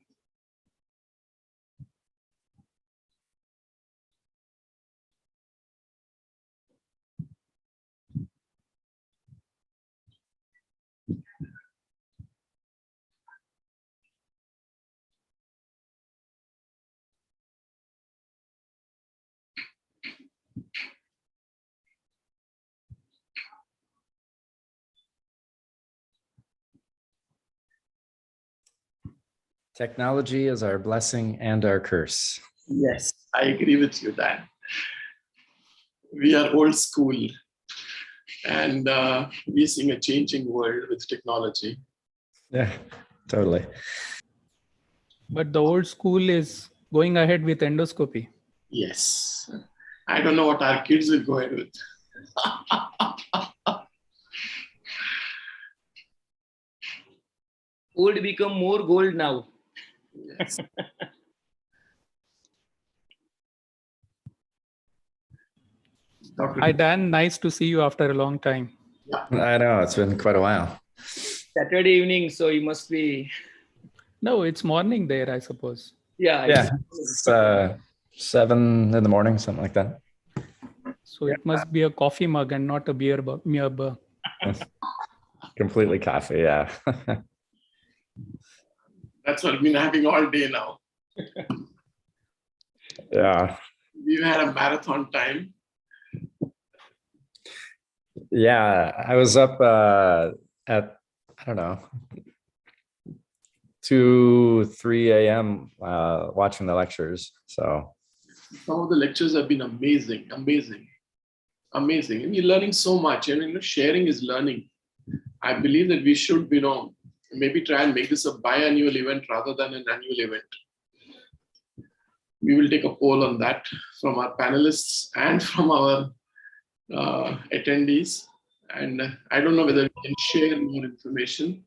Technology is our blessing and our curse. Yes, I agree with you, Dan. We are old school and we're seeing a changing world with technology. Yeah, totally. But the old school is going ahead with endoscopy. Yes. I don't know what our kids will go ahead with. Old become more gold now. Yes. Hi, Dan. Nice to see you after a long time. I know, it's been quite a while. Saturday evening, so you must be. No, it's morning there, I suppose. Yeah. It's 7 in the morning, something like that. So it must be a coffee mug and not a beer mug. Completely coffee, yeah. That's what we've been having all day now. Yeah. We've had a marathon time. Yeah, I was up at, I don't know, 2, 3 a.m. Watching the lectures. So Some of the lectures have been amazing. And you're learning so much. And sharing is learning. I believe that we should, maybe try and make this a biannual event rather than an annual event. We will take a poll on that from our panelists and from our attendees. And I don't know whether we can share more information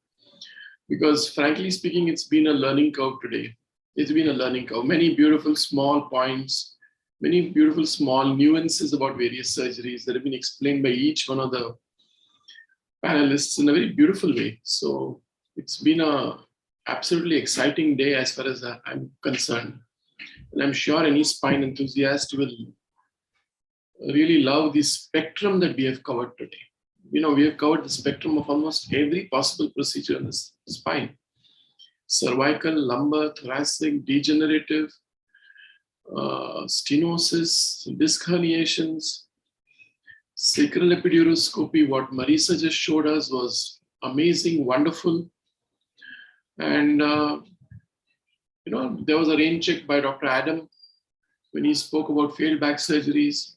because frankly speaking, it's been a learning curve today. It's been a learning curve. Many beautiful small points, many beautiful small nuances about various surgeries that have been explained by each one of the panelists in a very beautiful way. So it's been a absolutely exciting day as far as I'm concerned. And I'm sure any spine enthusiast will really love the spectrum that we have covered today. We have covered the spectrum of almost every possible procedure in the spine. Cervical, lumbar, thoracic, degenerative, stenosis, disc herniations, sacral epiduroscopy. What Marisa just showed us was amazing, wonderful. And, there was a rain check by Dr. Adam when he spoke about failed back surgeries.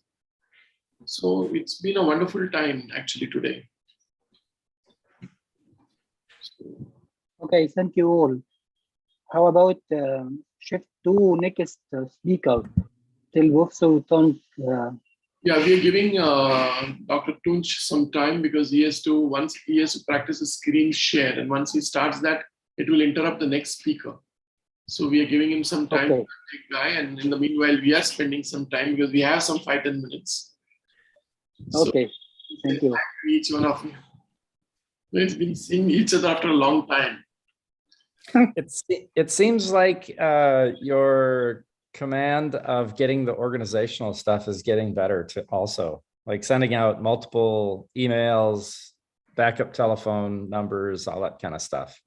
So it's been a wonderful time actually today. Okay, thank you all. How about shift to next speaker? Till Professor Tunch. Yeah, we are giving Dr. Tunch some time because he has to practice a screen share, and once he starts that, it will interrupt the next speaker. So we are giving him some time, Okay. guy, and in the meanwhile, we are spending some time because we have some 5-10 minutes. Okay, thank you. Each one of you. We've been seeing each other after a long time. It seems like your command of getting the organizational stuff is getting better to also, like sending out multiple emails, backup telephone numbers, all that kind of stuff.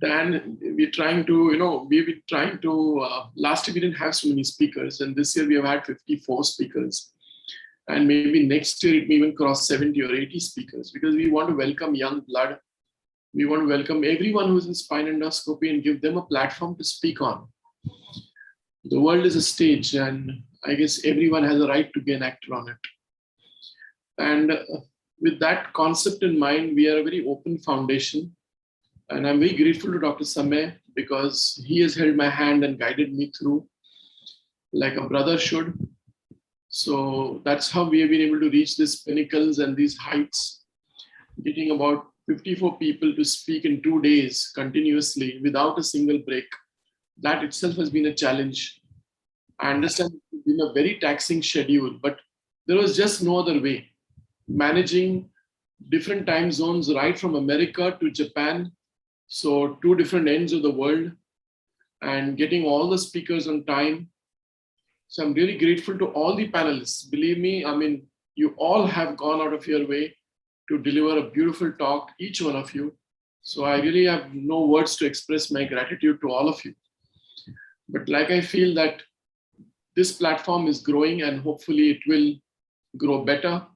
Dan, we're trying to, we've been trying to, last year we didn't have so many speakers, and this year we have had 54 speakers. And maybe next year it may even cross 70 or 80 speakers, because we want to welcome young blood. We want to welcome everyone who's in spine endoscopy and give them a platform to speak on. The world is a stage, and I guess everyone has a right to be an actor on it. And with that concept in mind, we are a very open foundation. And I'm very grateful to Dr. Sameh, because he has held my hand and guided me through like a brother should. So that's how we have been able to reach these pinnacles and these heights, getting about 54 people to speak in 2 days continuously without a single break. That itself has been a challenge. I understand it's been a very taxing schedule, but there was just no other way. Managing different time zones right from America to Japan, so 2 different ends of the world, and getting all the speakers on time. So I'm really grateful to all the panelists. Believe me, I mean, you all have gone out of your way to deliver a beautiful talk, each one of you. So I really have no words to express my gratitude to all of you. But like I feel that this platform is growing, and hopefully it will grow better.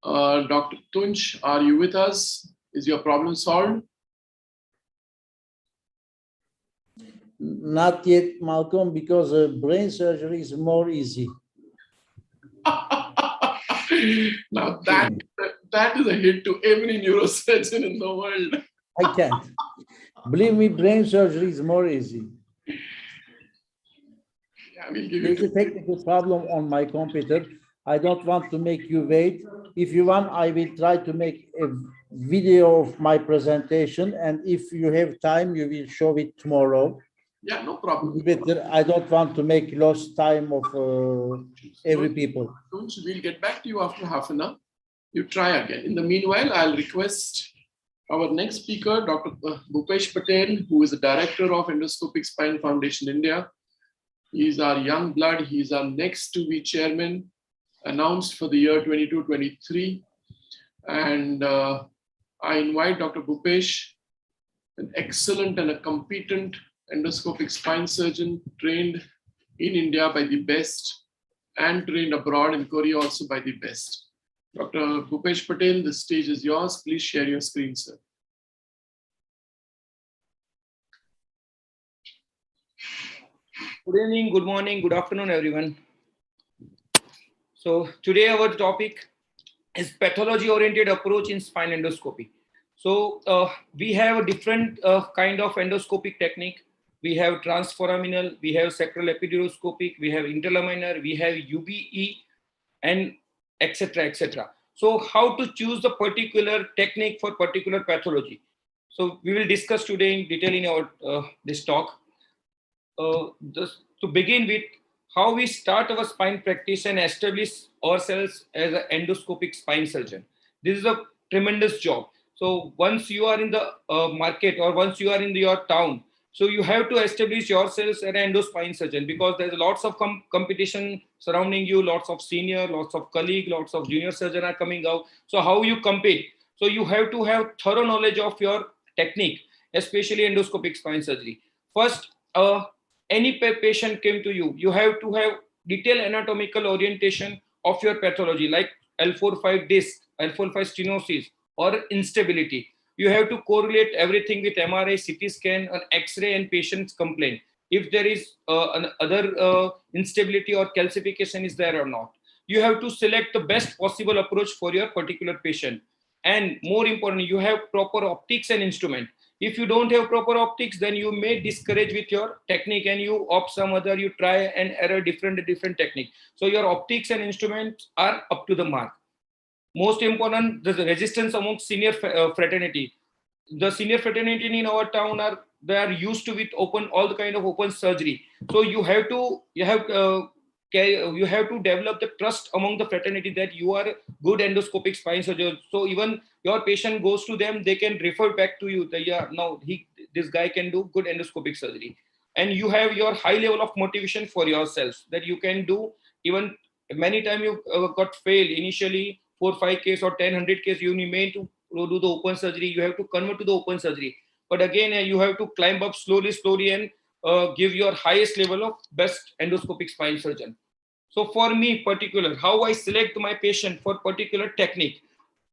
Dr. Tunj, are you with us? Is your problem solved? Not yet, Malcolm, because brain surgery is more easy. Now that is a hit to every neurosurgeon in the world. I can't. Believe me, brain surgery is more easy. Yeah, we'll give There's a technical problem on my computer. I don't want to make you wait. If you want, I will try to make a video of my presentation, and if you have time, you will show it tomorrow. Yeah, no problem. Better. I don't want to make lost time of every people. Tunj, we'll get back to you after half an hour. You try again. In the meanwhile, I'll request our next speaker, Dr. Bhupesh Patel, who is the director of Endoscopic Spine Foundation India. He's our young blood. He's our next to be chairman, announced for the year 22-23. And I invite Dr. Bhupesh, an excellent and a competent endoscopic spine surgeon trained in India by the best and trained abroad in Korea also by the best. Dr. Bhupesh Patel, the stage is yours. Please share your screen, sir. Good evening, good morning, good afternoon, everyone. So today our topic is pathology-oriented approach in spine endoscopy. So we have a different kind of endoscopic technique. We have transforaminal, we have sacral epiduroscopic, we have interlaminar, we have UBE, and etc. etc. So how to choose the particular technique for particular pathology? So we will discuss today in detail in our this talk. To begin with, how we start our spine practice and establish ourselves as an endoscopic spine surgeon. This is a tremendous job. So once you are in the market, or once you are in your town, so you have to establish yourselves as an endospine surgeon, because there's lots of competition surrounding you, lots of senior, lots of colleague, lots of junior surgeon are coming out. So how you compete? So you have to have thorough knowledge of your technique, especially endoscopic spine surgery. First, any patient came to you, you have to have detailed anatomical orientation of your pathology, like L4-5 disc, L4-5 stenosis, or instability. You have to correlate everything with MRI, CT scan, an X-ray, and patient's complaint. If there is other instability or calcification is there or not. You have to select the best possible approach for your particular patient. And more importantly, you have proper optics and instrument. If you don't have proper optics, then you may discourage with your technique and you opt some other, you try and error different technique. So your optics and instruments are up to the mark. Most important, the resistance among senior fraternity. The senior fraternity in our town they are used to with all the kind of open surgery. So you have to develop the trust among the fraternity that you are a good endoscopic spine surgeon. So even your patient goes to them, they can refer back to you. this guy can do good endoscopic surgery. And you have your high level of motivation for yourselves that you can do. Even many times you got failed initially, 4, 5 case or 10, 100 case, you remain to do the open surgery. You have to convert to the open surgery. But again, you have to climb up slowly and give your highest level of best endoscopic spine surgeon. So for me particular, how I select my patient for particular technique,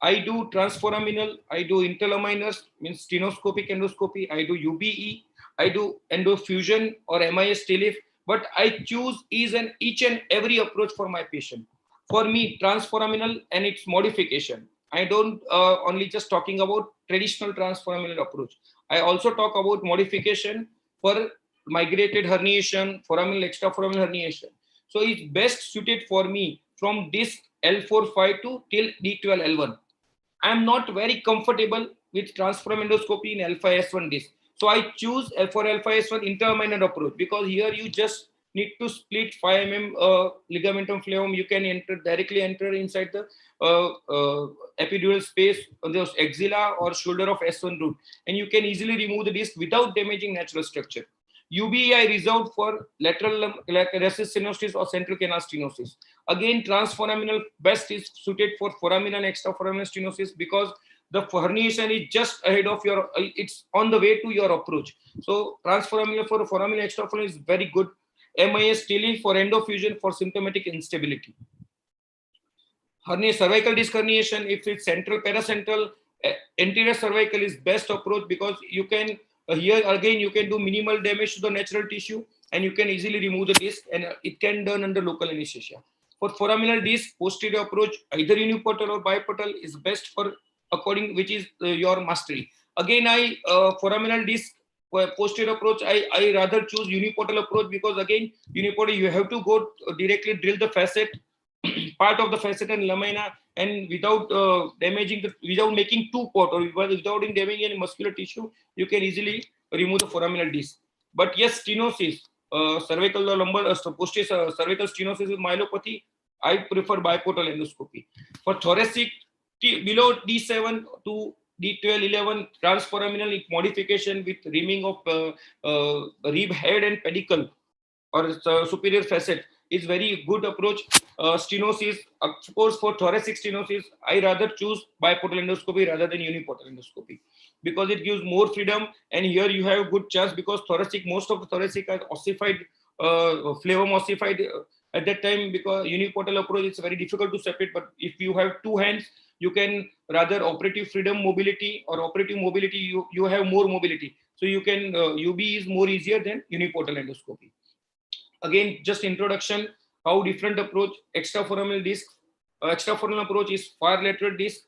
I do transforaminal, I do interluminous, means stenoscopic endoscopy, I do UBE, I do endofusion or MIS TLIF, but I choose each and every approach for my patient. For me, transforaminal and its modification. I don't only just talking about traditional transforaminal approach. I also talk about modification for migrated herniation, foraminal, extraforaminal herniation. So it's best suited for me from disc L4-5 to till D12-L1. I'm not very comfortable with transforaminal endoscopy in L5-S1 disc. So I choose for L5-S1 interminor approach because here you just need to split 5 mm ligamentum flavum. You can directly enter inside the epidural space on the axilla or shoulder of S1 root, and you can easily remove the disc without damaging natural structure. UBE I reserved for lateral recess stenosis or central canal stenosis. Again, transforaminal best is suited for foraminal and extraforaminal stenosis because the herniation is just ahead of your, it's on the way to your approach. So transforaminal for foraminal extraforaminal is very good. MIS TLIF for endofusion for symptomatic instability. Hernia, cervical disc herniation, if it's central paracentral, anterior cervical is best approach because you can, here again, you can do minimal damage to the natural tissue and you can easily remove the disc, and it can done under local anesthesia. For foraminal disc, posterior approach, either uniportal or biportal is best for according which is your mastery. Again, foraminal disc posterior approach, I rather choose uniportal approach because again, uniportal you have to go directly drill the facet, part of the facet and lamina, and without damaging without making two port or without damaging any muscular tissue, you can easily remove the foraminal disc. But yes, stenosis, cervical or lumbar, posterior cervical stenosis with myelopathy, I prefer biportal endoscopy. For thoracic, below D7 to D12-11 transforaminal modification with reaming of rib head and pedicle or superior facet is very good approach. Stenosis, of course, for thoracic stenosis, I rather choose biportal endoscopy rather than uniportal endoscopy because it gives more freedom, and here you have a good chance because thoracic, most of the thoracic are ossified, flavum ossified at that time, because uniportal approach is very difficult to separate. But if you have two hands, you can rather operative freedom mobility or operative mobility, you have more mobility. So you can, UB is more easier than uniportal endoscopy. Again, just introduction, how different approach, extraforaminal disc. Extraforaminal approach is far lateral disc.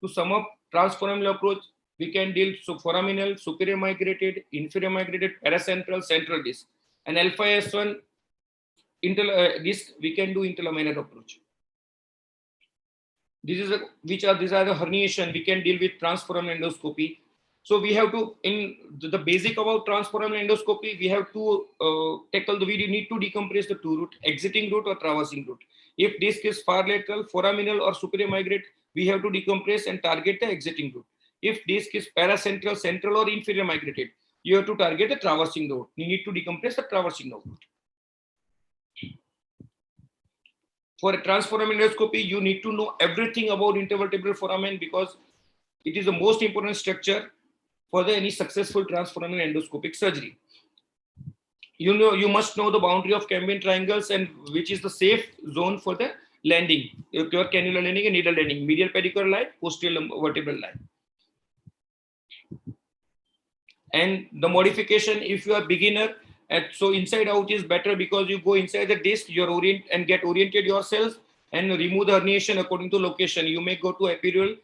To sum up, transforaminal approach, we can deal foraminal, superior migrated, inferior migrated, paracentral, central disc. And L5-S1 disc, we can do interlaminar approach. These are the herniation we can deal with transforaminal endoscopy. So we have to, in the basic about transforaminal endoscopy, we have to tackle we need to decompress the two route, exiting route or traversing route. If disc is far lateral, foraminal or superior migrate, we have to decompress and target the exiting route. If disc is paracentral, central or inferior migrated, you have to target the traversing route. You need to decompress the traversing route. For a transforaminal endoscopy, you need to know everything about intervertebral foramen because it is the most important structure for any successful transforaminal endoscopic surgery. You must know the boundary of Cambian triangles and which is the safe zone for the landing, your cannular landing and needle landing, medial pedicular line, posterior vertebral line. And the modification, if you are beginner, so inside out is better because you go inside the disc, get oriented yourself and remove the herniation according to location. You may go to epidural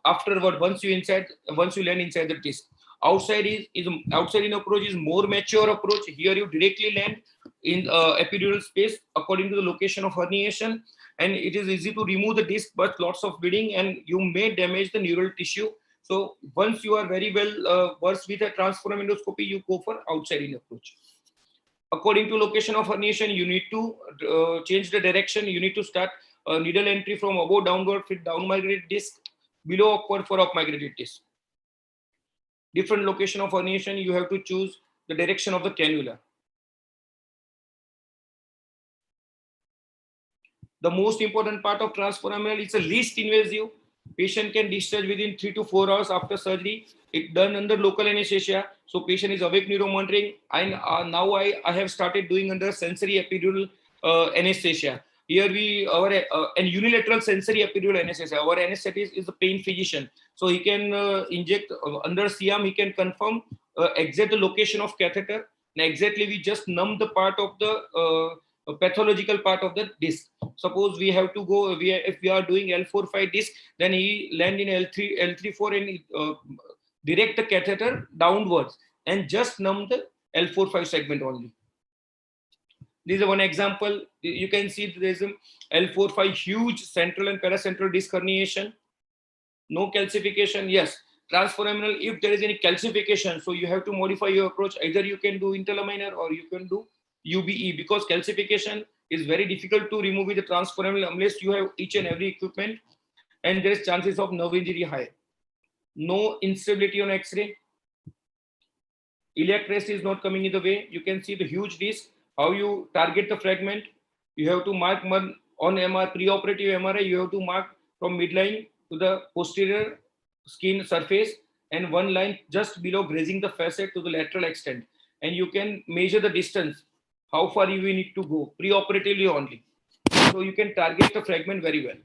afterward once you land inside the disc. Outside in approach is more mature approach. Here you directly land in epidural space according to the location of herniation, and it is easy to remove the disc, but lots of bleeding and you may damage the neural tissue. So once you are very well versed with a transforaminal endoscopy, you go for outside in approach. According to location of herniation, you need to change the direction. You need to start needle entry from above downward with down migrated disc, below upward for up migrated disc. different location of herniation, you have to choose the direction of the cannula. The most important part of transforaminal is the least invasive. Patient can discharge within 3 to 4 hours after surgery. It done under local anesthesia. So patient is awake neuromonitoring. And now I have started doing under sensory epidural anesthesia. Here and unilateral sensory epidural anesthesia. Our anesthetist is the pain physician. So he can inject under CM, he can confirm exact location of catheter. And exactly we just numb the part of the pathological part of the disc. Suppose we have to go, if we are doing L4-5 disc, then he land in L3-4 and direct the catheter downwards and just numb the L4-5 segment only. This is one example. You can see there is a L4-5 huge central and paracentral disc herniation. No calcification. Yes, transforaminal, if there is any calcification, so you have to modify your approach. Either you can do interlaminar or you can do UBE, because calcification is very difficult to remove with the transforaminal unless you have each and every equipment, and there is chances of nerve injury high. No instability on X-ray. Iliac crest is not coming in the way. You can see the huge disc. How you target the fragment? You have to mark on MR, preoperative MRI. You have to mark from midline to the posterior skin surface and one line just below grazing the facet to the lateral extent. And you can measure the distance, how far you need to go preoperatively only. So you can target the fragment very well.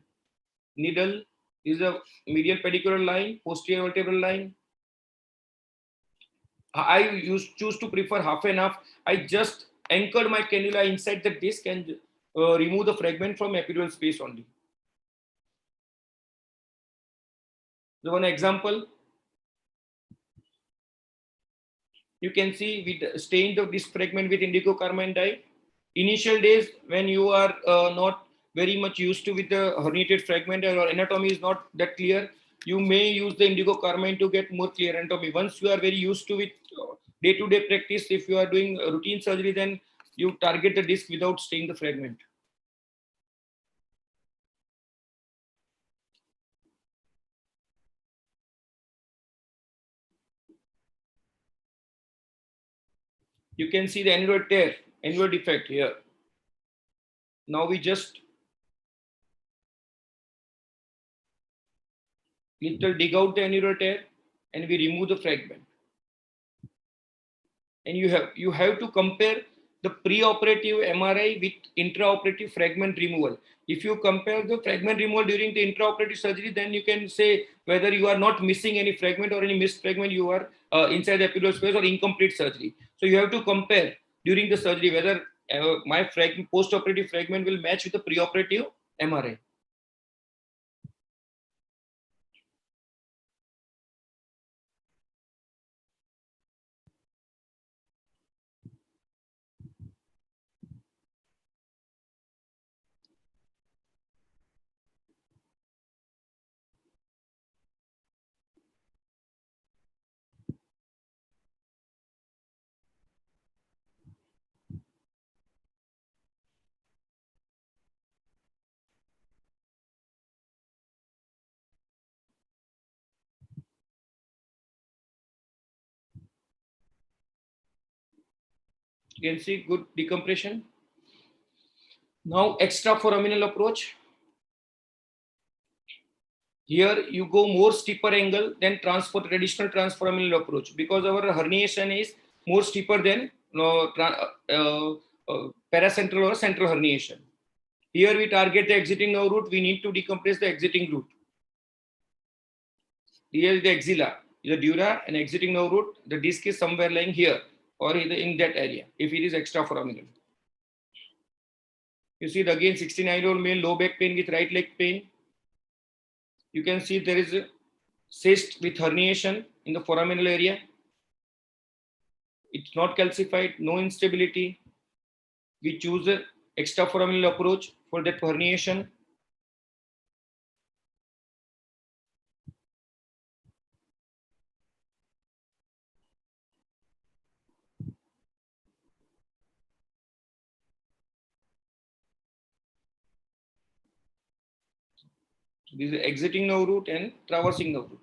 Needle is a medial pedicular line, posterior vertebral line. I choose to prefer half and half. I just anchored my cannula inside the disc and remove the fragment from epidural space only. So one example, you can see we stained the disc fragment with indigo carmine dye. Initial days when you are not very much used to with the herniated fragment or anatomy is not that clear, you may use the indigo carmine to get more clear anatomy. Once you are very used to it, day-to-day practice, if you are doing routine surgery, then you target the disc without staining the fragment. You can see the annular tear, annular defect here. Now we just little dig out the annular tear and we remove the fragment. And you have to compare the preoperative MRI with intraoperative fragment removal. If you compare the fragment removal during the intraoperative surgery, then you can say whether you are not missing any fragment or any missed fragment, you are inside the epidural space or incomplete surgery. So you have to compare during the surgery whether my post-operative fragment will match with the preoperative MRI. You can see good decompression. Now extraforaminal approach. Here you go more steeper angle than traditional transforaminal approach, because our herniation is more steeper than paracentral or central herniation. Here we target the exiting nerve root. We need to decompress the exiting root. Here is the axilla, the dura and exiting nerve root. The disc is somewhere lying here or in that area if it is extraforaminal. You see the again 69-year-old male, low back pain with right leg pain. You can see there is a cyst with herniation in the foraminal area. It's not calcified, no instability. We choose an extraforaminal approach for that herniation. This is exiting nerve root and traversing nerve root.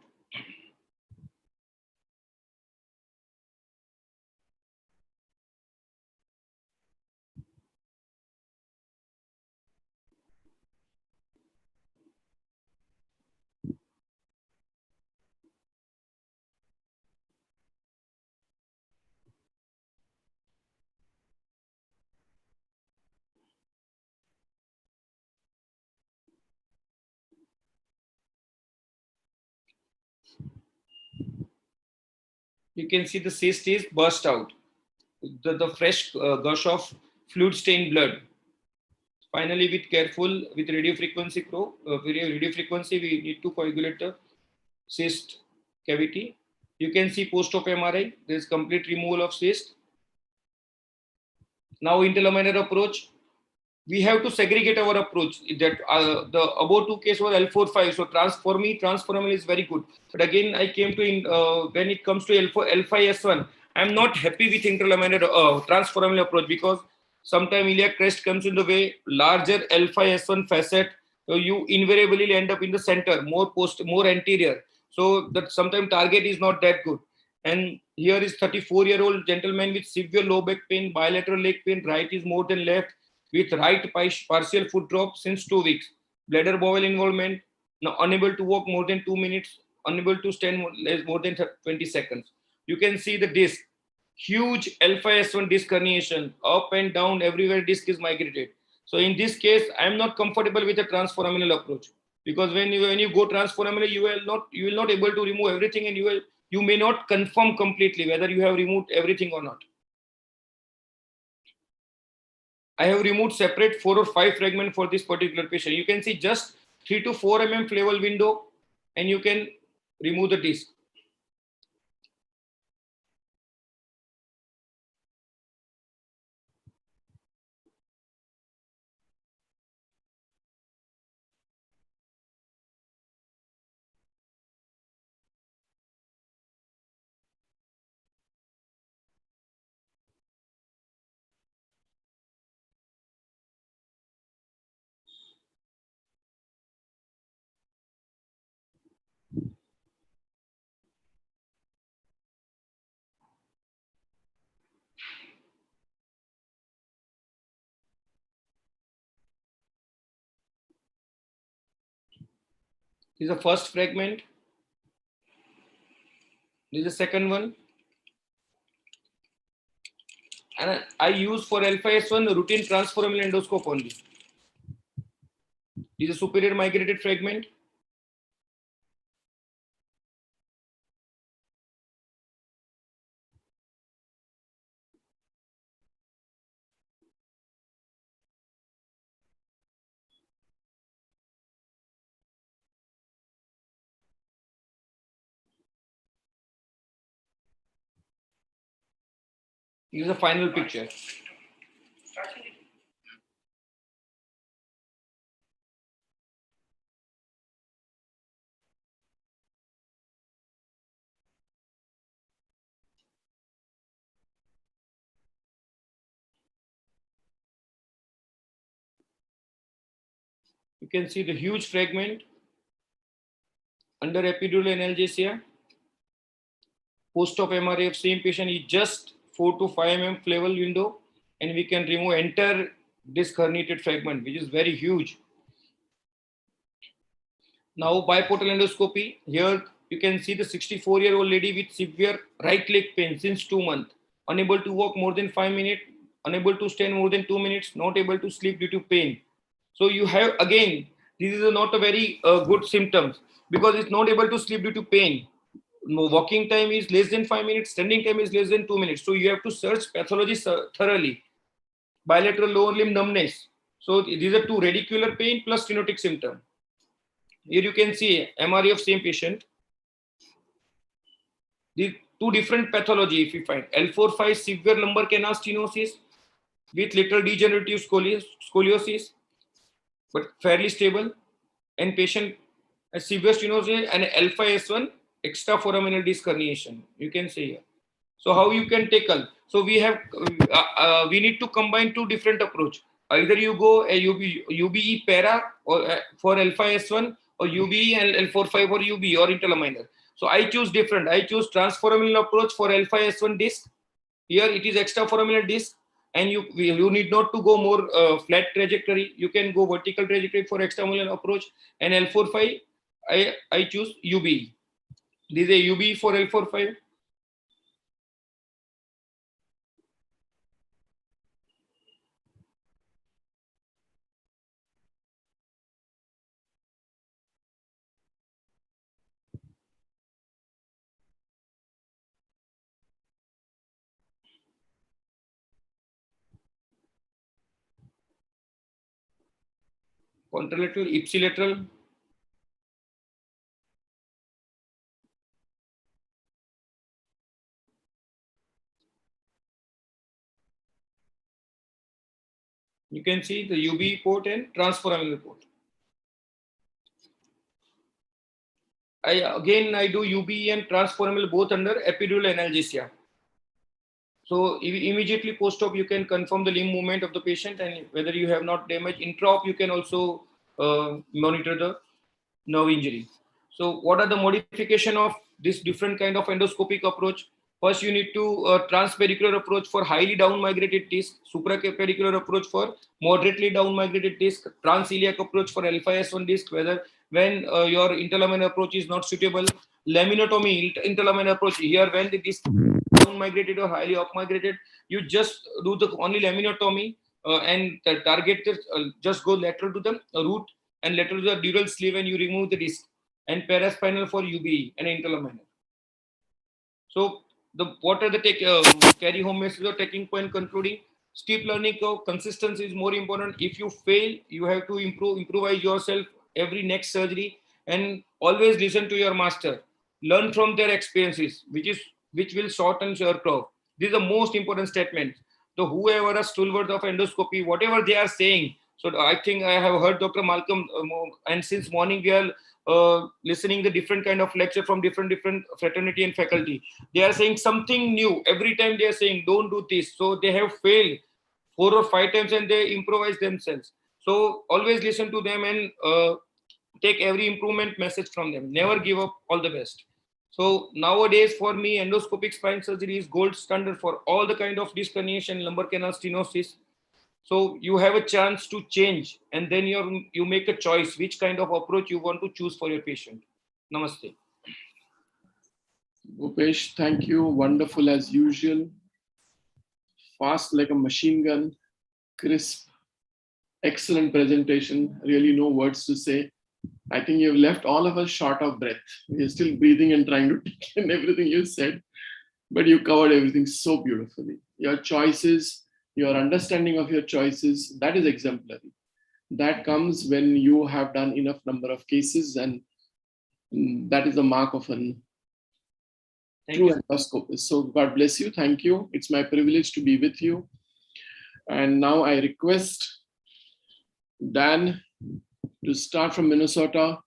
You can see the cyst is burst out. The fresh gush of fluid stained blood. Finally, with radio frequency probe, radio frequency, we need to coagulate the cyst cavity. You can see post-op MRI, there is complete removal of cyst. Now interlaminar approach, we have to segregate our approach. That the above two case was L4-5. So for me, transforaminal is very good. But again, I came to when it comes to L5-S1, I'm not happy with interlaminar transforaminal approach because sometimes iliac crest comes in the way, larger L5-S1 facet, so you invariably end up in the center, more anterior. So that sometimes target is not that good. And here is 34-year-old gentleman with severe low back pain, bilateral leg pain, right is more than left, with right partial foot drop since 2 weeks, bladder bowel involvement, now unable to walk more than 2 minutes, unable to stand more than 20 seconds. You can see the disc, huge L5-S1 disc herniation, up and down, everywhere disc is migrated. So in this case, I'm not comfortable with the transforaminal approach because when you go transforaminal, you will not able to remove everything, and you may not confirm completely whether you have removed everything or not. I have removed separate 4 or 5 fragments for this particular patient. You can see just 3 to 4 mm flaval window, and you can remove the disc. This is the first fragment. This is the second one. And I use for L5-S1 routine transforaminal endoscope only. This is a superior migrated fragment. This is the final picture. You can see the huge fragment under epidural analgesia. Post-op MRI of same patient is just 4 to 5 mm flaval window, and we can remove entire disc herniated fragment, which is very huge. Now biportal endoscopy. Here you can see the 64-year-old lady with severe right leg pain since 2 months, unable to walk more than 5 minutes, unable to stand more than 2 minutes, not able to sleep due to pain. So you have, again, this is not a very good symptoms because it's not able to sleep due to pain. Walking time is less than 5 minutes, standing time is less than 2 minutes. So you have to search pathology thoroughly. Bilateral lower limb numbness. So these are 2 radicular pain plus stenotic symptom. Here you can see MRI of same patient. These 2 different pathology if you find. L4-5 severe lumbar canal stenosis with little degenerative scoliosis, but fairly stable. And patient has severe stenosis and L5-S1 extraforaminal disc herniation. You can see here. So how you can tackle? So we need to combine 2 different approach. Either you go a UBE para or for L5-S1, or UBE and L4-5 or UBE or interlaminar. So I choose different. I choose transforaminal approach for L5-S1 disc. Here it is extraforaminal disc, and you need not to go more flat trajectory. You can go vertical trajectory for extraforaminal approach. And L4-5, I choose UBE. This is a UBE for L4-5. Contralateral, ipsilateral. You can see the UB port and transforaminal port. I do UB and transforaminal both under epidural analgesia. So immediately post-op, you can confirm the limb movement of the patient, and whether you have not damage. Intra-op, you can also monitor the nerve injury. So what are the modification of this different kind of endoscopic approach? First, you need to transpericular approach for highly down migrated disc, suprapericular approach for moderately down migrated disc, transiliac approach for L5S1 disc, whether when your interlaminar approach is not suitable, laminotomy, interlaminar approach here, when the disc down migrated or highly up migrated, you just do the only laminotomy and target just go lateral to the root and lateral to the dural sleeve, and you remove the disc, and paraspinal for UBE and interlaminar. So what are the carry home message or taking point concluding? Steep learning curve, consistency is more important. If you fail, you have to improvise yourself every next surgery, and always listen to your master. Learn from their experiences, which will shorten your curve. This is the most important statement. So whoever a stalwart of endoscopy, whatever they are saying. So I think I have heard Dr. Malcolm, and since morning we are listening the different kind of lecture from different fraternity and faculty. They are saying something new every time. They are saying don't do this. So they have failed 4 or 5 times and they improvise themselves. So always listen to them and take every improvement message from them. Never give up. All the best. So nowadays for me, endoscopic spine surgery is gold standard for all the kind of disc herniation, lumbar canal stenosis. So you have a chance to change, and then you make a choice which kind of approach you want to choose for your patient. Namaste. Bhupesh, thank you. Wonderful as usual. Fast like a machine gun. Crisp. Excellent presentation. Really no words to say. I think you've left all of us short of breath. We're still breathing and trying to take in everything you said, but you covered everything so beautifully. Your choices, your understanding of your choices, that is exemplary. That comes when you have done enough number of cases, and that is the mark of an true endoscopist. So God bless you. Thank you. It's my privilege to be with you. And now I request Dan to start from Minnesota.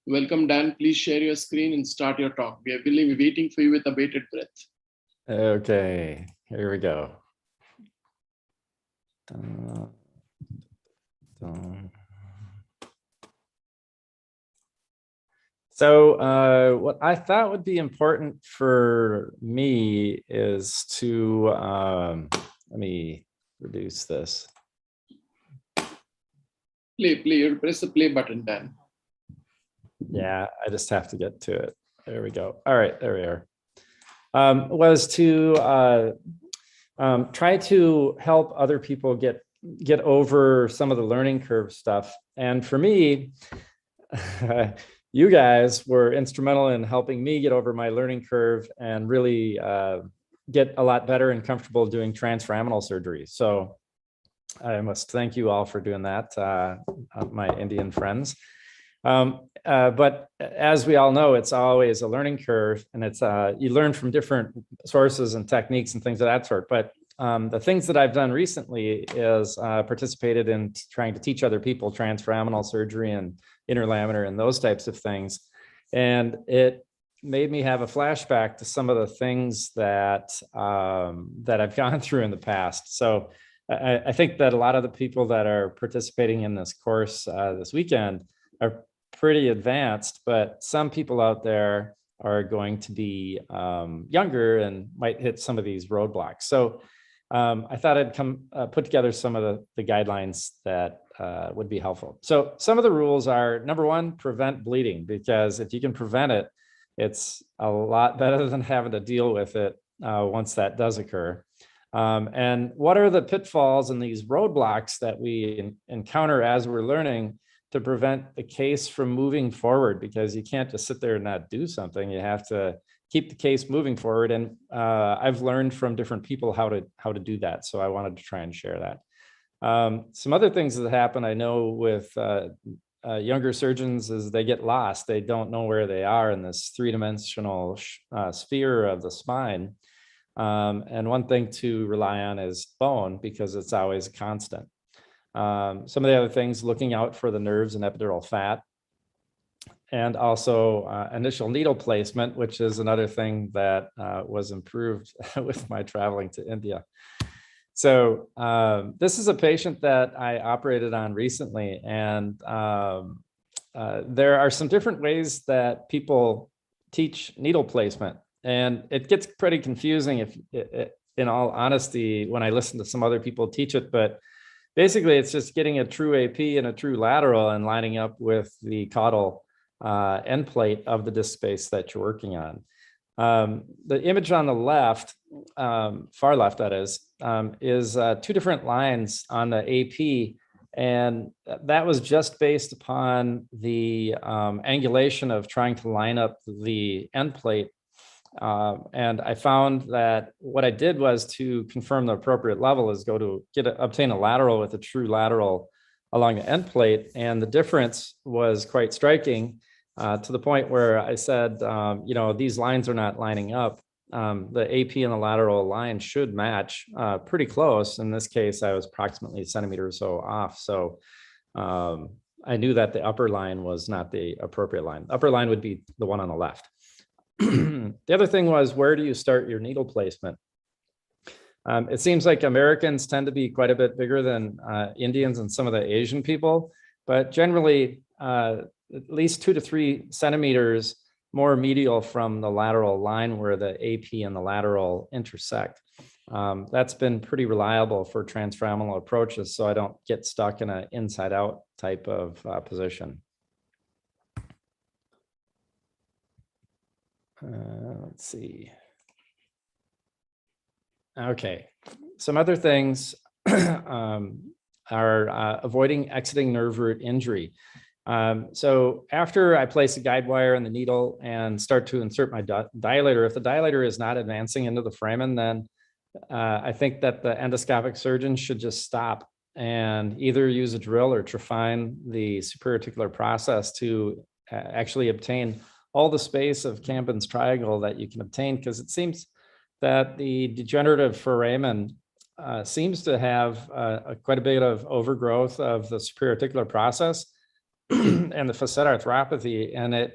Welcome, Dan. Please share your screen and start your talk. We are really waiting for you with abated breath. Okay, here we go. So what I thought would be important for me is to, let me reduce this. Play, you press the play button, Dan. Yeah, I just have to get to it. There we go. All right, there we are. Was to try to help other people get over some of the learning curve stuff. And for me, you guys were instrumental in helping me get over my learning curve and really get a lot better and comfortable doing transforaminal surgery. So I must thank you all for doing that, my Indian friends. But as we all know, it's always a learning curve, and it's you learn from different sources and techniques and things of that sort. But the things that I've done recently is participated in trying to teach other people transforaminal surgery and interlaminar and those types of things. And it made me have a flashback to some of the things that that I've gone through in the past. So I think that a lot of the people that are participating in this course this weekend are pretty advanced, but some people out there are going to be younger and might hit some of these roadblocks. So I thought I'd put together some of the guidelines that would be helpful. So some of the rules are, number one, prevent bleeding, because if you can prevent it, it's a lot better than having to deal with it once that does occur. And what are the pitfalls and these roadblocks that we encounter as we're learning to prevent the case from moving forward? Because you can't just sit there and not do something. You have to keep the case moving forward. And I've learned from different people how to do that. So I wanted to try and share that. Some other things that happen, I know, with younger surgeons is they get lost. They don't know where they are in this three-dimensional sphere of the spine. And one thing to rely on is bone, because it's always a constant. Some of the other things, looking out for the nerves and epidural fat, and also initial needle placement, which is another thing that was improved with my traveling to India. So this is a patient that I operated on recently, and there are some different ways that people teach needle placement, and it gets pretty confusing if, in all honesty, when I listen to some other people teach it. But basically, it's just getting a true AP and a true lateral and lining up with the caudal end plate of the disc space that you're working on. The image on the left, far left that is two different lines on the AP, and that was just based upon the angulation of trying to line up the end plate. And I found that what I did was, to confirm the appropriate level, is go to obtain a lateral with a true lateral along the end plate, and the difference was quite striking. To the point where I said, these lines are not lining up. The AP and the lateral line should match pretty close. In this case, I was approximately a centimeter or so off. So I knew that the upper line was not the appropriate line. The upper line would be the one on the left. The other thing was, where do you start your needle placement? It seems like Americans tend to be quite a bit bigger than Indians and some of the Asian people, but generally, at least 2 to 3 centimeters more medial from the lateral line where the AP and the lateral intersect. That's been pretty reliable for transfemoral approaches, so I don't get stuck in an inside-out type of position. Let's see. Okay, some other things are avoiding exiting nerve root injury. So after I place a guide wire in the needle and start to insert my dilator, if the dilator is not advancing into the foramen, then I think that the endoscopic surgeon should just stop and either use a drill or trephine the superiorticular process to actually obtain all the space of Campen's triangle that you can obtain, because it seems that the degenerative foramen seems to have quite a bit of overgrowth of the superiorticular process and the facet arthropathy, and it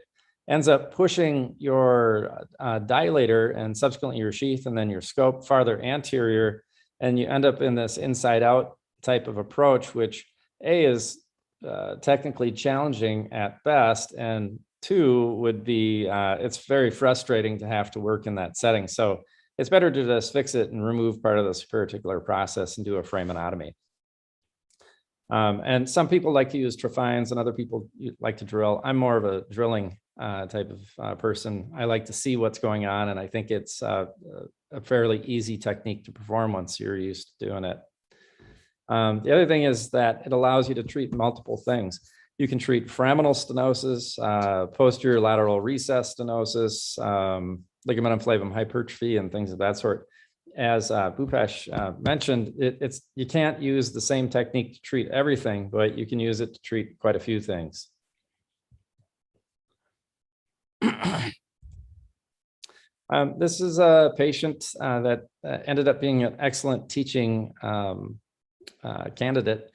ends up pushing your dilator and subsequently your sheath and then your scope farther anterior, and you end up in this inside out type of approach, which A, is technically challenging at best, and 2 would be it's very frustrating to have to work in that setting. So it's better to just fix it and remove part of the superiorticular process and do a foramenotomy. And some people like to use trephines and other people like to drill. I'm more of a drilling type of person. I like to see what's going on, and I think it's a fairly easy technique to perform once you're used to doing it. The other thing is that it allows you to treat multiple things. You can treat foraminal stenosis, posterior lateral recess stenosis, ligamentum flavum hypertrophy, and things of that sort. As Bhupesh mentioned, you can't use the same technique to treat everything, but you can use it to treat quite a few things. This is a patient that ended up being an excellent teaching candidate,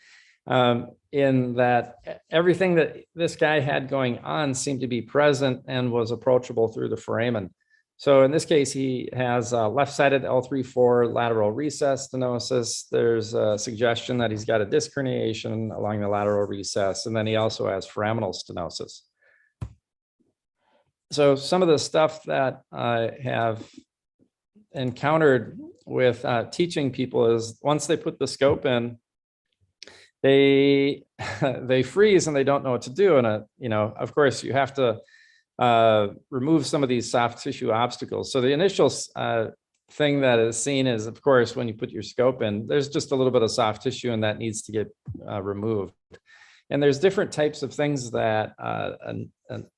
in that everything that this guy had going on seemed to be present and was approachable through the foramen. So in this case, he has left-sided L3-4 lateral recess stenosis. There's a suggestion that he's got a disc herniation along the lateral recess, and then he also has foraminal stenosis. So some of the stuff that I have encountered with teaching people is, once they put the scope in, they freeze and they don't know what to do. And of course, you have to remove some of these soft tissue obstacles. So the initial thing that is seen is, of course, when you put your scope in, there's just a little bit of soft tissue and that needs to get removed. And there's different types of things that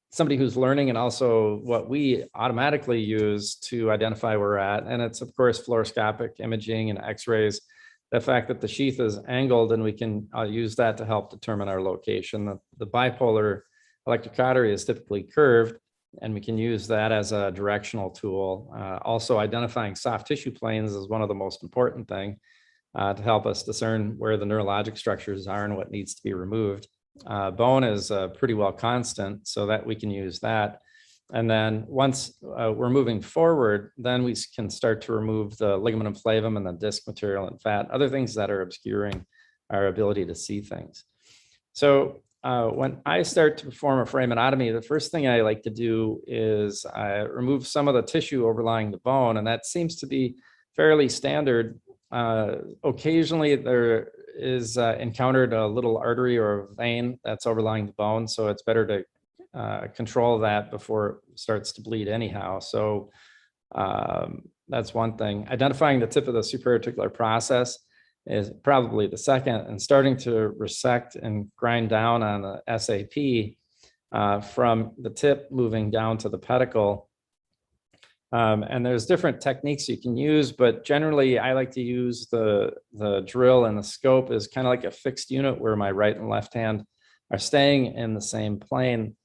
somebody who's learning, and also what we automatically use to identify where we're at. And it's, of course, fluoroscopic imaging and x-rays. the fact that the sheath is angled, and we can use that to help determine our location. The bipolar electrocautery is typically curved, and we can use that as a directional tool. Also, identifying soft tissue planes is one of the most important things to help us discern where the neurologic structures are and what needs to be removed. Bone is pretty well constant, so that we can use that. And then once we're moving forward, then we can start to remove the ligamentum flavum and the disc material and fat, other things that are obscuring our ability to see things. So when I start to perform a foraminotomy, the first thing I like to do is I remove some of the tissue overlying the bone, and that seems to be fairly standard. Occasionally there is encountered a little artery or a vein that's overlying the bone, so it's better to control that before it starts to bleed anyhow. So that's one thing. Identifying the tip of the supraarticular process is probably the second, and starting to resect and grind down on the SAP from the tip moving down to the pedicle. And there's different techniques you can use, but generally I like to use the drill and the scope as kind of like a fixed unit where my right and left hand are staying in the same plane.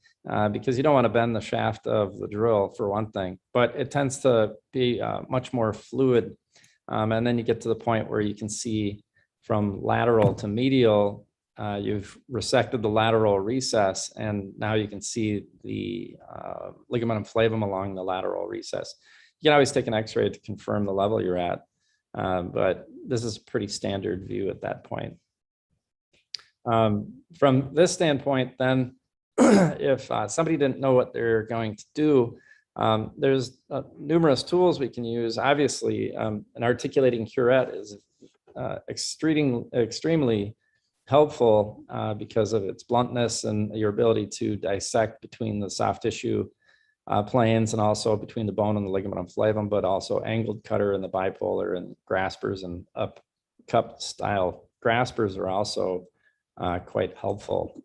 Because you don't want to bend the shaft of the drill, for one thing, but it tends to be much more fluid. And then you get to the point where you can see from lateral to medial, you've resected the lateral recess, and now you can see the ligamentum flavum along the lateral recess. You can always take an x-ray to confirm the level you're at, but this is a pretty standard view at that point. From this standpoint, then, if somebody didn't know what they're going to do, there's numerous tools we can use. Obviously, an articulating curette is extremely helpful because of its bluntness and your ability to dissect between the soft tissue planes and also between the bone and the ligamentum flavum, but also angled cutter and the bipolar and graspers and up cup style graspers are also quite helpful.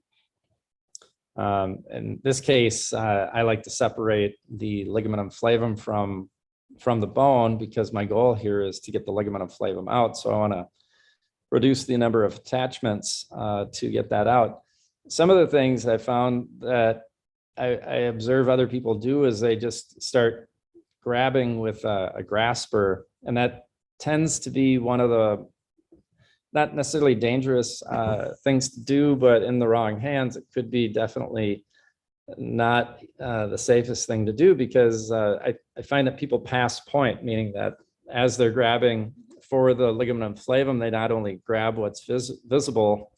In this case, I like to separate the ligamentum flavum from the bone because my goal here is to get the ligamentum flavum out. So I want to reduce the number of attachments to get that out. Some of the things I found that I observe other people do is they just start grabbing with a grasper, and that tends to be one of the not necessarily dangerous things to do, but in the wrong hands, it could be definitely not the safest thing to do, because I find that people pass point, meaning that as they're grabbing for the ligamentum flavum, they not only grab what's visible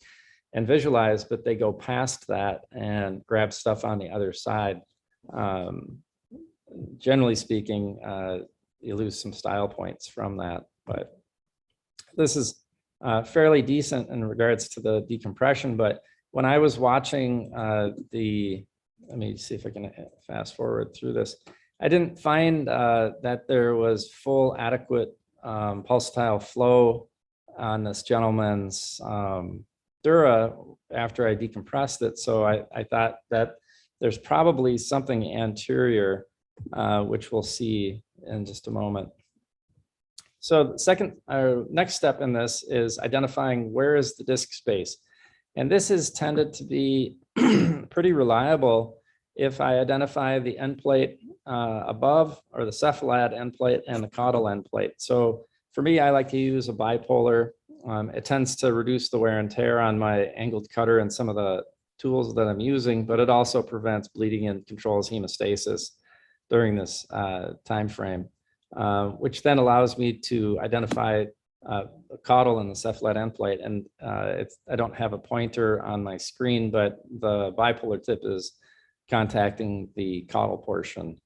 and visualize, but they go past that and grab stuff on the other side. Generally speaking, you lose some style points from that, but this is fairly decent in regards to the decompression. But when I was watching let me see if I can fast forward through this. I didn't find that there was full adequate pulsatile flow on this gentleman's dura after I decompressed it. So I thought that there's probably something anterior, which we'll see in just a moment. So the next step in this is identifying where is the disc space. And this is tended to be pretty reliable if I identify the end plate above, or the cephalad end plate and the caudal end plate. So for me, I like to use a bipolar. It tends to reduce the wear and tear on my angled cutter and some of the tools that I'm using, but it also prevents bleeding and controls hemostasis during this time frame. Which then allows me to identify the caudal and the cephalad end plate. And I don't have a pointer on my screen, but the bipolar tip is contacting the caudal portion.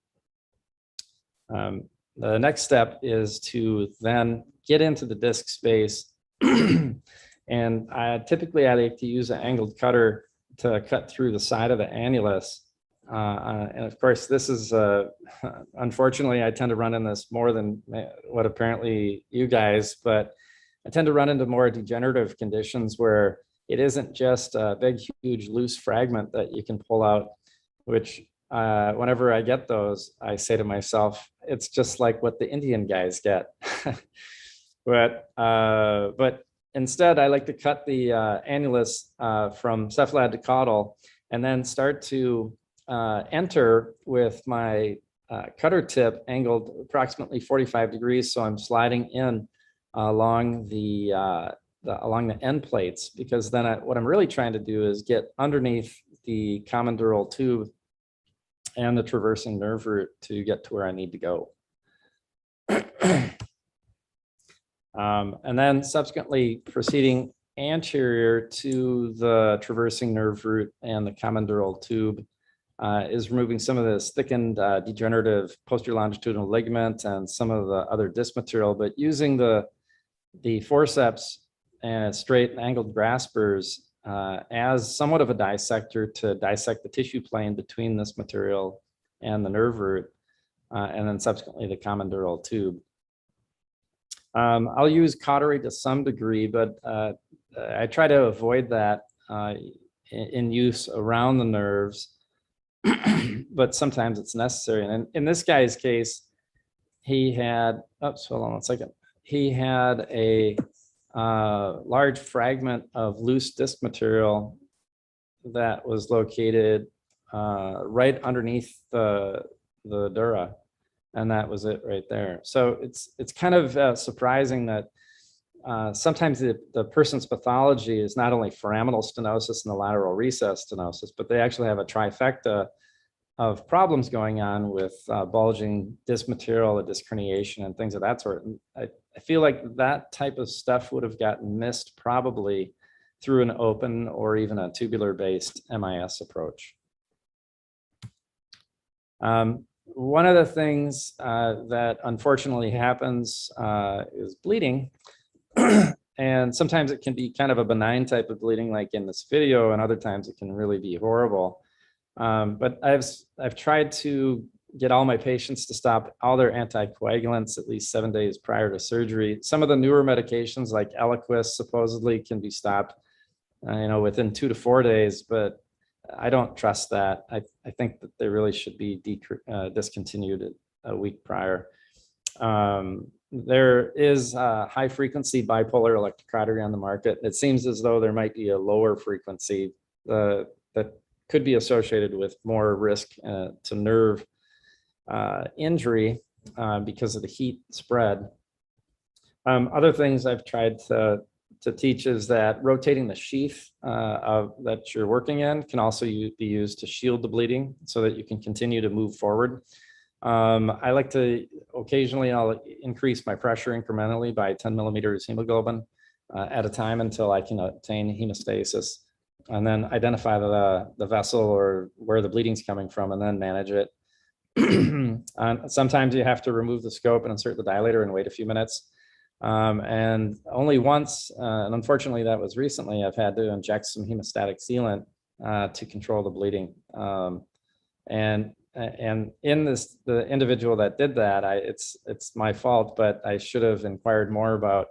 The next step is to then get into the disc space. And typically I like to use an angled cutter to cut through the side of the annulus. And of course, this is, unfortunately, I tend to run in this more than what apparently you guys, but I tend to run into more degenerative conditions where it isn't just a big, huge, loose fragment that you can pull out, which whenever I get those, I say to myself, it's just like what the Indian guys get. But instead, I like to cut the annulus from cephalad to caudal, and then start to enter with my cutter tip angled approximately 45 degrees. So I'm sliding in along the end plates, because then what I'm really trying to do is get underneath the common dural tube and the traversing nerve root to get to where I need to go. And then subsequently proceeding anterior to the traversing nerve root and the common dural tube is removing some of this thickened degenerative posterior longitudinal ligament and some of the other disc material, but using the forceps and straight angled graspers as somewhat of a dissector to dissect the tissue plane between this material and the nerve root, and then subsequently the common dural tube. I'll use cautery to some degree, but I try to avoid that in use around the nerves, but sometimes it's necessary. And in this guy's case, he had, oops, hold on one second. He had a large fragment of loose disc material that was located right underneath the dura. And that was it right there. So it's kind of surprising that sometimes the person's pathology is not only foraminal stenosis and the lateral recess stenosis, but they actually have a trifecta of problems going on with bulging disc material, a disc herniation, and things of that sort. And I feel like that type of stuff would have gotten missed probably through an open or even a tubular-based MIS approach. One of the things that unfortunately happens is bleeding. And sometimes it can be kind of a benign type of bleeding, like in this video, and other times it can really be horrible. But I've tried to get all my patients to stop all their anticoagulants at least 7 days prior to surgery. Some of the newer medications like Eliquis supposedly can be stopped, within 2 to 4 days, but I don't trust that. I think that they really should be discontinued a week prior. There is high frequency bipolar electrocautery on the market. It seems as though there might be a lower frequency that could be associated with more risk to nerve injury because of the heat spread. Other things I've tried to teach is that rotating the sheath that you're working in can also be used to shield the bleeding so that you can continue to move forward. I like to occasionally, I'll increase my pressure incrementally by 10 millimeters hemoglobin at a time until I can attain hemostasis, and then identify the vessel or where the bleeding's coming from and then manage it. Sometimes you have to remove the scope and insert the dilator and wait a few minutes. And only once, and unfortunately that was recently, I've had to inject some hemostatic sealant to control the bleeding. And in the individual that did that, it's my fault, but I should have inquired more about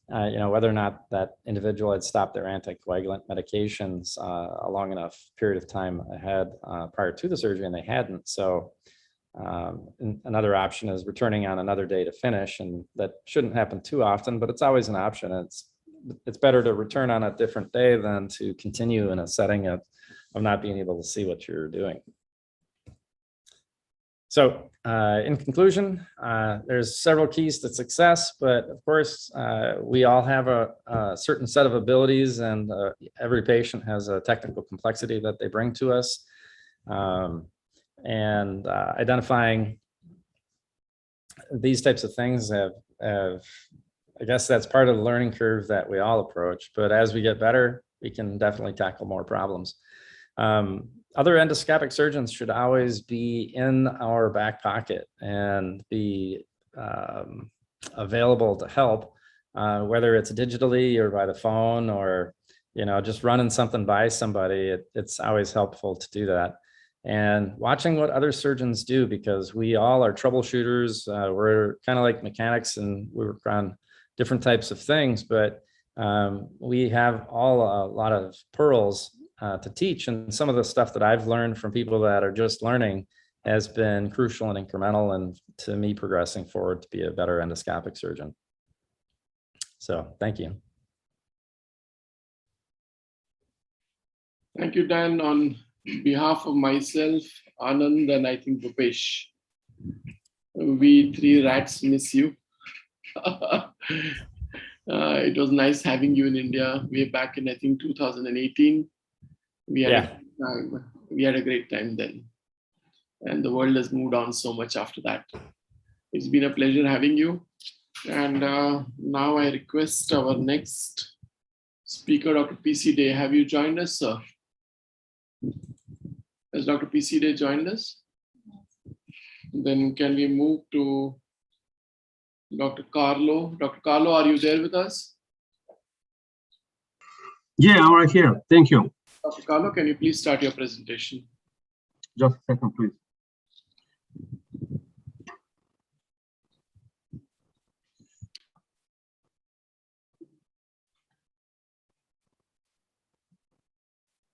whether or not that individual had stopped their anticoagulant medications a long enough period of time ahead prior to the surgery, and they hadn't. So another option is returning on another day to finish, and that shouldn't happen too often, but it's always an option. It's better to return on a different day than to continue in a setting of not being able to see what you're doing. So in conclusion, there's several keys to success, but of course, we all have a certain set of abilities, and every patient has a technical complexity that they bring to us. And identifying these types of things I guess that's part of the learning curve that we all approach, but as we get better, we can definitely tackle more problems. Other endoscopic surgeons should always be in our back pocket and be available to help, whether it's digitally or by the phone or, just running something by somebody. It's always helpful to do that. And watching what other surgeons do, because we all are troubleshooters. We're kind of like mechanics, and we work on different types of things, but we have all a lot of pearls to teach. And some of the stuff that I've learned from people that are just learning has been crucial and incremental, and to me progressing forward to be a better endoscopic surgeon. So thank you. Thank you, Dan. On behalf of myself, Anand, and I think Bhupesh, we three rats miss you. It was nice having you in India way back in, I think, 2018. We had, we had a great time then. And the world has moved on so much after that. It's been a pleasure having you. And now I request our next speaker, Dr. PC Day. Have you joined us, sir? Has Dr. PC Day joined us? Then can we move to Dr. Carlo? Dr. Carlo, are you there with us? Yeah, I'm right here. Thank you. Dr. Carlo, can you please start your presentation? Just a second, please.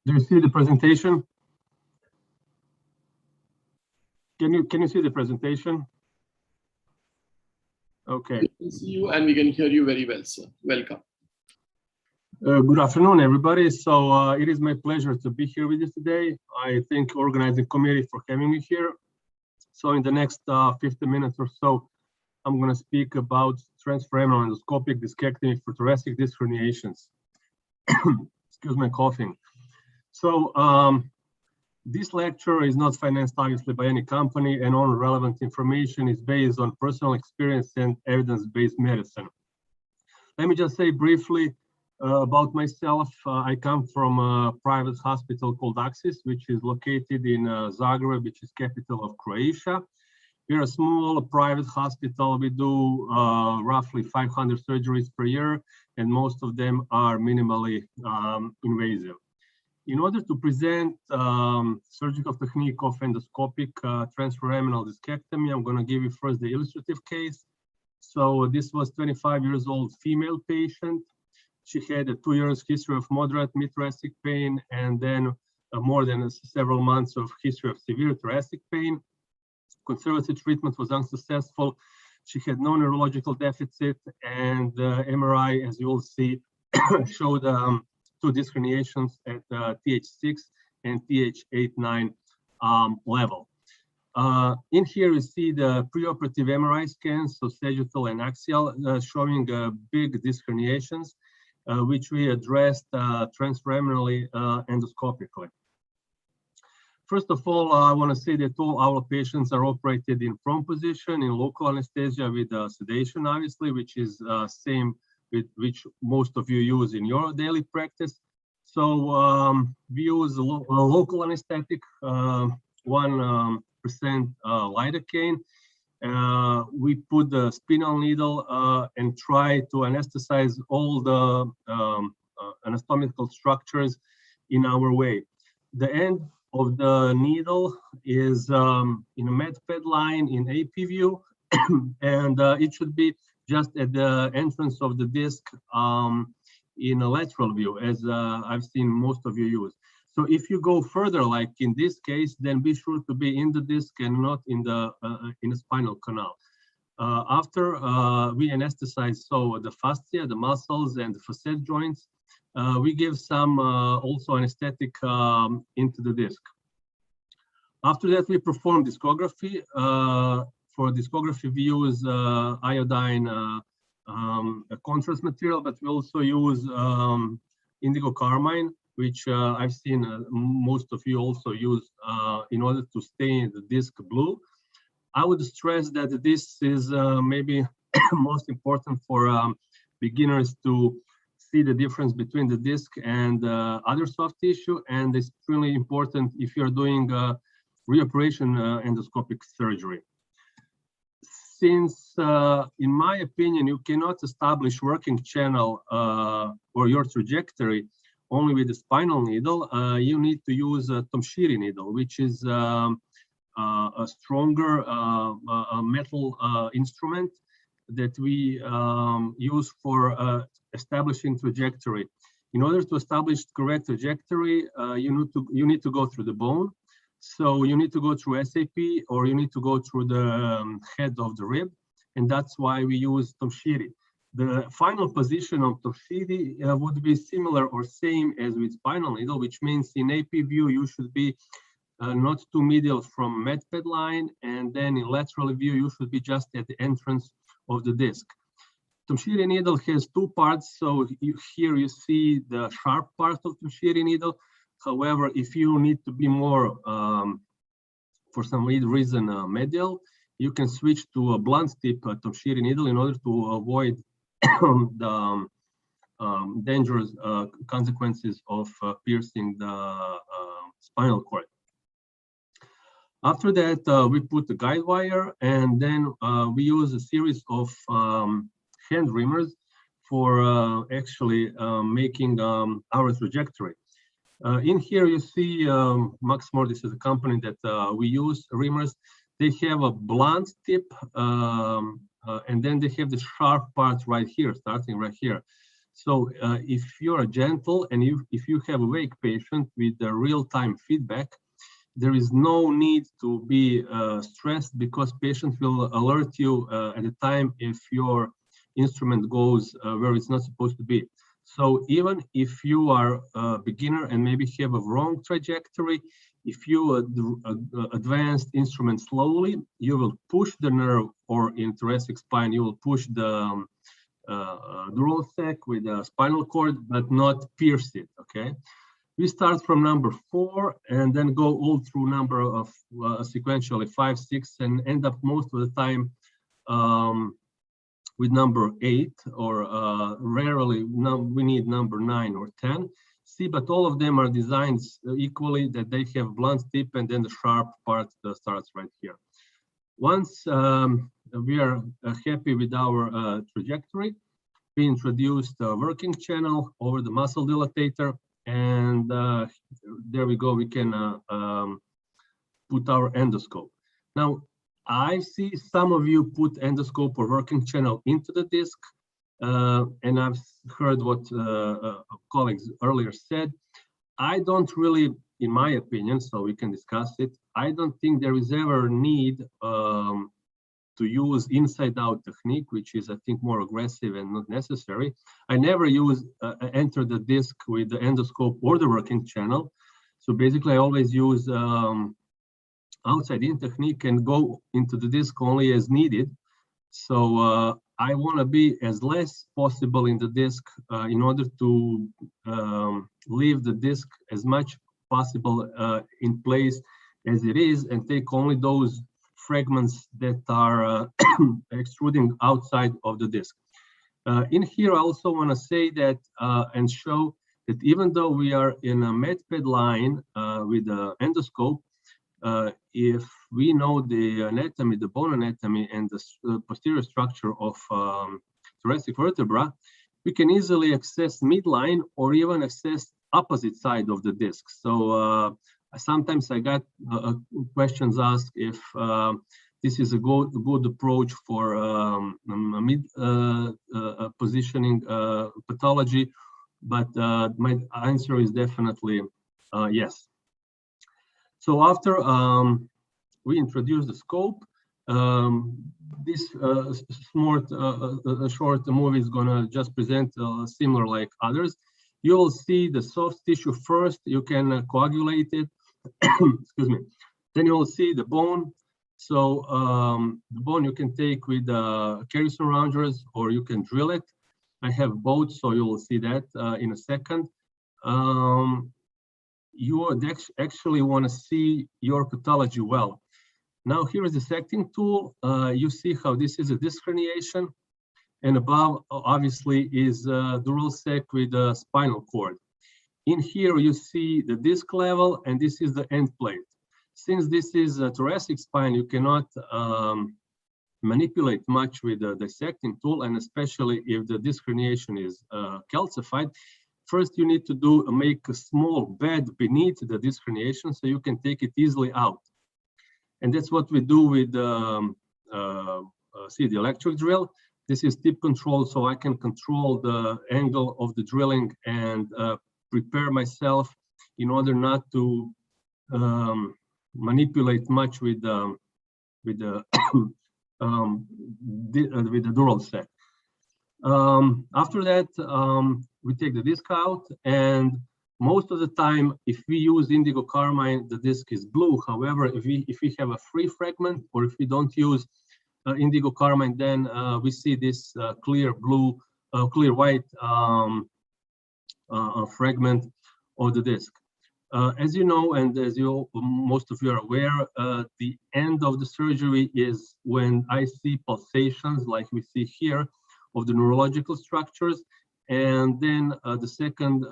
Do you see the presentation? Can you see the presentation? Okay. We can see you and we can hear you very well, sir. Welcome. Good afternoon, everybody. So it is my pleasure to be here with you today. I thank organizing committee for having me here. So in the next 50 minutes or so, I'm going to speak about transforaminal endoscopic discectomy for thoracic disc herniations. Excuse my coughing. So this lecture is not financed obviously by any company, and all relevant information is based on personal experience and evidence-based medicine. Let me just say briefly about myself. I come from a private hospital called Axis, which is located in Zagreb, which is capital of Croatia. We're a small private hospital. We do roughly 500 surgeries per year, and most of them are minimally invasive. In order to present surgical technique of endoscopic transforaminal discectomy, I'm going to give you first the illustrative case. So this was 25 years old female patient. She had a 2 years history of moderate mid-thoracic pain, and then more than several months of history of severe thoracic pain. Conservative treatment was unsuccessful. She had no neurological deficit, and MRI, as you will see, showed 2 disc herniations at TH6 and TH8-9 level. In here you see the preoperative MRI scans, so sagittal and axial, showing big disc herniations, which we addressed transforaminally endoscopically. First of all, I want to say that all our patients are operated in prone position, in local anesthesia with sedation, obviously, which is same with which most of you use in your daily practice. So we use a local anesthetic, 1% lidocaine. We put the spinal needle and try to anesthetize all the anatomical structures in our way. The end of the needle is in a med pad line in AP view, and it should be just at the entrance of the disc in a lateral view, as I've seen most of you use. So if you go further, like in this case, then be sure to be in the disc and not in the spinal canal. After we anesthetize so the fascia, the muscles, and the facet joints, we give some also anesthetic into the disc. After that, we perform discography. For discography, we use iodine contrast material, but we also use indigo carmine, which I've seen most of you also use in order to stain the disc blue. I would stress that this is maybe most important for beginners to see the difference between the disc and other soft tissue, and it's really important if you're doing reoperation endoscopic surgery. Since, in my opinion, you cannot establish working channel or your trajectory only with the spinal needle, you need to use a Tomshiri needle, which is a stronger metal instrument that we use for establishing trajectory. In order to establish correct trajectory, you need to go through the bone. So you need to go through SAP, or you need to go through the head of the rib, and that's why we use Tomshiri. The final position of Toshidi would be similar or same as with spinal needle, which means in AP view you should be not too medial from medped line, and then in lateral view you should be just at the entrance of the disc. Tomshiri needle has two parts, so here you see the sharp part of Tomshiri needle. However, if you need to be more, for some reason, medial, you can switch to a blunt tip Tomshiri needle in order to avoid the dangerous consequences of piercing the spinal cord. After that, we put the guide wire, and then we use a series of hand reamers for actually making our trajectory. In here you see Maxmore, this is a company that we use reamers. They have a blunt tip, and then they have the sharp part right here, starting right here. So if you're gentle and if you have a awake patient with the real-time feedback, there is no need to be stressed, because patient will alert you at the time if your instrument goes where it's not supposed to be. So even if you are a beginner and maybe have a wrong trajectory, if you advance instrument slowly, you will push the nerve, or in thoracic spine, you will push the dural sac with the spinal cord, but not pierce it, okay? We start from number 4 and then go all through number of sequentially 5, 6, and end up most of the time with number 8, or rarely we need number 9 or 10. See, but all of them are designed equally, that they have blunt tip and then the sharp part starts right here. Once we are happy with our trajectory, we introduced a working channel over the muscle dilatator, and there we go, we can put our endoscope. Now, I see some of you put endoscope or working channel into the disc, and I've heard what colleagues earlier said. I don't really, in my opinion, so we can discuss it, I don't think there is ever need to use inside-out technique, which is, I think, more aggressive and not necessary. I never use enter the disc with the endoscope or the working channel. So basically, I always use outside-in technique and go into the disc only as needed. So I want to be as less possible in the disc in order to leave the disc as much possible in place as it is, and take only those fragments that are extruding outside of the disc. In here, I also want to say that and show that even though we are in a medped line with the endoscope, if we know the anatomy, the bone anatomy, and the posterior structure of thoracic vertebra, we can easily access midline or even access opposite side of the disc. So sometimes I got questions asked if this is a good approach for mid positioning pathology, but my answer is definitely yes. So after we introduce the scope, this short movie is gonna just present similar like others. You will see the soft tissue first. You can coagulate it. Excuse me. Then you will see the bone. So the bone you can take with carry surrounders, or you can drill it. I have both, so you will see that in a second. You would actually want to see your pathology well. Now here is the dissecting tool. You see how this is a disc herniation, and above obviously is dural sac with a spinal cord. In here you see the disc level, and this is the end plate. Since this is a thoracic spine, you cannot manipulate much with the dissecting tool, and especially if the disc herniation is calcified. First, you need to make a small bed beneath the disc herniation so you can take it easily out. And that's what we do with see the electric drill. This is tip control, so I can control the angle of the drilling and prepare myself in order not to manipulate much with the dural sac. After that, we take the disc out, and most of the time, if we use indigo carmine, the disc is blue. However, if we have a free fragment, or if we don't use indigo carmine, then we see this clear blue, clear white fragment of the disc. As you know, and as most of you are aware, the end of the surgery is when I see pulsations, like we see here, of the neurological structures. And then the second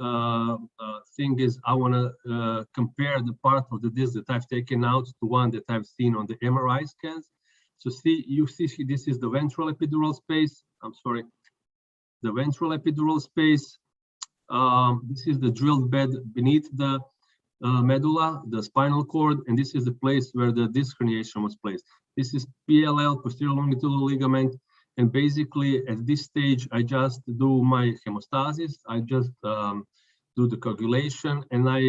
thing is I want to compare the part of the disc that I've taken out to one that I've seen on the MRI scans. So you see this is the ventral epidural space. I'm sorry, the ventral epidural space. This is the drilled bed beneath the medulla, the spinal cord, and this is the place where the disc herniation was placed. This is PLL, posterior longitudinal ligament, and basically at this stage I just do my hemostasis, I just do the coagulation, and I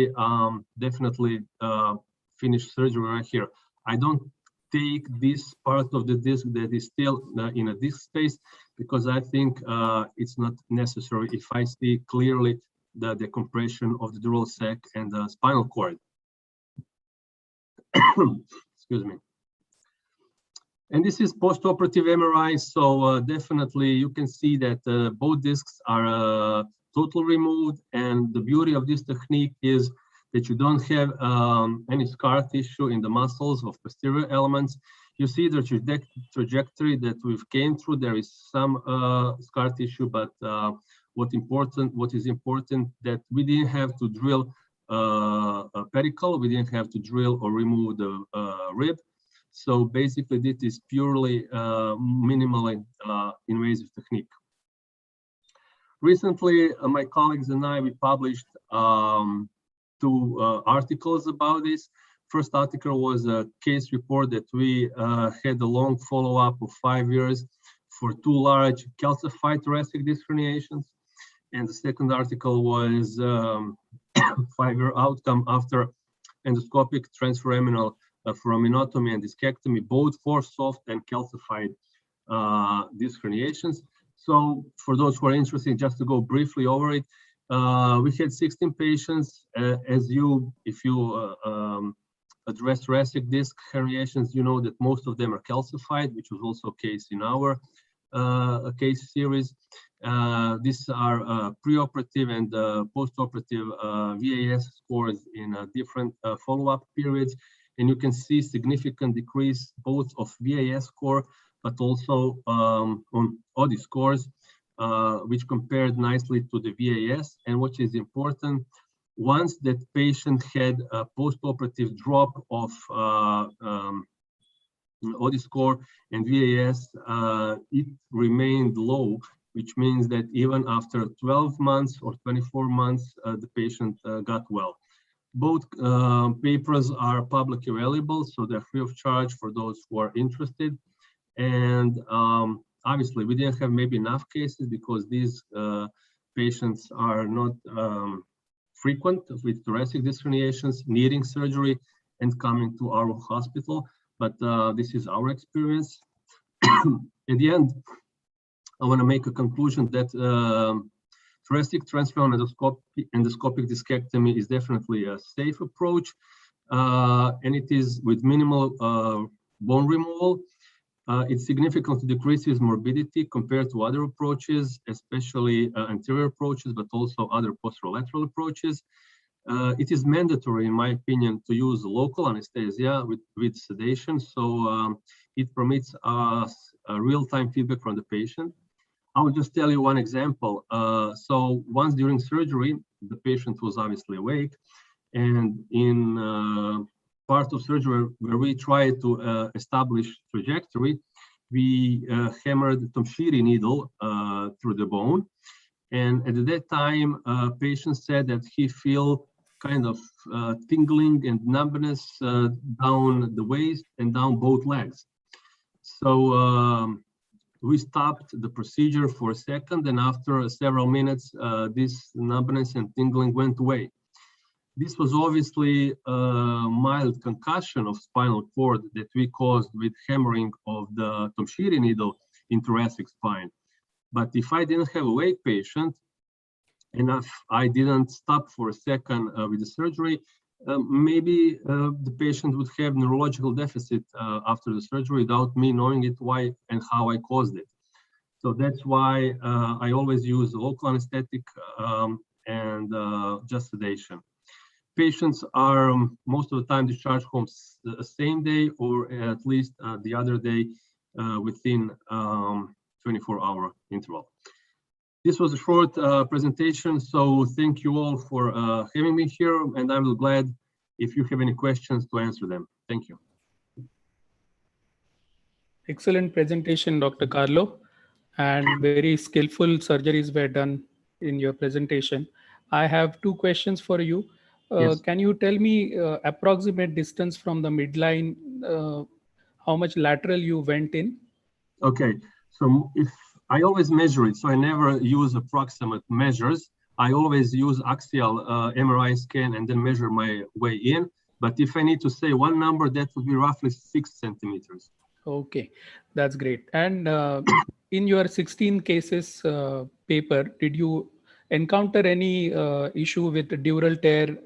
definitely finish surgery right here. I don't take this part of the disc that is still in a disc space, because I think it's not necessary if I see clearly the decompression of the dural sac and the spinal cord. Excuse me. And this is post-operative MRI, so definitely you can see that both discs are totally removed, and the beauty of this technique is that you don't have any scar tissue in the muscles of posterior elements. You see the trajectory that we've came through. There is some scar tissue, but what is important that we didn't have to drill a pedicle, we didn't have to drill or remove the rib. So basically, this is purely minimally invasive technique. Recently, my colleagues and I, we published 2 articles about this. First article was a case report that we had a long follow-up of 5 years for 2 large calcified thoracic disc herniations. And the second article was 5-year outcome after endoscopic transforaminal foraminotomy and discectomy, both for soft and calcified disc herniations. So for those who are interested, just to go briefly over it, we had 16 patients. If you address thoracic disc herniations, you know that most of them are calcified, which was also a case in our case series. These are preoperative and postoperative VAS scores in different follow-up periods. And you can see significant decrease both of VAS score, but also on ODI scores, which compared nicely to the VAS. And what is important, once that patient had a postoperative drop of ODI score and VAS, it remained low, which means that even after 12 months or 24 months, the patient got well. Both papers are publicly available, so they're free of charge for those who are interested. And obviously, we didn't have maybe enough cases because these patients are not frequent with thoracic disc herniations, needing surgery and coming to our hospital. But this is our experience. At the end, I want to make a conclusion that thoracic transfemoral endoscopic discectomy is definitely a safe approach, and it is with minimal bone removal. It significantly decreases morbidity compared to other approaches, especially anterior approaches, but also other posterolateral approaches. It is mandatory, in my opinion, to use local anesthesia with sedation, so it permits us real-time feedback from the patient. I will just tell you one example. So once during surgery, the patient was obviously awake, and in part of surgery where we tried to establish trajectory, we hammered the Tomshiri needle through the bone. And at that time, patient said that he feel kind of tingling and numbness down the waist and down both legs. So we stopped the procedure for a second, and after several minutes, this numbness and tingling went away. This was obviously a mild concussion of spinal cord that we caused with hammering of the Tomshiri needle in thoracic spine. But if I didn't have a awake patient, and if I didn't stop for a second with the surgery, maybe the patient would have neurological deficit after the surgery without me knowing it, why and how I caused it. So that's why I always use local anesthetic and just sedation. Patients are most of the time discharged home the same day or at least the other day within 24-hour interval. This was a short presentation, so thank you all for having me here, and I will be glad if you have any questions to answer them. Thank you. Excellent presentation, Dr. Carlo, and very skillful surgeries were done in your presentation. I have two questions for you. Yes. Can you tell me approximate distance from the midline, how much lateral you went in? Okay, so if I always measure it, so I never use approximate measures. I always use axial MRI scan and then measure my way in. But if I need to say one number, that would be roughly 6 centimeters. Okay, that's great. And in your 16 cases paper, did you encounter any issue with the dural tear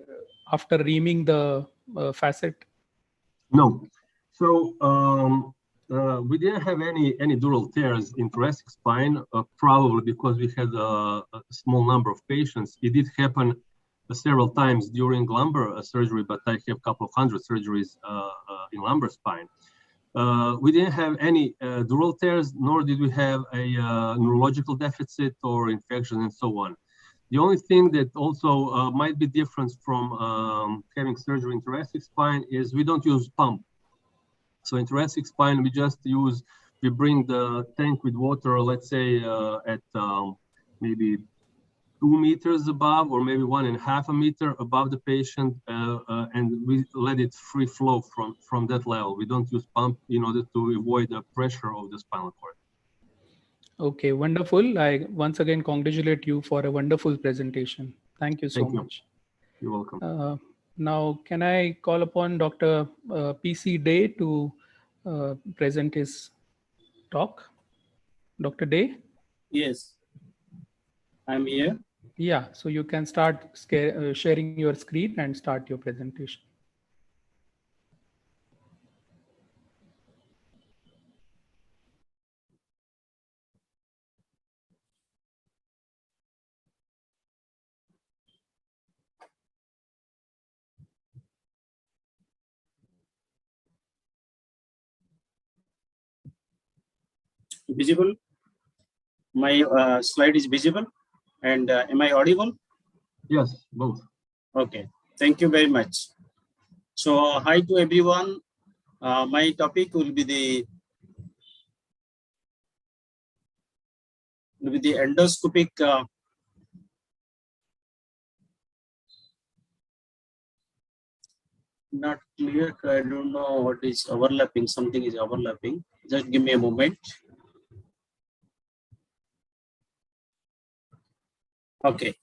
after reaming the facet? No. So we didn't have any dural tears in thoracic spine, probably because we had a small number of patients. It did happen several times during lumbar surgery, but I have a couple of hundred surgeries in lumbar spine. We didn't have any dural tears, nor did we have a neurological deficit or infection and so on. The only thing that also might be different from having surgery in thoracic spine is we don't use pump. So in thoracic spine, we bring the tank with water, let's say at maybe 2 meters above or maybe 1.5 meters above the patient, and we let it free flow from that level. We don't use pump in order to avoid the pressure of the spinal cord. Okay, wonderful. I once again congratulate you for a wonderful presentation. Thank you so much. You're welcome. Now, can I call upon Dr. PC Day to present his talk? Dr. Day? Yes, I'm here. Yeah, so you can start sharing your screen and start your presentation. Visible? My slide is visible, and am I audible? Yes, both. Okay, thank you very much. So hi to everyone. My topic will be the endoscopic not clear. I don't know what is overlapping. Something is overlapping. Just give me a moment. Okay.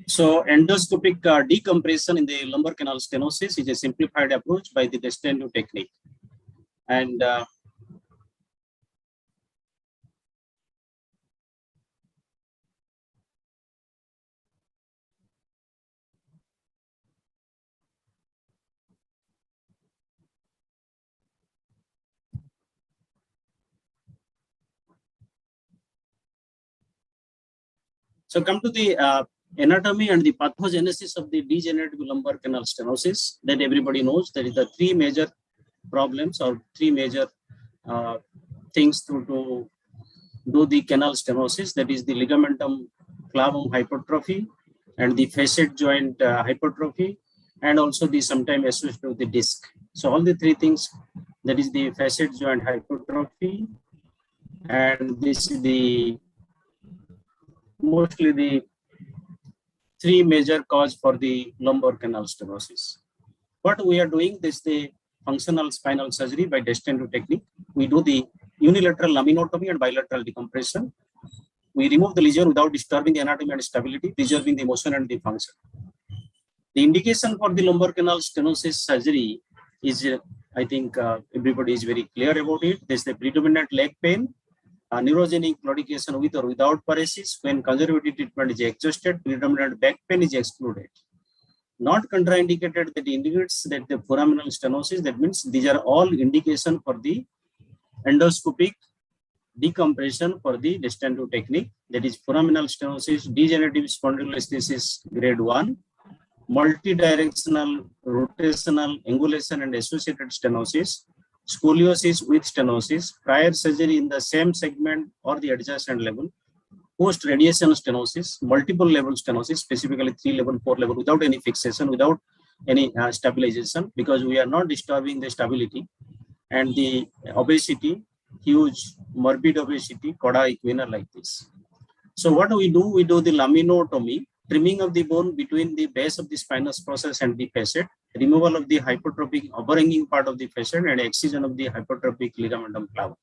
So endoscopic decompression in the lumbar canal stenosis is a simplified approach by the Destined technique. And so come to the anatomy and the pathogenesis of the degenerative lumbar canal stenosis that everybody knows. There is the three major problems or three major things to do the canal stenosis. That is the ligamentum clavum hypertrophy and the facet joint hypertrophy, and also the sometimes associated with the disc. So all the three things, that is the facet joint hypertrophy, and this is the mostly the three major cause for the lumbar canal stenosis. What we are doing is the functional spinal surgery by Destined technique. We do the unilateral laminotomy and bilateral decompression. We remove the lesion without disturbing the anatomy and stability, preserving the motion and the function. The indication for the lumbar canal stenosis surgery is, I think everybody is very clear about it. There's the predominant leg pain, neurogenic claudication with or without paresis. When conservative treatment is exhausted, predominant back pain is excluded. Not contraindicated, that indicates that the foraminal stenosis, that means these are all indication for the endoscopic decompression for the distensive technique, that is foraminal stenosis, degenerative spondylolisthesis grade 1, multidirectional rotational angulation and associated stenosis, scoliosis with stenosis, prior surgery in the same segment or the adjacent level, post-radiation stenosis, multiple level stenosis, specifically 3 level, 4 level, without any fixation, without any stabilization, because we are not disturbing the stability, and the obesity, huge morbid obesity, cauda equina like this. So what do? We do the laminotomy, trimming of the bone between the base of the spinous process and the facet, removal of the hypertrophic overhanging part of the facet, and excision of the hypertrophic ligamentum clava.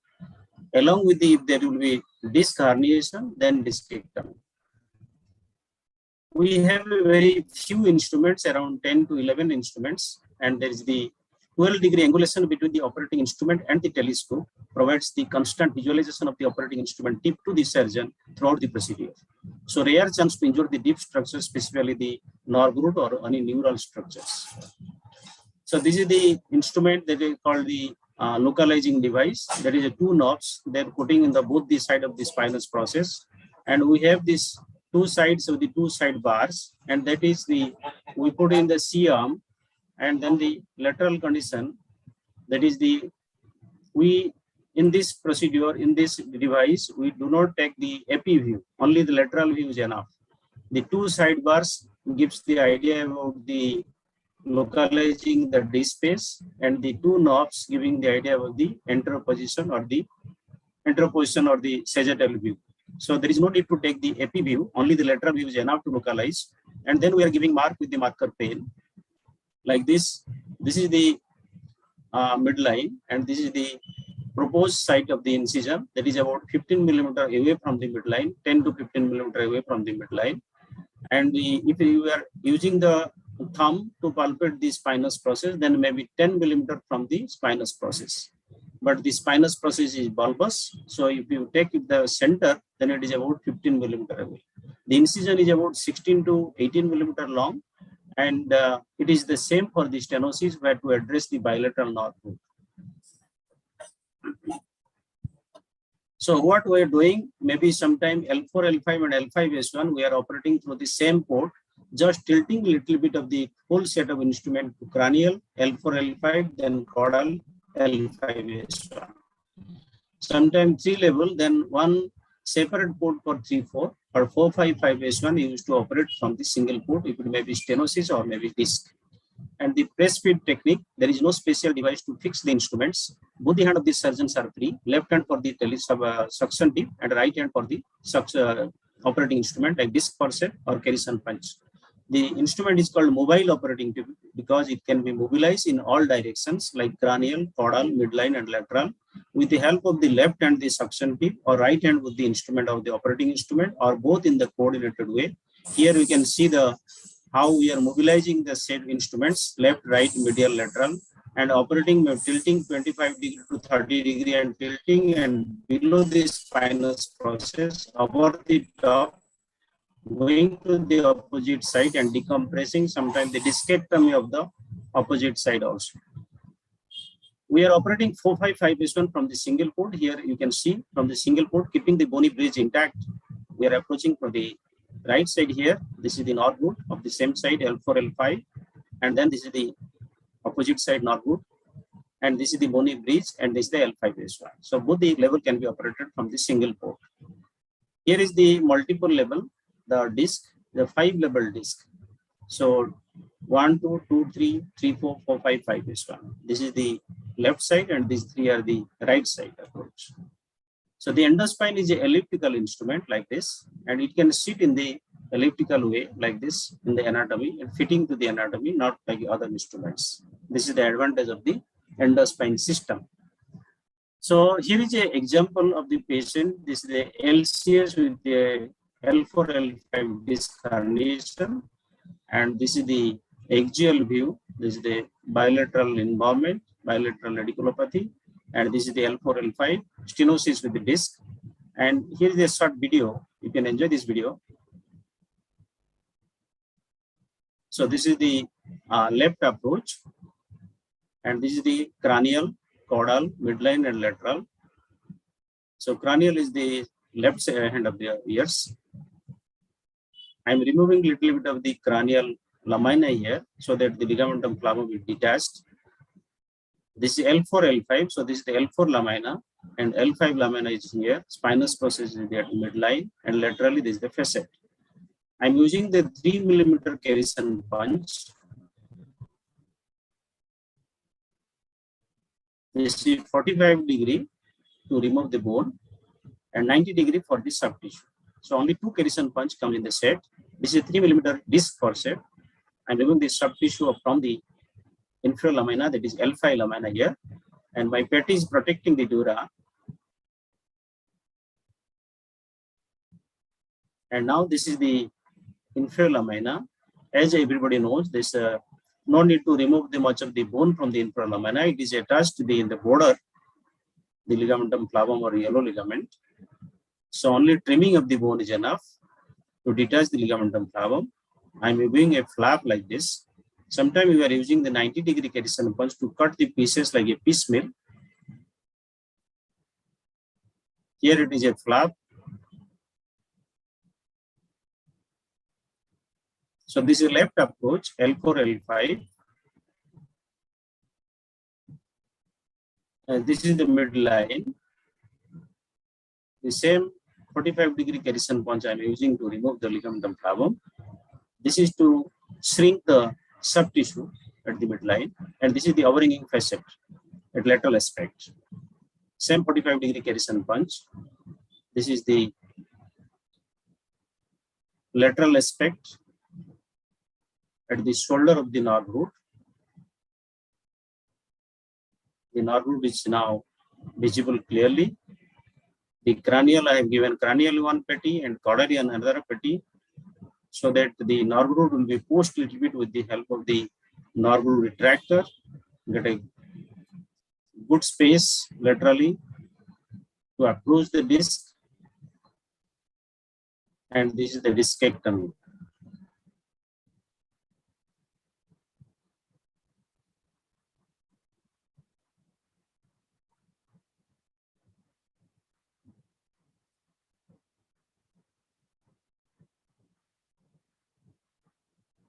Along with the, if there will be disc herniation, then discectomy. We have a very few instruments, around 10 to 11 instruments, and there is the 12-degree angulation between the operating instrument and the telescope, provides the constant visualization of the operating instrument tip to the surgeon throughout the procedure. So rare chance to injure the deep structures, specifically the nerve root or any neural structures. So this is the instrument that is called the localizing device. There is a 2 knobs they're putting in the both the side of the spinous process, and we have this 2 sides of the 2 side bars, and that is the, we put in the C arm, and then the lateral condition, that is the, we in this procedure, in this device, we do not take the AP view, only the lateral view is enough. The 2 sidebars gives the idea about the localizing the disc space, and the 2 knobs giving the idea of the enteroposition or the sagittal view. So there is no need to take the AP view, only the lateral view is enough to localize, and then we are giving mark with the marker pen like this. This is the midline, and this is the proposed site of the incision, that is about 15 millimeter away from the midline, 10 to 15 millimeter away from the midline. And if you are using the thumb to palpate the spinous process, then maybe 10 millimeter from the spinous process. But the spinous process is bulbous, so if you take the center, then it is about 15 millimeter away. The incision is about 16 to 18 millimeter long, and it is the same for the stenosis, where to address the bilateral nerve root. So what we are doing, maybe sometime L4, L5 and L5S1, we are operating through the same port, just tilting a little bit of the whole set of instrument to cranial, L4, L5, then caudal, L5S1. Sometimes 3 level, then 1 separate port for 3-4, or 4-5-5S1 used to operate from the single port, if it may be stenosis or maybe disc. And the press feed technique, there is no special device to fix the instruments. Both the hand of the surgeons are free, left hand for the suction tip and right hand for the operating instrument like disc forceps or Kerrison punch. The instrument is called mobile operating tip because it can be mobilized in all directions like cranial, caudal, midline and lateral with the help of the left hand the suction tip or right hand with the instrument of the operating instrument or both in the coordinated way. Here we can see the how we are mobilizing the said instruments, left, right, medial, lateral, and operating tilting 25 degree to 30 degree and tilting and below the spinous process, above the top, going to the opposite side and decompressing, sometimes the discectomy of the opposite side also. We are operating 4-5-5-1 from the single port. Here you can see from the single port, keeping the bony bridge intact. We are approaching for the right side here. This is the nerve root of the same side, L4, L5. And then this is the opposite side nerve root. And this is the bony bridge and this is the L5S1. So both the level can be operated from the single port. Here is the multiple level, the disc, the 5 level disc. So 1, 2, 2, 3, 3, 4, 4, 5, 5S1. This is the left side and these 3 are the right side approach. So the endospine is an elliptical instrument like this, and it can sit in the elliptical way like this in the anatomy and fitting to the anatomy, not like other instruments. This is the advantage of the endospine system. So here is an example of the patient. This is the LCS with the L4, L5 disc herniation, and this is the axial view. This is the bilateral involvement, bilateral radiculopathy. And this is the L4, L5 stenosis with the disc. And here is a short video. You can enjoy this video. So this is the left approach, and this is the cranial, caudal, midline, and lateral. So cranial is the left hand of the ears. I'm removing a little bit of the cranial lamina here so that the ligamentum flavum will be detached. This is L4, L5. So this is the L4 lamina, and L5 lamina is here. Spinous process is there at midline, and laterally this is the facet. I'm using the 3 millimeter Kerrison punch. This is 45 degree to remove the bone and 90 degree for the soft tissue. So only 2 Kerrison punch come in the set. This is 3 millimeter disc for set. I'm removing the soft tissue from the inferior lamina, that is L5 lamina here, and my pet is protecting the dura. And now this is the inferior lamina. As everybody knows, there's no need to remove the much of the bone from the inferior lamina. It is attached to the in the border, the ligamentum flavum or yellow ligament. So only trimming of the bone is enough to detach the ligamentum flavum. I'm using a flap like this. Sometimes we are using the 90 degree Kerrison punch to cut the pieces like a piecemeal. Here it is a flap. So this is left approach, L4, L5. This is the midline. The same 45 degree Kerrison punch I am using to remove the ligamentum flavum. This is to shrink the soft tissue at the midline, and this is the overhanging facet at lateral aspect. Same 45 degree Kerrison punch. This is the lateral aspect at the shoulder of the nerve root. The nerve root is now visible clearly. The cranial, I have given cranial one petty and caudal another petty, so that the nerve root will be pushed a little bit with the help of the nerve root retractor. Get a good space laterally to approach the disc, and this is the discectomy.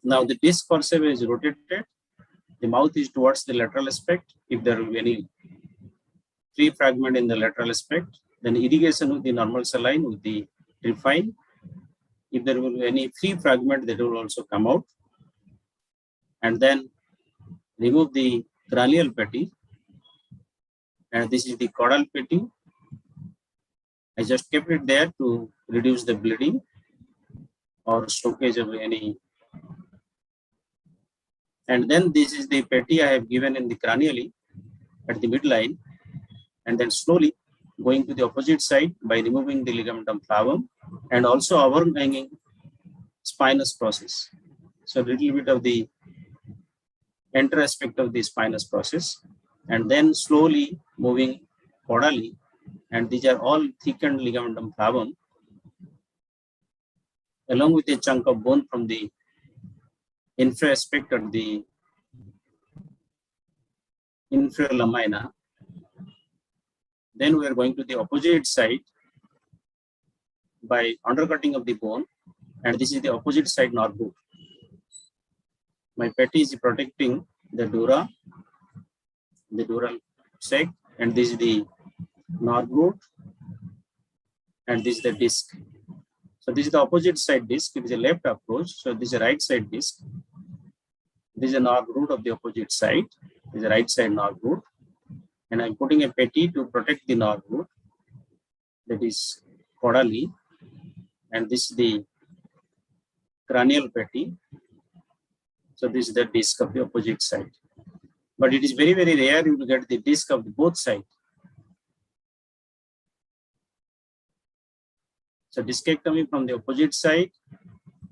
Now the disc perceived is rotated. The mouth is towards the lateral aspect. If there will be any free fragment in the lateral aspect, then irrigation with the normal saline will be refined. If there will be any free fragment, that will also come out. And then remove the cranial petty. And this is the caudal petty. I just kept it there to reduce the bleeding or stoppage of any. And then this is the petty I have given in the cranially at the midline, and then slowly going to the opposite side by removing the ligamentum flavum and also overhanging spinous process. So a little bit of the enter aspect of the spinous process, and then slowly moving caudally, and these are all thickened ligamentum flavum along with a chunk of bone from the inferior aspect of the inferior lamina. Then we are going to the opposite side by undercutting of the bone, and this is the opposite side nerve root. My petty is protecting the dura, the dural sac, and this is the nerve root, and this is the disc. So this is the opposite side disc. It is a left approach. So this is a right side disc. This is a nerve root of the opposite side. This is a right side nerve root. And I'm putting a petty to protect the nerve root, that is caudally. And this is the cranial petty. So this is the disc of the opposite side. But it is very, very rare you will get the disc of both sides. So discectomy from the opposite side,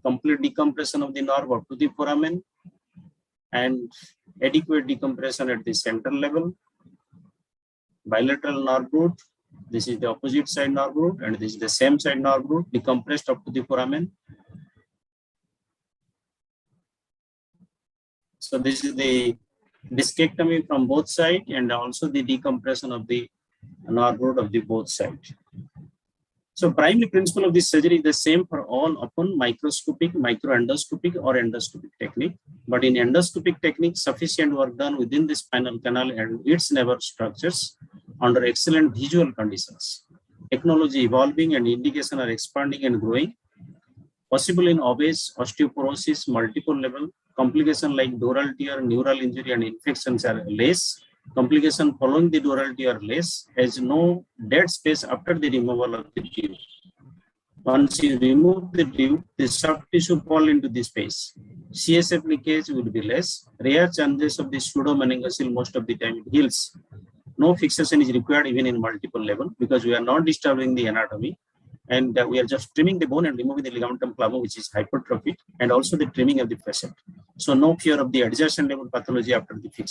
complete decompression of the nerve up to the foramen, and adequate decompression at the central level, bilateral nerve root, This is the opposite side nerve root, and this is the same side nerve root decompressed up to the foramen. So this is the discectomy from both sides and also the decompression of the nerve root of the both sides. So primary principle of this surgery is the same for all upon microscopic, microendoscopic or endoscopic technique. But in endoscopic technique, sufficient work done within the spinal canal and its neighbor structures under excellent visual conditions. Technology evolving and indication are expanding and growing. Possible in obese, osteoporosis, multiple level, complication like dural tear, neural injury and infections are less. Complication following the dural tear less, as no dead space after the removal of the tube. Once you remove the tube, the soft tissue fall into the space. CSF leakage would be less. Rare chances of the pseudomeningocele, most of the time it heals. No fixation is required even in multiple level because we are not disturbing the anatomy. And we are just trimming the bone and removing the ligamentum clavum, which is hypertrophic, and also the trimming of the facet. So no fear of the adjacent level pathology after the fixation.